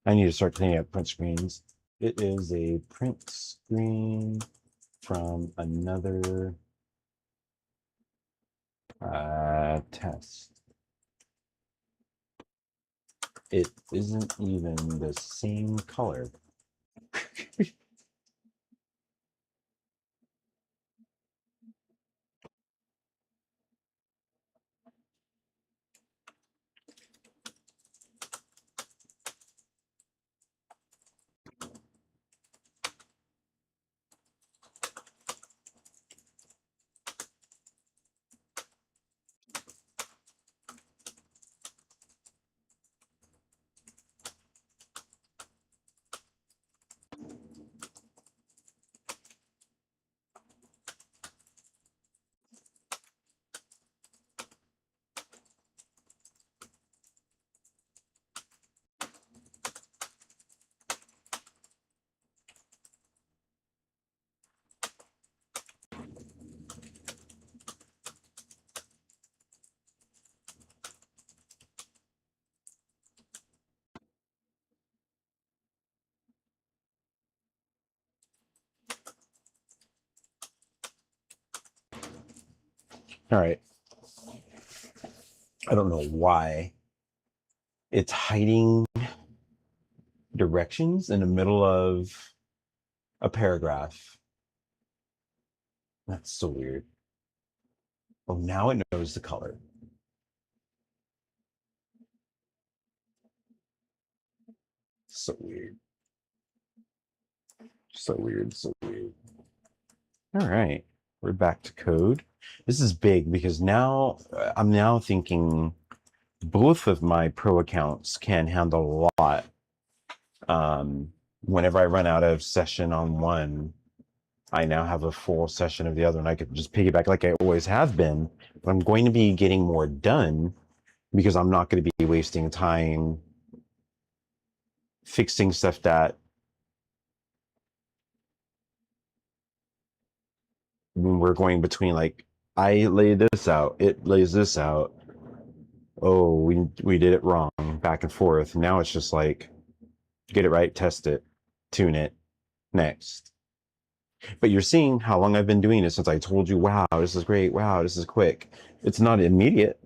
[SPEAKER 5] I need to start cleaning up print screens. It is a print screen from another test. It isn't even the same color. All right. I don't know why it's hiding directions in the middle of a paragraph. That's so weird. Oh, now it knows the color. So weird. So weird. So weird. All right. We're back to code. This is big because now I'm now thinking both of my pro accounts can handle a lot. Whenever I run out of session on one, I now have a full session of the other, and I could just piggyback like I always have been. But I'm going to be getting more done because I'm not going to be wasting time fixing stuff that when we're going between, like, I lay this out, it lays this out. Oh, we did it wrong, back and forth. Now it's just like, get it right, test it, tune it, next. But you're seeing how long I've been doing this since I told you, wow, this is great, wow, this is quick. It's not immediate.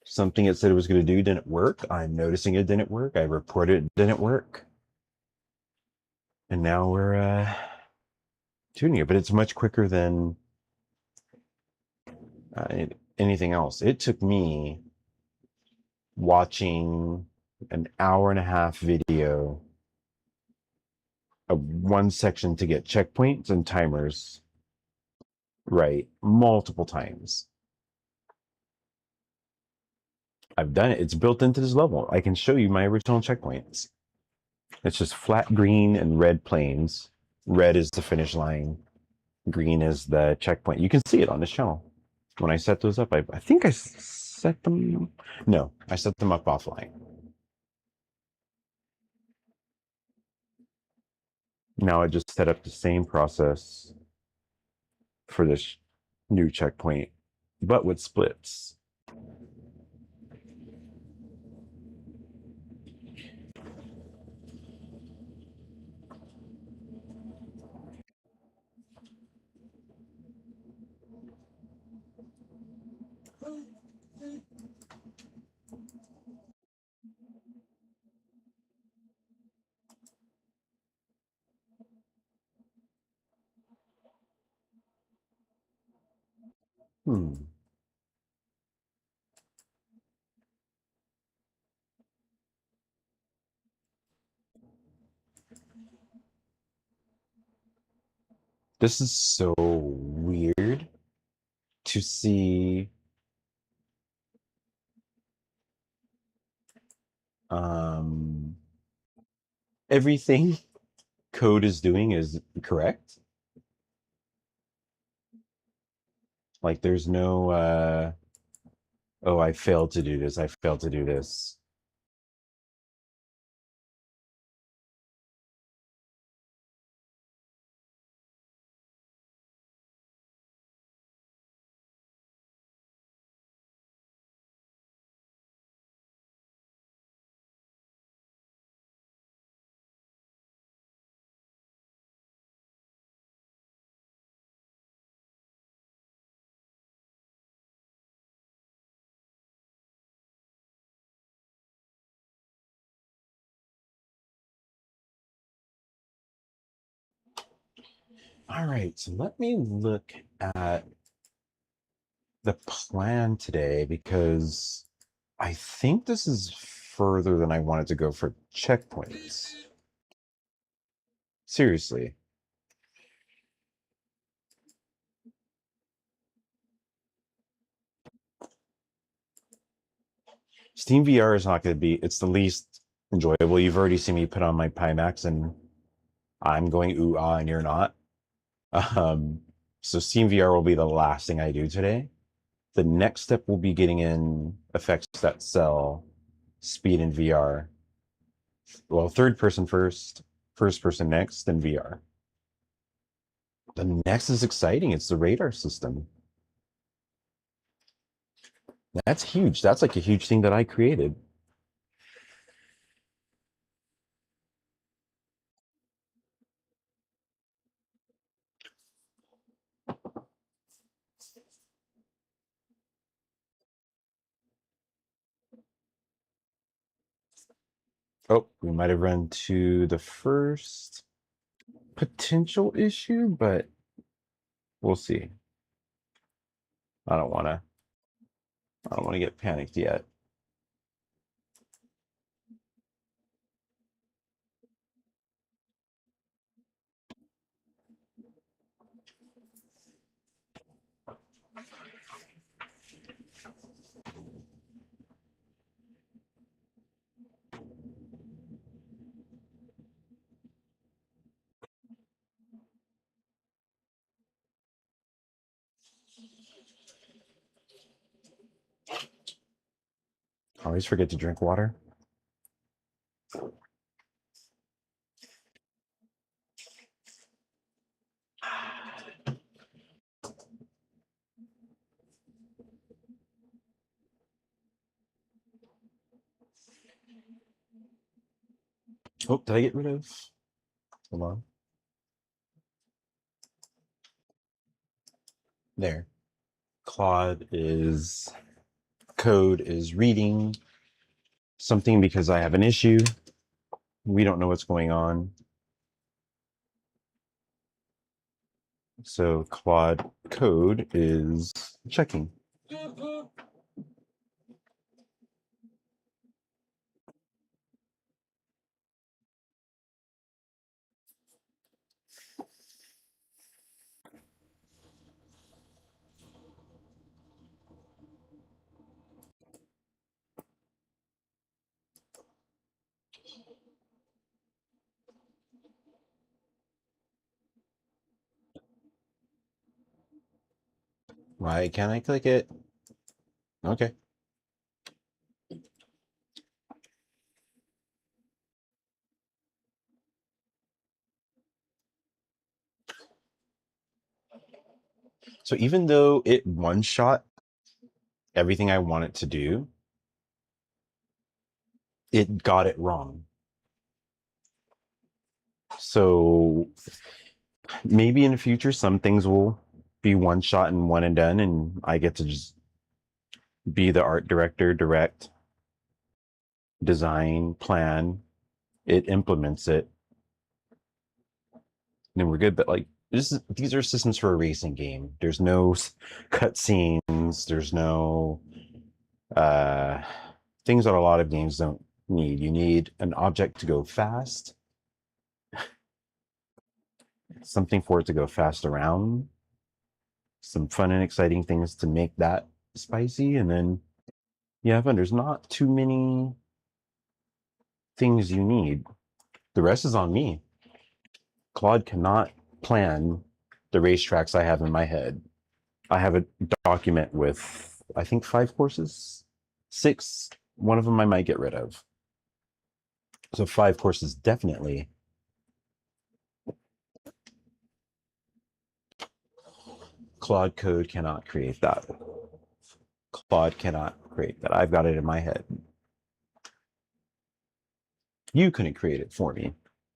[SPEAKER 5] Something it said it was going to do didn't work. I'm noticing it didn't work. I reported it didn't work. And now we're tuning it, but it's much quicker than anything else. It took me watching an hour and a half video of one section to get checkpoints and timers right multiple times. I've done it. It's built into this level. I can show you my original checkpoints. It's just flat green and red planes. Red is the finish line. Green is the checkpoint. You can see it on this channel. When I set those up, I think I set them. No, I set them up offline. Now I just set up the same process for this new checkpoint, but with splits. This is so weird to see everything code is doing is correct. Like there's no oh, I failed to do this, I failed to do this. All right, so let me look at the plan today because I think this is further than I wanted to go for checkpoints. Seriously. Steam VR is not going to be, it's the least enjoyable. You've already seen me put on my Pimax and I'm going ooh ah and you're not. So Steam VR will be the last thing I do today. The next step will be getting in effects that sell speed in VR. Well, third person first, first person next, then VR. The next is exciting. It's the radar system. That's huge. That's like a huge thing that I created. Oh, we might have run to the first potential issue, but we'll see. I don't want to get panicked yet. I always forget to drink water. Oh, did I get rid of? Hold on. There. Claude is code is reading something because I have an issue. We don't know what's going on. So Claude code is checking. Why can't I click it? Okay. So even though it one-shot everything I want it to do, it got it wrong. So maybe in the future, some things will be one shot and one and done, and I get to just be the art director, direct, design, plan. It implements it, and we're good. But like these are systems for a racing game. There's no cutscenes. There's no things that a lot of games don't need. You need an object to go fast, something for it to go fast around. some fun and exciting things to make that spicy, and then you have fun. There's not too many things you need. The rest is on me. Claude cannot plan the racetracks I have in my head. I have a document with, I think, 5 courses, 6. One of them I might get rid of. So 5 courses, definitely. Claude code cannot create that. Claude cannot create that. I've got it in my head. You couldn't create it for me.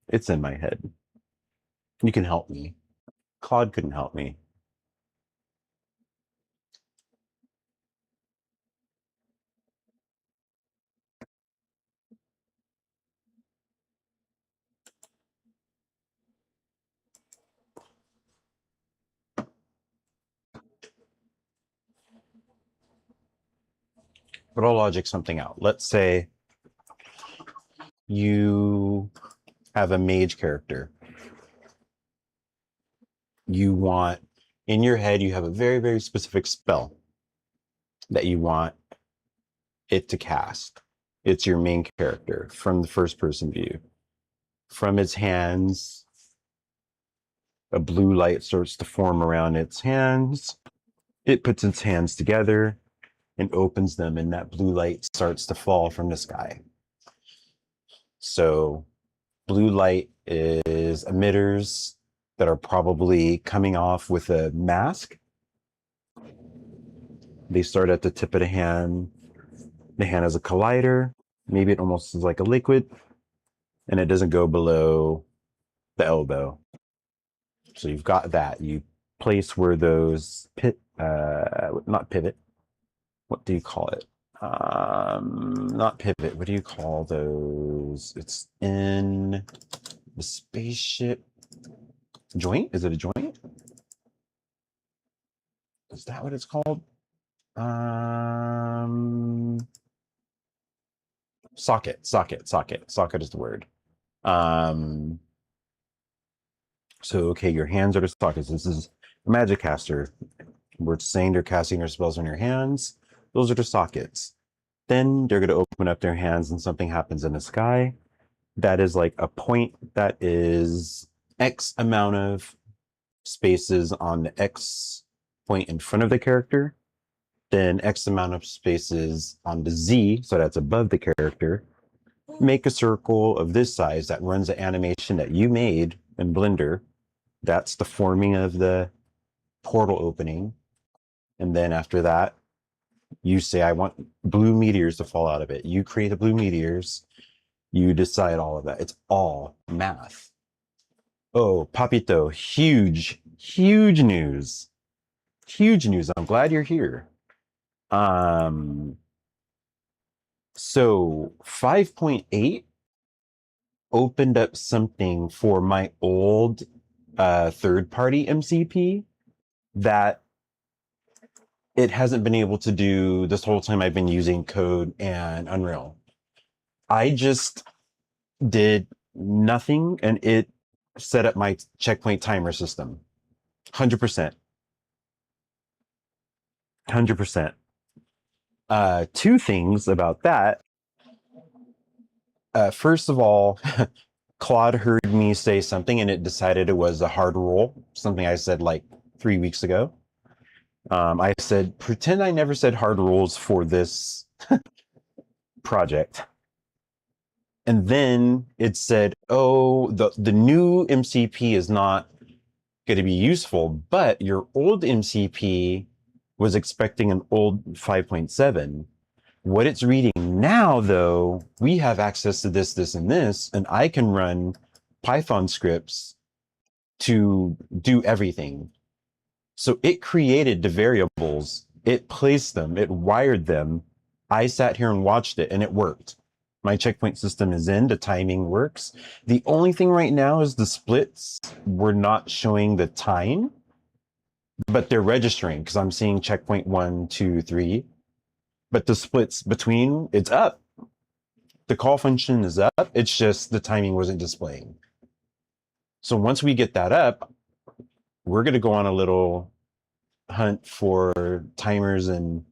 [SPEAKER 5] It's in my head. You can help me. Claude couldn't help me. But I'll logic something out. Let's say you have a mage character. You want, in your head, you have a very, very specific spell that you want it to cast. It's your main character from the first person view. From its hands, a blue light starts to form around its hands. It puts its hands together and opens them, and that blue light starts to fall from the sky. So blue light is emitters that are probably coming off with a mask. They start at the tip of the hand. The hand has a collider. Maybe it almost is like a liquid, and it doesn't go below the elbow. So you've got that. You place where those not pivot. What do you call it? Not pivot. What do you call those? It's in the spaceship joint. Is it a joint? Is that what it's called? Socket is the word. So, okay, your hands are the sockets. This is a magic caster. We're saying they're casting their spells on your hands. Those are the sockets. Then they're going to open up their hands and something happens in the sky. That is like a point that is X amount of spaces on the X point in front of the character. Then X amount of spaces on the Z, so that's above the character. Make a circle of this size that runs the animation that you made in Blender. That's the forming of the portal opening. And then after that, you say, I want blue meteors to fall out of it. You create the blue meteors. You decide all of that. It's all math. Oh, Papito, huge, huge news. Huge news. I'm glad you're here. So 5.8 opened up something for my old third-party MCP that it hasn't been able to do this whole time I've been using code and Unreal. I just did nothing and it set up my checkpoint timer system. 100%. 100%. 2 things about that. First of all, Claude heard me say something and it decided it was a hard roll, something I said like 3 weeks ago. I said, pretend I never said hard rolls for this project. And then it said, oh, the new MCP is not going to be useful, but your old MCP was expecting an old 5.7. What it's reading now, though, we have access to this, this, and this, and I can run Python scripts to do everything. So it created the variables, it placed them, it wired them. I sat here and watched it, and it worked. My checkpoint system is in, the timing works. The only thing right now is the splits. We're not showing the time, but they're registering because I'm seeing checkpoint 1, 2, 3. But the splits between, it's up. The call function is up. It's just the timing wasn't displaying. So once we get that up, we're going to go on a little hunt for timers and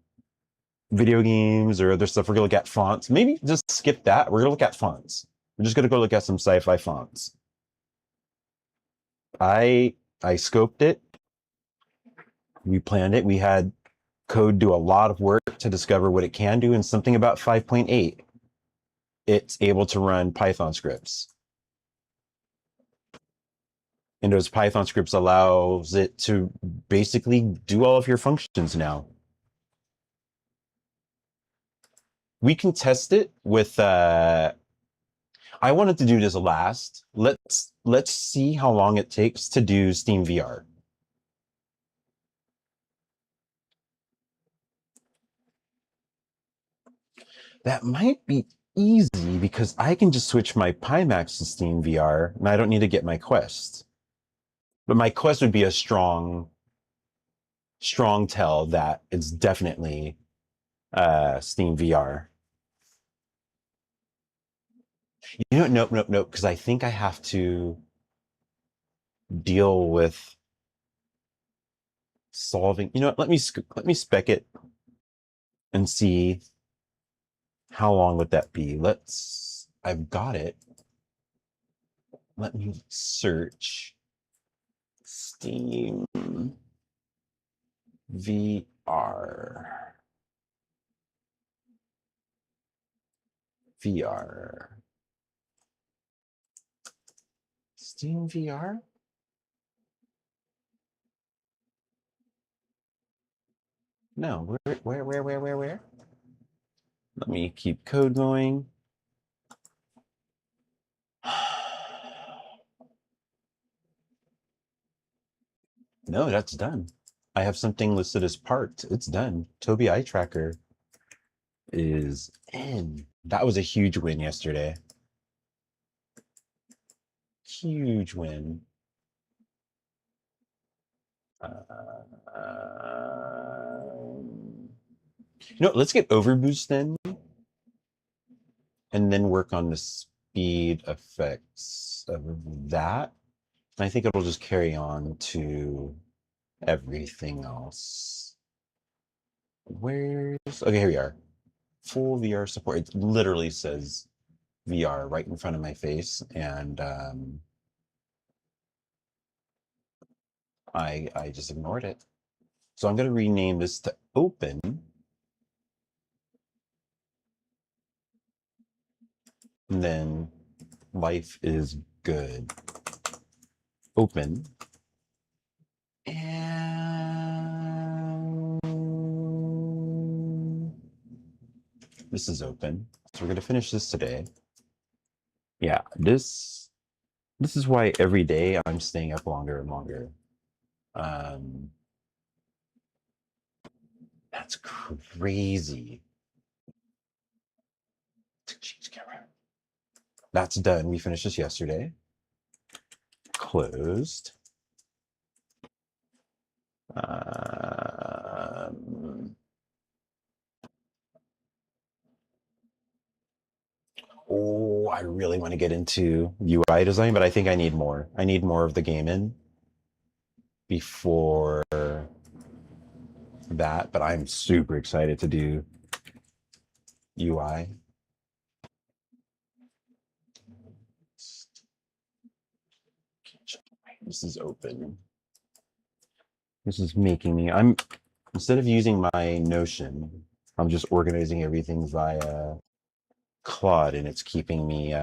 [SPEAKER 5] video games or other stuff. We're gonna look at fonts. Maybe just skip that. We're gonna look at fonts. We're just gonna go look at some sci-fi fonts. I scoped it. We planned it. We had code do a lot of work to discover what it can do, and something about 5.8. It's able to run Python scripts. And those Python scripts allows it to basically do all of your functions now. We can test it with I wanted to do this last. Let's see how long it takes to do Steam VR. That might be easy because I can just switch my Pimax to Steam VR and I don't need to get my Quest. But my Quest would be a strong tell that it's definitely Steam VR. You know, nope, because I think I have to deal with solving. You know what? Let me spec it and see how long would that be. I've got it. Let me search Steam VR. Steam VR? No, where? Let me keep code going. No, that's done. I have something listed as part. It's done. Toby Eye Tracker is in. That was a huge win yesterday. Huge win. You know, let's get overboost then, and then work on the speed effects of that. And I think it'll just carry on to everything else. Okay, here we are. Full VR support. It literally says VR right in front of my face, and I just ignored it. So I'm going to rename this to open. And then life is good. Open. And this is open. So we're going to finish this today. Yeah, this is why every day I'm staying up longer and longer. That's crazy. Change camera. That's done. We finished this yesterday. Closed. Oh, I really want to get into UI design, but I think I need more. I need more of the game in before that, but I'm super excited to do UI. This is open. This is making me, instead of using my Notion, I'm just organizing everything via Claude, and it's keeping me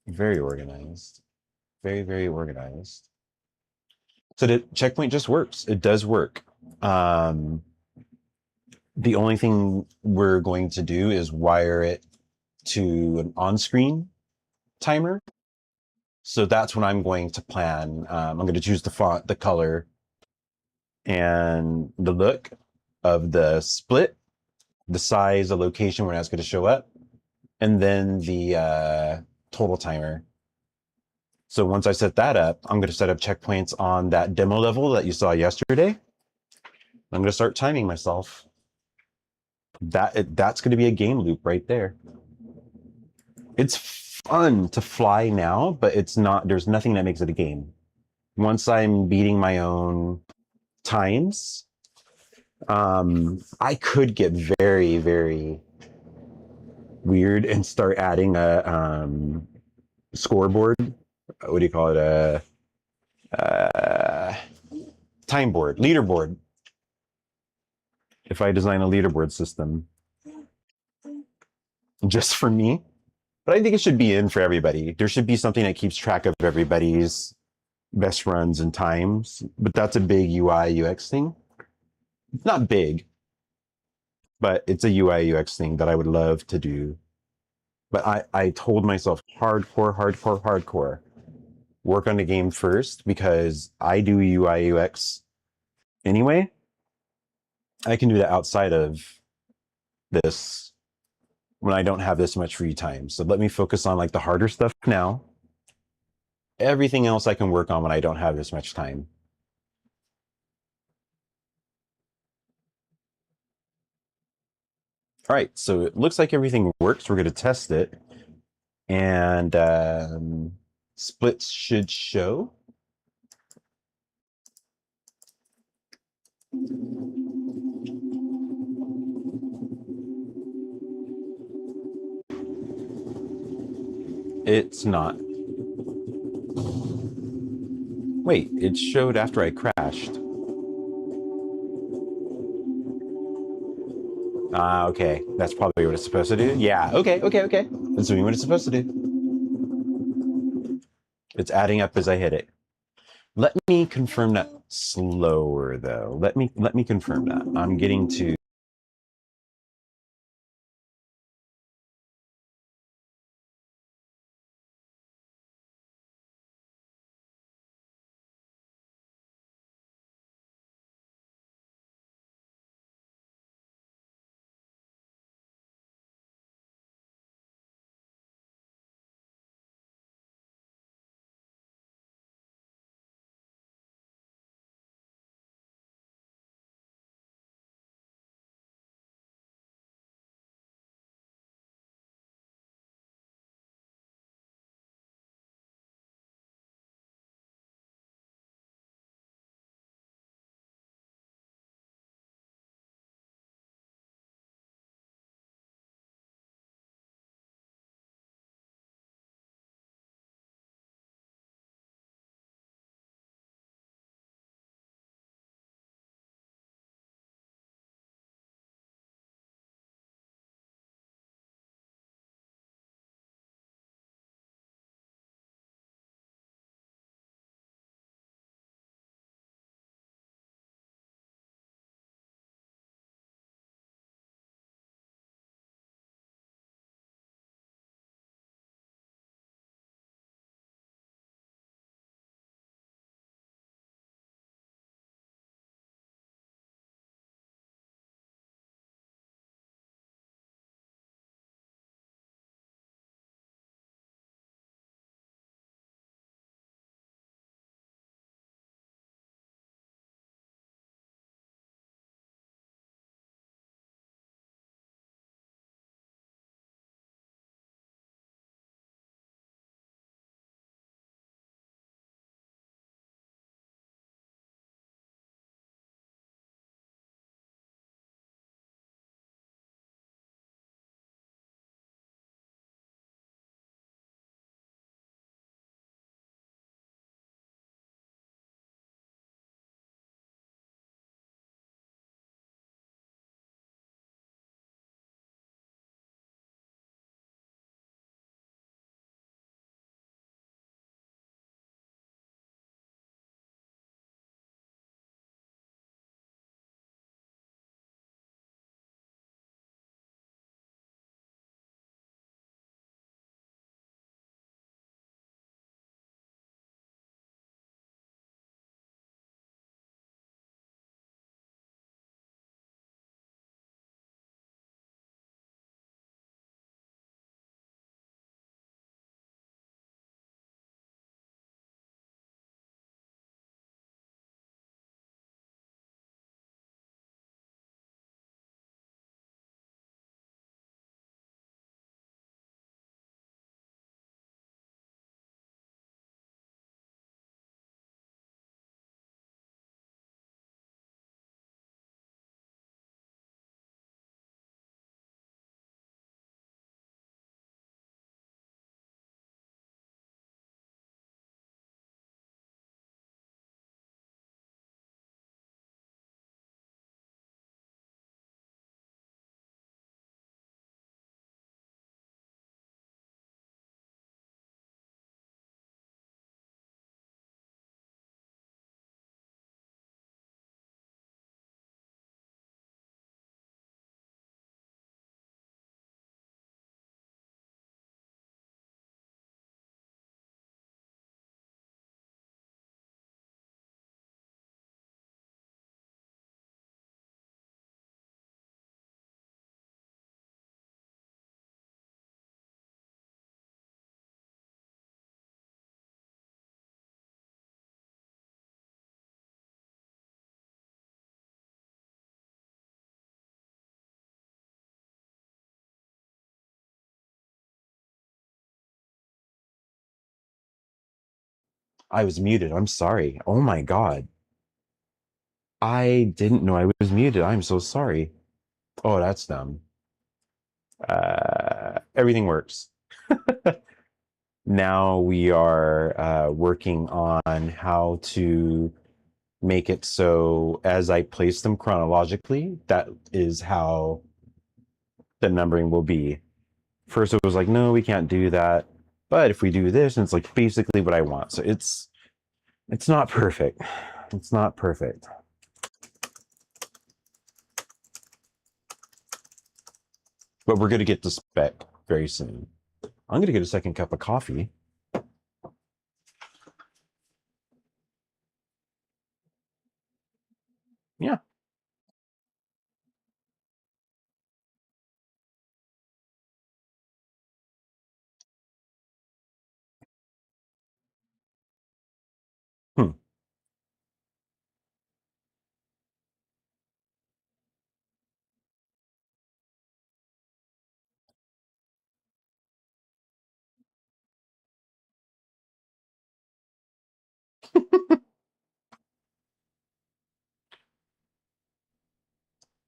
[SPEAKER 5] very organized. Very, very organized. So the checkpoint just works. It does work. The only thing we're going to do is wire it to an on-screen timer. So that's what I'm going to plan. I'm going to choose the font, the color, and the look of the split, the size, the location where that's going to show up, and then the total timer. So once I set that up, I'm going to set up checkpoints on that demo level that you saw yesterday. I'm going to start timing myself. That's going to be a game loop right there. It's fun to fly now, but it's not. There's nothing that makes it a game. Once I'm beating my own times, I could get very, very weird and start adding a scoreboard. What do you call it? A time board, leaderboard. If I design a leaderboard system just for me, but I think it should be in for everybody. There should be something that keeps track of everybody's best runs and times, but that's a big UI UX thing. It's not big, but it's a UI UX thing that I would love to do. But I told myself hardcore, work on the game first because I do UI UX anyway. I can do that outside of this when I don't have this much free time. So let me focus on like the harder stuff now. Everything else I can work on when I don't have this much time. All right, so it looks like everything works. We're going to test it. And splits should show. It's not. Wait, it showed after I crashed. Okay. That's probably what it's supposed to do. Yeah, okay. That's doing what it's supposed to do. It's adding up as I hit it. Let me confirm that slower though. Let me confirm that. I'm getting to I was muted. I'm sorry. Oh my God. I didn't know I was muted. I'm so sorry. Oh, that's dumb. Everything works. Now we are working on how to make it so as I place them chronologically, that is how the numbering will be. First it was like, no, we can't do that. But if we do this, and it's like basically what I want. So it's not perfect. It's not perfect. But we're going to get the spec very soon. I'm going to get a second cup of coffee. Yeah. Hmm.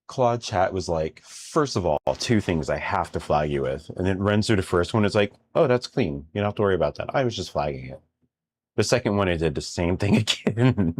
[SPEAKER 5] Claude Chat was like, first of all, two things I have to flag you with. And it runs through the first one. It's like, oh, that's clean. You don't have to worry about that. I was just flagging it. The second one, I did the same thing again.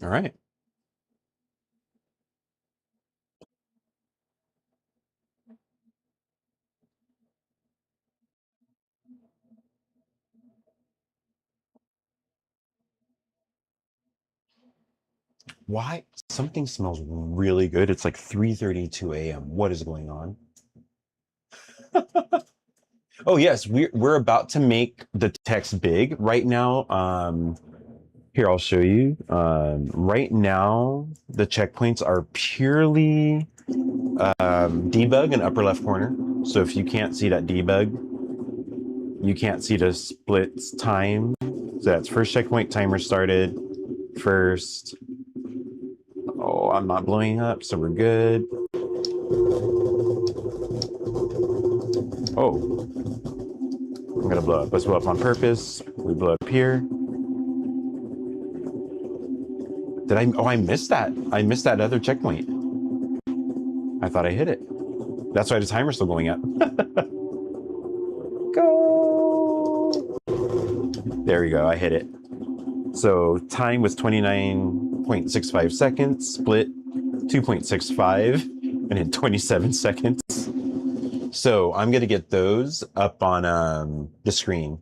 [SPEAKER 5] All right. Why? Something smells really good. It's like 3:32 a.m. What is going on? Oh yes, we're about to make the text big right now. Here I'll show you. Right now the checkpoints are purely debug in upper left corner. So if you can't see that debug, you can't see the splits time. So that's first checkpoint, timer started first. Oh, I'm not blowing up, so we're good. Oh, I'm gonna blow up. Let's blow up on purpose. We blow up here. Did I? Oh, I missed that. I missed that other checkpoint. I thought I hit it. That's why the timer's still going up. Go! There we go. I hit it. So time was 29.65 seconds, split 2.65, and then 27 seconds. So I'm going to get those up on the screen.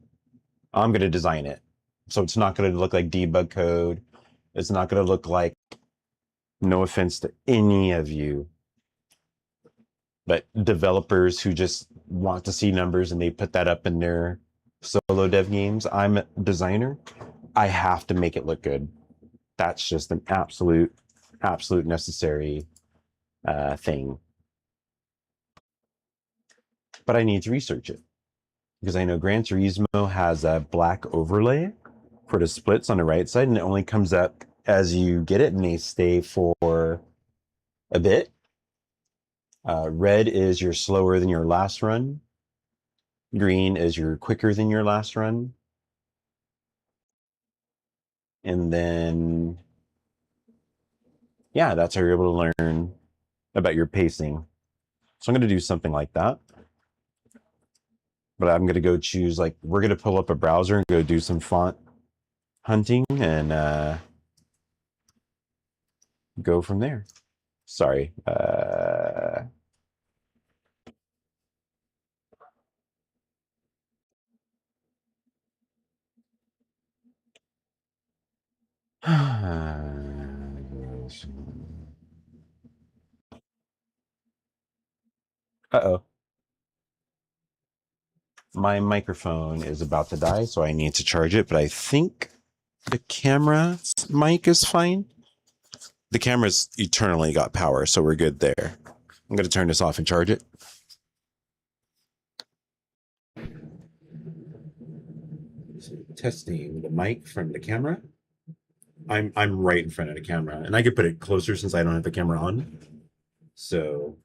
[SPEAKER 5] I'm going to design it. So it's not going to look like debug code. It's not going to look like, no offense to any of you, but developers who just want to see numbers and they put that up in their solo dev games. I'm a designer. I have to make it look good. That's just an absolute necessary thing. But I need to research it because I know Gran Turismo has a black overlay for the splits on the right side, and it only comes up as you get it, and they stay for a bit. Red is your slower than your last run. Green is your quicker than your last run. And then, yeah, that's how you're able to learn about your pacing. So I'm going to do something like that. But I'm going to go choose, like, we're going to pull up a browser and go do some font hunting and go from there. Sorry. Uh-oh. My microphone is about to die, so I need to charge it, but I think the camera mic is fine. The camera's eternally got power, so we're good there. I'm going to turn this off and charge it. Testing the mic from the camera. I'm right in front of the camera, and I could put it closer since I don't have the camera on. So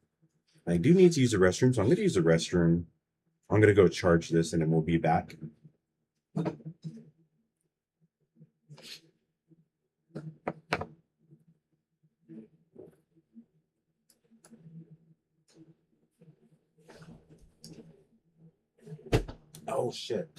[SPEAKER 5] I do need to use the restroom, so I'm going to use the restroom. I'm going to go charge this, and then we'll be back. Oh, shit.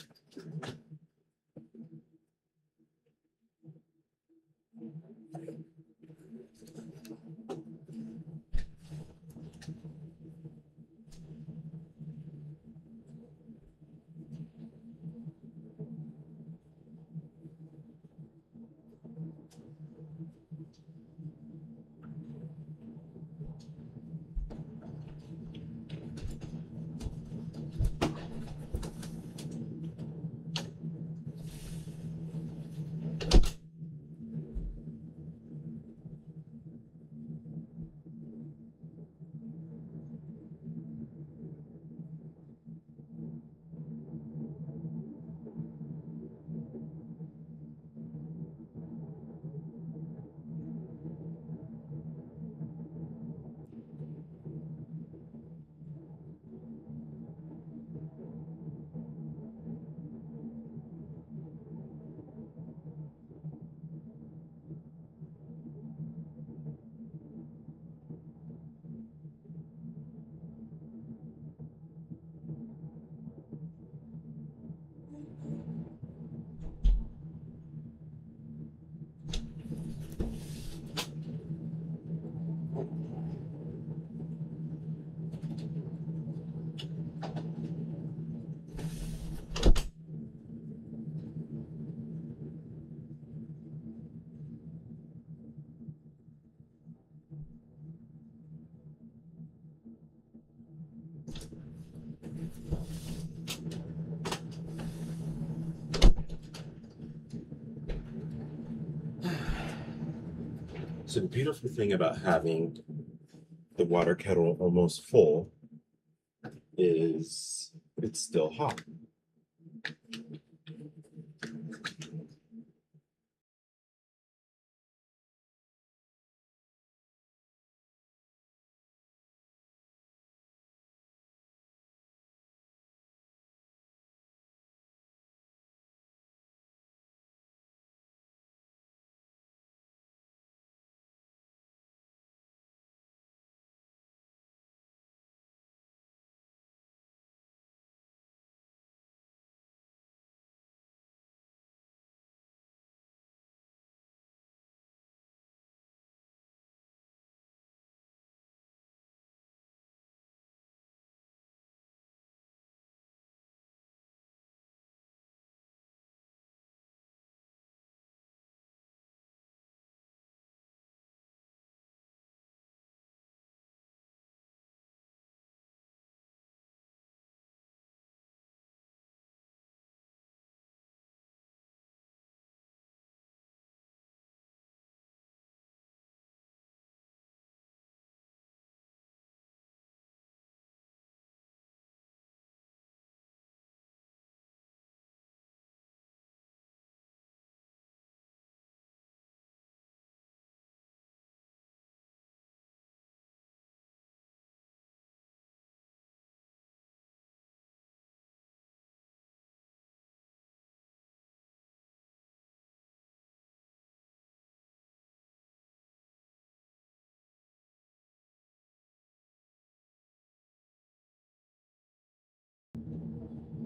[SPEAKER 5] So the beautiful thing about having the water kettle almost full is it's still hot.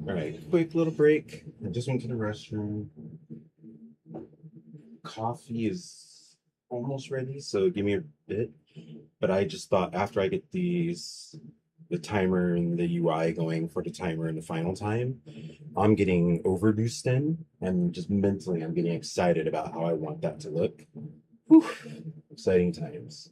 [SPEAKER 6] All right, quick little break. I just went to the restroom. Coffee is almost ready, so give me a bit. But I just thought after I get the timer and the UI going for the timer and the final time, I'm getting overboost in, and just mentally I'm getting excited about how I want that to look. Whew, exciting times.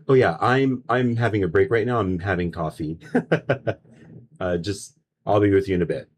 [SPEAKER 6] Oh yeah, I'm having a break right now. I'm having coffee. Just I'll be with you in a bit.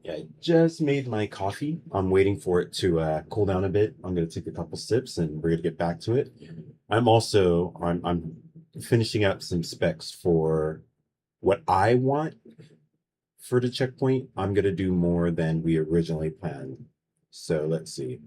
[SPEAKER 6] Yeah, I just made my coffee. I'm waiting for it to cool down a bit. I'm gonna take a couple sips and we're gonna get back to it. I'm finishing up some specs for what I want for the checkpoint. I'm gonna do more than we originally planned. So let's see.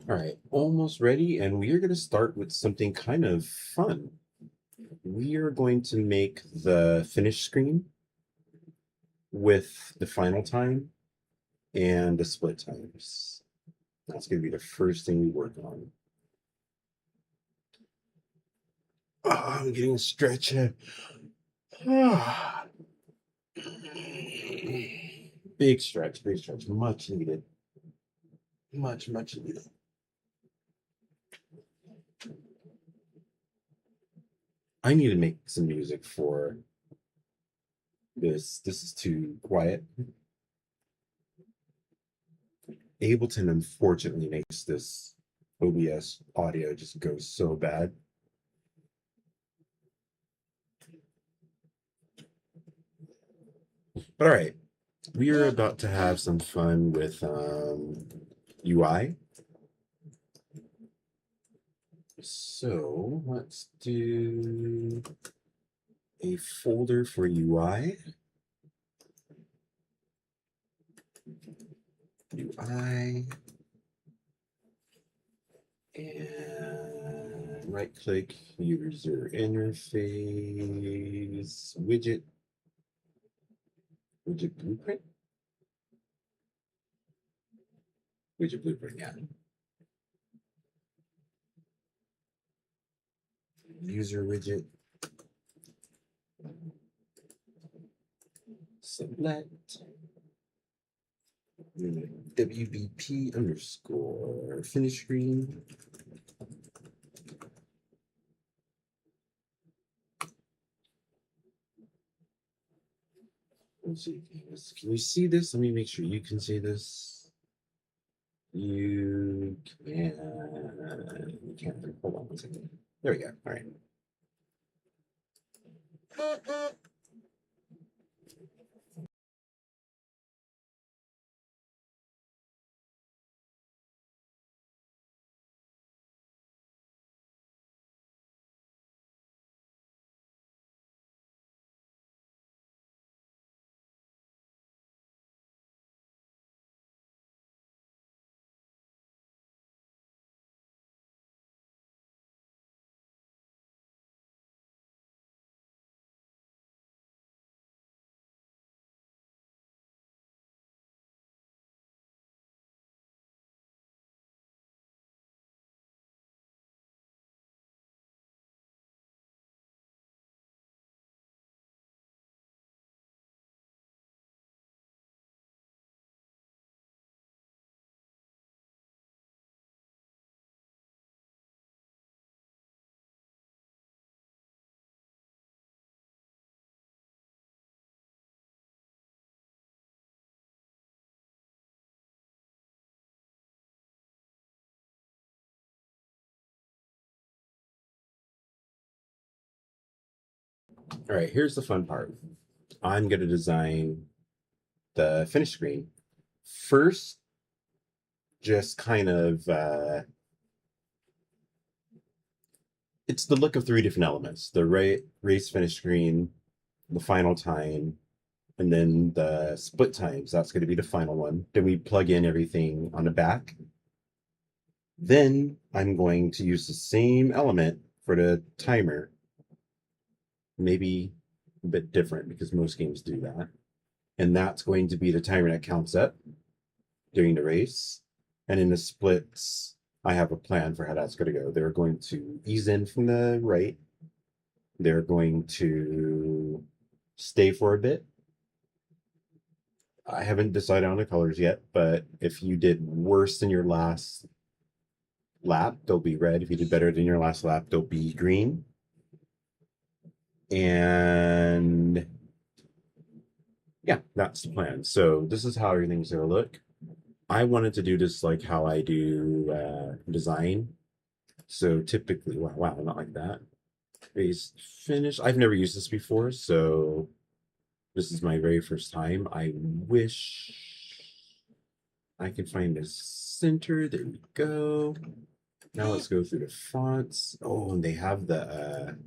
[SPEAKER 6] All right, almost ready, and we are going to start with something kind of fun. We are going to make the finish screen with the final time and the split times. That's going to be the first thing we work on. Oh, I'm getting a stretch here. Big stretch, much needed. Much needed. I need to make some music for this. This is too quiet. Ableton unfortunately makes this OBS audio just go so bad. But all right, we are about to have some fun with UI. So let's do a folder for UI. UI. And right click user interface widget. Widget blueprint? Widget blueprint, yeah. User widget. Select. WBP underscore finish screen. Let's see. Can you see this? Let me make sure you can see this. You can. You can. Hold on one second. There we go. All right. All right, here's the fun part. I'm going to design the finish screen. First, just kind of, it's the look of three different elements. The race finish screen, the final time, and then the split times. That's going to be the final one. Then we plug in everything on the back. Then I'm going to use the same element for the timer. Maybe a bit different because most games do that. And that's going to be the timer that counts up during the race. And in the splits, I have a plan for how that's going to go. They're going to ease in from the right. They're going to stay for a bit. I haven't decided on the colors yet, but if you did worse than your last lap, they'll be red. If you did better than your last lap, they'll be green. And yeah, that's the plan. So this is how everything's going to look. I wanted to do this like how I do design. So typically, wow, not like that. Race finish. I've never used this before, so this is my very first time. I wish I could find the center. There we go. Now let's go through the fonts. Oh, and they have the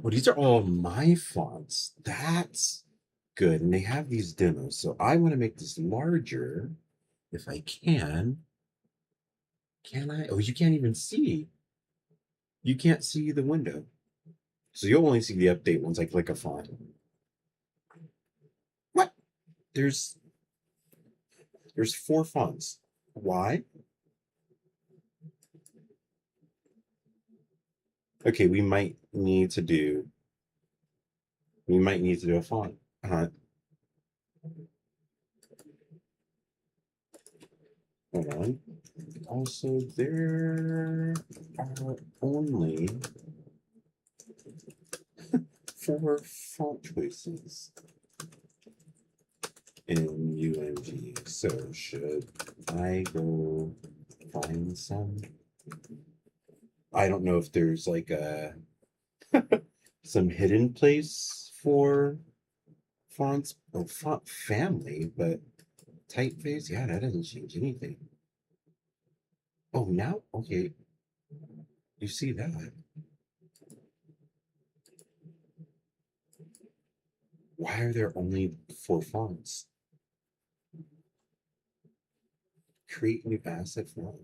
[SPEAKER 6] well, these are all my fonts. That's good. And they have these demos. So I want to make this larger. if I can I? Oh, you can't even see. You can't see the window. So you'll only see the update once I click a font. What? There's 4 fonts. Why? Okay, we might need to do a font hunt. Hold on. Also, there are only 4 font choices in UMG. So should I go find some? I don't know if there's like a some hidden place for fonts or font family, but typeface, yeah, that doesn't change anything. Oh, now, okay, you see that. Why are there only 4 fonts? Create new asset font.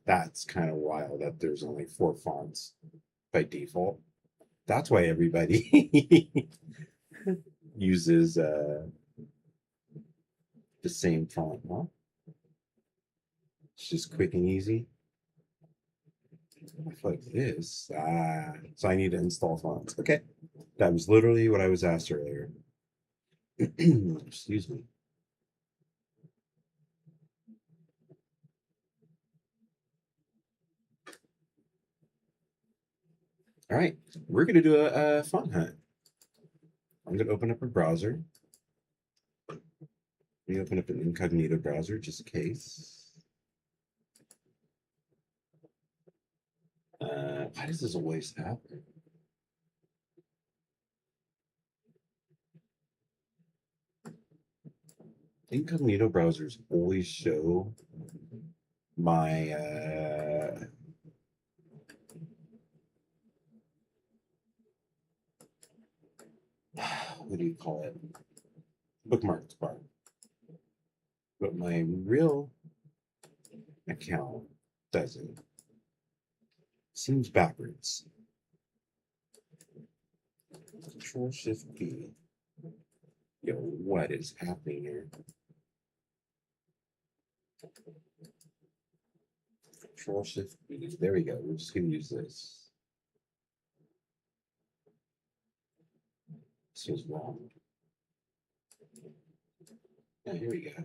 [SPEAKER 6] That's kind of wild that there's only 4 fonts by default. That's why everybody uses the same font, huh? It's just quick and easy. Like this. So I need to install fonts. Okay. That was literally what I was asked earlier. Excuse me. All right, we're going to do a font hunt. I'm going to open up a browser. Let me open up an incognito browser just in case. Why does this always happen? Incognito browsers always show my what do you call it? Bookmarks bar. But my real account doesn't. Seems backwards. Control Shift B. Yo, what is happening here? Control Shift B. There we go. We're just gonna use this. This was wrong. Yeah, here we go.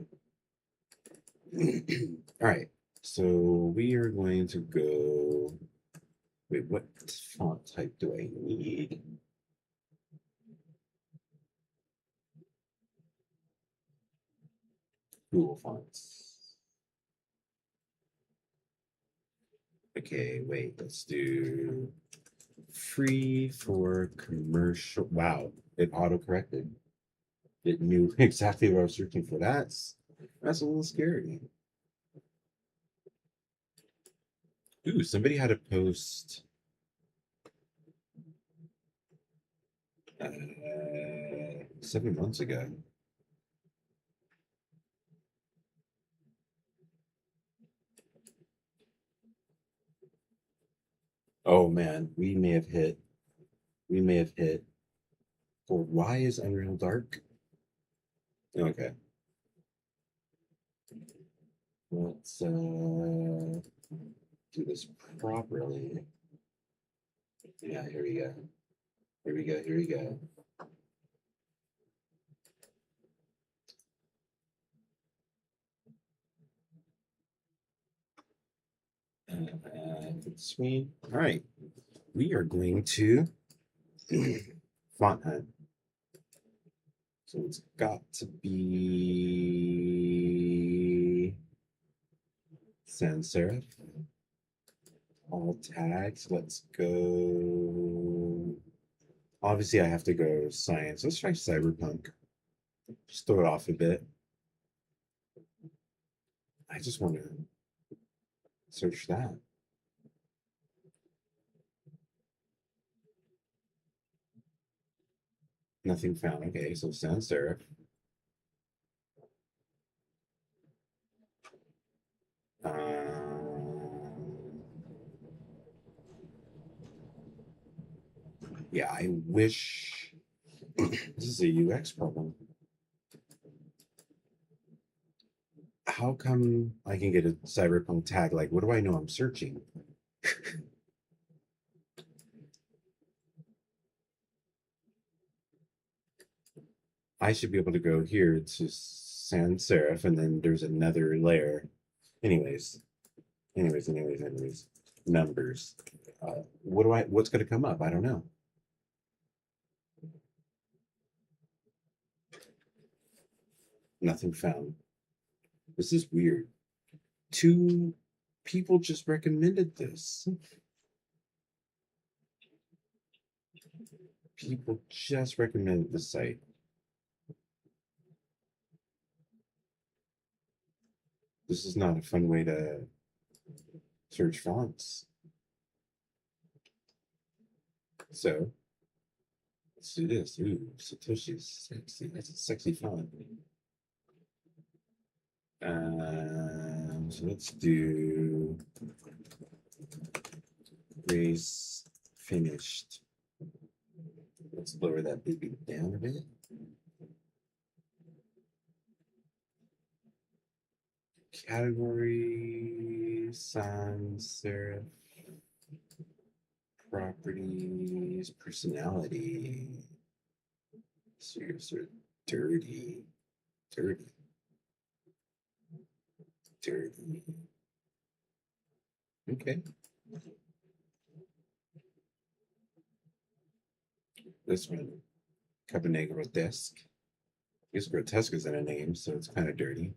[SPEAKER 6] All right. So we are going to go. Wait, what font type do I need? Google Fonts. Okay, wait, let's do free for commercial. Wow, it auto-corrected. It knew exactly what I was searching for. That's a little scary. Ooh, somebody had a post 7 months ago. Oh man, we may have hit. Well, why is Unreal dark? Okay. Let's do this properly. Yeah, here we go. Here we go. Here we go. Screen. All right. We are going to font hunt. So it's got to be sans serif. All tags. Let's go. Obviously, I have to go science. Let's try cyberpunk. Just throw it off a bit. I just want to search that. Nothing found. Okay, so sans serif. Yeah, I wish this is a UX problem. How come I can get a cyberpunk tag? Like, what do I know I'm searching? I should be able to go here to sans serif, and then there's another layer. Anyways. Numbers. What's going to come up? I don't know. Nothing found. This is weird. 2 people just recommended this. People just recommended the site. This is not a fun way to search fonts. So let's do this. Ooh, Satoshi's sexy. That's a sexy font. So let's do race finished. Let's lower that baby down a bit. Category, sans serif, properties, personality. Serious or dirty. Okay. This one, Cabernet Grotesque. I guess grotesque isn't a name, so it's kind of dirty.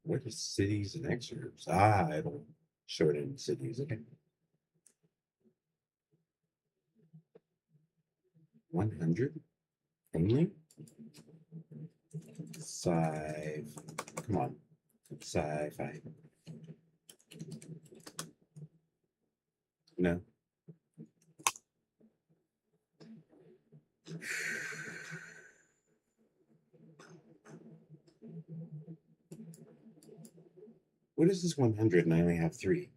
[SPEAKER 6] What is cities and excerpts? It'll show it in cities. Okay. 100 only. Come on, sci-fi. No. What is this 100 and I only have 3?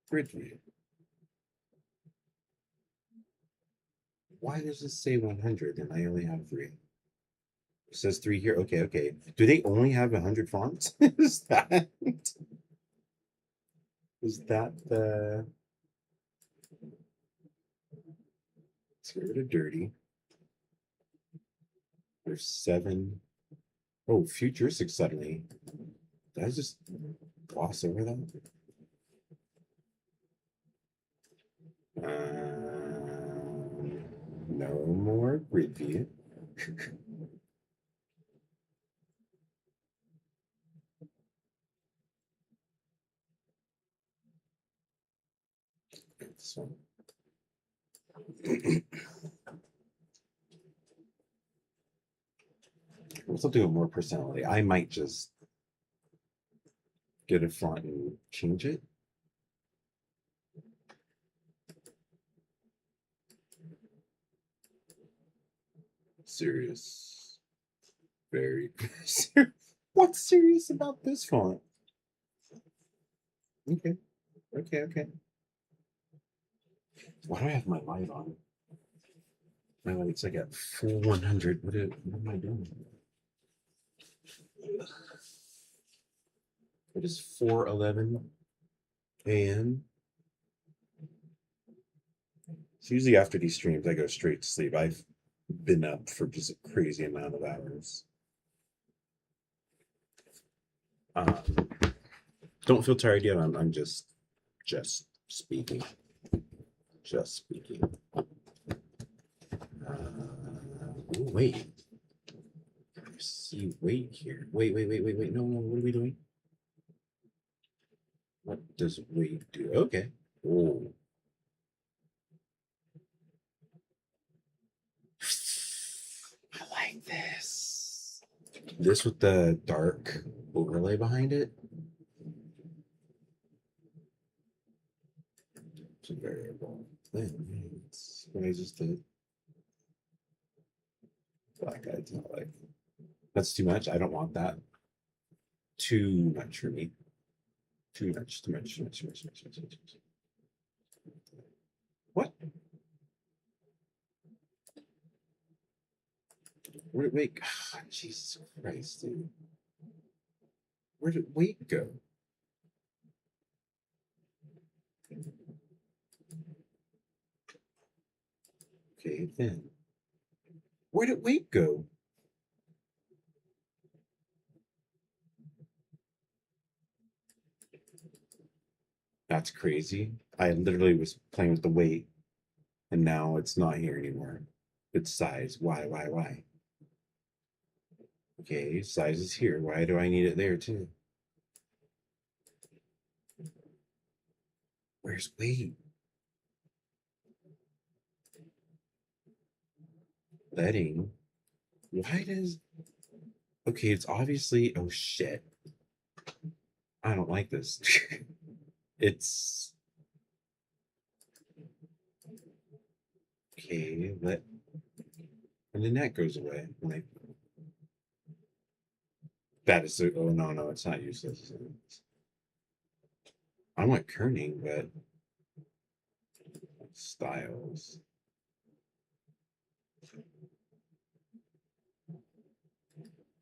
[SPEAKER 6] Grid view. Why does this say 100 and I only have 3? It says 3 here. Okay. Do they only have 100 fonts? Is that the... Let's get rid of dirty. There's 7. Oh, futuristic suddenly. Did I just gloss over that? No more grid view. This one. Something with more personality. I might just get a font and change it. Serious. Very serious. What's serious about this font? Okay. Why do I have my light on? My light's like at full 100. What am I doing? It is 4:11 a.m. So usually after these streams, I go straight to sleep. I've been up for just a crazy amount of hours. Don't feel tired yet. I'm just speaking. Wait. See, wait here. Wait. No. What are we doing? What does wait do? Okay. Oh. I like this. This with the dark overlay behind it. It's a variable. then. It's what I just did. Black italic. That's too much. I don't want that. Too much for me. Too much. What? Where did weight? Oh, Jesus Christ, dude. Where did weight go? Okay, then. Where did weight go? That's crazy. I literally was playing with the weight, and now it's not here anymore. It's size. Why? Okay, size is here. Why do I need it there too? Where's weight? Letting. Why does... Okay, it's obviously... Oh, shit. I don't like this. It's... Okay, let... And then that goes away. Like... That is so... Oh, no, it's not useless. I want kerning, but... Styles...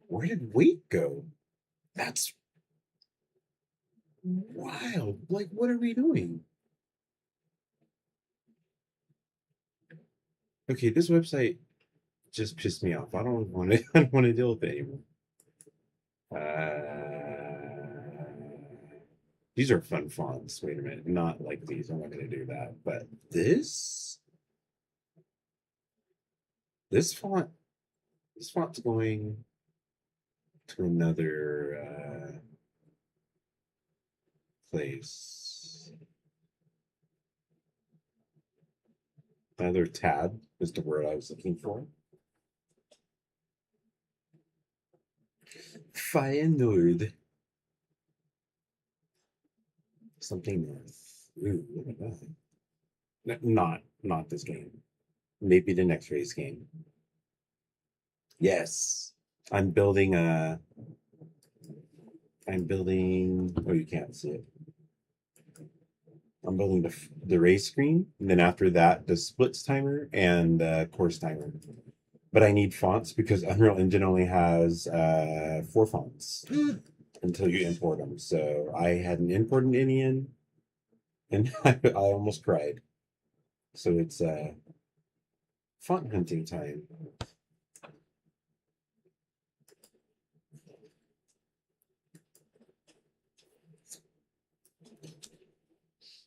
[SPEAKER 6] Where did weight go? That's wild. Like, what are we doing? Okay, this website just pissed me off. I don't want to. I don't want to deal with it anymore. These are fun fonts. Wait a minute, not like these. I'm not going to do that. But this font's going to another place. Another tab is the word I was looking for. Firenord. Something north. Ooh, look at that. Not this game. Maybe the next race game. Yes. I'm building. Oh, you can't see it. I'm building the race screen, and then after that, the splits timer and the course timer. But I need fonts because Unreal Engine only has 4 fonts until you import them. So I hadn't imported any in, and I almost cried. So it's font hunting time.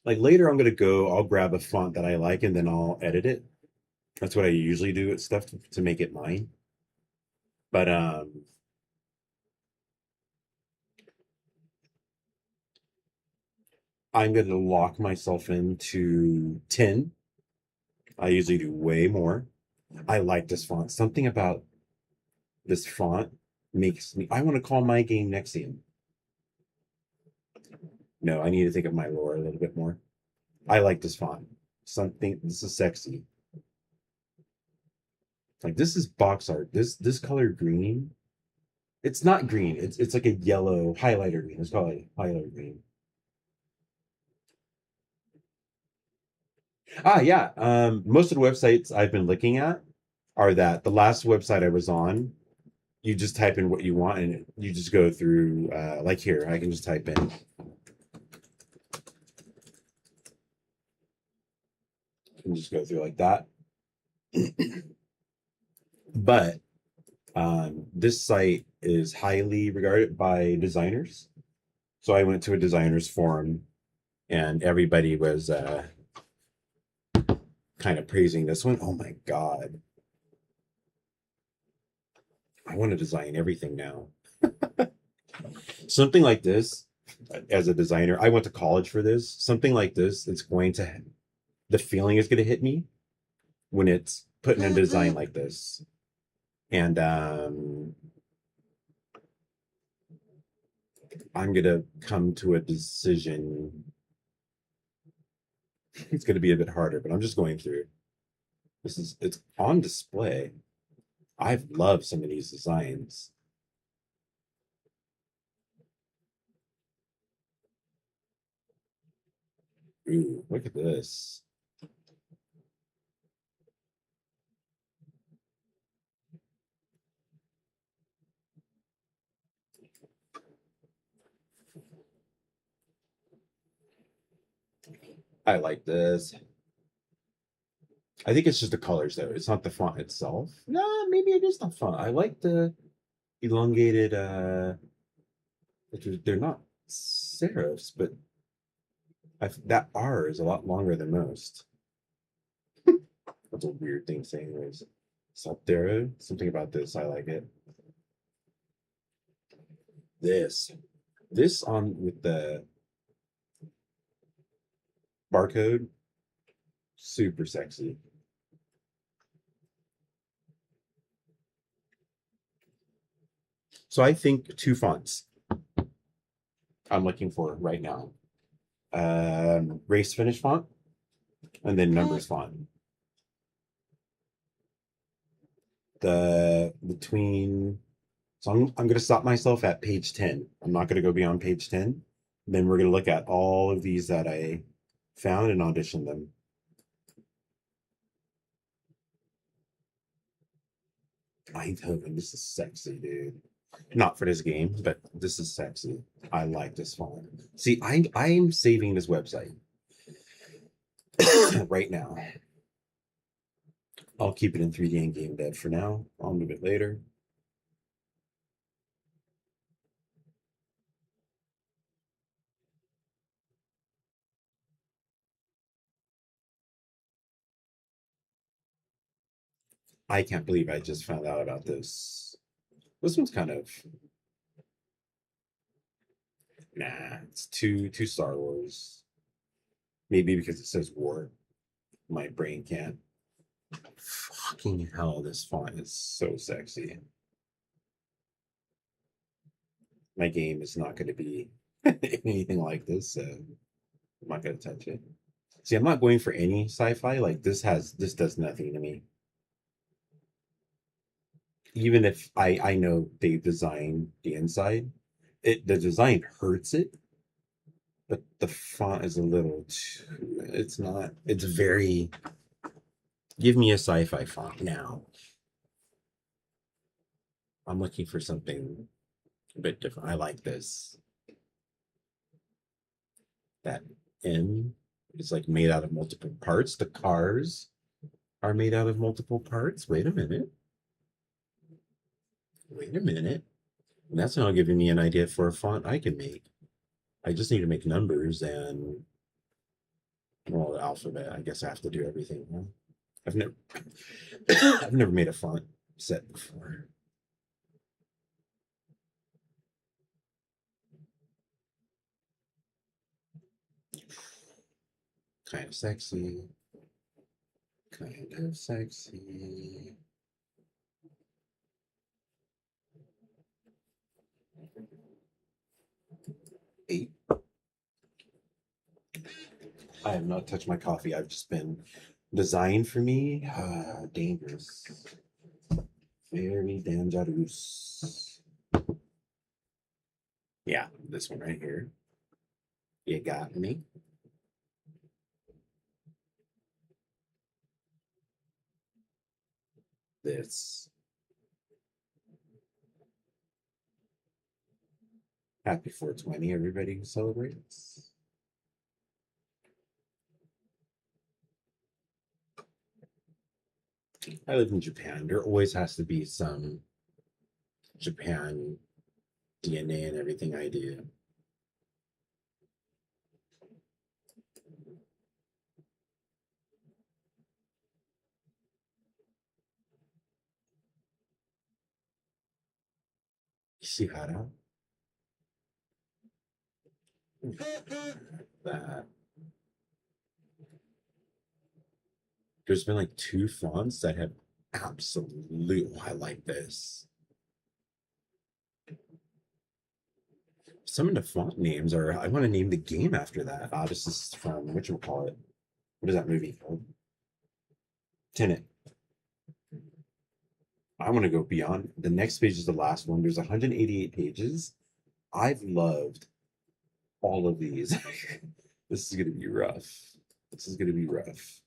[SPEAKER 6] Like later, I'll grab a font that I like and then I'll edit it. That's what I usually do with stuff to make it mine. But I'm going to lock myself into 10. I usually do way more. I like this font. Something about this font makes me... I want to call my game Nexium. No, I need to think of my lore a little bit more. I like this font. This is sexy. Like, this is box art. This color green. It's not green. It's like a yellow highlighter green. Let's call it highlighter green. Yeah. Most of the websites I've been looking at are that the last website I was on, you just type in what you want and you just go through, like here, I can just type in. And just go through like that. But this site is highly regarded by designers. So I went to a designer's forum and everybody was kind of praising this one. Oh my God. I want to design everything now. Something like this, as a designer, I went to college for this. Something like this, the feeling is going to hit me when it's put in a design like this. And I'm going to come to a decision It's going to be a bit harder, but I'm just going through. It's on display. I've loved some of these designs. Ooh, look at this. I like this. I think it's just the colors though. It's not the font itself. No, maybe it is the font. I like the elongated they're not serifs, but that R is a lot longer than most. That's a weird thing to say anyways. Saltero, something about this, I like it. This on with the barcode, super sexy. So I think two fonts I'm looking for right now. Race finish font and then numbers font. So I'm going to stop myself at page 10. I'm not going to go beyond page 10. Then we're going to look at all of these that I found and audition them. Eindhoven, this is sexy, dude. Not for this game, but this is sexy. I like this font. See, I'm saving this website right now. I'll keep it in 3D and game dev for now. I'll move it later. I can't believe I just found out about this. This one's kind of it's too Star Wars. Maybe because it says war. My brain can't. Fucking hell, this font is so sexy. My game is not going to be anything like this, so I'm not going to touch it. See, I'm not going for any sci-fi. Like this does nothing to me. Even if I know they designed the inside, the design hurts it, but the font is a little too, it's very, give me a sci-fi font now. I'm looking for something a bit different. I like this. That M is like made out of multiple parts. The cars are made out of multiple parts. Wait a minute. And that's now giving me an idea for a font I can make. I just need to make numbers and, well, the alphabet. I guess I have to do everything. I've never made a font set before. Kind of sexy. Kind of sexy. Eight. I have not touched my coffee. I've just been designed for me. Dangerous. Very dangerous. Yeah, this one right here. You got me. This. Happy 420, everybody who celebrates. I live in Japan. There always has to be some Japan DNA in everything I do. Ishihara. That. There's been like 2 fonts that have absolute. I like this. Some of the font names are. I want to name the game after that. This is from whatchamacallit. What is that movie called? Tenet. I want to go beyond. The next page is the last one. There's 188 pages. I've loved all of these. This is going to be rough. This is going to be rough.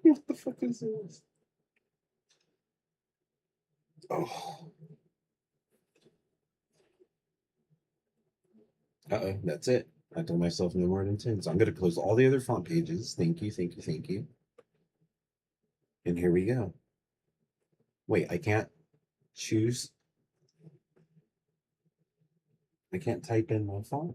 [SPEAKER 6] What the fuck is this? Oh. Uh-oh, that's it. I told myself no more than 10. So I'm going to close all the other font pages. Thank you, thank you, thank you. And here we go. Wait, I can't choose. I can't type in my font.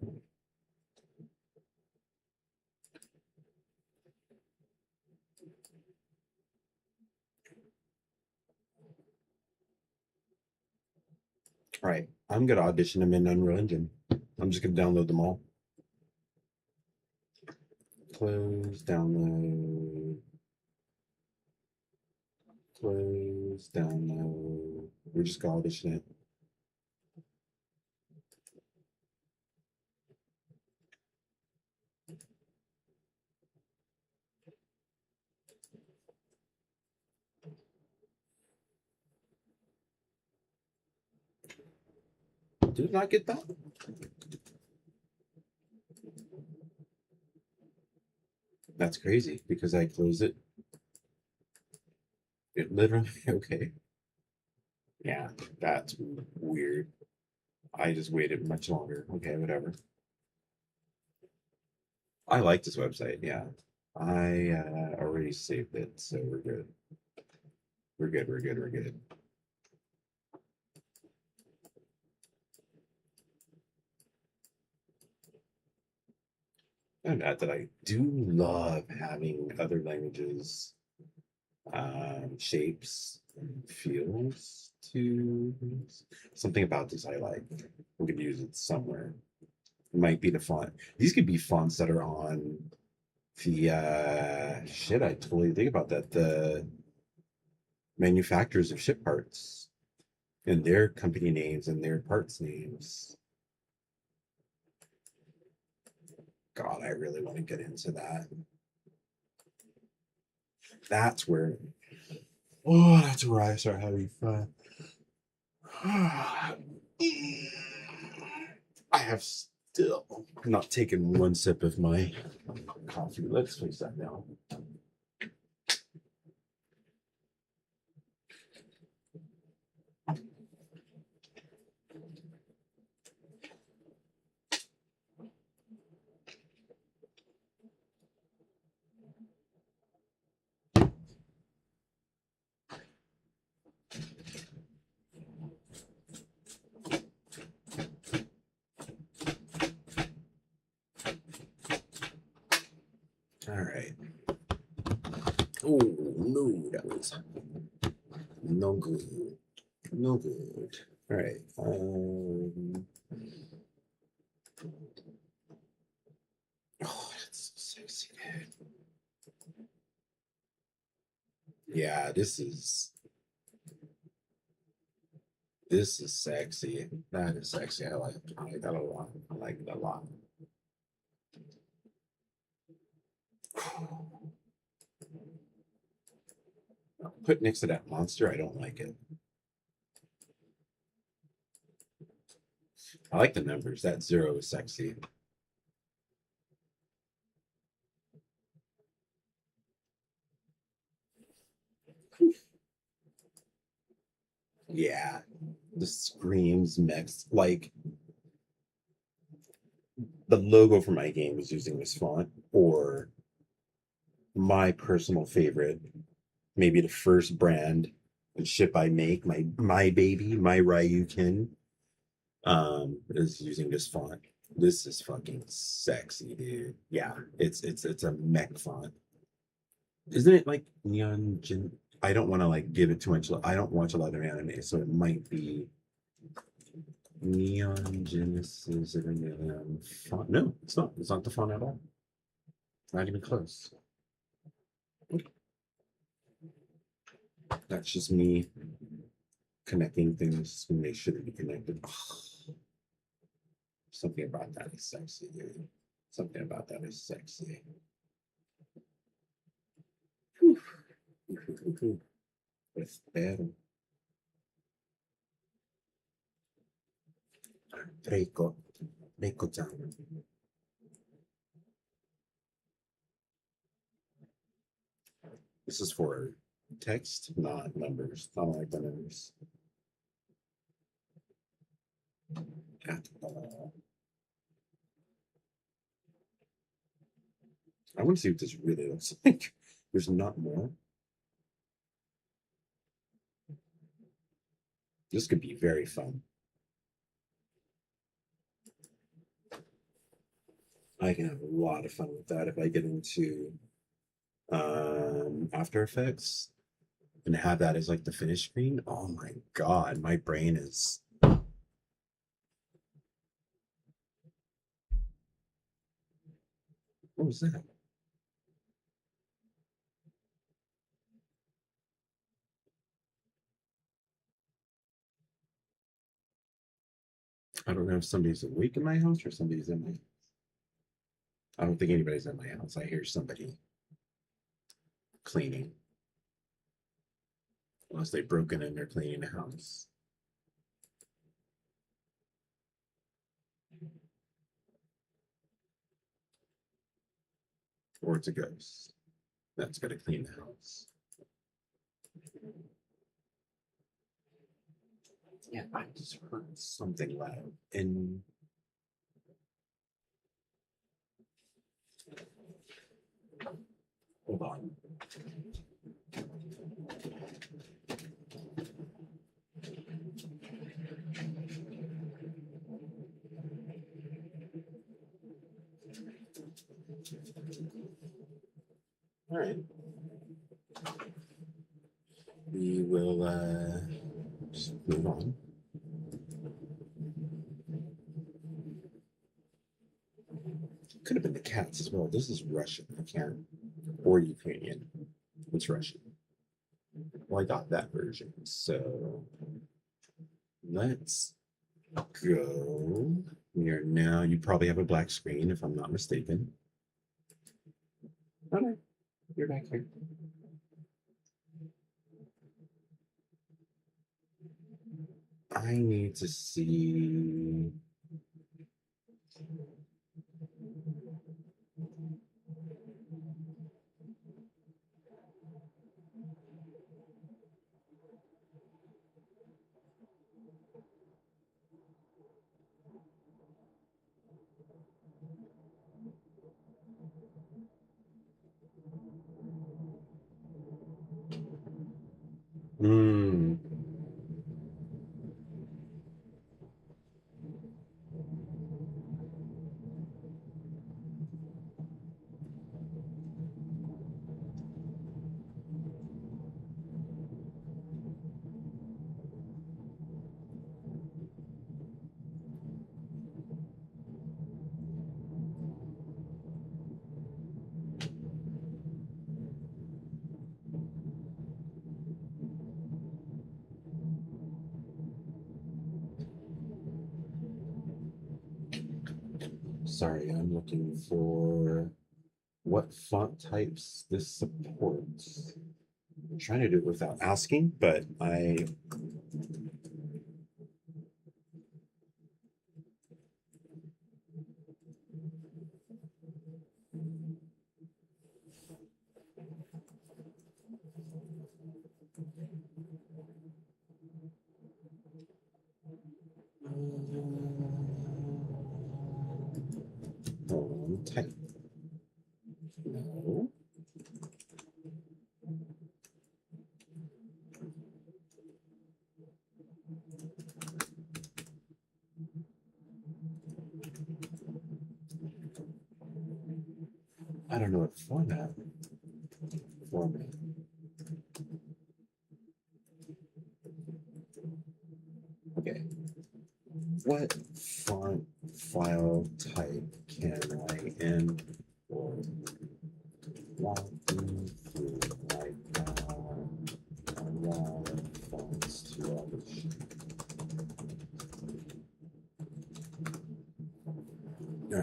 [SPEAKER 6] All right, I'm going to audition them in Unreal Engine. I'm just going to download them all. Close, download. Close, download. We're just going to audition it. Did it not get that? That's crazy because I closed it. It literally, okay. Yeah, that's weird. I just waited much longer. Okay, whatever. I like this website, yeah. I already saved it, so we're good. We're good, we're good, we're good. And that I do love having other languages, shapes, and feels to something about this I like. We could use it somewhere. It might be the font. These could be fonts that are on the shit. I totally think about that. The manufacturers of ship parts and their company names and their parts names. God, I really want to get into that. That's where, oh, that's where I start having fun. I have still not taken one sip of my coffee. Let's face that now. All right. Oh no, that was no good. No good. All right. Oh, that's so sexy, dude. Yeah, this is sexy. That is sexy. I like that a lot. I like it a lot. Put next to that monster, I don't like it. I like the numbers. That 0 is sexy. Yeah, the screams mix. Like the logo for my game is using this font, or my personal favorite, maybe the first brand and ship I make, my baby, my Ryukin, is using this font. This is fucking sexy, dude. Yeah, it's a mech font. Isn't it like neon gen? I don't want to like give it too much. I don't watch a lot of anime, so it might be Neon Genesis font. No, it's not. It's not the font at all. Not even close. That's just me connecting things when they shouldn't be connected. Something about that is sexy, dude. Something about that is sexy. Espero. Rico. Rico-chan. This is for text, not numbers. I don't like the numbers. At all. I want to see what this really looks like. There's not more. This could be very fun. I can have a lot of fun with that if I get into After Effects and have that as like the finish screen. Oh my god, my brain is. What was that? I don't know if somebody's awake in my house or somebody's in my house. I don't think anybody's in my house. I hear somebody cleaning. Unless they've broken in, they're cleaning the house. Or it's a ghost that's going to clean the house. Yeah, I just heard something loud. And hold on. All right. We will just move on. Could have been the cats as well. This is Russian. I can't. Or Ukrainian. It's Russian. Well, I got that version. So let's go. We are now, you probably have a black screen if I'm not mistaken. Oh no, you're back here. I need to see. Hmm. Sorry, I'm looking for what font types this supports. I'm trying to do it without asking, but I. Type. No. I don't know what format. Okay. What font file type can I import? Walking through.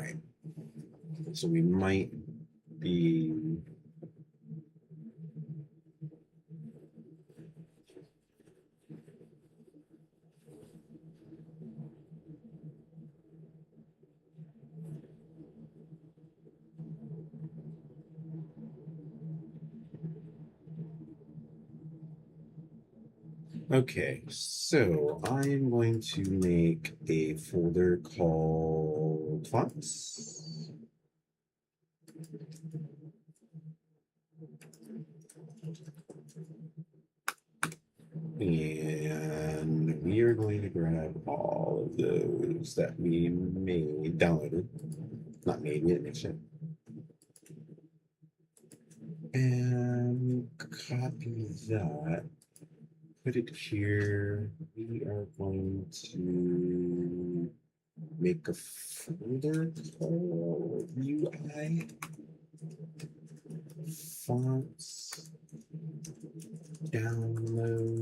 [SPEAKER 6] right. So we might be. Okay, so I'm going to make a folder called fonts. And we are going to grab all of those that we made, downloaded, not made yet, next year. And copy that, put it here. We are going to make a folder called UI fonts downloads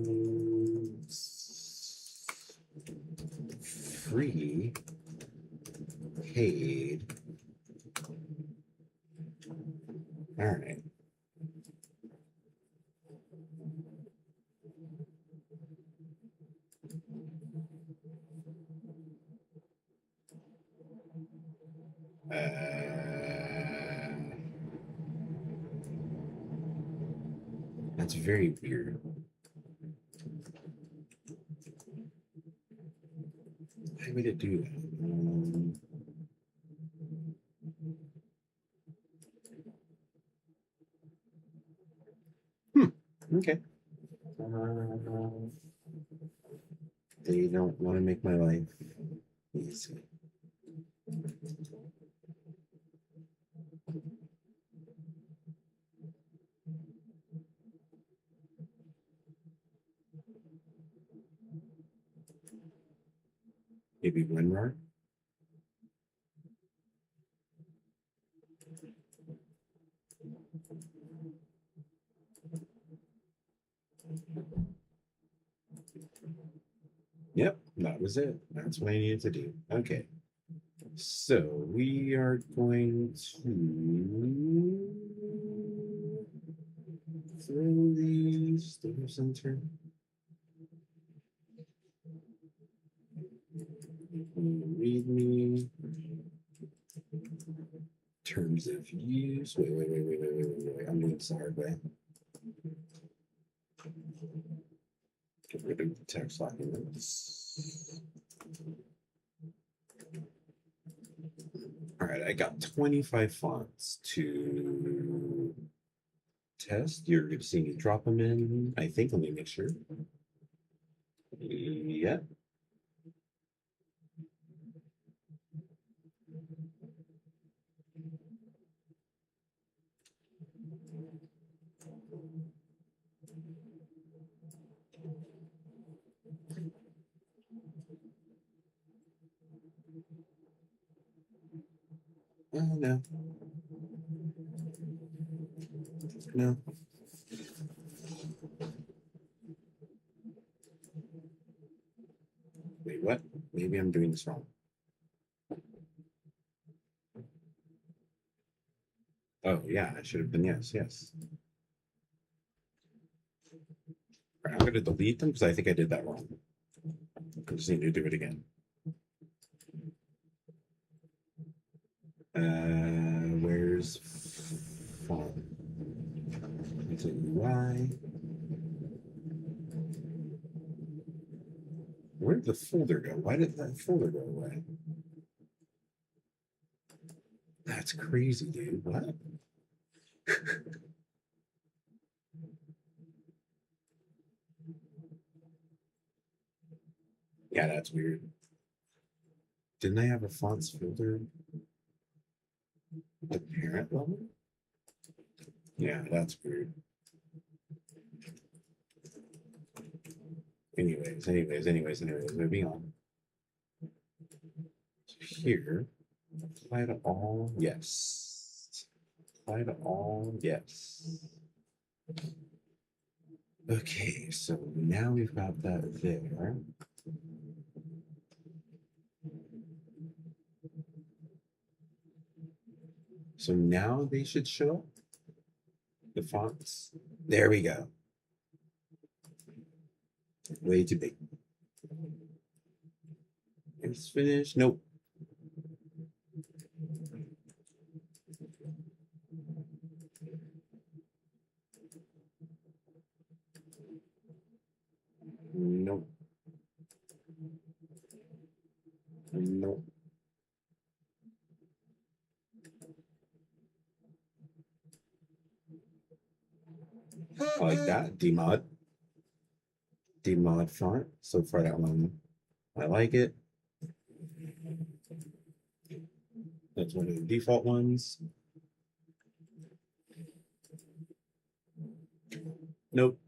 [SPEAKER 6] free paid. All right. That's very weird. Why would it do that? Okay. They don't want to make my life easy. Maybe WinRAR? Yep, that was it. That's what I needed to do. Okay. So we are going to throw these to the center. Read me terms of use. Wait. I'm doing this the hard way. Get rid of the text documents. All right, I got 25 fonts to test. You're going to see me drop them in. I think, let me make sure. Yeah. Oh, no. No. Wait, what? Maybe I'm doing this wrong. Oh, yeah, I should have been yes. All right, I'm going to delete them because I think I did that wrong. I just need to do it again. Where's font? It's a UI. Where did the folder go? Why did that folder go away? That's crazy, dude. What? Yeah, that's weird. Didn't I have a fonts folder at the parent level? Yeah, that's weird. Anyways, moving on. Here, apply to all, yes. Apply to all, yes. Okay, so now we've got that there. So now they should show the fonts. There we go. Way too big. It's finished. Nope. Nope. Nope. Like that. Demod. Demod font. So far that one, I like it. That's one of the default ones. Nope.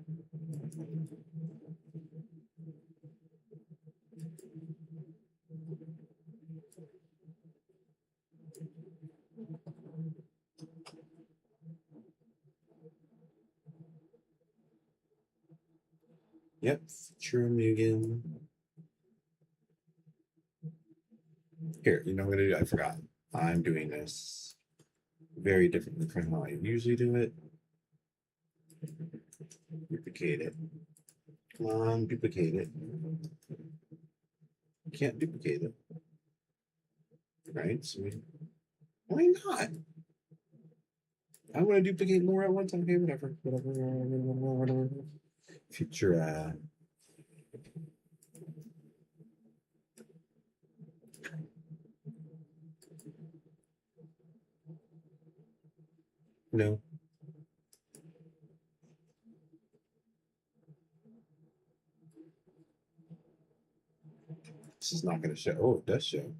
[SPEAKER 6] Yep, true Mugen. Here, you know what I'm gonna do? I forgot. I'm doing this very differently from how I usually do it. Duplicate it. Come on, duplicate it. Can't duplicate it. Right? So why not? I want to duplicate more at one time. Okay, whatever. Future no. This is not going to show. Oh, it does show.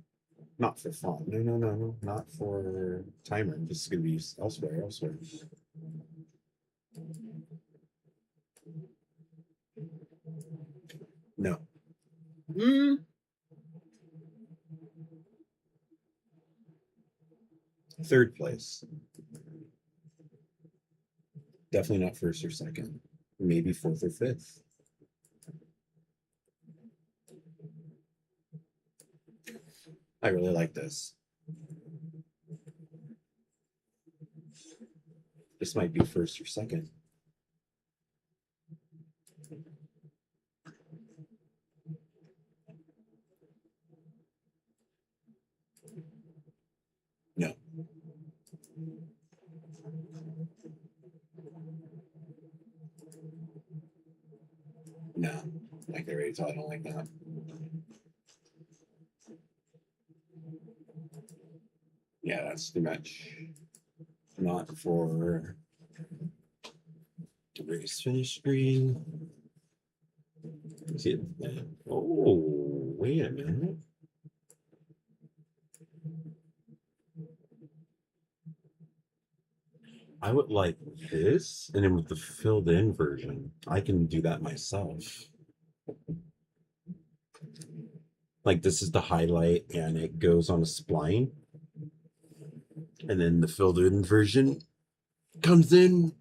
[SPEAKER 6] Not for font. No. Not for timer. This is going to be used elsewhere. No. Third place. Definitely not first or second. Maybe fourth or fifth. I really like this. This might be first or second. No. No. I can already tell I don't like that. Yeah, that's too much. Not for erase finish screen. See it? Oh, wait a minute. I would like this, and then with the filled in version, I can do that myself. Like this is the highlight and it goes on a spline. And then the filled in version comes in.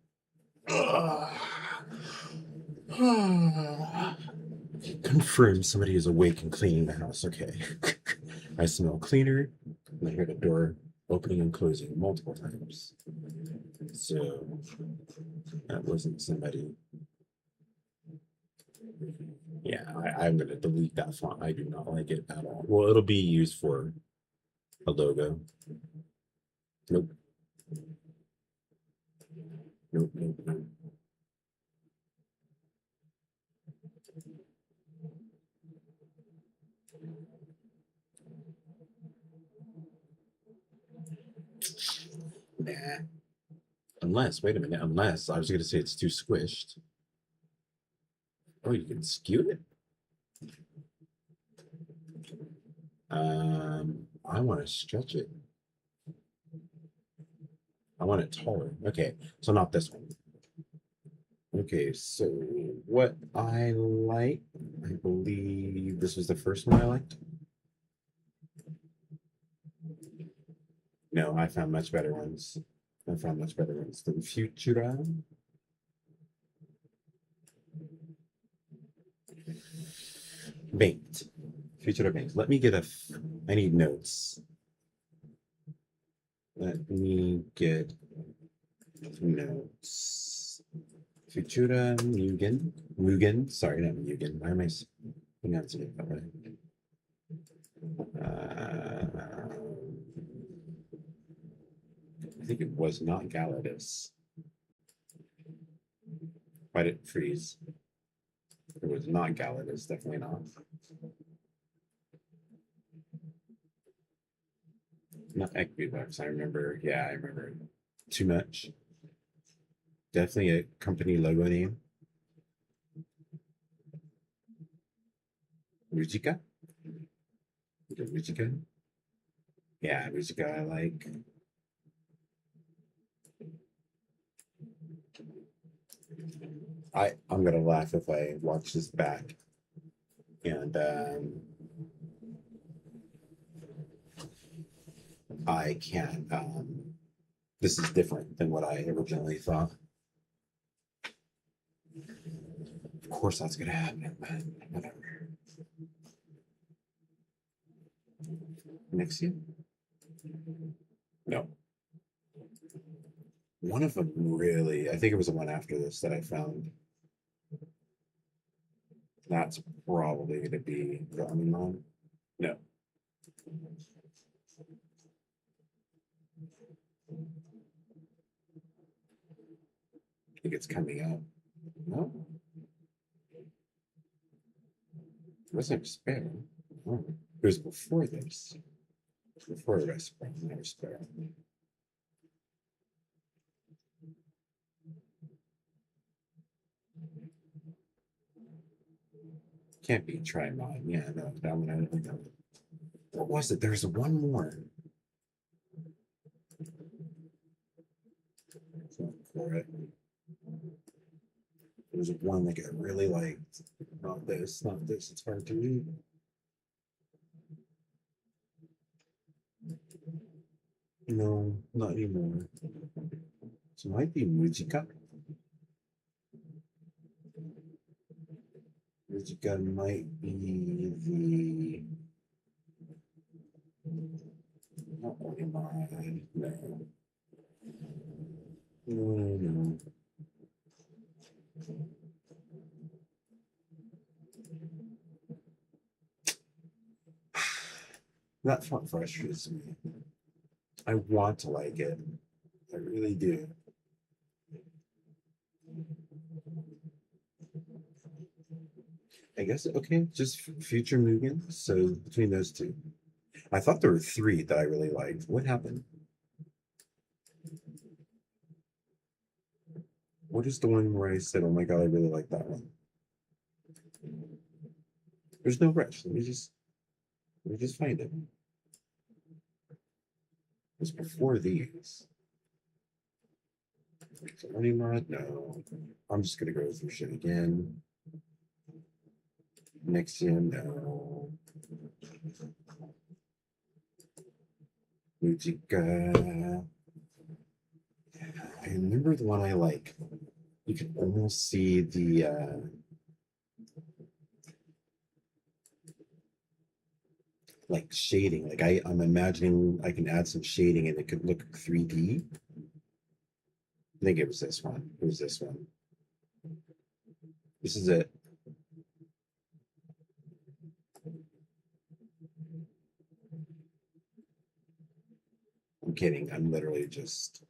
[SPEAKER 6] Confirm somebody is awake and cleaning the house. Okay. I smell cleaner. I heard a door opening and closing multiple times. So that wasn't somebody. Yeah, I'm going to delete that font. I do not like it at all. Well, it'll be used for a logo. Nope. Nope. Nah. Unless, wait a minute, unless I was going to say it's too squished. Oh, you can skew it? I want to stretch it. I want it taller. Okay, so not this one. Okay, so what I like, I believe this was the first one I liked. No, I found much better ones. The Futura. Banked. Futura banked. Let me get I need notes. Let me get notes. Futura Mugen. Sorry, not Mugen. Why am I pronouncing it that way? I think it was not Galatus. Why did it freeze? It was not Galatus, definitely not. Not Equibucks. I remember. Yeah, I remember. Too much. Definitely a company logo name. Rujika? Rujika? Yeah, Rujika I like. I'm gonna laugh if I watch this back. And I can't this is different than what I originally thought. Of course that's gonna happen, but whatever. Next year? No. One of them really, I think it was the one after this that I found. That's probably gonna be the Omimon. No. I think it's coming up. No. It wasn't Sparrow. Oh, it was before this. Before the rest of never Sparrow. Can't be Trimon. Yeah, no, that one I don't think that. What was it? There's one more. For it. There's one that I really liked. Not this, not this. It's hard to read. No, not anymore. So it might be Mujika. Mujika might be the. Not Omimon. No. No. That font frustrates me. I want to like it. I really do. I guess, okay, just future Mugen. So between those two. I thought there were three that I really liked. What happened? What is the one where I said, oh my god, I really like that one? There's no rush. Let me just find it. It was before these. Money mod? No. I'm just gonna go through shit again. Nexium, no. Mujika. I remember the one I like. You can almost see the like shading. Like I'm imagining I can add some shading and it could look 3D. I think it was this one. It was this one. This is it. I'm kidding. I'm literally just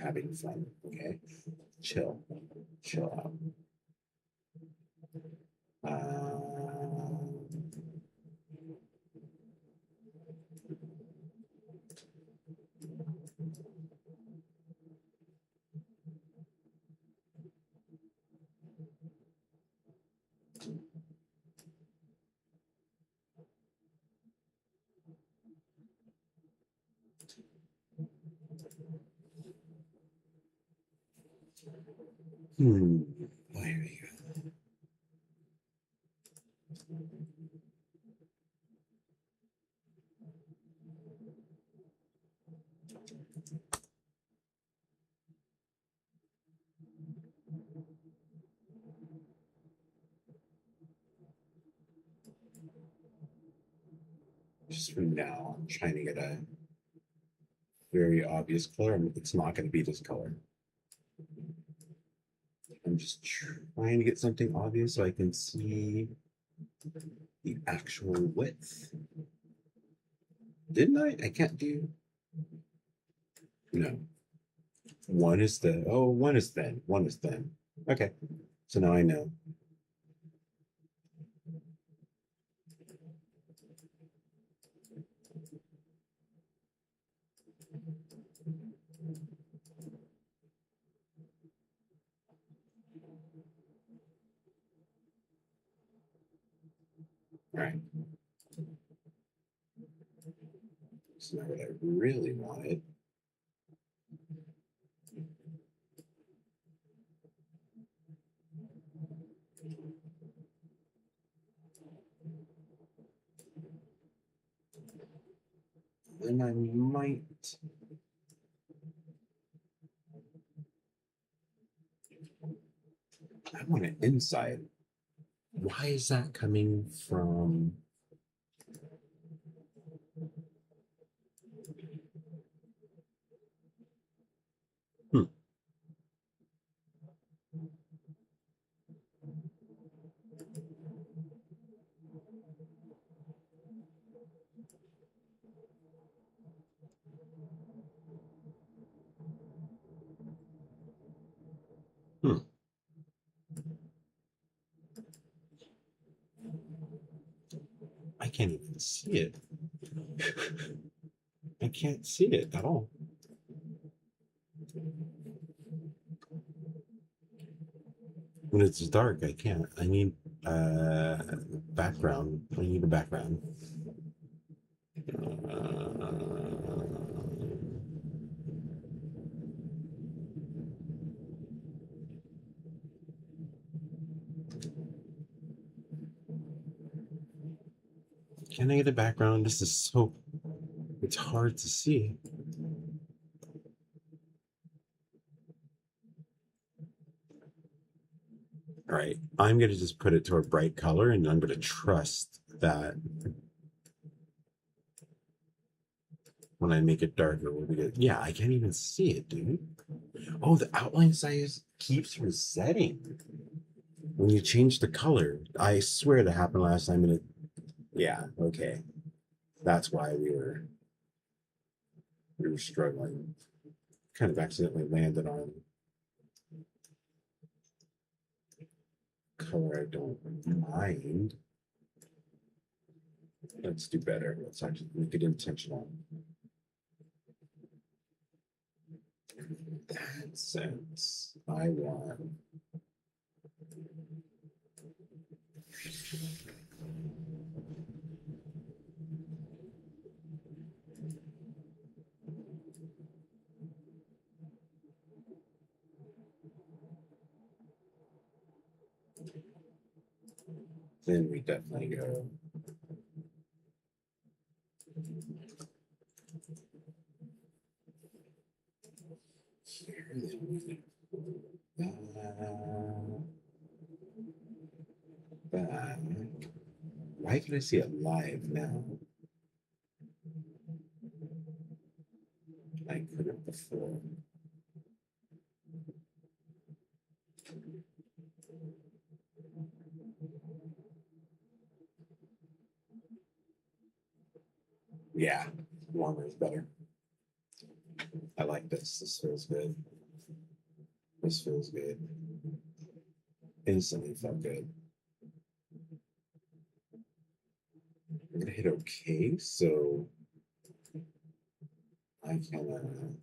[SPEAKER 6] having fun. Okay. Chill. Chill out. There we go. Just for now, I'm trying to get a very obvious color. It's not going to be this color. I'm just trying to get something obvious so I can see the actual width. Didn't I? I can't do. No. One is the. Oh, one is thin. One is thin. Okay. So now I know. All right. So now what I really wanted. Then I might. I want it inside. Why is that coming from? I can't even see it. I can't see it at all. When it's dark, I can't. I need background. I need a background. Can I get a background? This is so, it's hard to see. All right, I'm going to just put it to a bright color and I'm going to trust that when I make it darker, we'll be good. Yeah, I can't even see it, dude. Oh, the outline size keeps resetting when you change the color. I swear that happened last time and it, yeah, okay. That's why we were struggling. Kind of accidentally landed on color I don't mind. Let's do better. Let's actually make it intentional. That sense, I want. Then we definitely go. Here, then we back. Why can I see it live now? I couldn't before. Yeah, warmer is better. I like this. This feels good. This feels good. Instantly felt good. I'm gonna hit OK, so I can.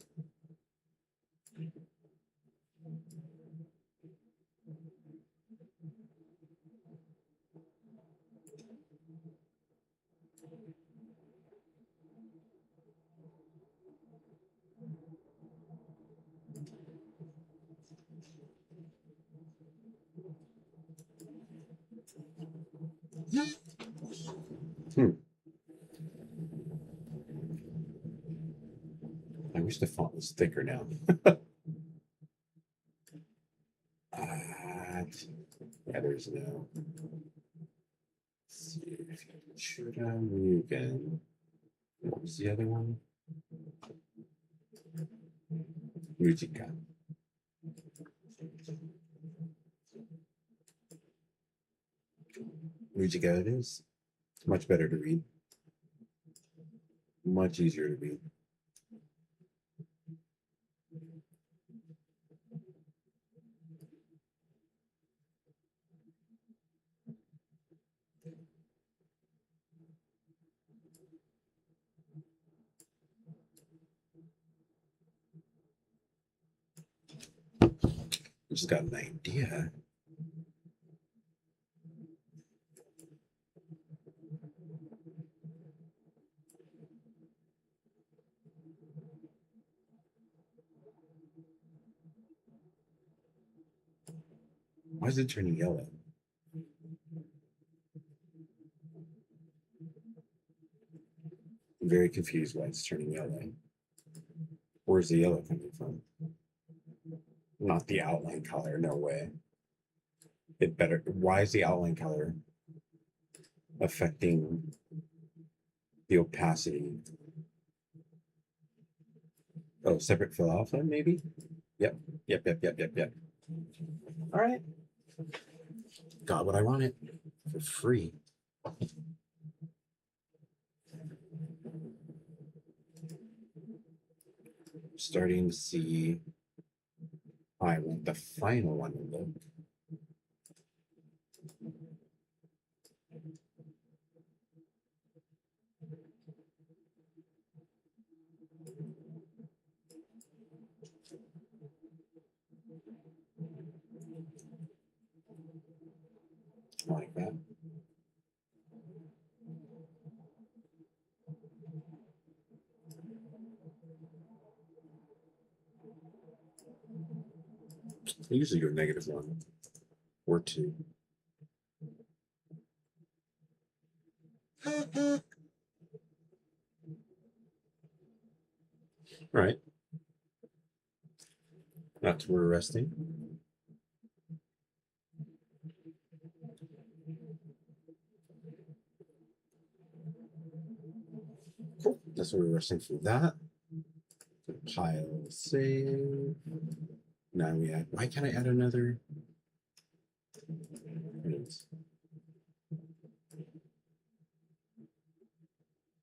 [SPEAKER 6] I wish the font was thicker now. Yeah, there's no. Let's see. Should I move again? What was the other one? Mujika. Mujika it is. Much better to read. Much easier to read. I just got an idea. Why is it turning yellow? I'm very confused why it's turning yellow. Where's the yellow coming from? Not the outline color, no way. It better. Why is the outline color affecting the opacity? Oh, separate fill alpha, maybe? Yep. All right. Got what I wanted for free. Starting to see how I want the final one to look. Like that. I usually go -1 or 2. All right. That's where we're resting. Cool. That's where we're resting for that. Pile save. Now we add. Why can't I add another?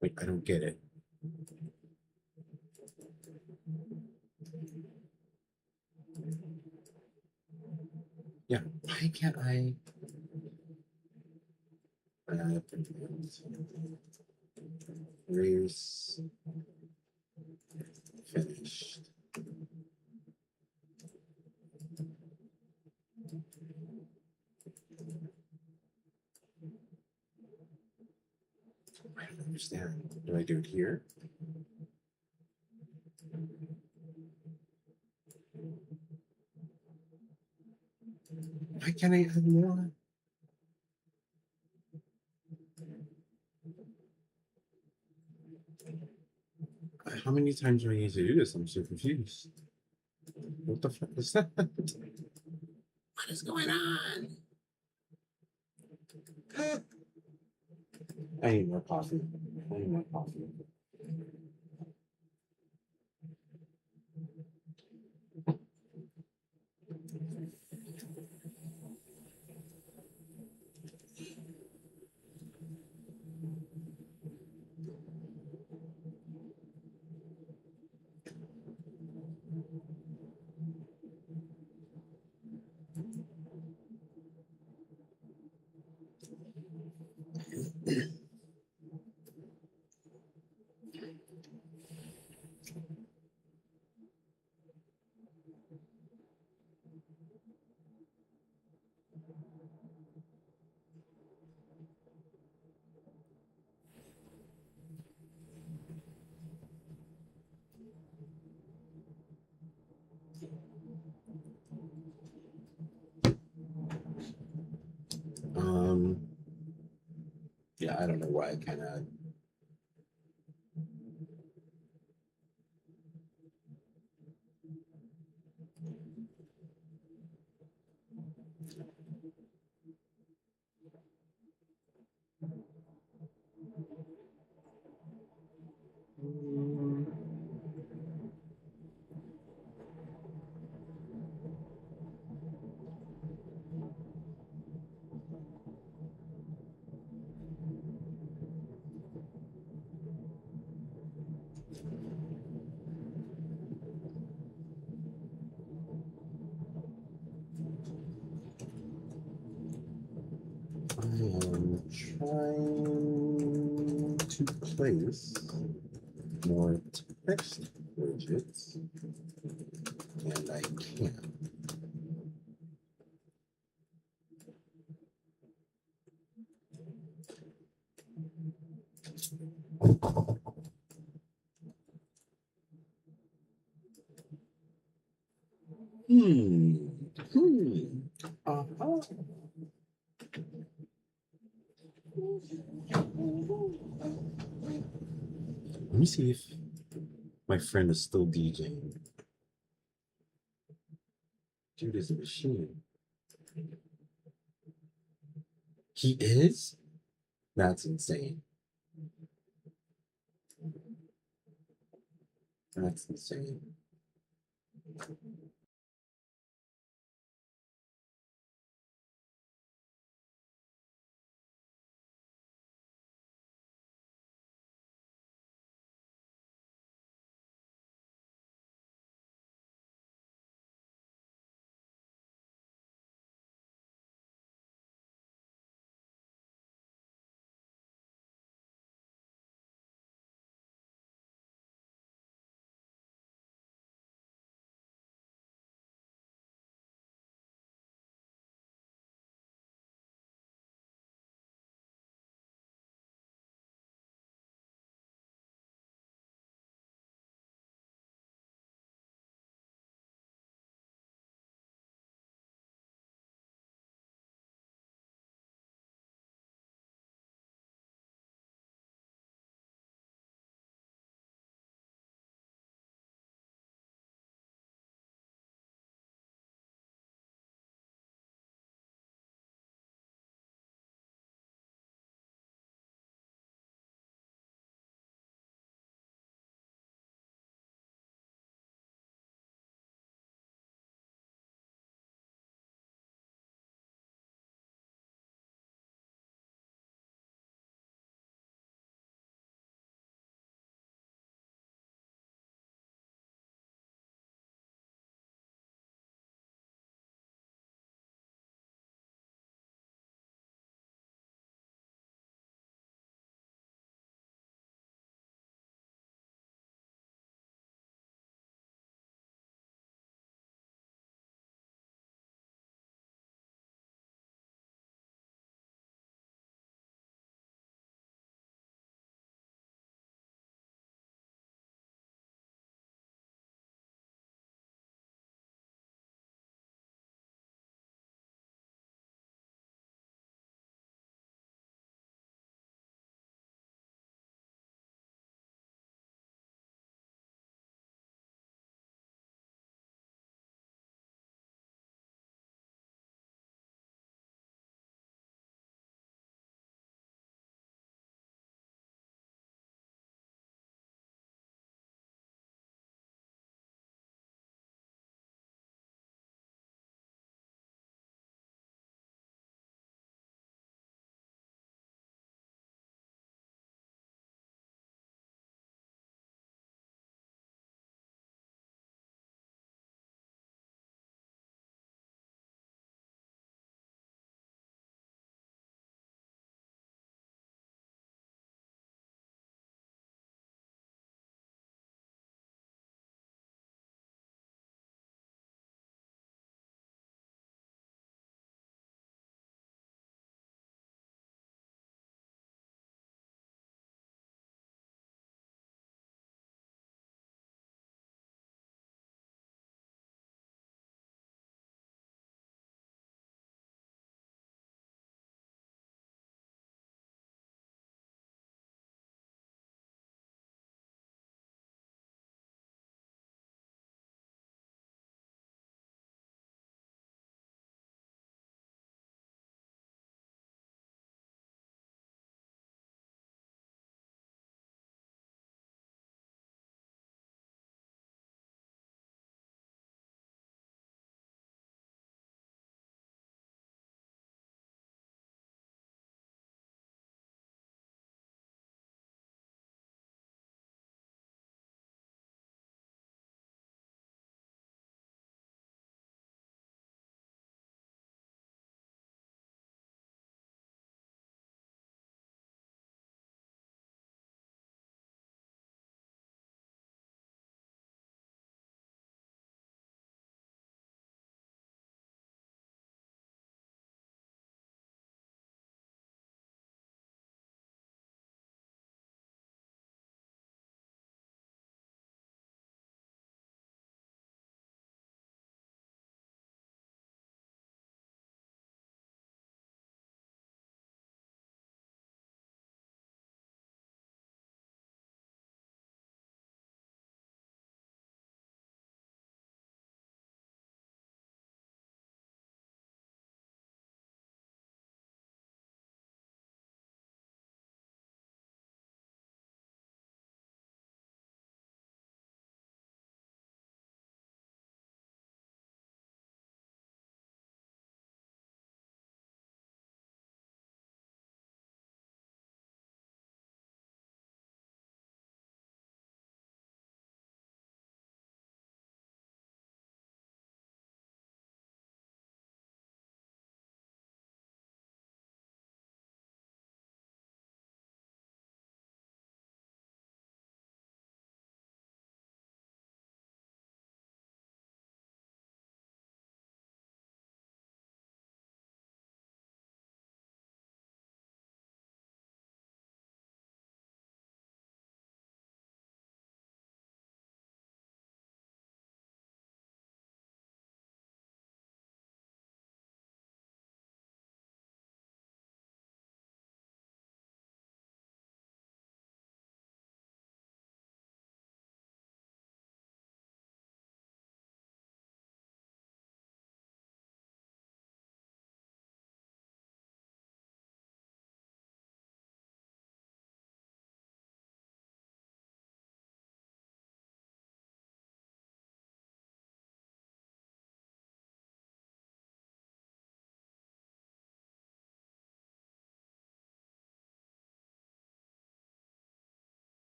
[SPEAKER 6] Wait, I don't get it. Yeah, why can't I? Race finished. I don't understand. Do I do it here? Why can't I add more? How many times do I need to do this? I'm so confused. What the fuck is that? What is going on? I need more coffee. I need more coffee. Yeah, I don't know why I kind of. trying to place more text widgets, and I can't. Uh-huh. Let me see if my friend is still DJing. Dude is a machine. He is? That's insane. That's insane.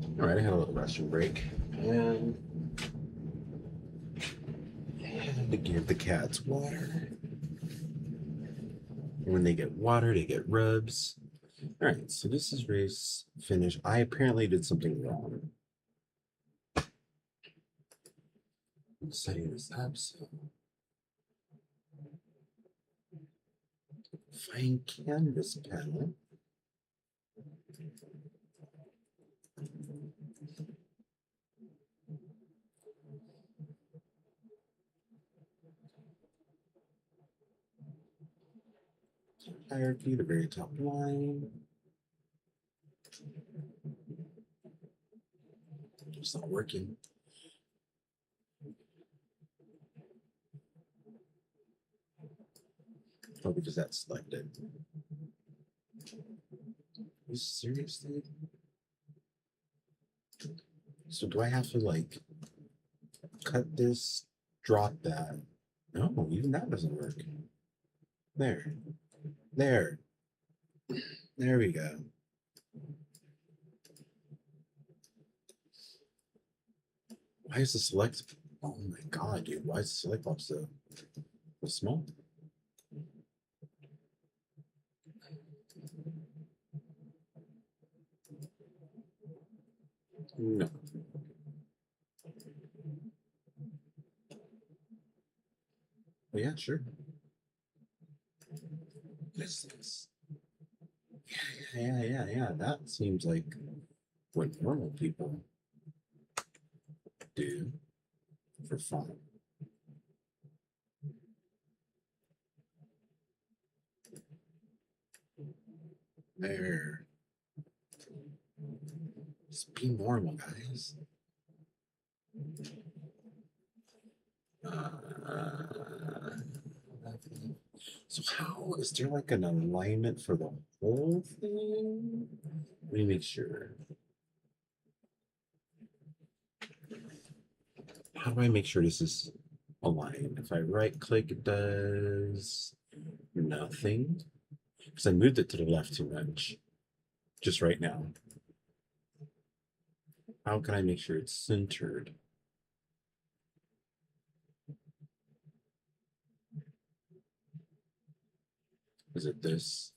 [SPEAKER 6] All right, I had a little restroom break, and I had to give the cats water. And when they get water, they get rubs. All right, so this is race finish. I apparently did something wrong. I'm setting this up, so find canvas panel. Hierarchy, the very top line. It's not working. Probably because that's selected. Are you seriously? So do I have to like cut this, drop that? No, even that doesn't work. There. There. There we go. Why is the select? Oh my god, dude! Why is the select box so small? No. Oh, yeah, sure. What is this? Yeah. That seems like what normal people do for fun. There. Just be normal, guys. So how is there like an alignment for the whole thing? Let me make sure. How do I make sure this is aligned? If I right click, it does nothing because I moved it to the left too much just right now. How can I make sure it's centered? Is it this?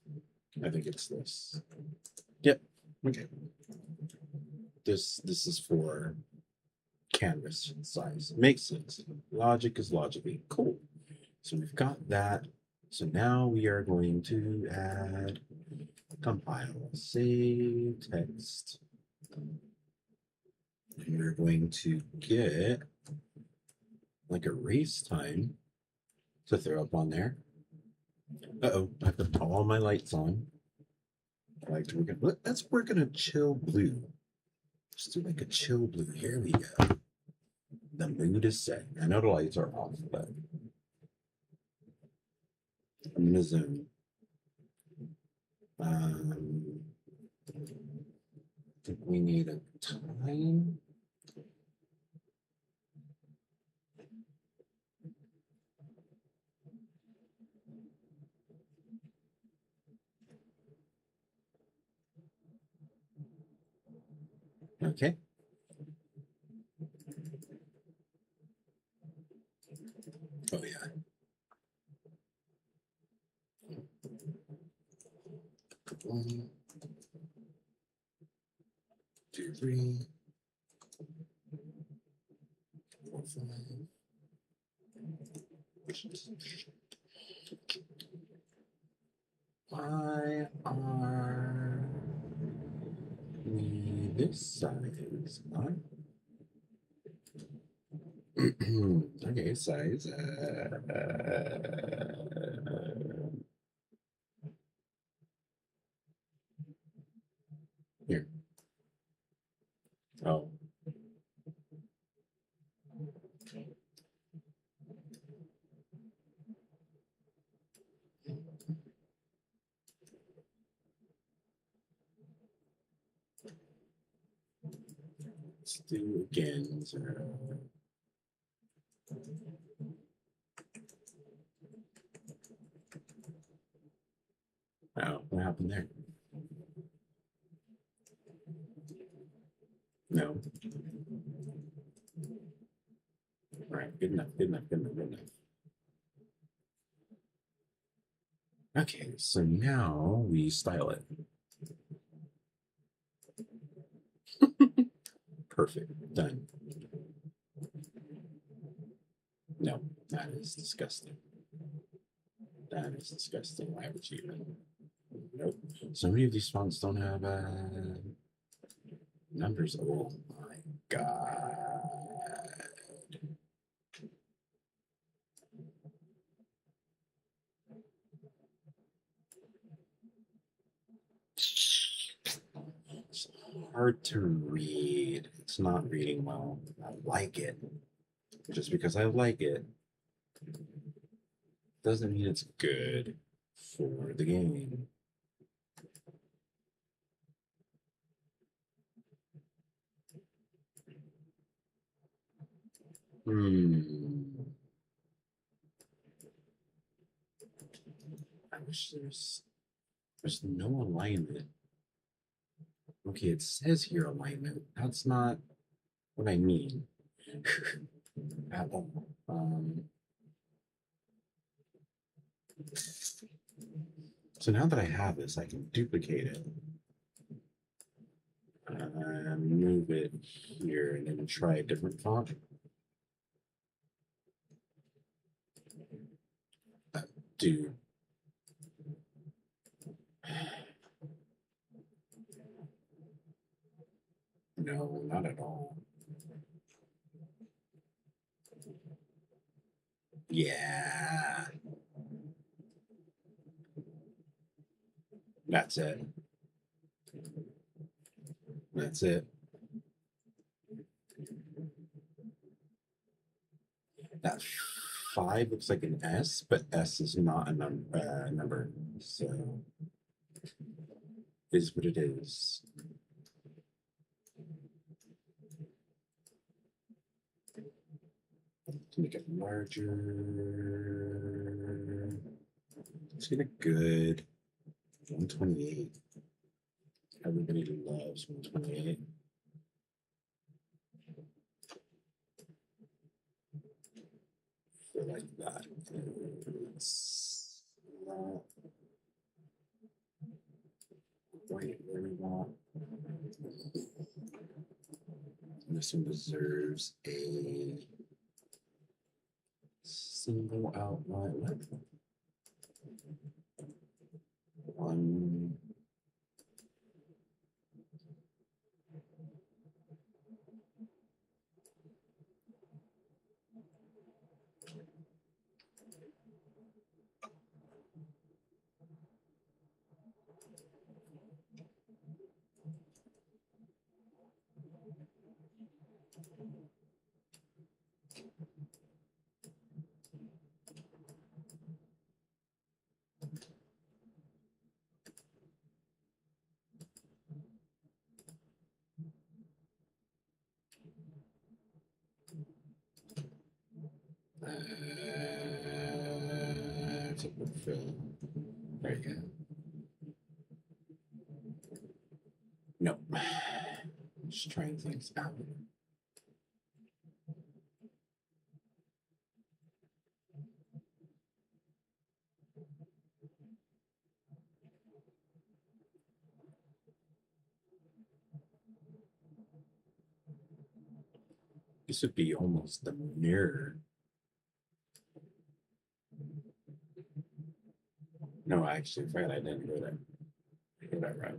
[SPEAKER 6] I think it's this. Yep. Okay. This is for canvas size. Makes sense. Logic is logically cool. So we've got that. So now we are going to add compile, save text. And we're going to get like a race time to throw up on there. Uh-oh, I've got all my lights on. I like to work at, let's work in a chill blue. Just do like a chill blue. Here we go. The mood is set. I know the lights are off, but I'm gonna zoom. I think we need a time. Okay. Oh yeah. 1, 2, 3, 4, 5. Why are we this size? Huh? Okay, size. Here. Oh. Let's do again. 0. Oh, what happened there? go. All right, good enough, good enough, good enough, good enough. Okay, so now we style it. Perfect, done. No, that is disgusting. That is disgusting. Why would you even? Nope. So many of these fonts don't have numbers. Oh my god. It's hard to read. It's not reading well. I like it. Just because I like it doesn't mean it's good for the game. I wish there's no alignment. Okay, it says here alignment. That's not what I mean. At all. So now that I have this, I can duplicate it. Move it here and then try a different font. Dude. No, not at all. Yeah. That's it. That's it. That 5 looks like an S, but S is not a number. So is what it is. To make it larger. Let's get a good 128. Everybody loves 128. So like that. It's not quite where we want. And this one deserves a single outline. What? One. It's a refill. There you go. No. Just trying things out. This would be almost the mirror. No, I actually forgot I didn't go there. I did that right.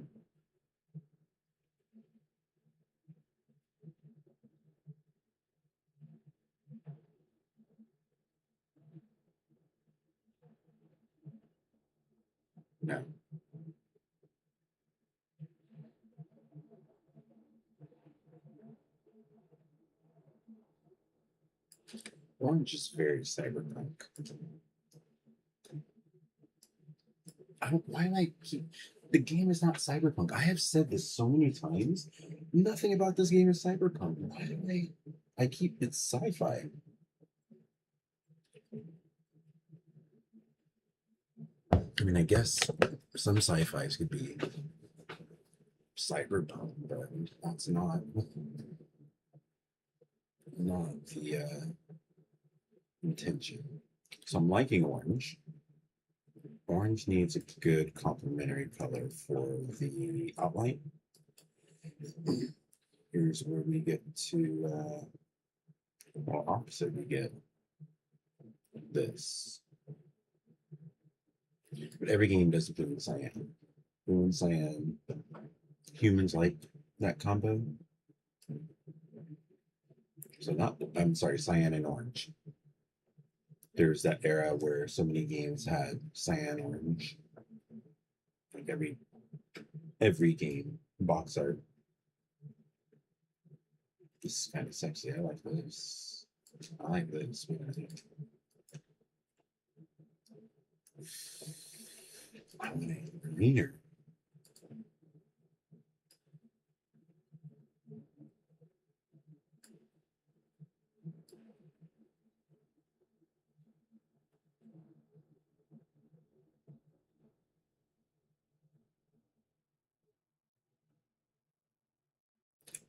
[SPEAKER 6] No. Orange is very cyberpunk. Why am I keep the game is not cyberpunk? I have said this so many times. Nothing about this game is cyberpunk. Why do I keep it's sci-fi? I mean, I guess some sci-fis could be cyberpunk, but that's not. not the intention. So I'm liking orange. Orange needs a good complementary color for the outline. Here's where we get to, well, opposite, we get this. But every game does blue and cyan. Blue and cyan. Humans like that combo. So I'm sorry, cyan and orange. There's that era where so many games had cyan orange. Like every game, box art. This is kind of sexy. I like this. I like this. I want a greener.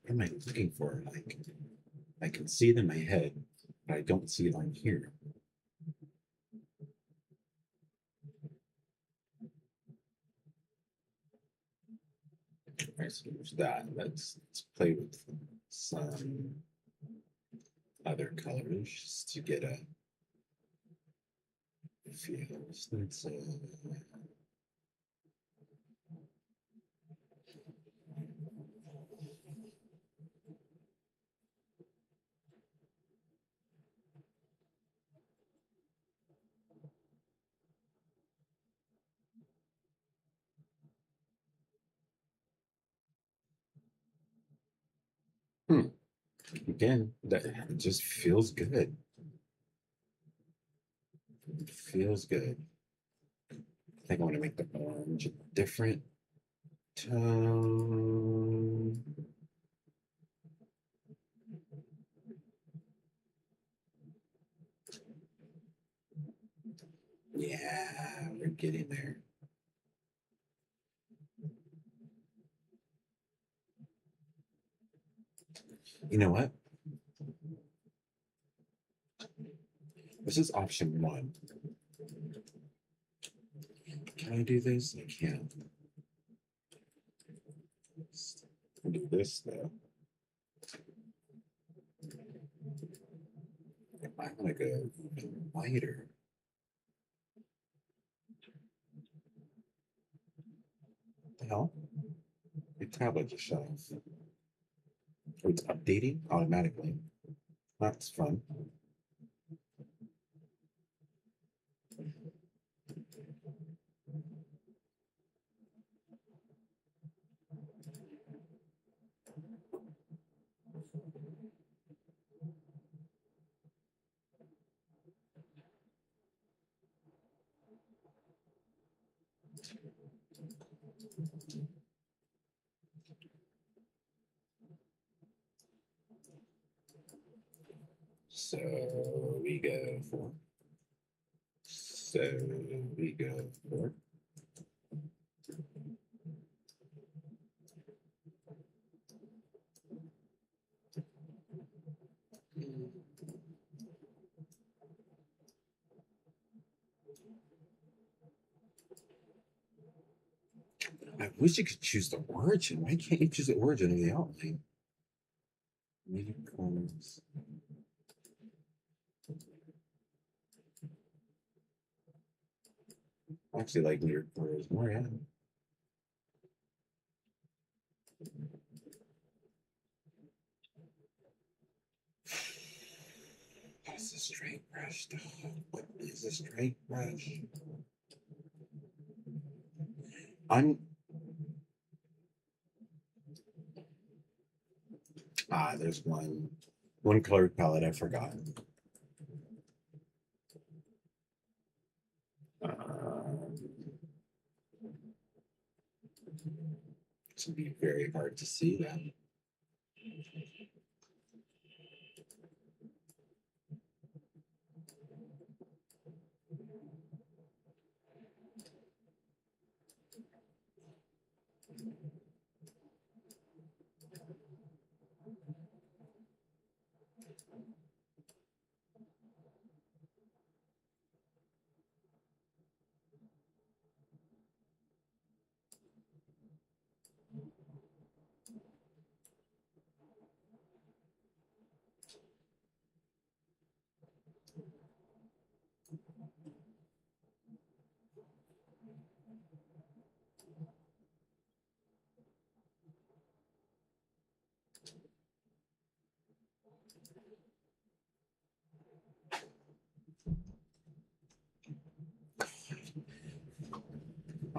[SPEAKER 6] What am I looking for? Like, I can see it in my head, but I don't see it on here. All right, so there's that. Let's play with some other colors just to get a feel. So let's again, that it just feels good. It feels good. I think I want to make the orange a different tone. Yeah, we're getting there. You know what? This is option 1. Can I do this? I can't. I'll do this though. I want to go even wider. What the hell? Your tablet just shut off. Oh, it's updating automatically. That's fun. So we go for. So we go for. I wish you could choose the origin. Why can't you choose the origin of the outline? Maybe corners. I actually like weird corners more, yeah. What's a straight brush, dog? What is a straight brush? There's one color palette I forgot. It's gonna be very hard to see that.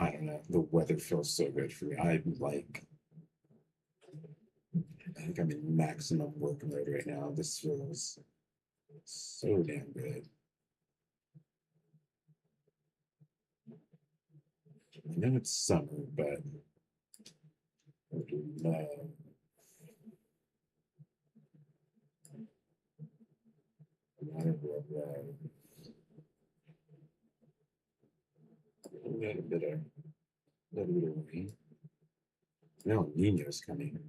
[SPEAKER 6] I don't know. The weather feels so good for me. I'm like, I think I'm in maximum work mode right now. This feels so damn good. I know it's summer, but I would love a little bit of rain. No, Nino's coming.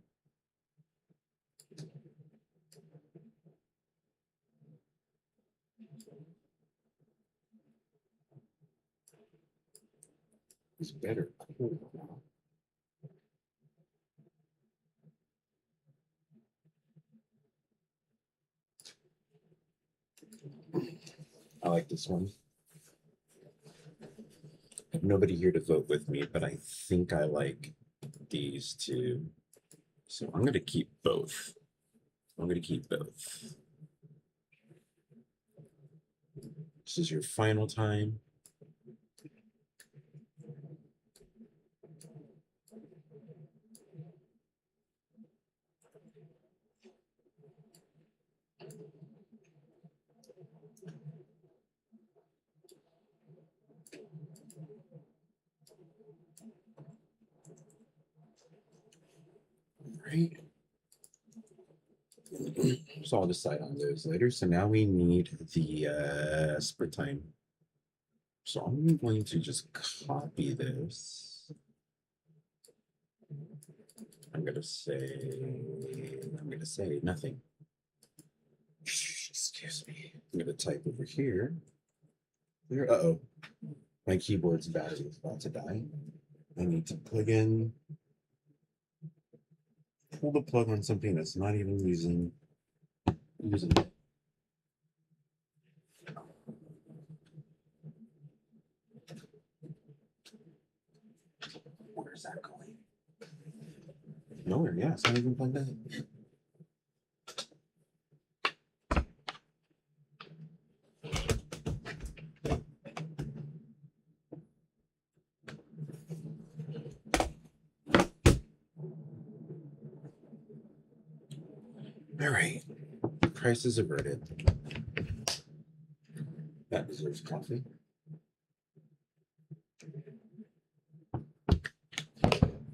[SPEAKER 6] It's better cool now. I like this one. I have nobody here to vote with me, but I think I like these two. So I'm going to keep both. I'm going to keep both. This is your final time. Right. So I'll decide on those later. So now we need the split time. So I'm going to just copy this. I'm gonna say nothing. Excuse me. I'm gonna type over here. Uh-oh. My keyboard's battery is about to die. I need to pull the plug on something that's not even using it. Where's that going? Nowhere, yeah, it's not even plugged in. All right, crisis averted. That deserves coffee.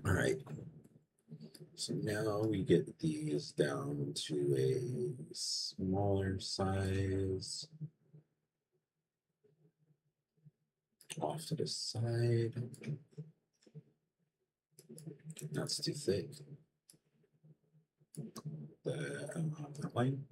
[SPEAKER 6] All right. So now we get these down to a smaller size. Off to the side. That's too thick. The line.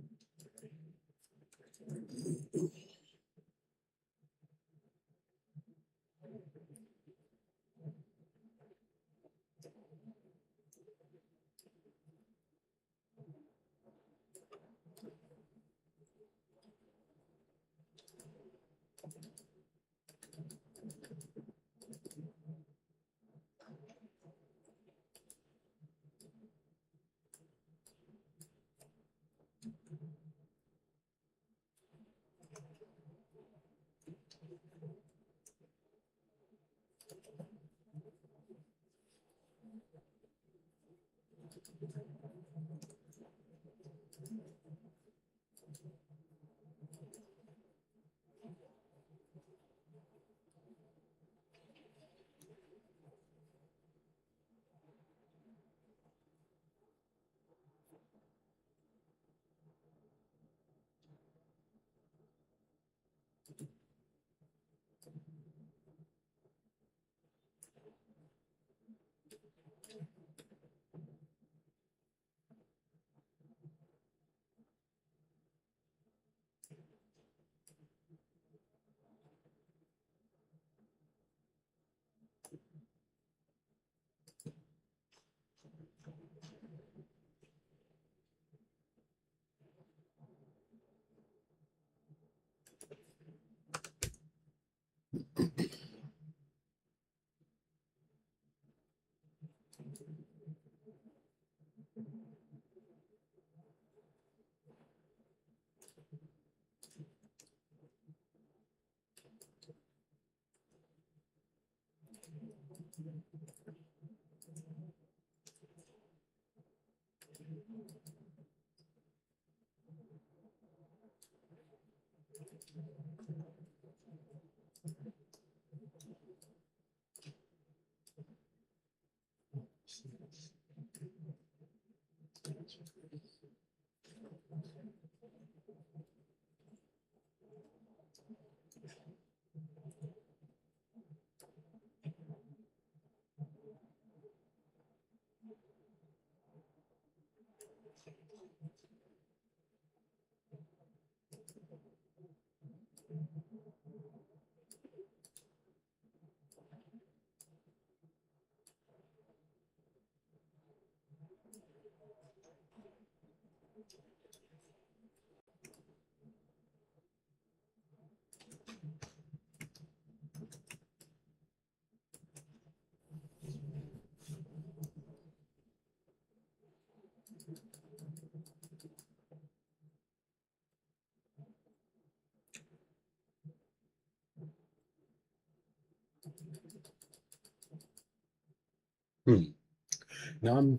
[SPEAKER 6] Now I'm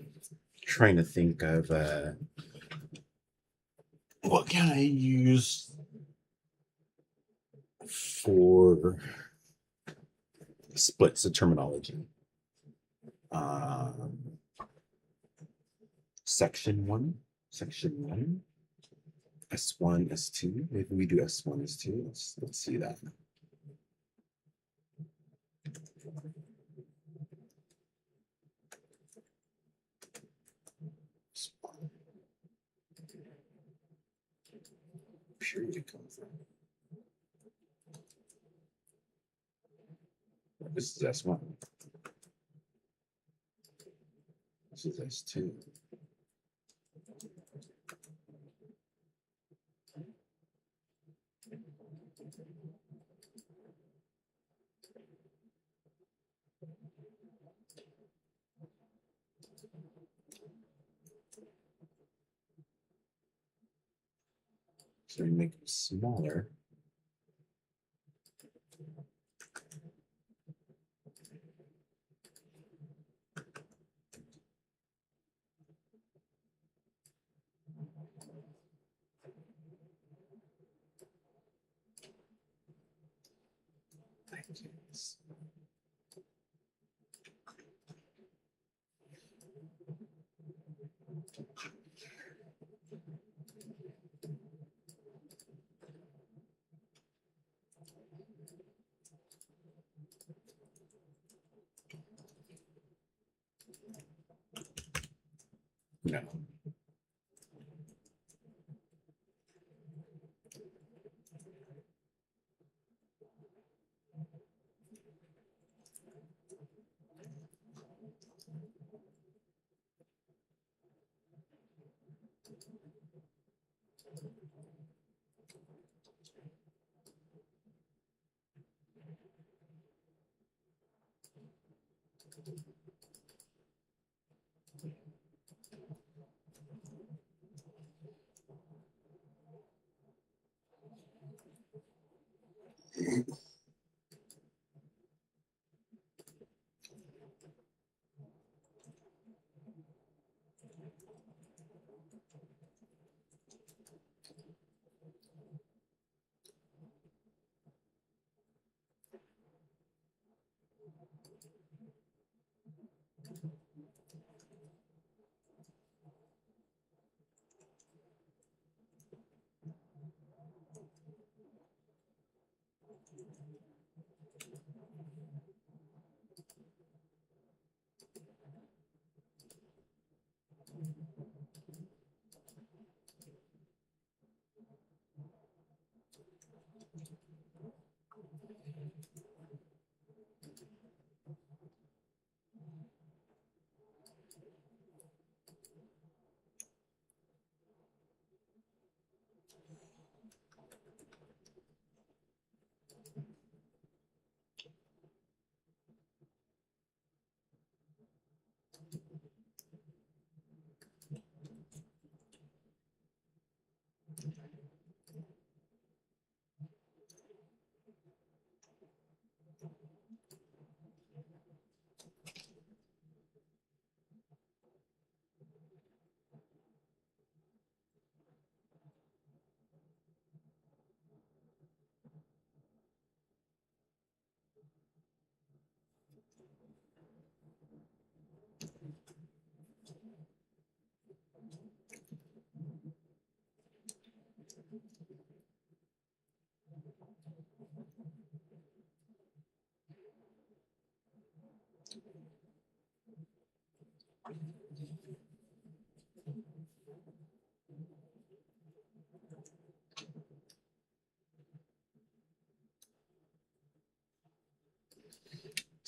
[SPEAKER 6] trying to think of what can I use for splits of terminology. Section one, S1, S2. Maybe we do S1, S2. Let's see that. Sure you come from. This is S1. This is S2. So we make them smaller. No.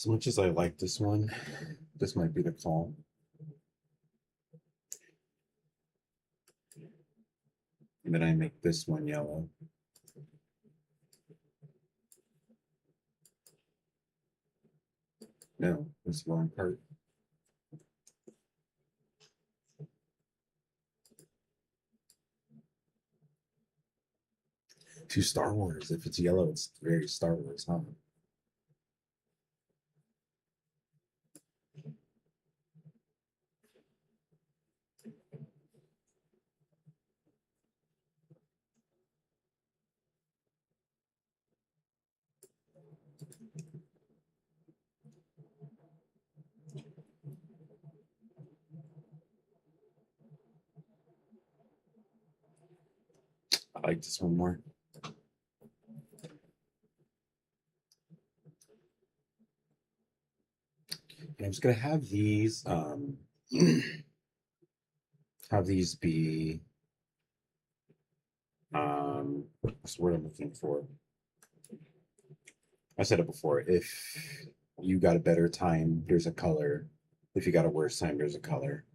[SPEAKER 6] As much as I like this one, this might be the call. And then I make this one yellow. No, that's the wrong part. To Star Wars. If it's yellow, it's very Star Wars, huh? I like this one more. And I'm just gonna have these be what's the word I'm looking for? I said it before. If you got a better time, there's a color. If you got a worse time, there's a color.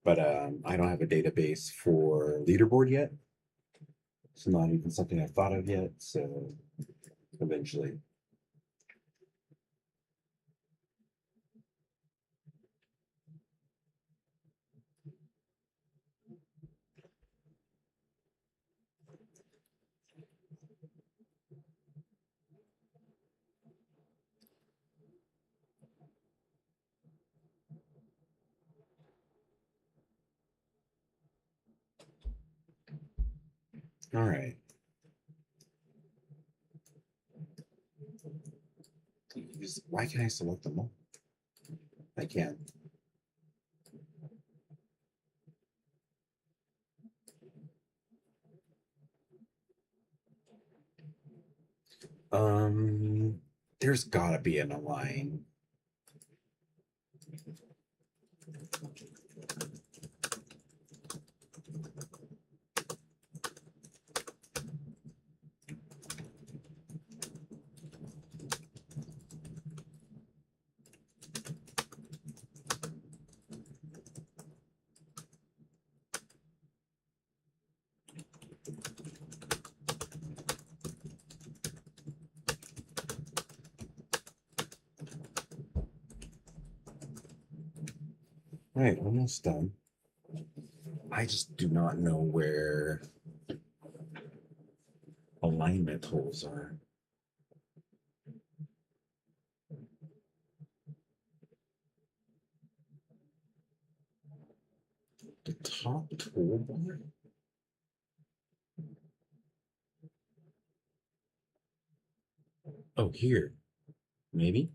[SPEAKER 6] But I don't have a database for leaderboard yet. It's not even something I've thought of yet. So eventually. All right. Why can't I select them all? I can. There's gotta be an align. All right, almost done. I just do not know where alignment holes are. The top toolbar? Oh, here. Maybe?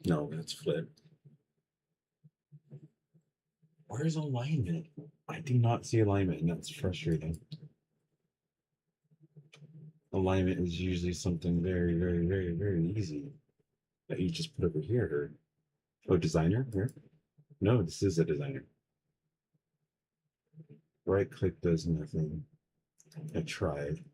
[SPEAKER 6] No, that's flipped. Where's alignment? I do not see alignment, and that's frustrating. Alignment is usually something very, very, very, very easy that you just put over here. Oh, designer? Here? No, this is a designer. Right click does nothing. I tried.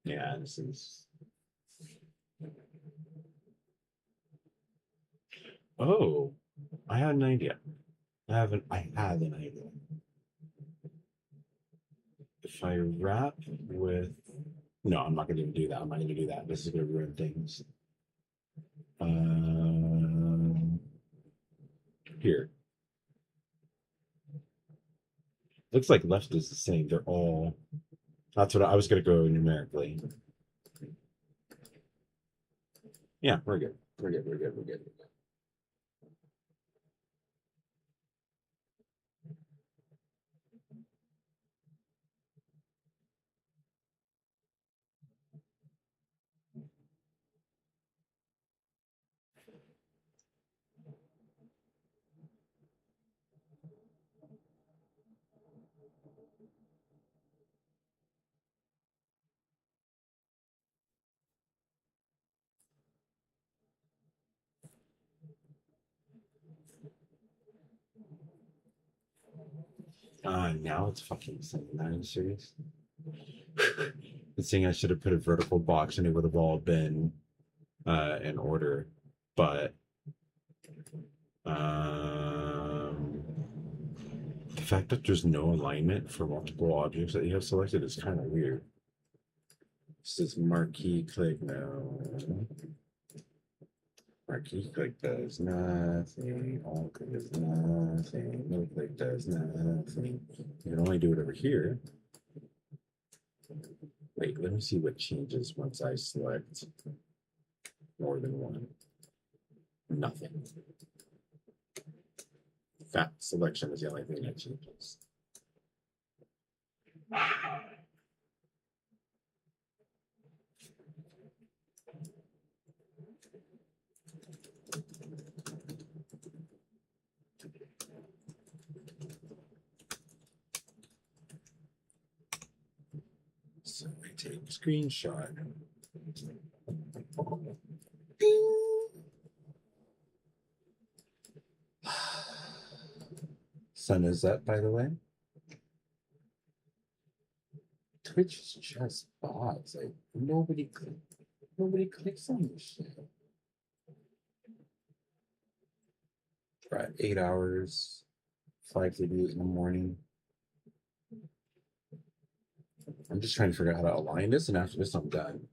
[SPEAKER 6] Yeah, this is. Oh, I had an idea. I had an idea. If I wrap with, no, I'm not going to even do that. I'm not going to do that. This is going to ruin things. Here. Looks like left is the same. They're all. That's what I was going to go numerically. Yeah, we're good. We're good. We're good. We're good. Now it's fucking saying that. Are you serious? It's saying I should have put a vertical box and it would have all been in order, but the fact that there's no alignment for multiple objects that you have selected is kind of weird. This is marquee click now. Marquee click does nothing. All click does nothing. No click does nothing. You can only do it over here. Wait, let me see what changes once I select more than one. Nothing. That selection is the only thing that changes. So I take a screenshot. Sun is up, by the way. Twitch is just bots. Like nobody clicks on this shit. Right, 8 hours, 5:38 in the morning. I'm just trying to figure out how to align this, and after this, I'm done.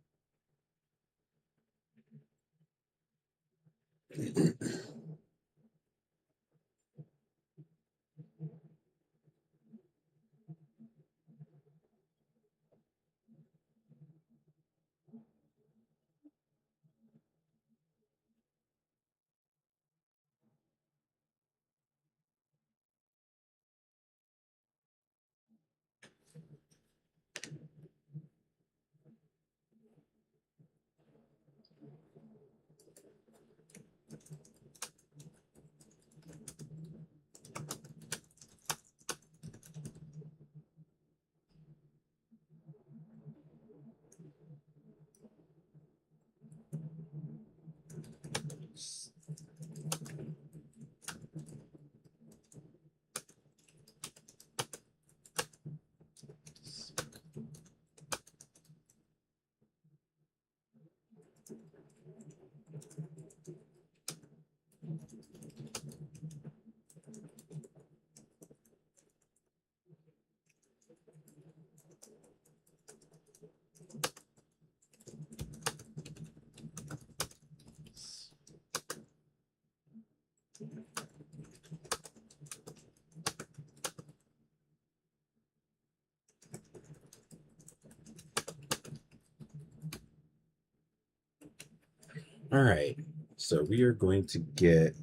[SPEAKER 6] All right, so we are going to get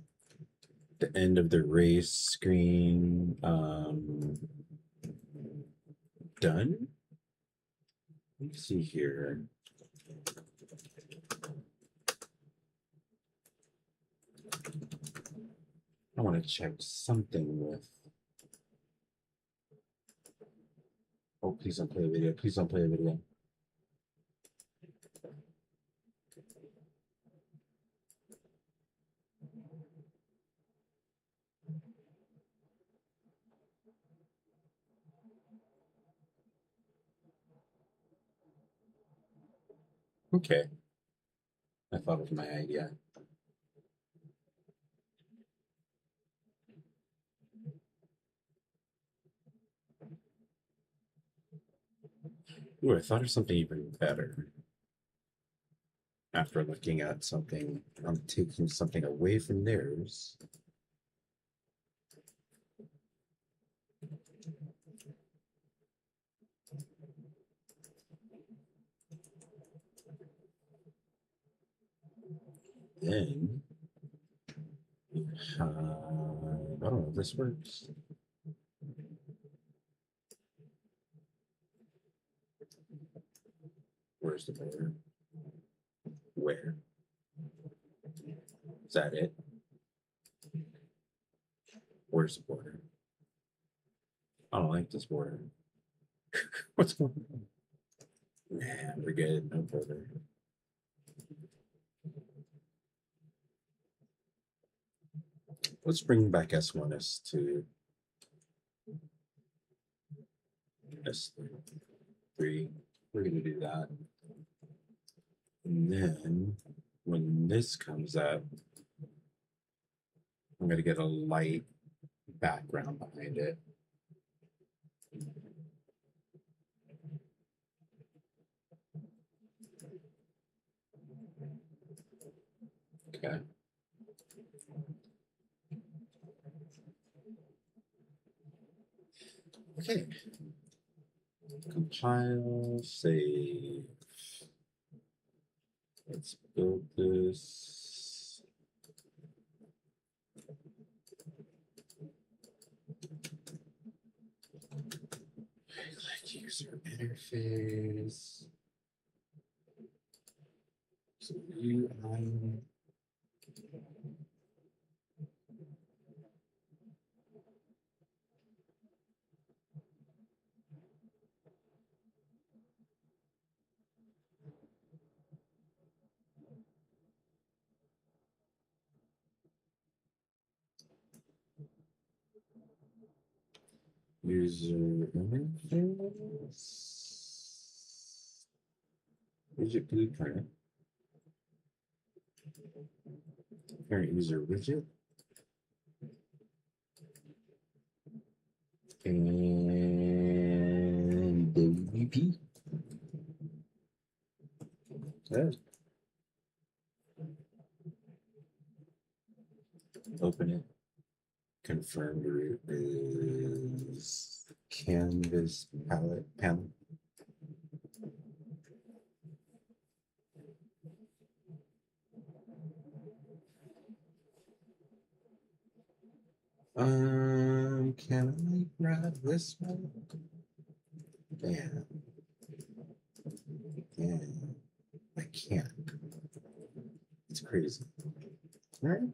[SPEAKER 6] the end of the race screen done. Let me see here. I want to check something with. Oh, please don't play a video. Please don't play a video. Okay. I thought of my idea. Ooh, I thought of something even better. After looking at something, I'm taking something away from theirs. Then, I don't know if this works. Where's the border? Where? Is that it? Where's the border? I don't like this border. What's going on? Nah, we're good. No border. Let's bring back S1, S2. S3. We're gonna do that. And then when this comes up, I'm gonna get a light background behind it. Okay. Okay. Compile, save. Let's build this. Click user interface. So UI. User interface. Widget blueprint. Parent user widget. And WP. Good. Open it. Confirm root is canvas palette panel. Can I grab this one? Damn. Damn. I can't. It's crazy. All right.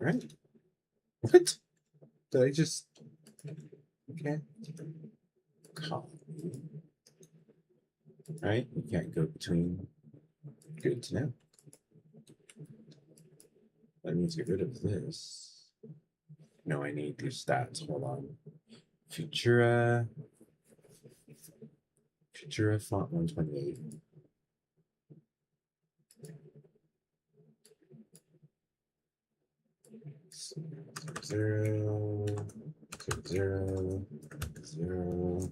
[SPEAKER 6] Right? What? Did I just? Okay. Copy. Right? You can't go between. Good to know. That means get rid of this. No, I need these stats. Hold on. Futura font 128. Zero, zero, zero,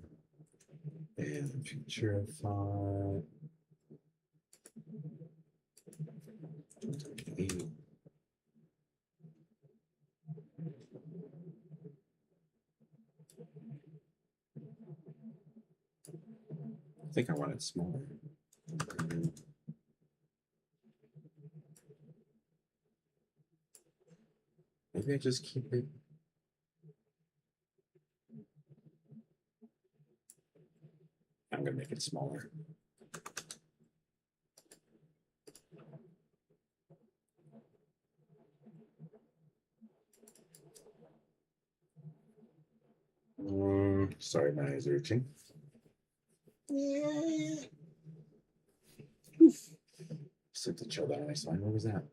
[SPEAKER 6] and Futura font 28. I think I want it smaller. Maybe I just keep it. I'm gonna make it smaller. Sorry, my eyes are itching. Sit to chill down. Nice line. What was that?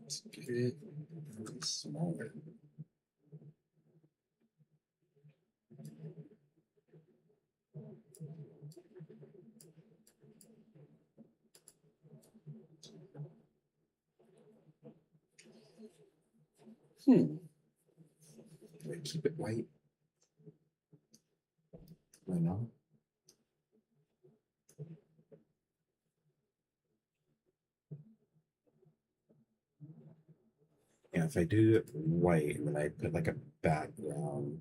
[SPEAKER 6] Let's get it smaller. Do I keep it white? Why not? Yeah, if I do it white and then I put like a background,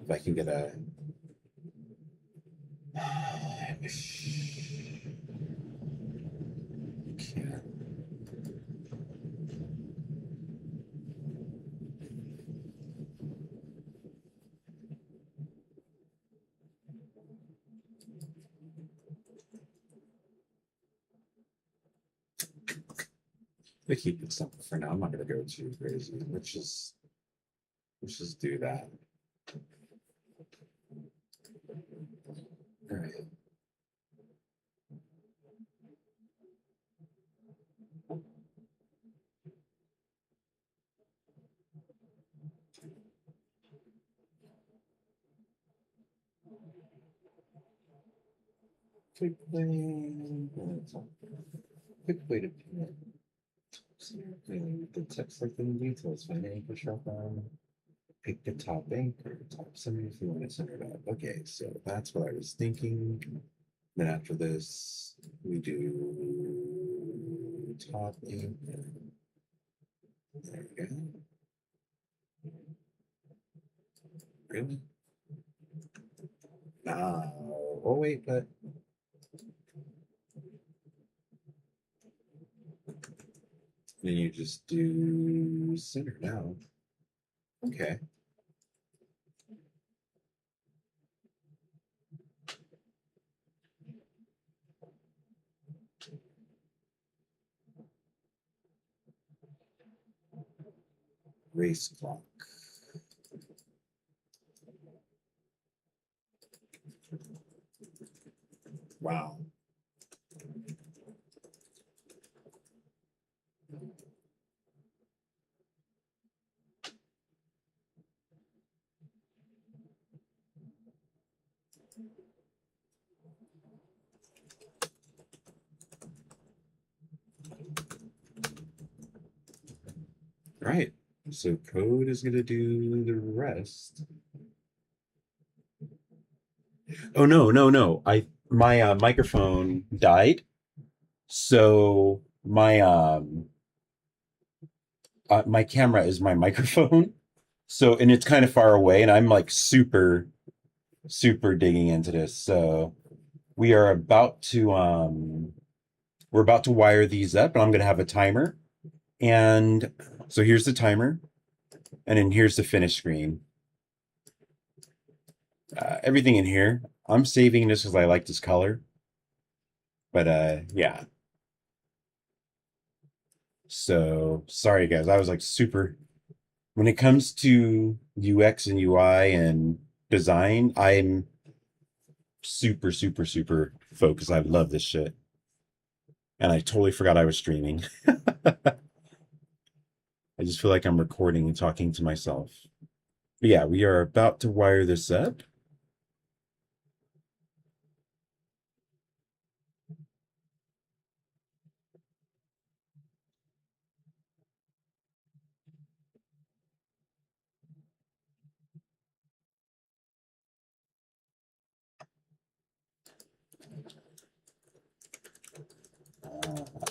[SPEAKER 6] if I can get a can't. I keep it simple for now. I'm not gonna go too crazy. Let's just do that. All right. Quick way to the text like the details, find anchor sharp on, pick the top anchor, top center if you want to center it up. Okay, so that's what I was thinking. Then after this, we do top anchor. There we go. Really? Now, oh wait, but then you just do center now. Okay. Race clock. Wow. Right. So code is going to do the rest. Oh no. My microphone died. So my camera is my microphone. So and it's kind of far away and I'm like super digging into this. So we are about to we're about to wire these up and I'm going to have a timer. And so here's the timer. And then here's the finish screen. Everything in here. I'm saving this because I like this color. But yeah. So sorry guys, I was like super. When it comes to UX and UI and design, I'm super focused. I love this shit. And I totally forgot I was streaming. I just feel like I'm recording and talking to myself. But yeah, we are about to wire this up.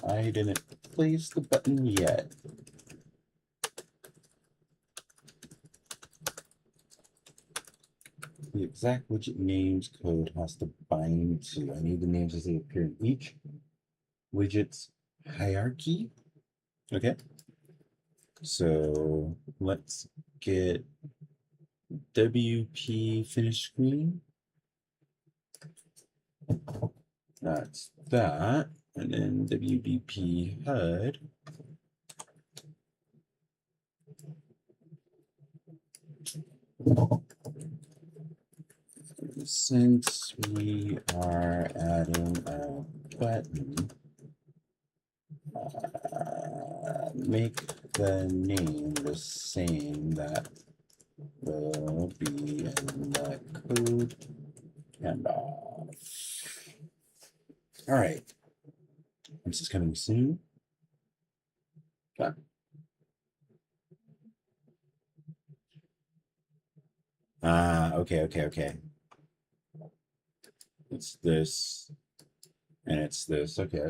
[SPEAKER 6] I didn't place the button yet. The exact widget names code has to bind to. I need the names as they appear in each widget's hierarchy. Okay. So let's get WP finish screen. That's that. And then WBP HUD. Since we are adding a button, make the name the same that will be in the code handoff. All right. This is coming soon. Okay. Okay. It's this, and it's this. Okay.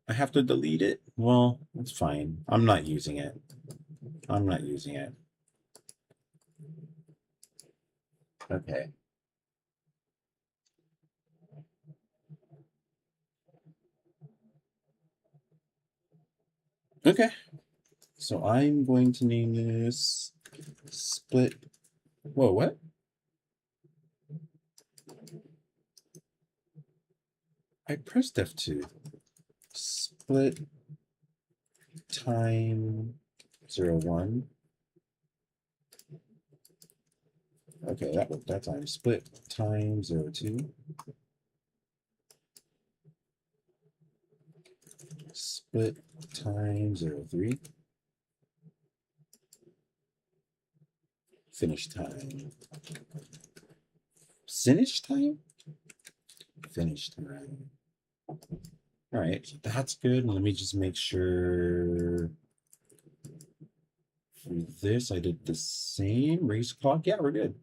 [SPEAKER 6] I have to delete it. Well, that's fine. I'm not using it. Okay. Okay. So I'm going to name this split. Whoa, what?
[SPEAKER 5] I pressed F2. Split time 0, 1. Okay, that worked that time. Split time 0, 2. Split time 0, 3. Finish time. Finish time? Finish time. All right, that's good. Let me just make sure for this I did the same race clock. Yeah, we're good.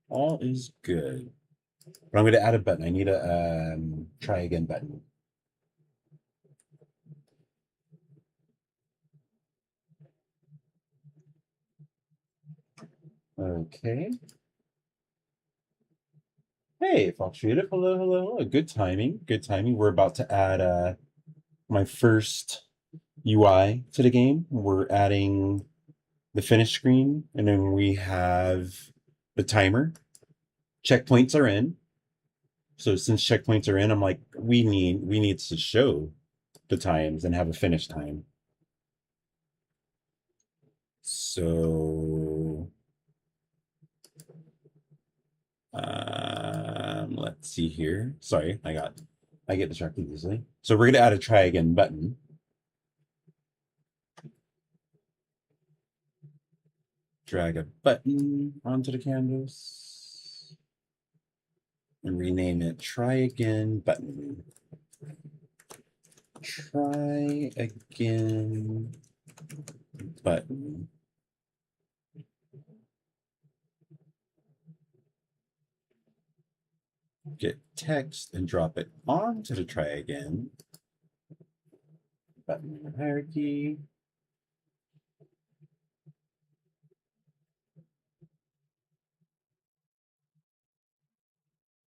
[SPEAKER 5] All is good. But I'm going to add a button. I need a try again button. Okay. Hey, Fox Creative. Hello, hello, hello. Good timing. Good timing. We're about to add my first UI to the game. We're adding the finish screen, and then we have the timer. Checkpoints are in. So since checkpoints are in, I'm like, we need to show the times and have a finish time. So let's see here. Sorry, I get distracted easily. So we're gonna add a try again button. Drag a button onto the canvas and rename it try again button. Try again button. Get text and drop it onto the try again button hierarchy.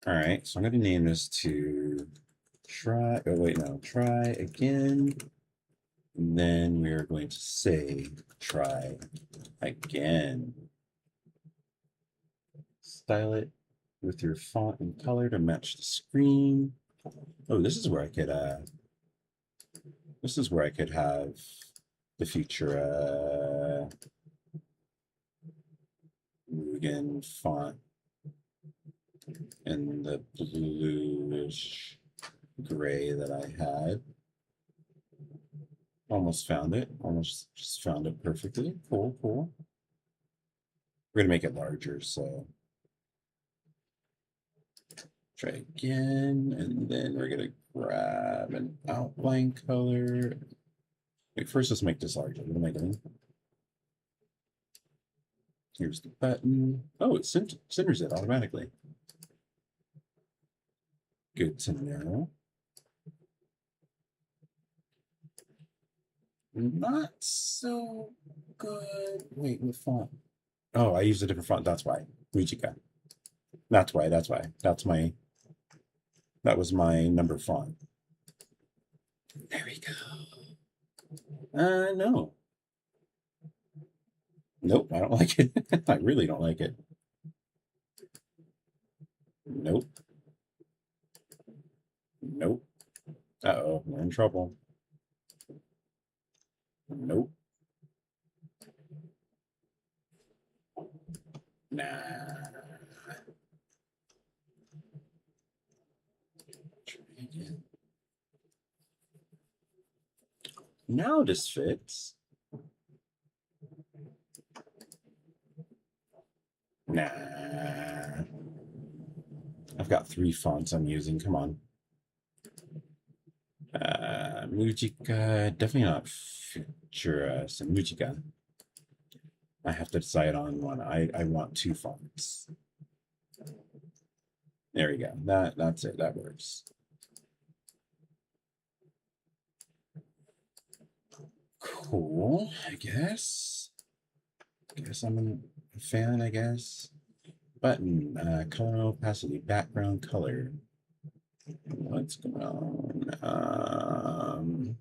[SPEAKER 5] All right, so I'm going to name this to try. Oh, wait, no, try again. And then we are going to say try again. Style it with your font and color to match the screen. Oh, this is where I could have the future Mugen font and the bluish gray that I had. Almost found it. Almost just found it perfectly. Cool, cool. We're gonna make it larger, so try again, and then we're gonna grab an outline color. Wait, first let's make this larger. What am I doing? Here's the button. Oh, it centers it automatically. Good to know. Not so good. Wait, what font? Oh, I used a different font. That's why. Mujika. That's why. That was my number font. There we go. No. Nope, I don't like it. I really don't like it. Nope. Nope. Uh-oh, we're in trouble. Nope. Nah. Now this fits. Nah. I've got 3 fonts I'm using. Come on. Mujika, definitely not Futura, so Mujika. I have to decide on one. I want 2 fonts. There we go. That's it. That works. Cool, I guess. I'm a fan, I guess. Button, color opacity, background color. What's going on?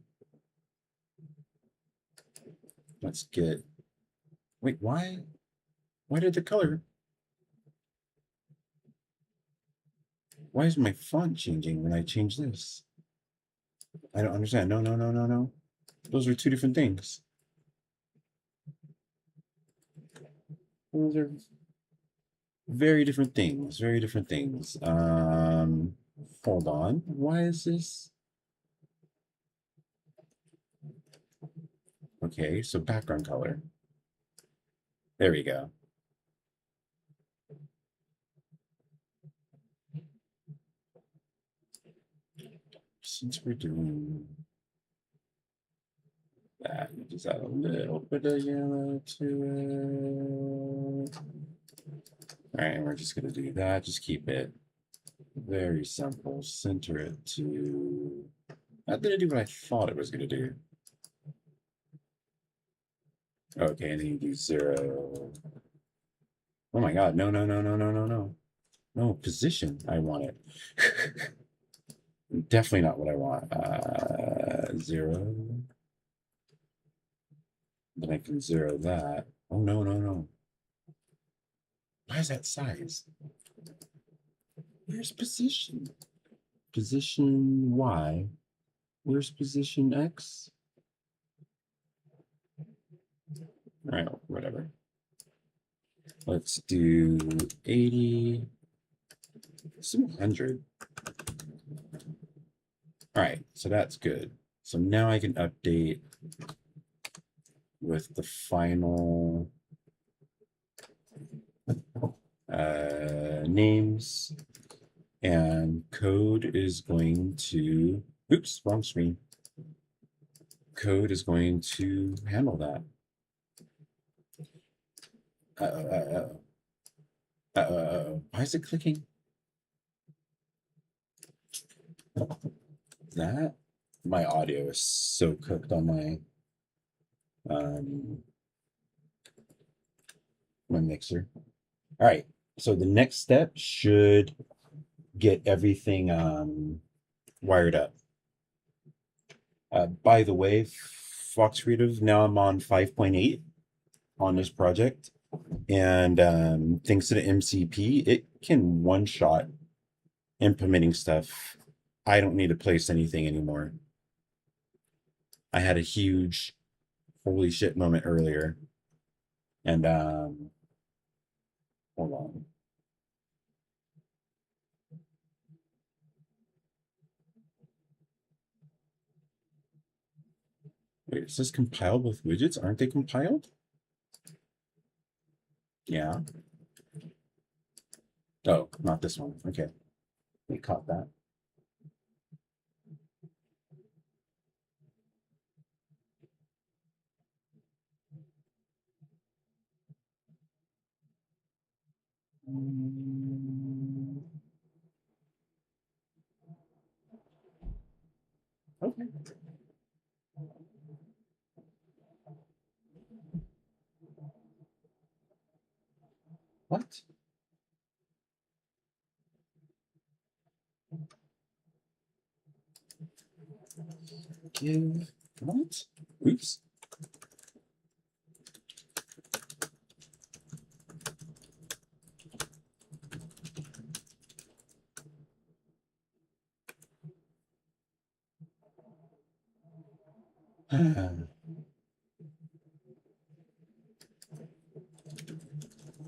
[SPEAKER 5] Let's get. Wait, why? Why did the color? Why is my font changing when I change this? I don't understand. No, no, no, no, no. Those are two different things. Those are very different things. Very different things. Hold on. Why is this? Okay, so background color. There we go. Since we're doing that, just add a little bit of yellow to it. All right, and we're just going to do that. Just keep it very simple. Center it to... That didn't do what I thought it was going to do. Okay, and then you do 0. Oh my god, no, no, no, no, no, no, no. No, position. I want it. Definitely not what I want. 0. Then I can 0 that. Oh, no, no, no. Why is that size? Where's position? Position Y. Where's position X? All right, whatever. Let's do 80. Some 100. All right, so that's good. So now I can update with the final names, and code is going to, oops, wrong screen. Code is going to handle that. Why is it clicking? That my audio is so cooked on my my mixer. All right, so the next step should get everything wired up. By the way, Fox Creative, now I'm on 5.8 on this project, and thanks to the MCP, it can one-shot implementing stuff. I don't need to place anything anymore. I had a huge holy shit moment earlier, and hold on. Wait, is this compiled with widgets? Aren't they compiled? Yeah. Oh, not this one. Okay. We caught that. Okay. What? Give what? Oops.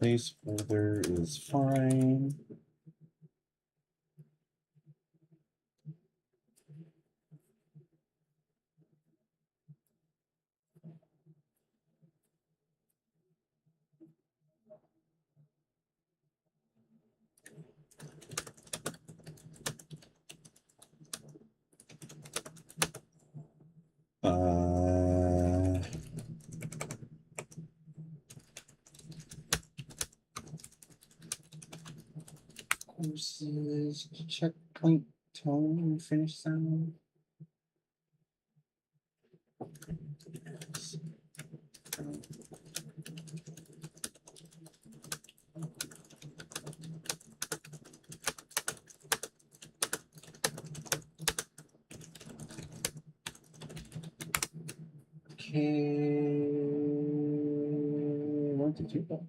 [SPEAKER 5] Placeholder is fine. Courses, checkpoint, tone, finish sound. Okay. 1, 2, 3, 4.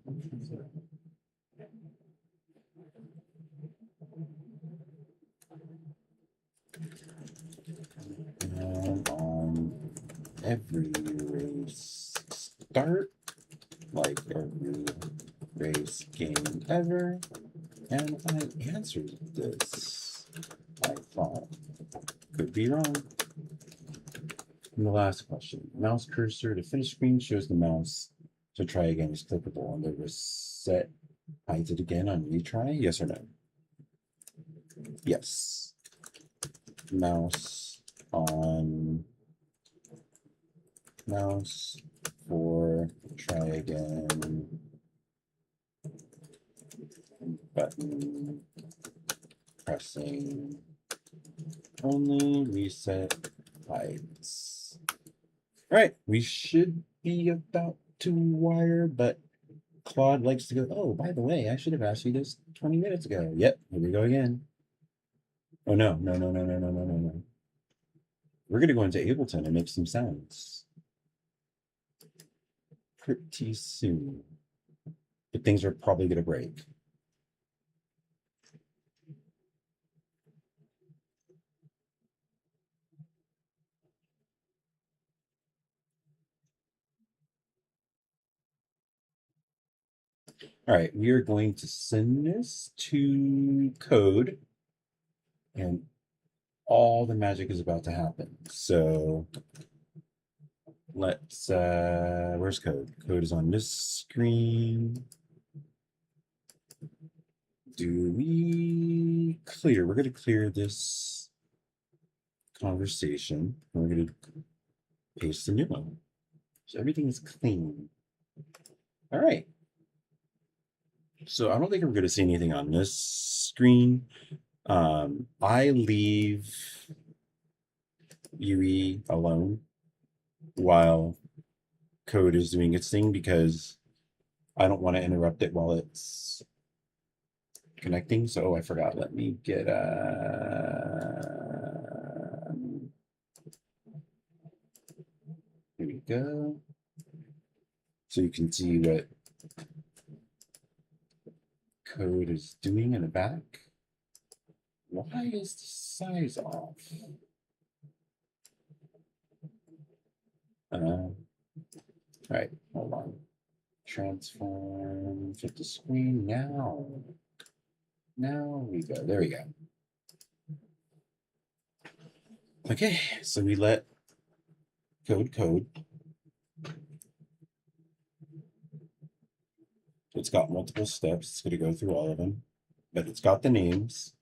[SPEAKER 6] every race start, like every race game ever, and I answered this. I thought. Could be wrong. And the last question. Mouse cursor to finish screen shows the mouse. To try again is clickable. And the reset hides it again on retry? Yes or no? Yes. Mouse on mouse for try again. Button pressing only reset hides. All right, we should be about to wire, but Claude likes to go, oh, by the way, I should have asked you this 20 minutes ago. Yep, here we go again. Oh, no. We're going to go into Ableton and make some sounds pretty soon. But things are probably going to break. All right, we are going to send this to code, and all the magic is about to happen. So let's, where's code? Code is on this screen. Do we clear? We're going to clear this conversation. And we're going to paste the new one. So everything is clean. All right. So I don't think we're going to see anything on this screen. I leave UE alone while code is doing its thing because I don't want to interrupt it while it's connecting. So I forgot. Let me get here we go. So you can see what code is doing in the back. Why is the size off? All right, hold on. Transform, fit the screen now. Now we go. There we go. Okay, so we let code. It's got multiple steps. It's going to go through all of them, but it's got the names.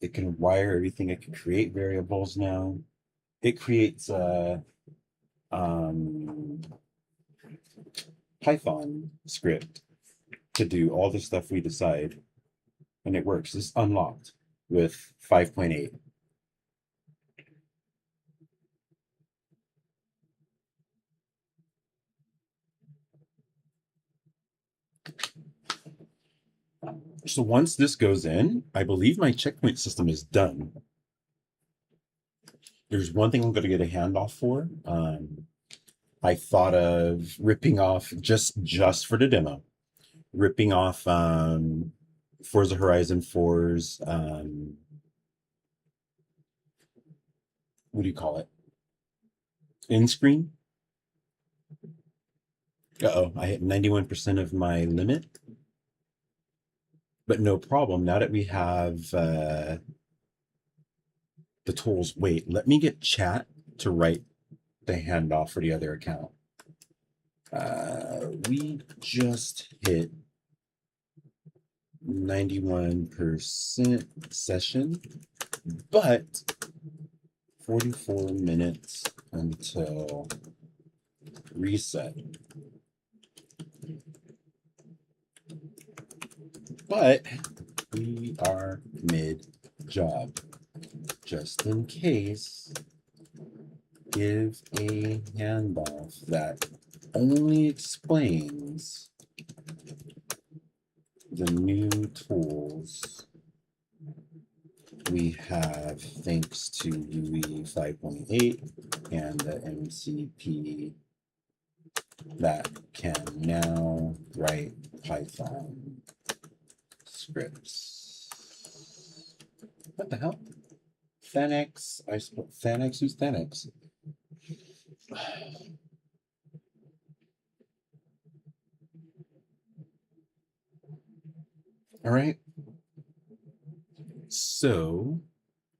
[SPEAKER 6] It can wire everything. It can create variables now. It creates a Python script to do all the stuff we decide, and it works. It's unlocked with 5.8. So once this goes in, I believe my checkpoint system is done. There's one thing I'm going to get a handoff for. I thought of ripping off just for the demo, ripping off Forza Horizon 4's what do you call it? End screen. Uh-oh, I hit 91% of my limit. But no problem. Now that we have the tools, wait, let me get chat to write the handoff for the other account. We just hit 91% session, but 44 minutes until reset. But we are mid-job. Just in case, give a handoff that only explains the new tools we have thanks to UE 5.8 and the MCP that can now write Python scripts. What the hell? Thanex, I suppose. Thanex, who's Thanex? All right. So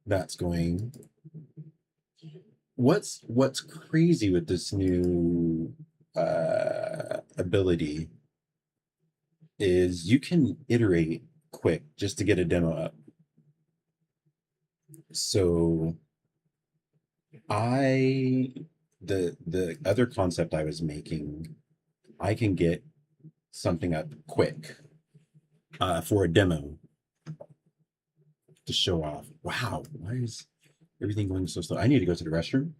[SPEAKER 6] that's going. What's crazy with this new ability is you can iterate quick just to get a demo up. So the other concept I was making, I can get something up quick for a demo to show off. Wow, why is everything going so slow? I need to go to the restroom,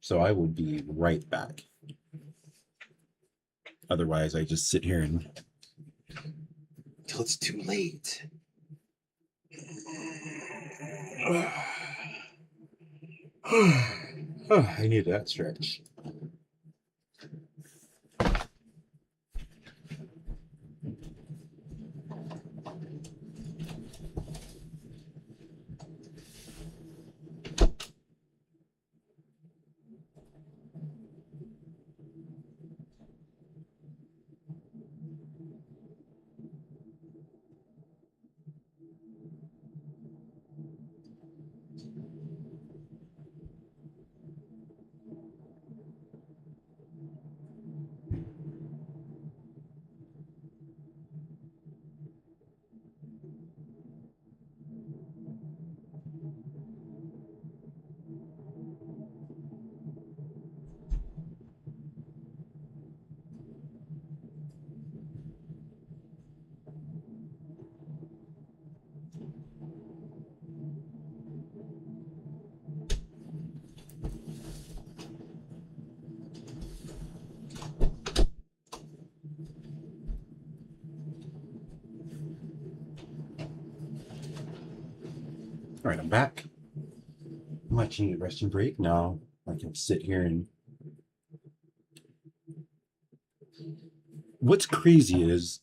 [SPEAKER 6] so I will be right back. Otherwise, I just sit here and till it's too late. I need that stretch. All right, I'm back. Much needed resting break. Now I can sit here and. What's crazy is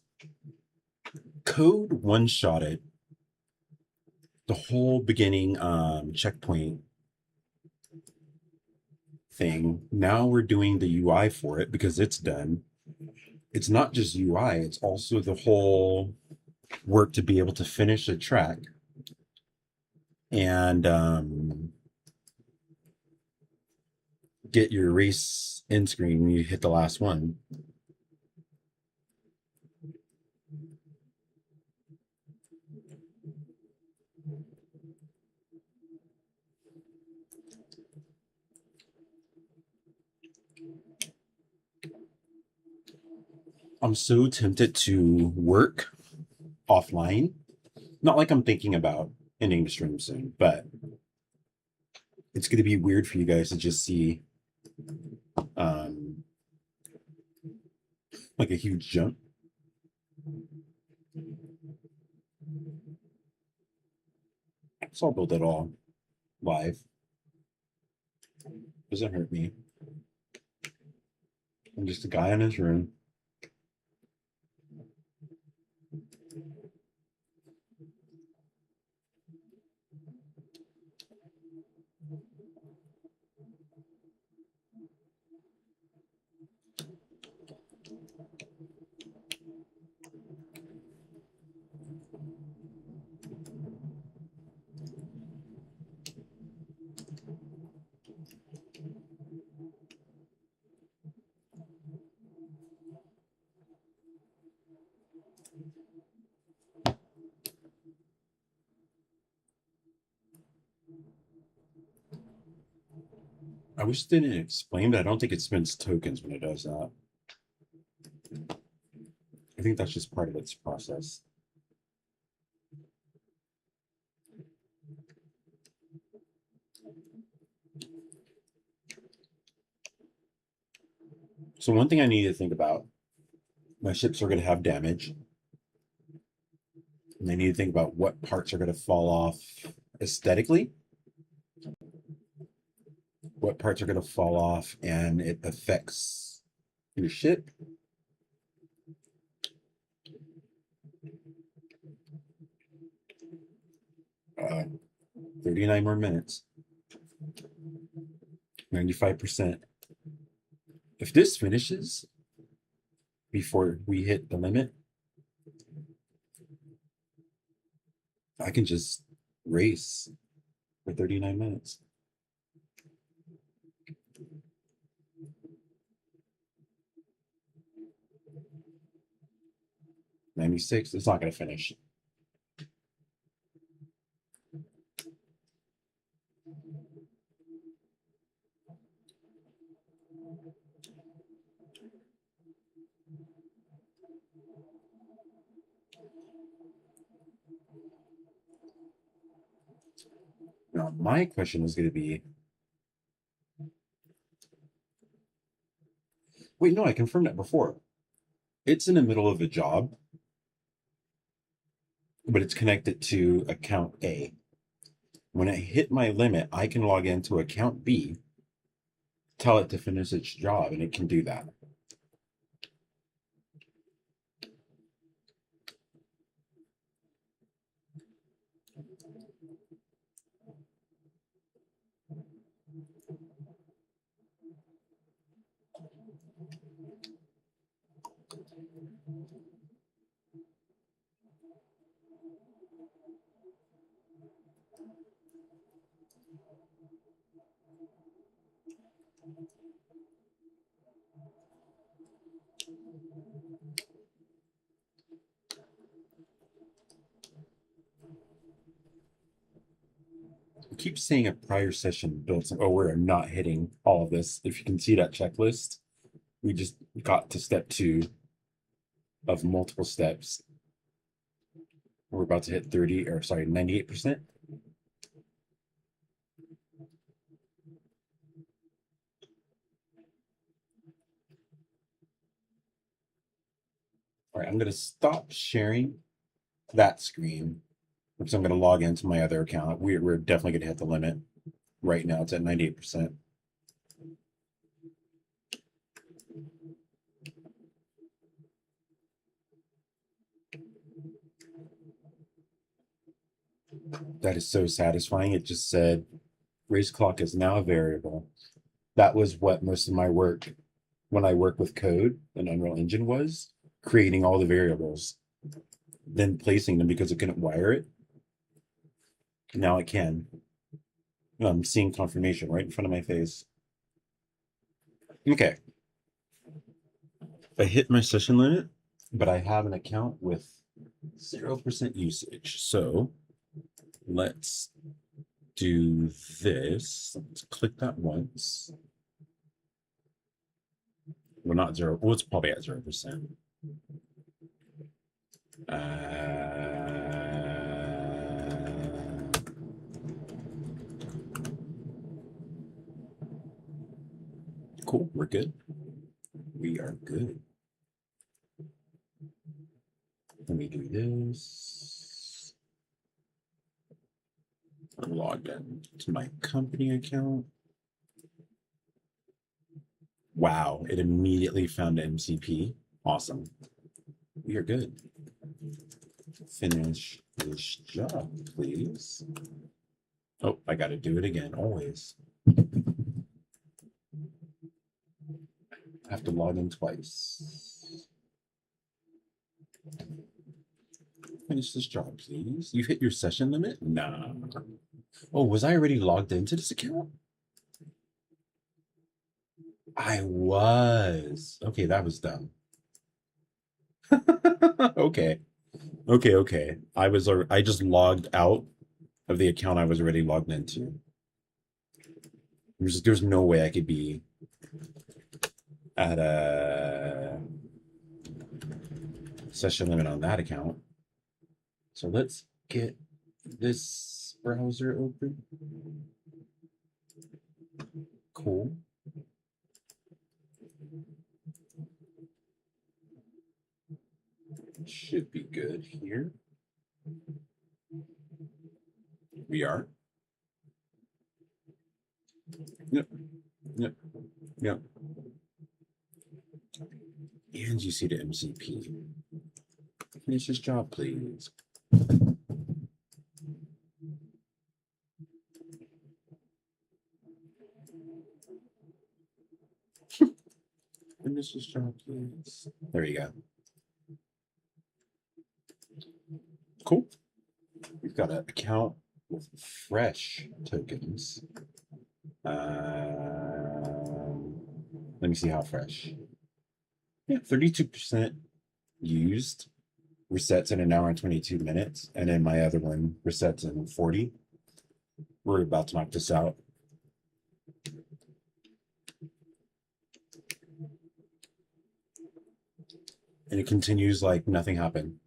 [SPEAKER 6] code one-shotted the whole beginning checkpoint thing. Now we're doing the UI for it because it's done. It's not just UI, it's also the whole work to be able to finish a track. And get your race end screen when you hit the last one. I'm so tempted to work offline. Not like I'm thinking about ending the stream soon, but it's going to be weird for you guys to just see like a huge jump. So I'll build it all live. Doesn't hurt me. I'm just a guy in his room. I wish it didn't explain, but I don't think it spends tokens when it does that. I think that's just part of its process. So one thing I need to think about, my ships are going to have damage. And I need to think about what parts are going to fall off aesthetically. What parts are going to fall off and it affects your ship. Uh, 39 more minutes. 95%. If this finishes before we hit the limit, I can just race for 39 minutes. $96, it's not going to finish. Now, my question is going to be, wait, no, I confirmed that before. It's in the middle of a job, but it's connected to account A. When I hit my limit, I can log into account B, tell it to finish its job, and it can do that. I keep saying a prior session built some, oh, we're not hitting all of this. If you can see that checklist, we just got to step 2 of multiple steps. We're about to hit 98%. All right, I'm going to stop sharing that screen because I'm going to log into my other account. We're definitely going to hit the limit. Right now, it's at 98%. That is so satisfying. It just said race clock is now a variable. That was what most of my work when I work with code and Unreal Engine was, creating all the variables, then placing them because it couldn't wire it. Now it can. I'm seeing confirmation right in front of my face. Okay. I hit my session limit, but I have an account with 0% usage. So let's do this. Let's click that once. Well, not 0. Well, it's probably at 0%. Cool, we're good. We are good. Let me do this. Log in to my company account. Wow, it immediately found MCP. Awesome. We are good. Finish this job, please. Oh, I got to do it again, always. I have to log in twice. Finish this job, please. You hit your session limit? Nah. Oh, was I already logged into this account? I was. Okay, that was dumb. Okay. Okay. I just logged out of the account I was already logged into. There's no way I could be at a session limit on that account. So let's get this browser open. Cool. Should be good here. We are. Yep. And you see the MCP. Finish this job, please. There you go. Cool. We've got an account with fresh tokens. Let me see how fresh. Yeah, 32% used. Resets in an hour and 22 minutes. And then my other one resets in 40. We're about to knock this out. And it continues like nothing happened.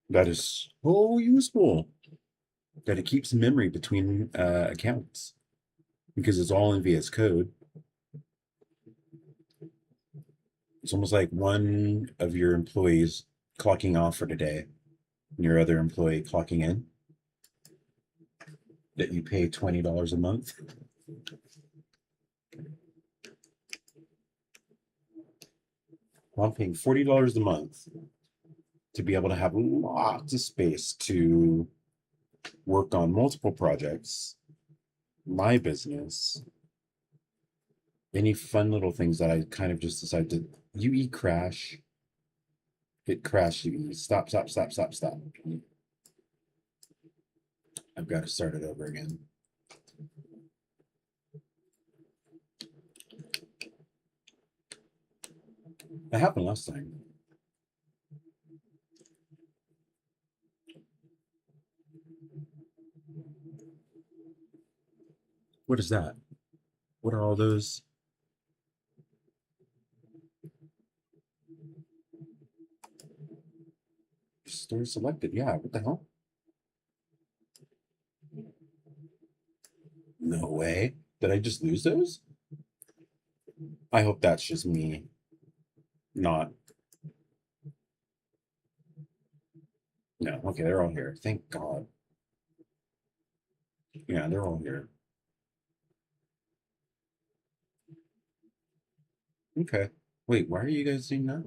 [SPEAKER 6] That is so useful that it keeps memory between accounts because it's all in VS Code. It's almost like one of your employees clocking off for today and your other employee clocking in that you pay $20 a month. Well, I'm paying $40 a month to be able to have lots of space to work on multiple projects, my business, any fun little things that I kind of just decided to UE crash, hit crash UE, stop. I've got to start it over again. That happened last time. What is that? What are all those? Store selected. Yeah, what the hell? No way. Did I just lose those? I hope that's just me. Not. No, okay, they're all here. Thank God. Yeah, they're all here. Okay. Wait, why are you guys seeing that?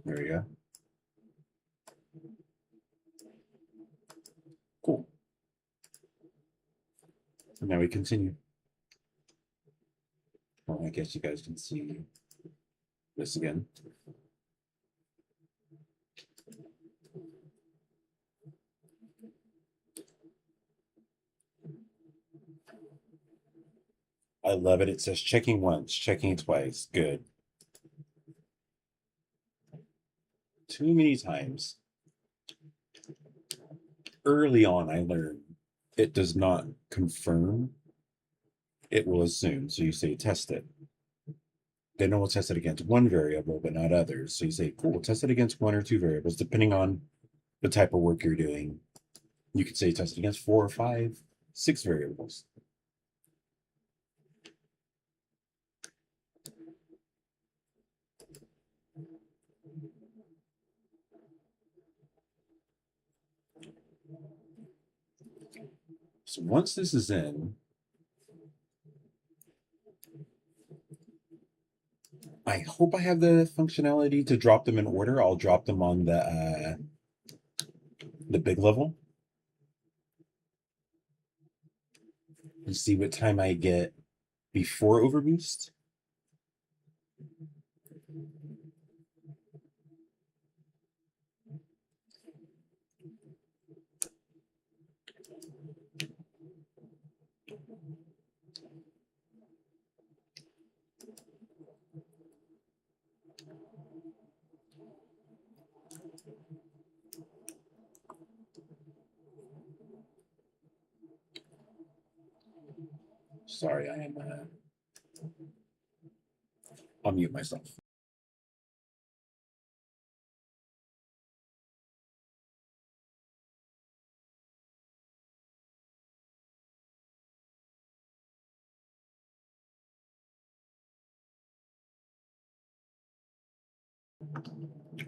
[SPEAKER 6] There we go. Cool. And now we continue. Well, I guess you guys can see this again. I love it. It says checking once, checking twice. Good. Too many times. Early on, I learned it does not confirm. It will assume. So you say test it. Then it will test it against one variable, but not others. So you say, cool, test it against one or two variables, depending on the type of work you're doing. You could say test it against 4 or 5, 6 variables. So once this is in, I hope I have the functionality to drop them in order. I'll drop them on the big level. And see what time I get before overboost. Sorry, I am. I'll mute myself.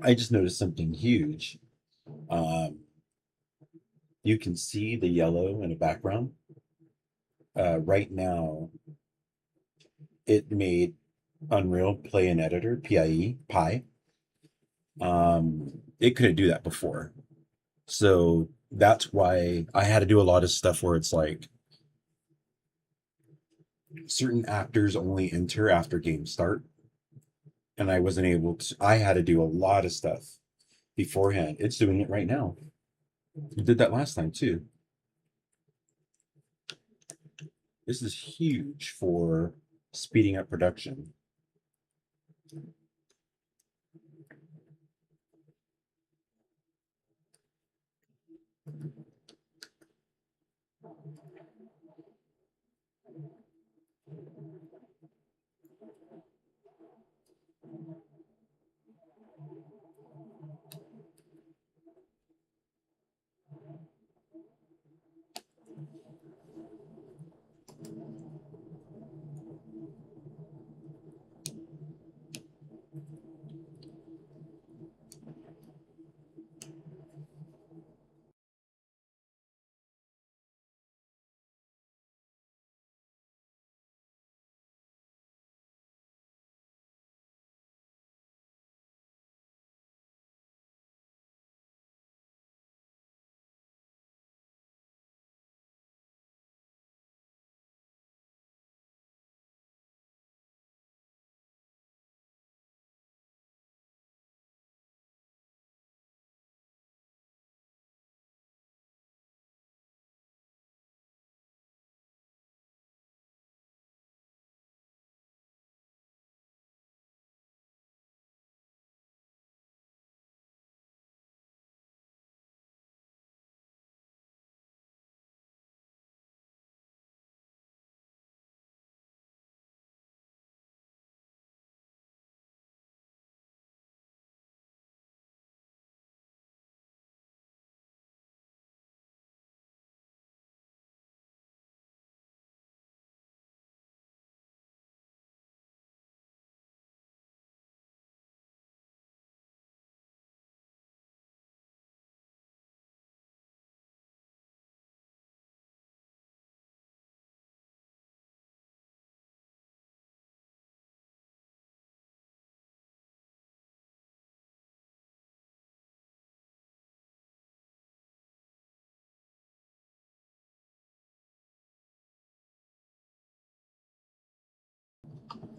[SPEAKER 6] I just noticed something huge. You can see the yellow in the background. Right now, it made Unreal play an editor, PIE, Pi. it couldn't do that before. So that's why I had to do a lot of stuff where it's like certain actors only enter after game start. And I wasn't able to, I had to do a lot of stuff beforehand. It's doing it right now. It did that last time too. This is huge for speeding up production.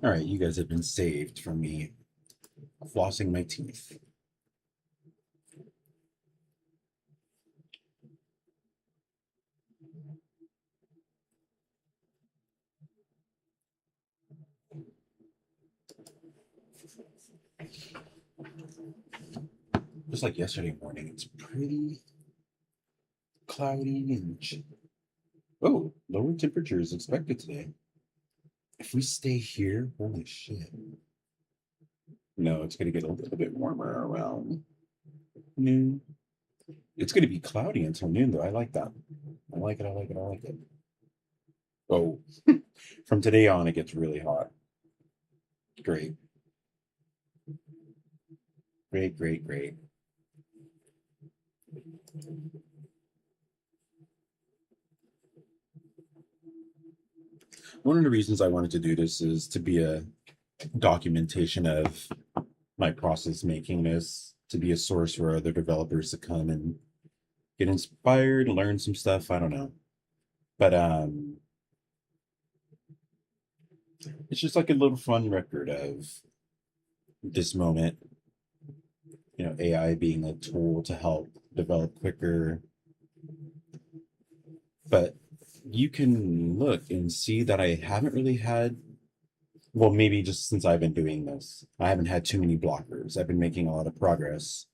[SPEAKER 6] All right, you guys have been saved from me flossing my teeth. Just like yesterday morning, it's pretty cloudy and oh, lower temperatures expected today. If we stay here, holy shit. No, it's gonna get a little bit warmer around noon. It's gonna be cloudy until noon, though. I like that. I like it. I like it. I like it. Oh, from today on, it gets really hot. Great. Great, great, great. One of the reasons I wanted to do this is to be a documentation of my process making this, to be a source for other developers to come and get inspired, learn some stuff. I don't know. But it's just like a little fun record of this moment, you know, AI being a tool to help develop quicker. But you can look and see that I haven't really had, well, maybe just since I've been doing this, I haven't had too many blockers. I've been making a lot of progress.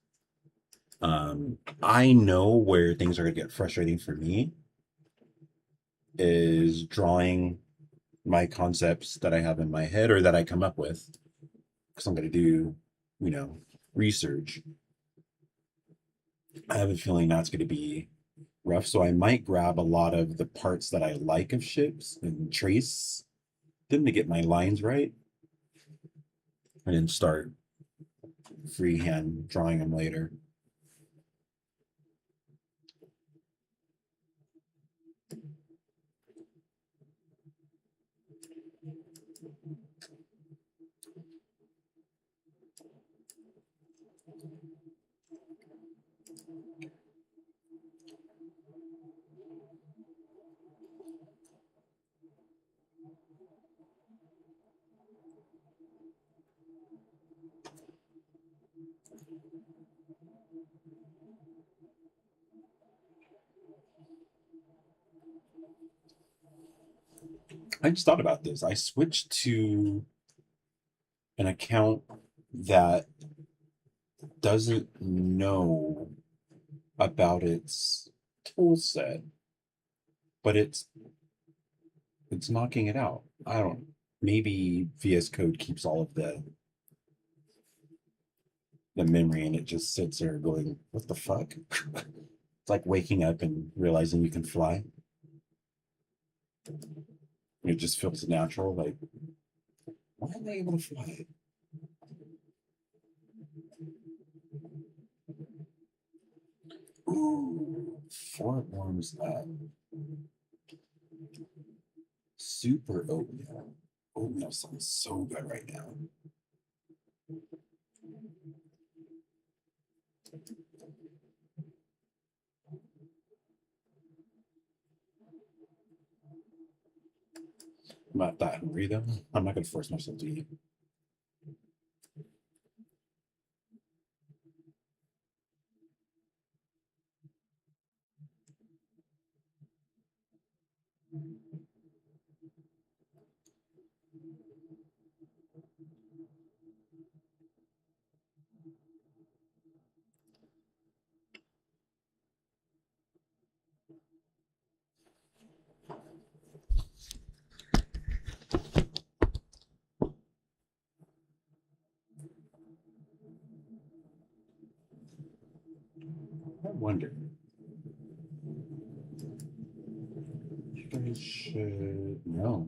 [SPEAKER 6] I know where things are going to get frustrating for me is drawing my concepts that I have in my head or that I come up with, because I'm going to do, you know, research. I have a feeling that's going to be rough. So I might grab a lot of the parts that I like of ships and trace them to get my lines right, and then start freehand drawing them later. I just thought about this. I switched to an account that doesn't know about its tool set, but it's knocking it out. I don't. Maybe VS Code keeps all of the memory, and it just sits there going, "What the fuck?" It's like waking up and realizing you can fly. It just feels natural. Like, why am I able to fly? Ooh, 4 arms up. Super oatmeal. Oatmeal sounds so good right now. I'm not that hungry though. I'm not gonna force myself to eat. I wonder. You guys should know.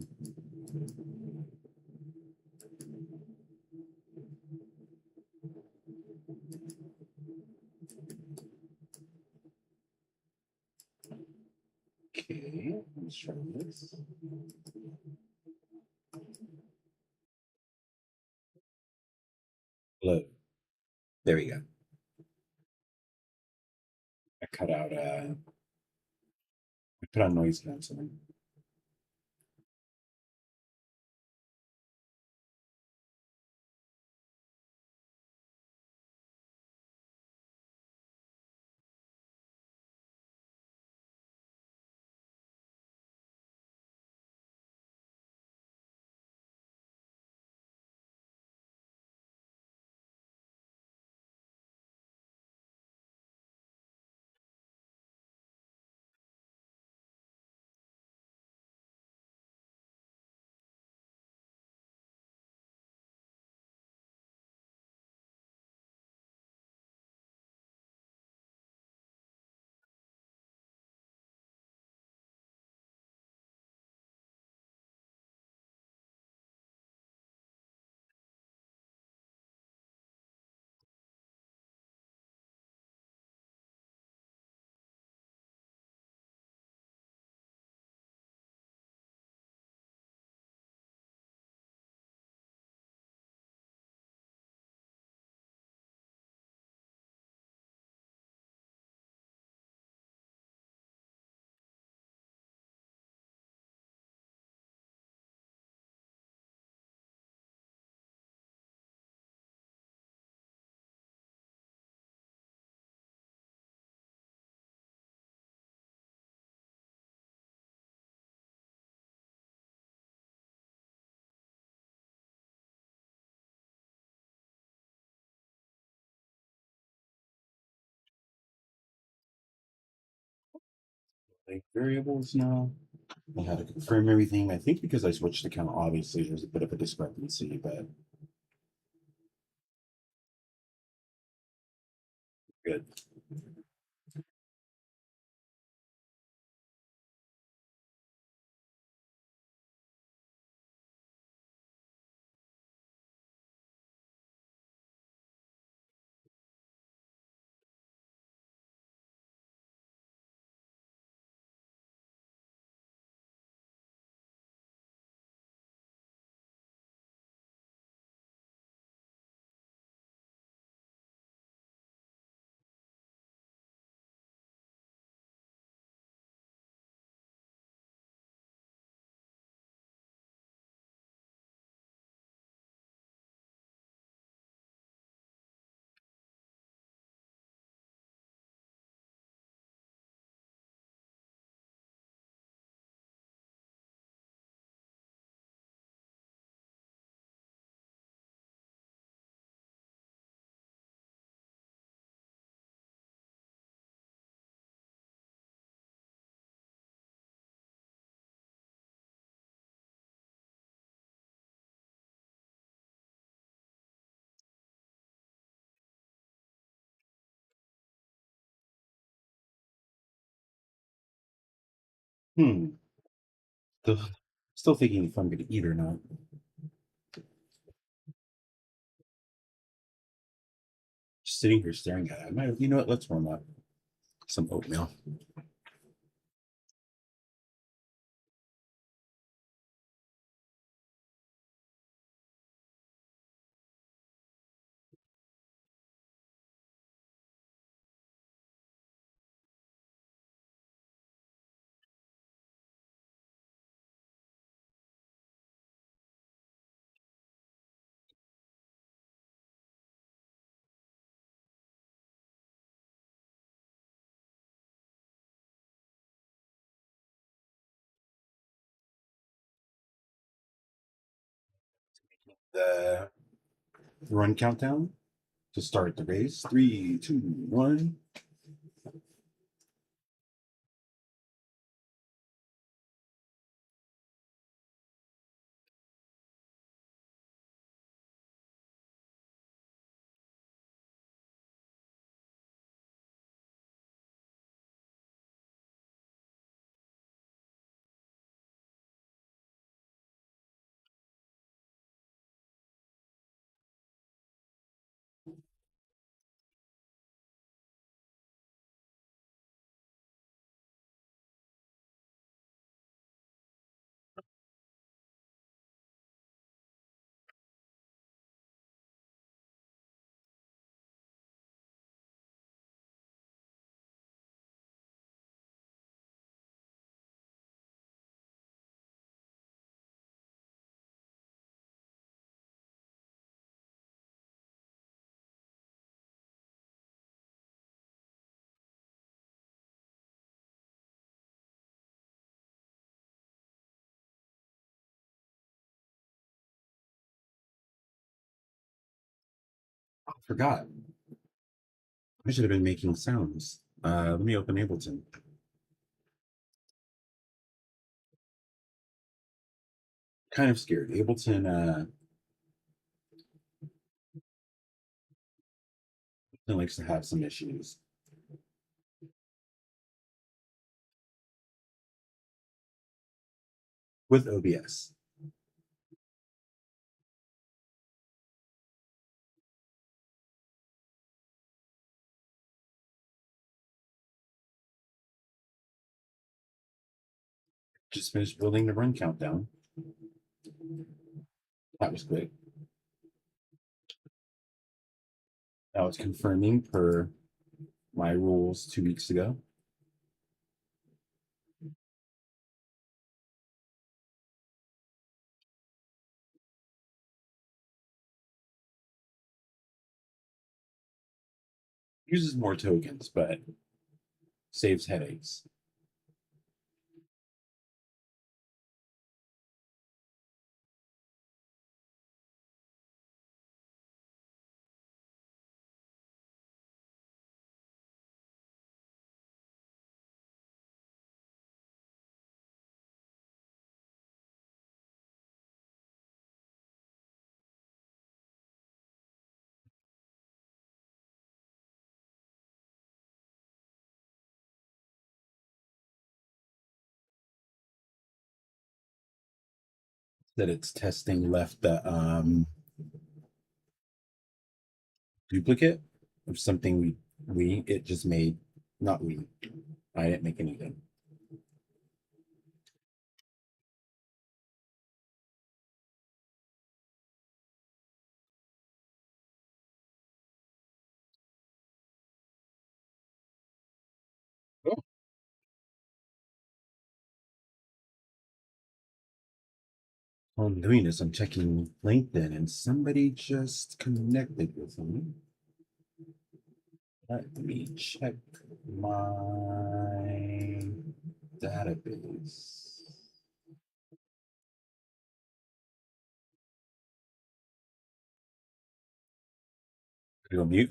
[SPEAKER 6] Okay, let's try this. Look, there we go. I cut out I put on noise canceling. Like variables now. I had to confirm everything. I think because I switched account, obviously there's a bit of a discrepancy, but good. Still, still thinking if I'm going to eat or not. Just sitting here staring at it. I might, you know what? Let's warm up some oatmeal. The run countdown to start the race. 3, 2, 1. I forgot. I should have been making sounds. Let me open Ableton. Kind of scared. Ableton likes to have some issues. With OBS. Just finished building the run countdown. That was quick. Now it's confirming per my rules 2 weeks ago. Uses more tokens, but saves headaches. That it's testing left the duplicate of something it just made, not we. I didn't make anything. Oh. While I'm doing this, I'm checking LinkedIn and somebody just connected with me. Let me check my database. Go mute.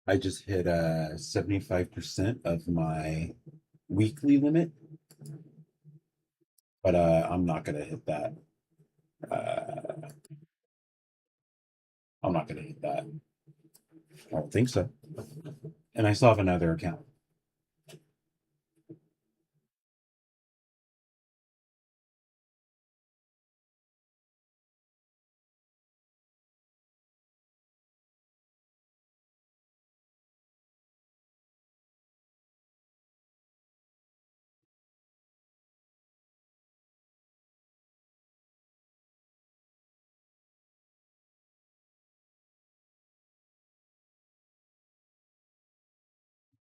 [SPEAKER 6] I just hit 75% of my weekly limit, but I'm not gonna hit that. I'm not gonna hit that. I don't think so. And I still have another account.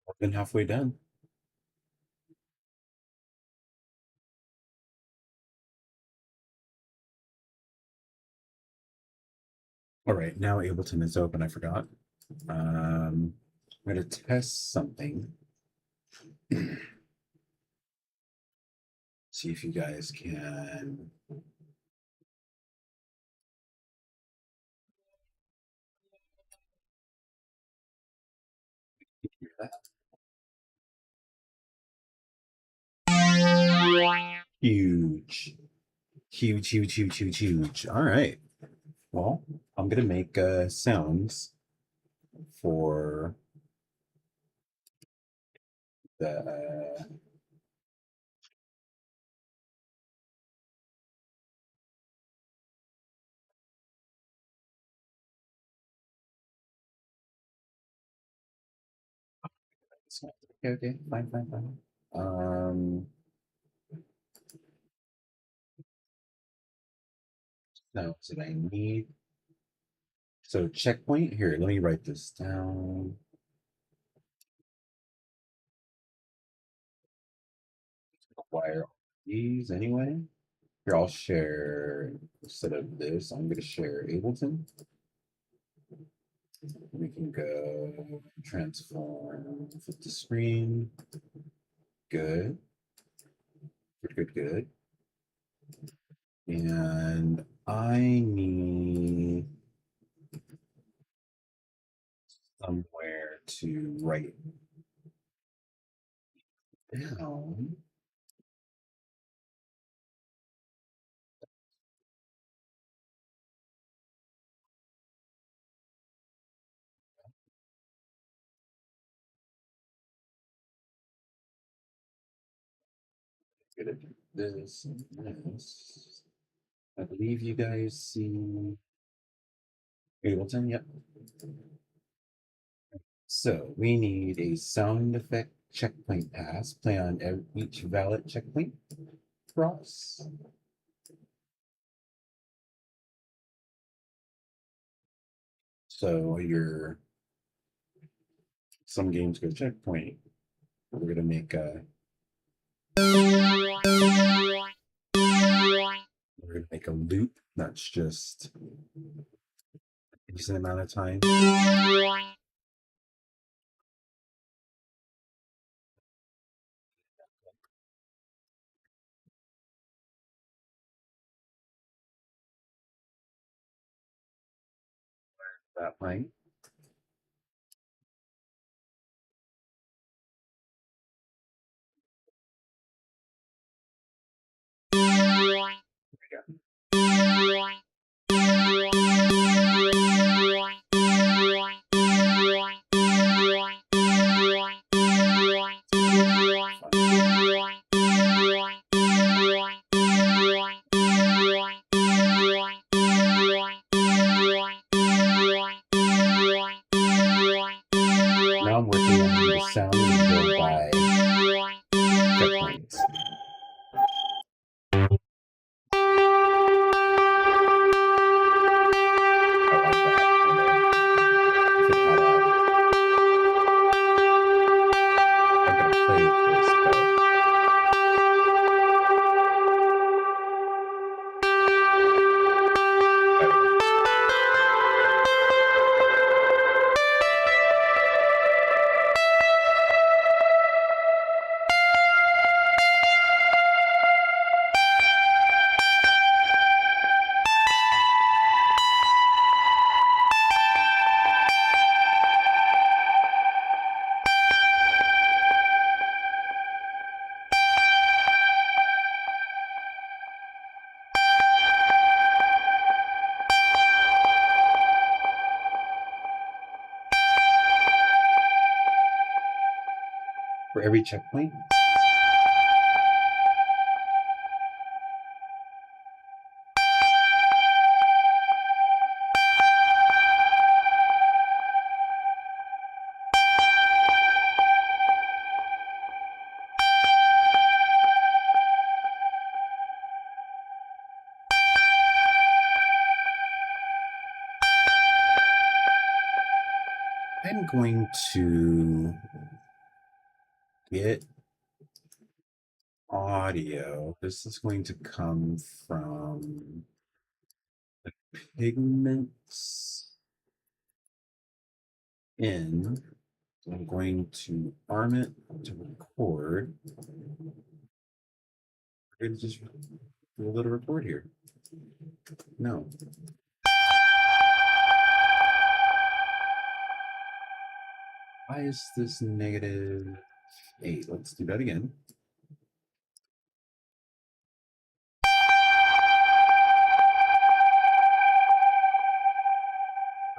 [SPEAKER 6] More than halfway done. All right, now Ableton is open. I forgot. I'm going to test something. See if you guys can. Hear that? Huge. Huge, huge, huge, huge, huge. All right. Well, I'm going to make sounds for the okay, fine, fine, fine. Sounds that I need. So checkpoint here. Let me write this down. Acquire these anyway. Here, I'll share instead of this. I'm going to share Ableton. We can go transform, flip the screen. Good. Good, good, good. And I need somewhere to write down. Good at this and this. I believe you guys see Ableton. Yep. So we need a sound effect checkpoint pass. Play on each valid checkpoint cross. So some games go checkpoint. We're gonna make a loop that's just a decent amount of time. That playing. for every checkpoint. I'm going to get audio. This is going to come from the pigments in. I'm going to arm it to record. We're going to just do a little record here. No. Why is this -8? Let's do that again.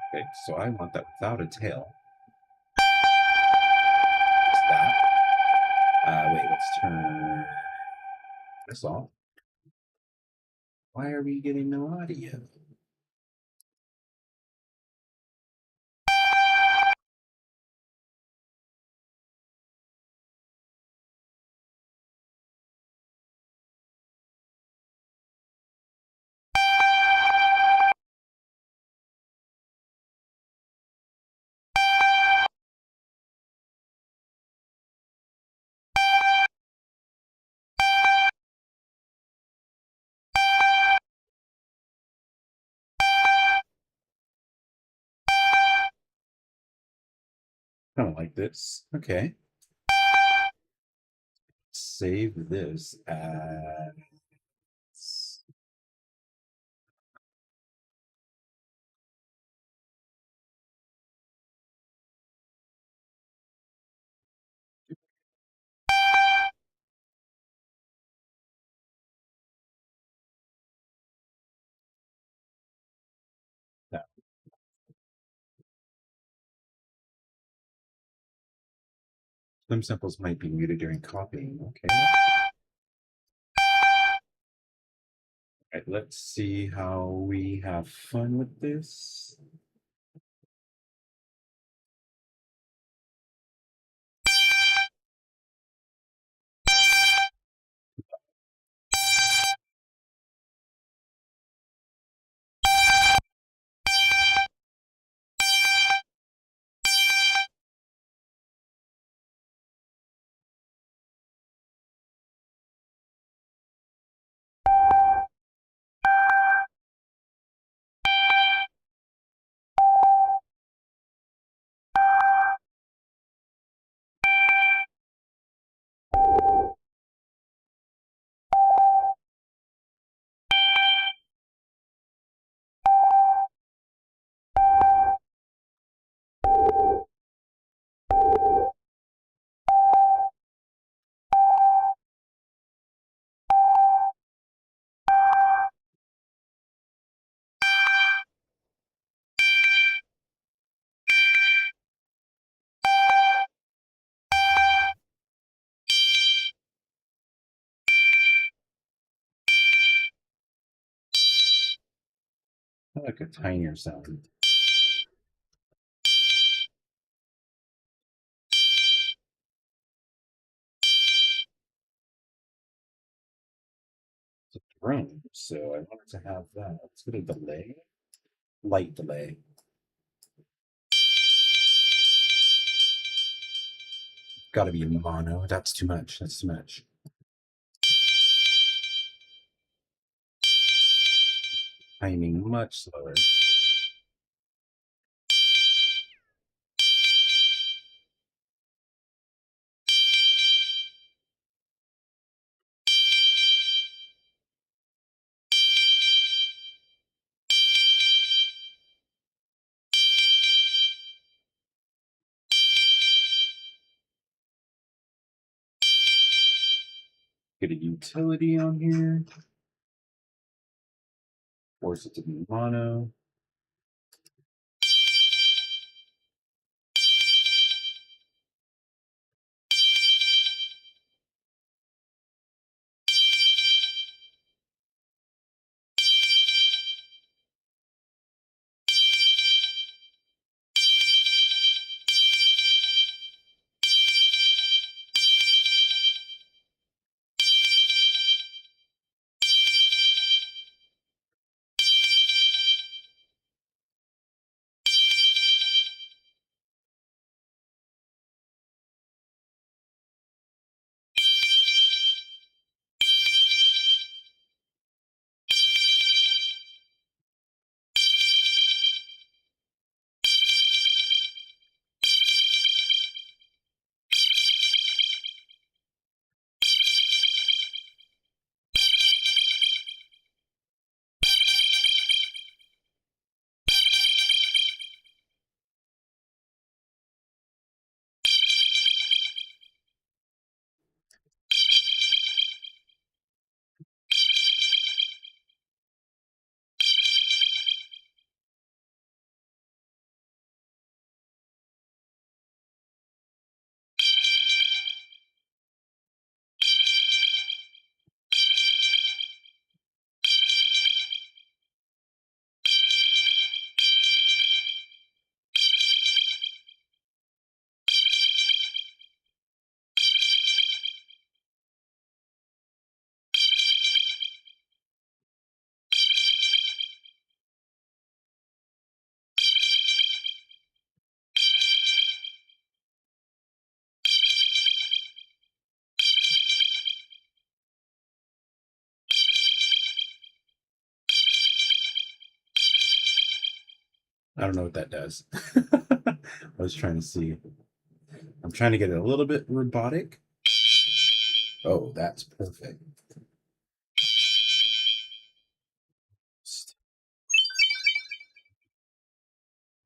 [SPEAKER 6] Okay, so I want that without a tail. Just that. Wait, let's turn this off. Why are we getting no audio? Kind of like this. Okay. Save this as that. Some samples might be muted during copying. Okay. All right, let's see how we have fun with this. I like a tinier sound. It's a drone, so I wanted to have that. Let's get a delay. Light delay. Gotta be mono. That's too much. That's too much. Timing much slower. Get a utility on here. Force it to be mono. I don't know what that does. I was trying to see. I'm trying to get it a little bit robotic. Oh, that's perfect.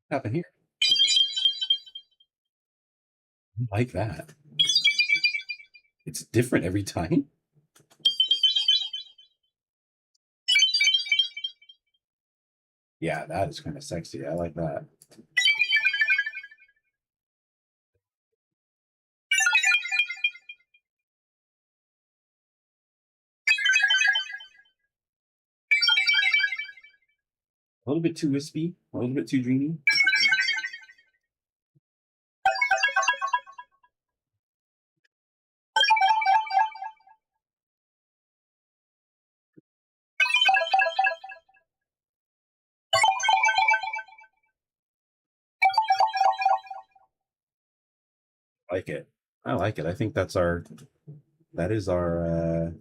[SPEAKER 6] What happened here? I like that. It's different every time. Yeah, that is kind of sexy. I like that. A little bit too wispy, a little bit too dreamy. I like it. I like it. I think that is our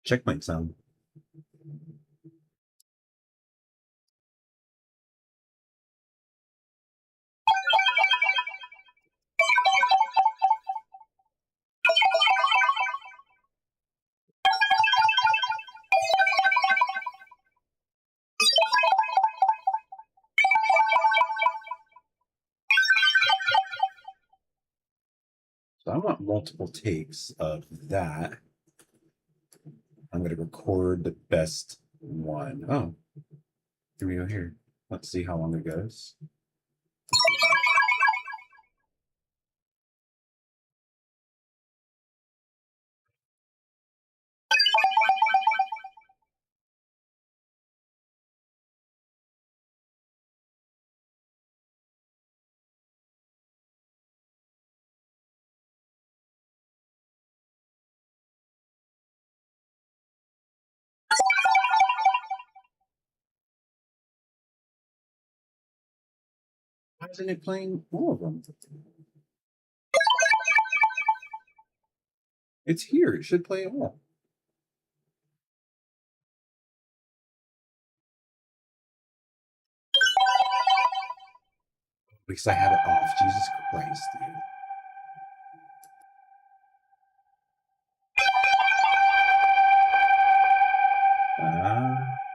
[SPEAKER 6] checkpoint sound. So I want multiple takes of that. I'm going to record the best one. Oh, here we go here. Let's see how long it goes. Why isn't it playing all of them? It's here. It should play all. Because I have it off. Jesus Christ, dude.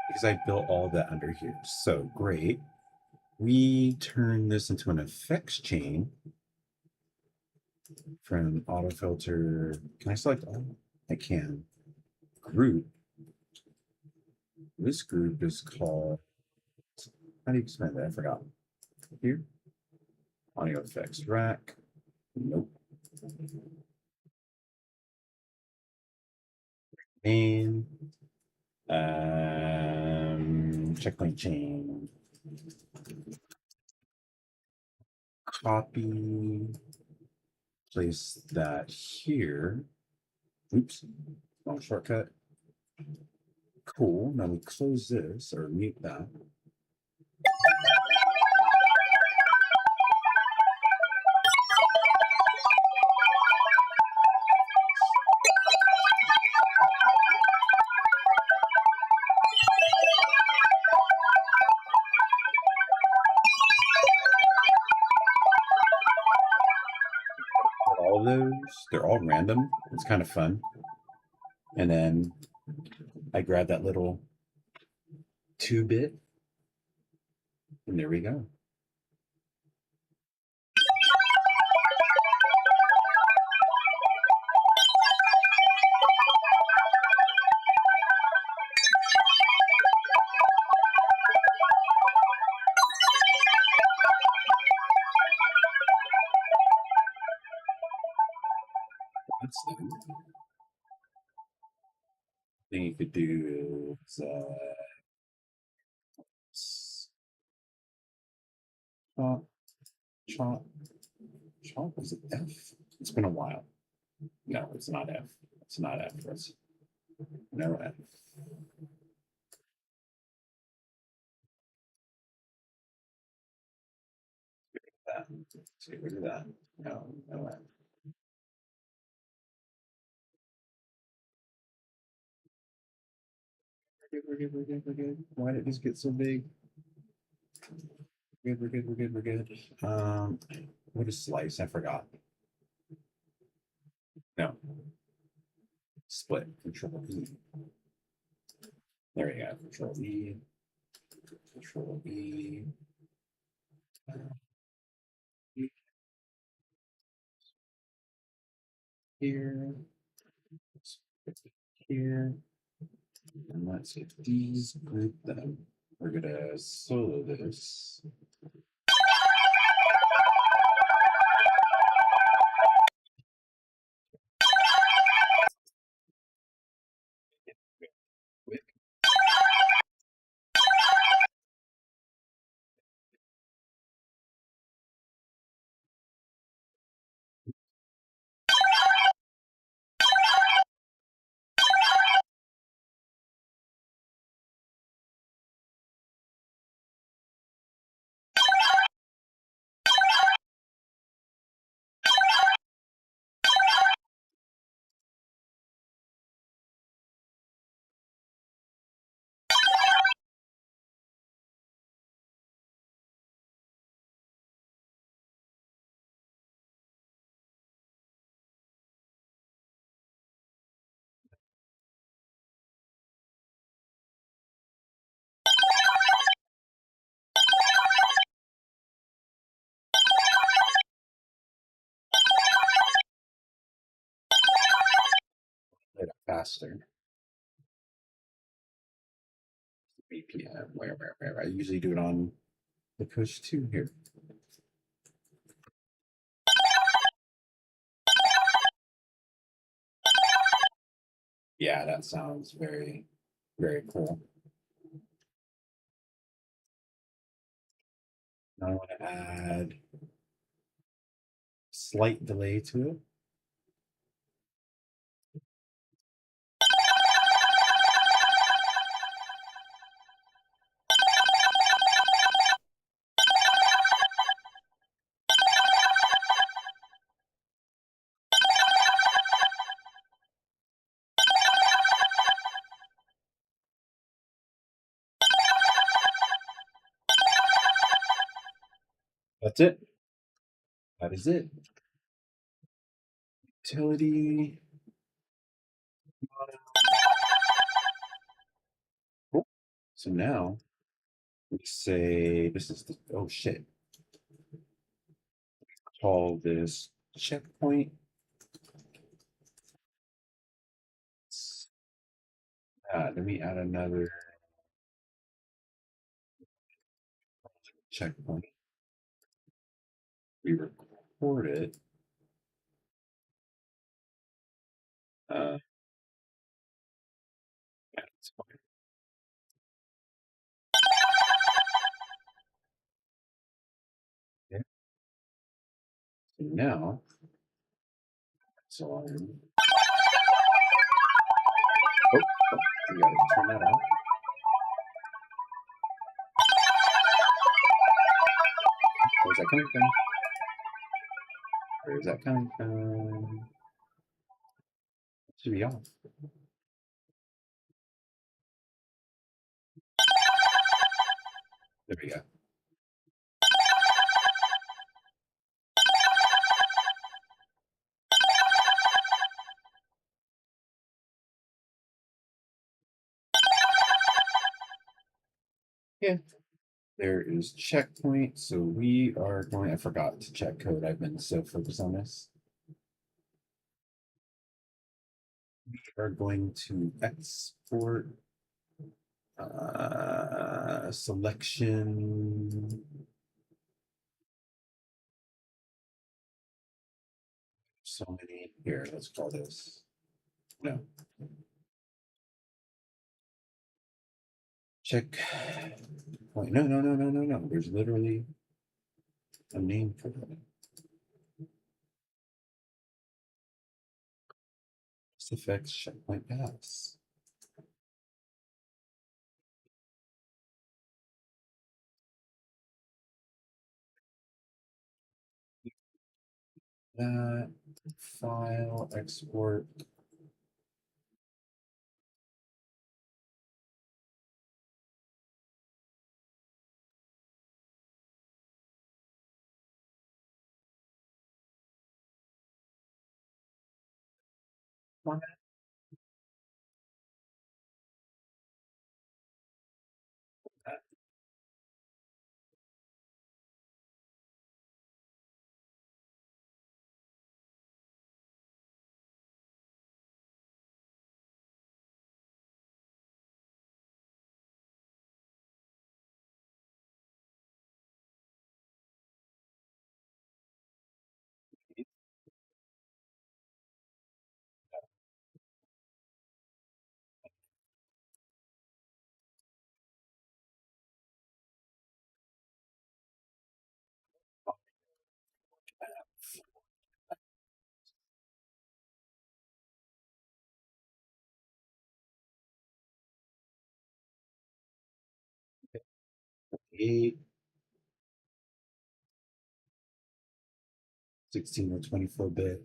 [SPEAKER 6] Because I built all that under here. So great. We turn this into an effects chain from auto filter. Can I select all? I can. Group. This group is called, how do you expand that? I forgot. Here. Audio effects rack. Nope. Main. Checkpoint chain. Copy. Place that here. Oops. Wrong shortcut. Cool. Now we close this or mute that. All of those, they're all random. It's kind of fun. And then I grab that little 2-bit, and there we go. That's done. Thing you could do is chop. Is it F? It's been a while. No, it's not F. It's not F. It's no F. That. Let's get rid of that. No, no F. We're good. Why did this get so big? We're good. What is slice? I forgot. No. Split. Control E. There we go. Control E. Control E. Here. Here. And let's get these group them. We're gonna solo this. Faster. BPM, where. I usually do it on the push 2 here. Yeah, that sounds very, very cool. Now I want to add slight delay to it. That's it. That is it. Utility. Cool. So now we say this is the oh shit. Call this checkpoint. Let me add another checkpoint. We record it. Yeah, that's fine. Okay. So now, so we gotta turn that on. Where's that coming from? Where's that coming from? It should be off. There we go. Yeah. There is checkpoint. So we are going, I forgot to check code. I've been so focused on this. We are going to export selection. So many here. Let's call this. No. Check. Point. No. There's literally a name for it. Effects checkpoint pass. That file export. 8, 16 or 24-bit.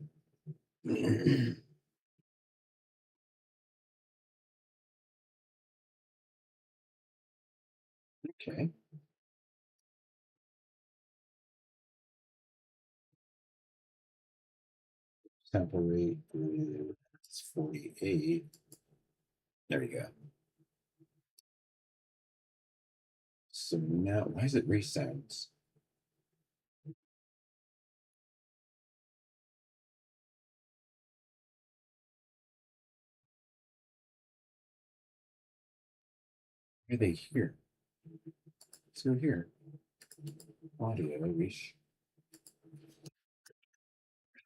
[SPEAKER 6] Okay. Sample rate is 48. There we go. So now, why is it resounds? Why are they here? Let's go here. Audio, I wish.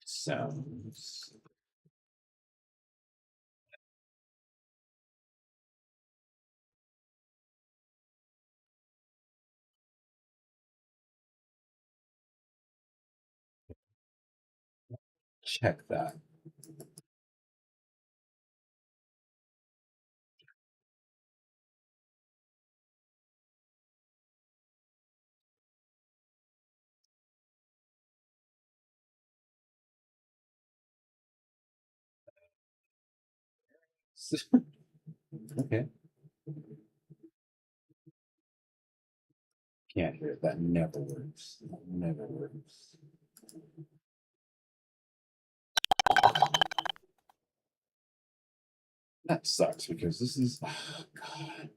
[SPEAKER 6] Sounds. Check that. Okay. Can't hear it. That never works. That never works. That sucks because this is, oh God.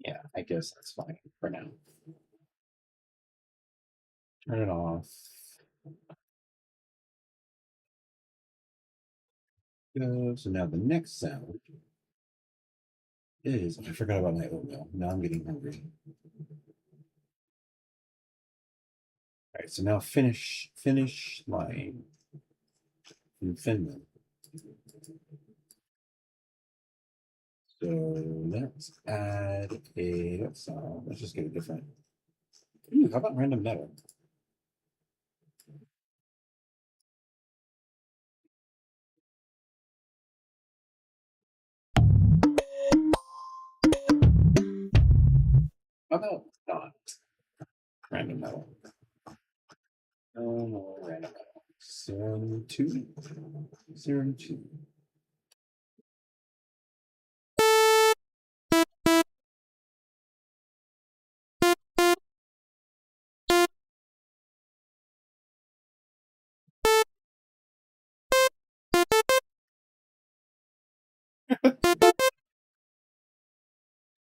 [SPEAKER 6] Yeah, I guess that's fine for now. Turn it off. Go. So now the next sound is, I forgot about my oatmeal. Now I'm getting hungry. All right, so now finish line in Finland. So let's add a, let's just get a different. Ooh, how about random metal? How about not random metal? No, random metal. 02. 02.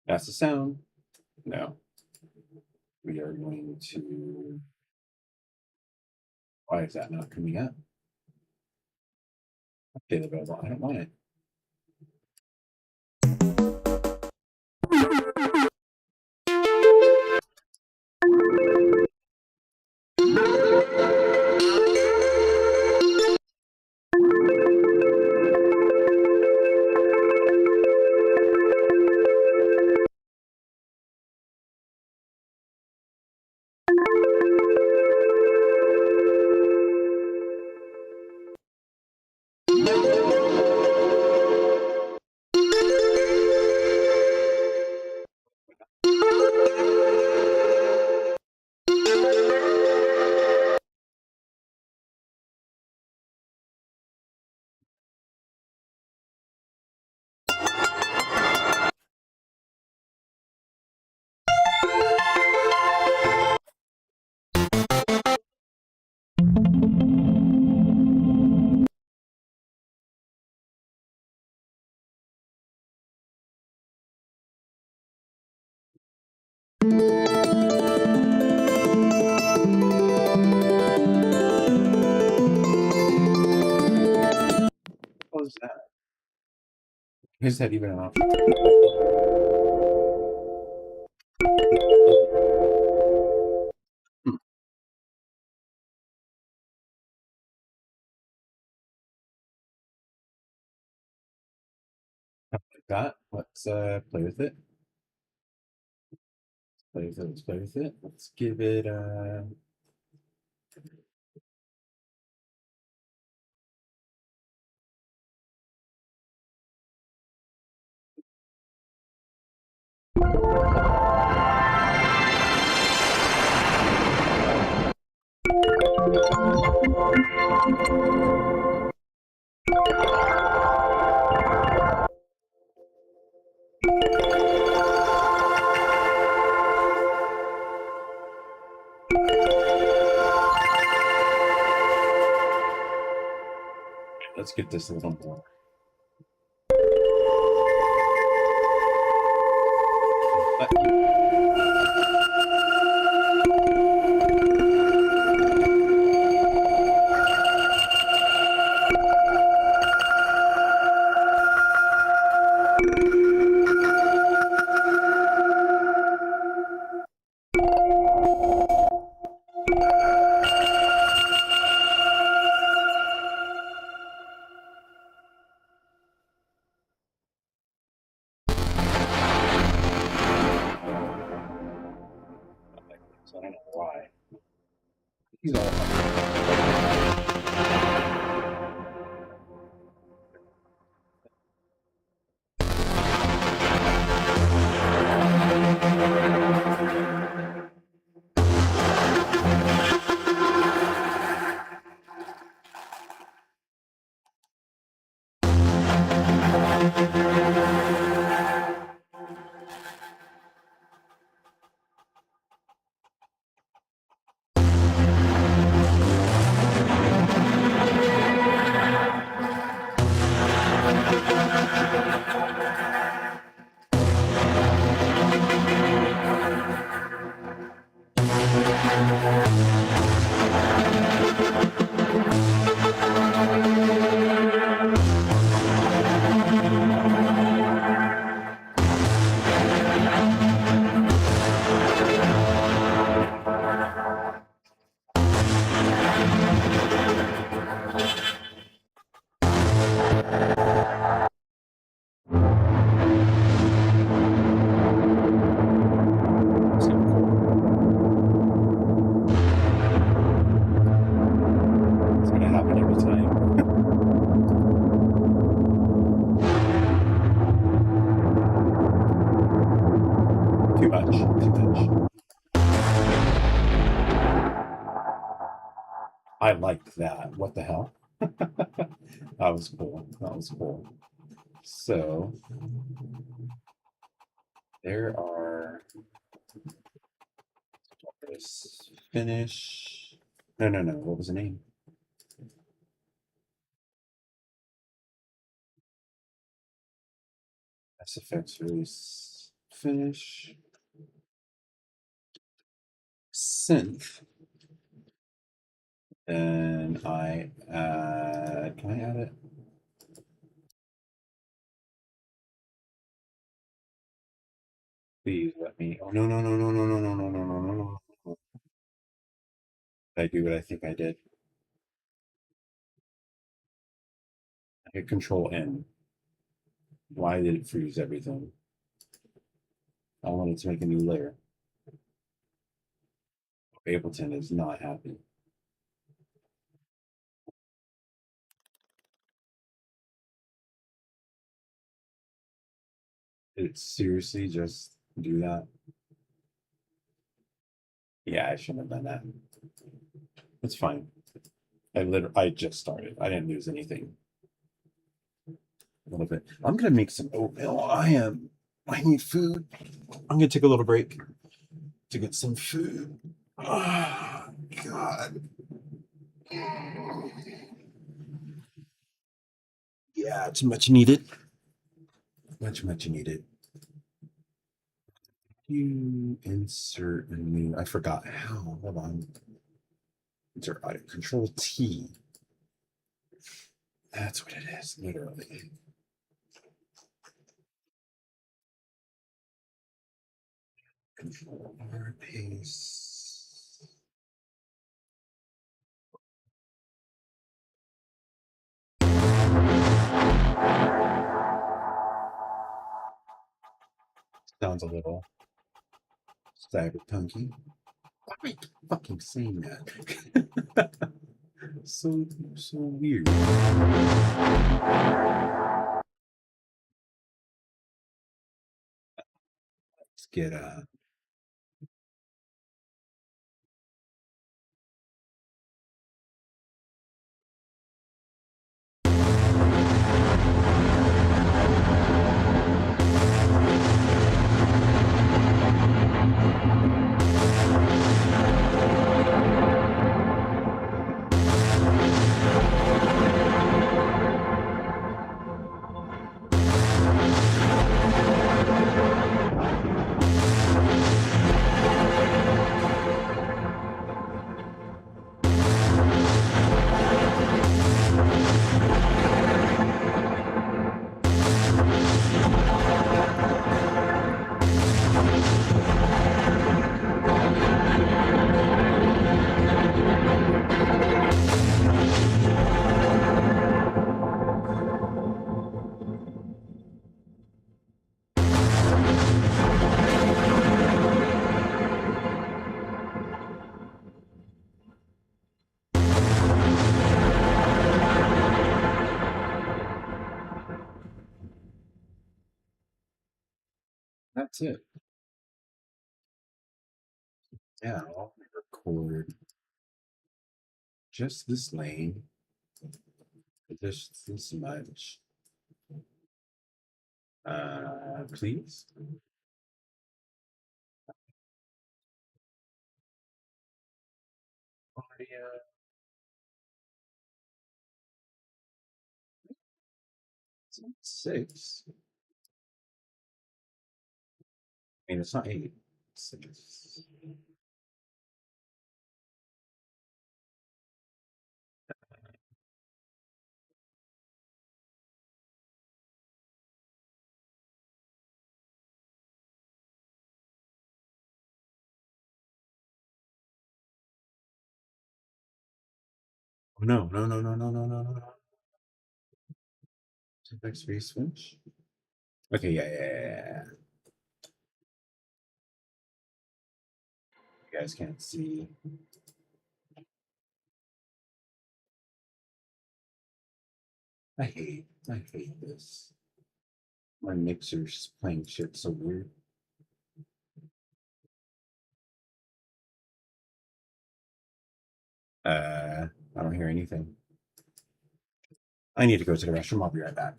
[SPEAKER 6] That's the sound. No. We are going to. Why is that not coming up? Update available. I don't want it. What was that? Is that even an option? Like that. Let's play with it. Play with it. Let's play with it. Let's give it let's get this a little more. So I don't know why. He's all It's gonna happen every time. Too much. Too much. I liked that. What the hell? That was cool. That was cool. So there are this finish. No. What was the name? SFX release finish. Synth. And I add, can I add it? Please let me. Oh, no. Did I do what I think I did? I hit Control N. Why did it freeze everything? I wanted to make a new layer. Ableton is not happy. Did it seriously just do that? Yeah, I shouldn't have done that. It's fine. I just started. I didn't lose anything. A little bit. I'm gonna make some oatmeal. I need food. I'm gonna take a little break to get some food. Oh, God. Yeah, it's much needed. Much needed. You insert a new, I forgot how, hold on. Insert audio, Control T. That's what it is, literally. Control R, paste. Sounds a little cyberpunky. Why am I fucking saying that? so weird. Let's get that's it. Yeah, I'll record just this lane, just this much. Please. Audio. It's not 6. I mean, it's not 8. It's 6. Oh, no. Syntax space switch. Okay, yeah. You guys can't see. I hate this. My mixer's playing shit so weird. I don't hear anything. I need to go to the restroom. I'll be right back.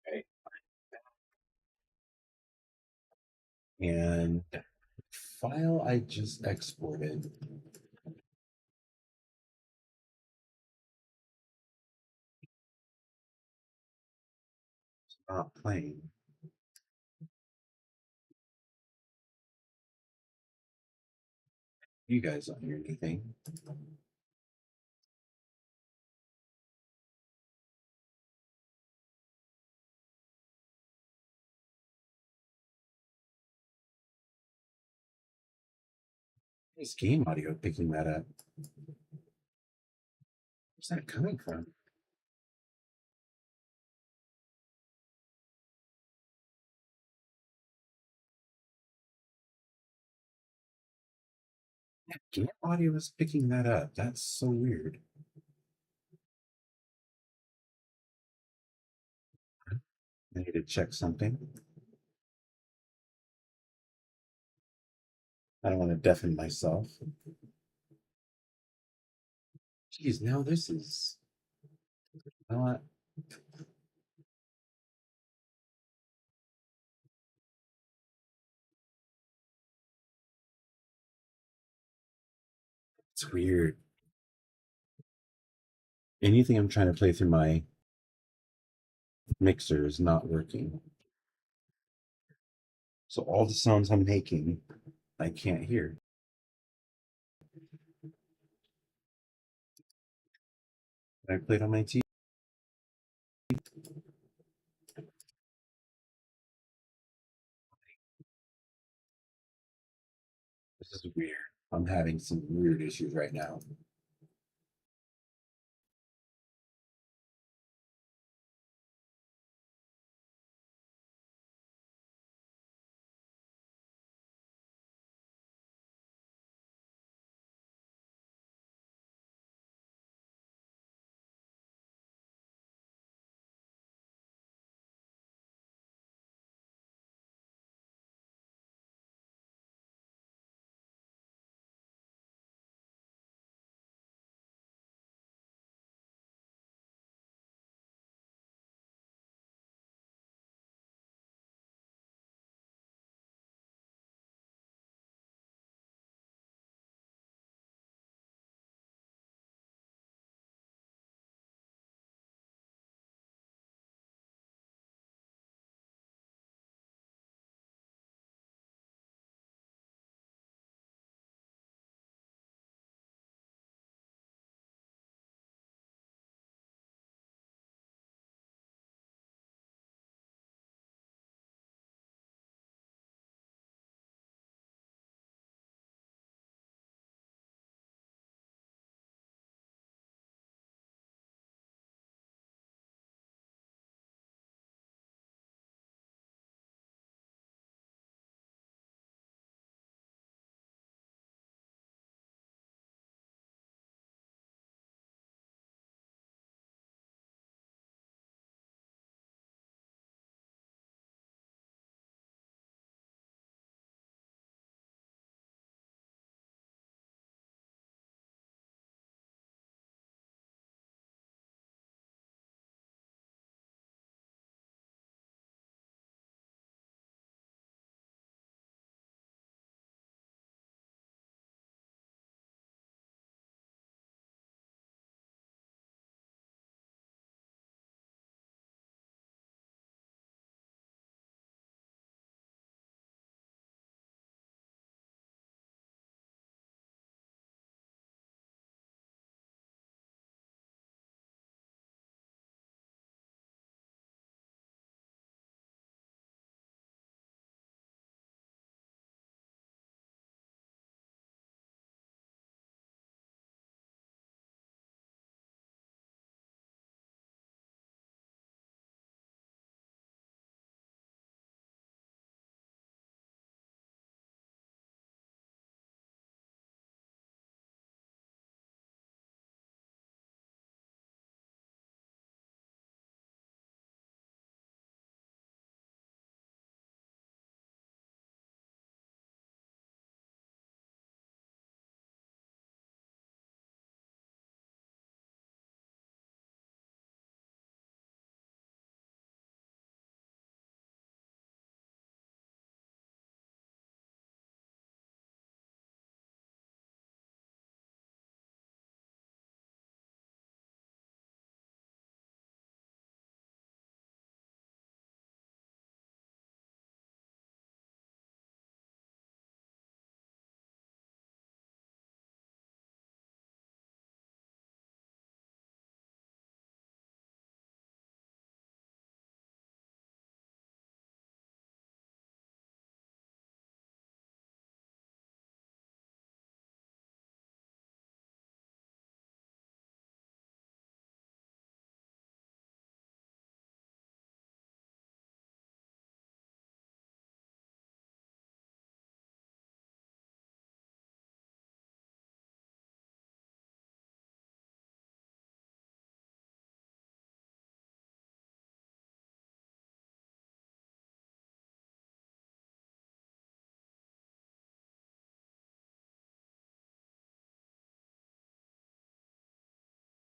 [SPEAKER 6] Okay. And file I just exported. It's not playing. You guys don't hear anything. Is game audio picking that up? Where's that coming from? Game audio is picking that up. That's so weird. I need to check something. I don't want to deafen myself. Geez, now this is not. It's weird. Anything I'm trying to play through my mixer is not working. So all the sounds I'm making, I can't hear. I played on my TV. This is weird. I'm having some weird issues right now.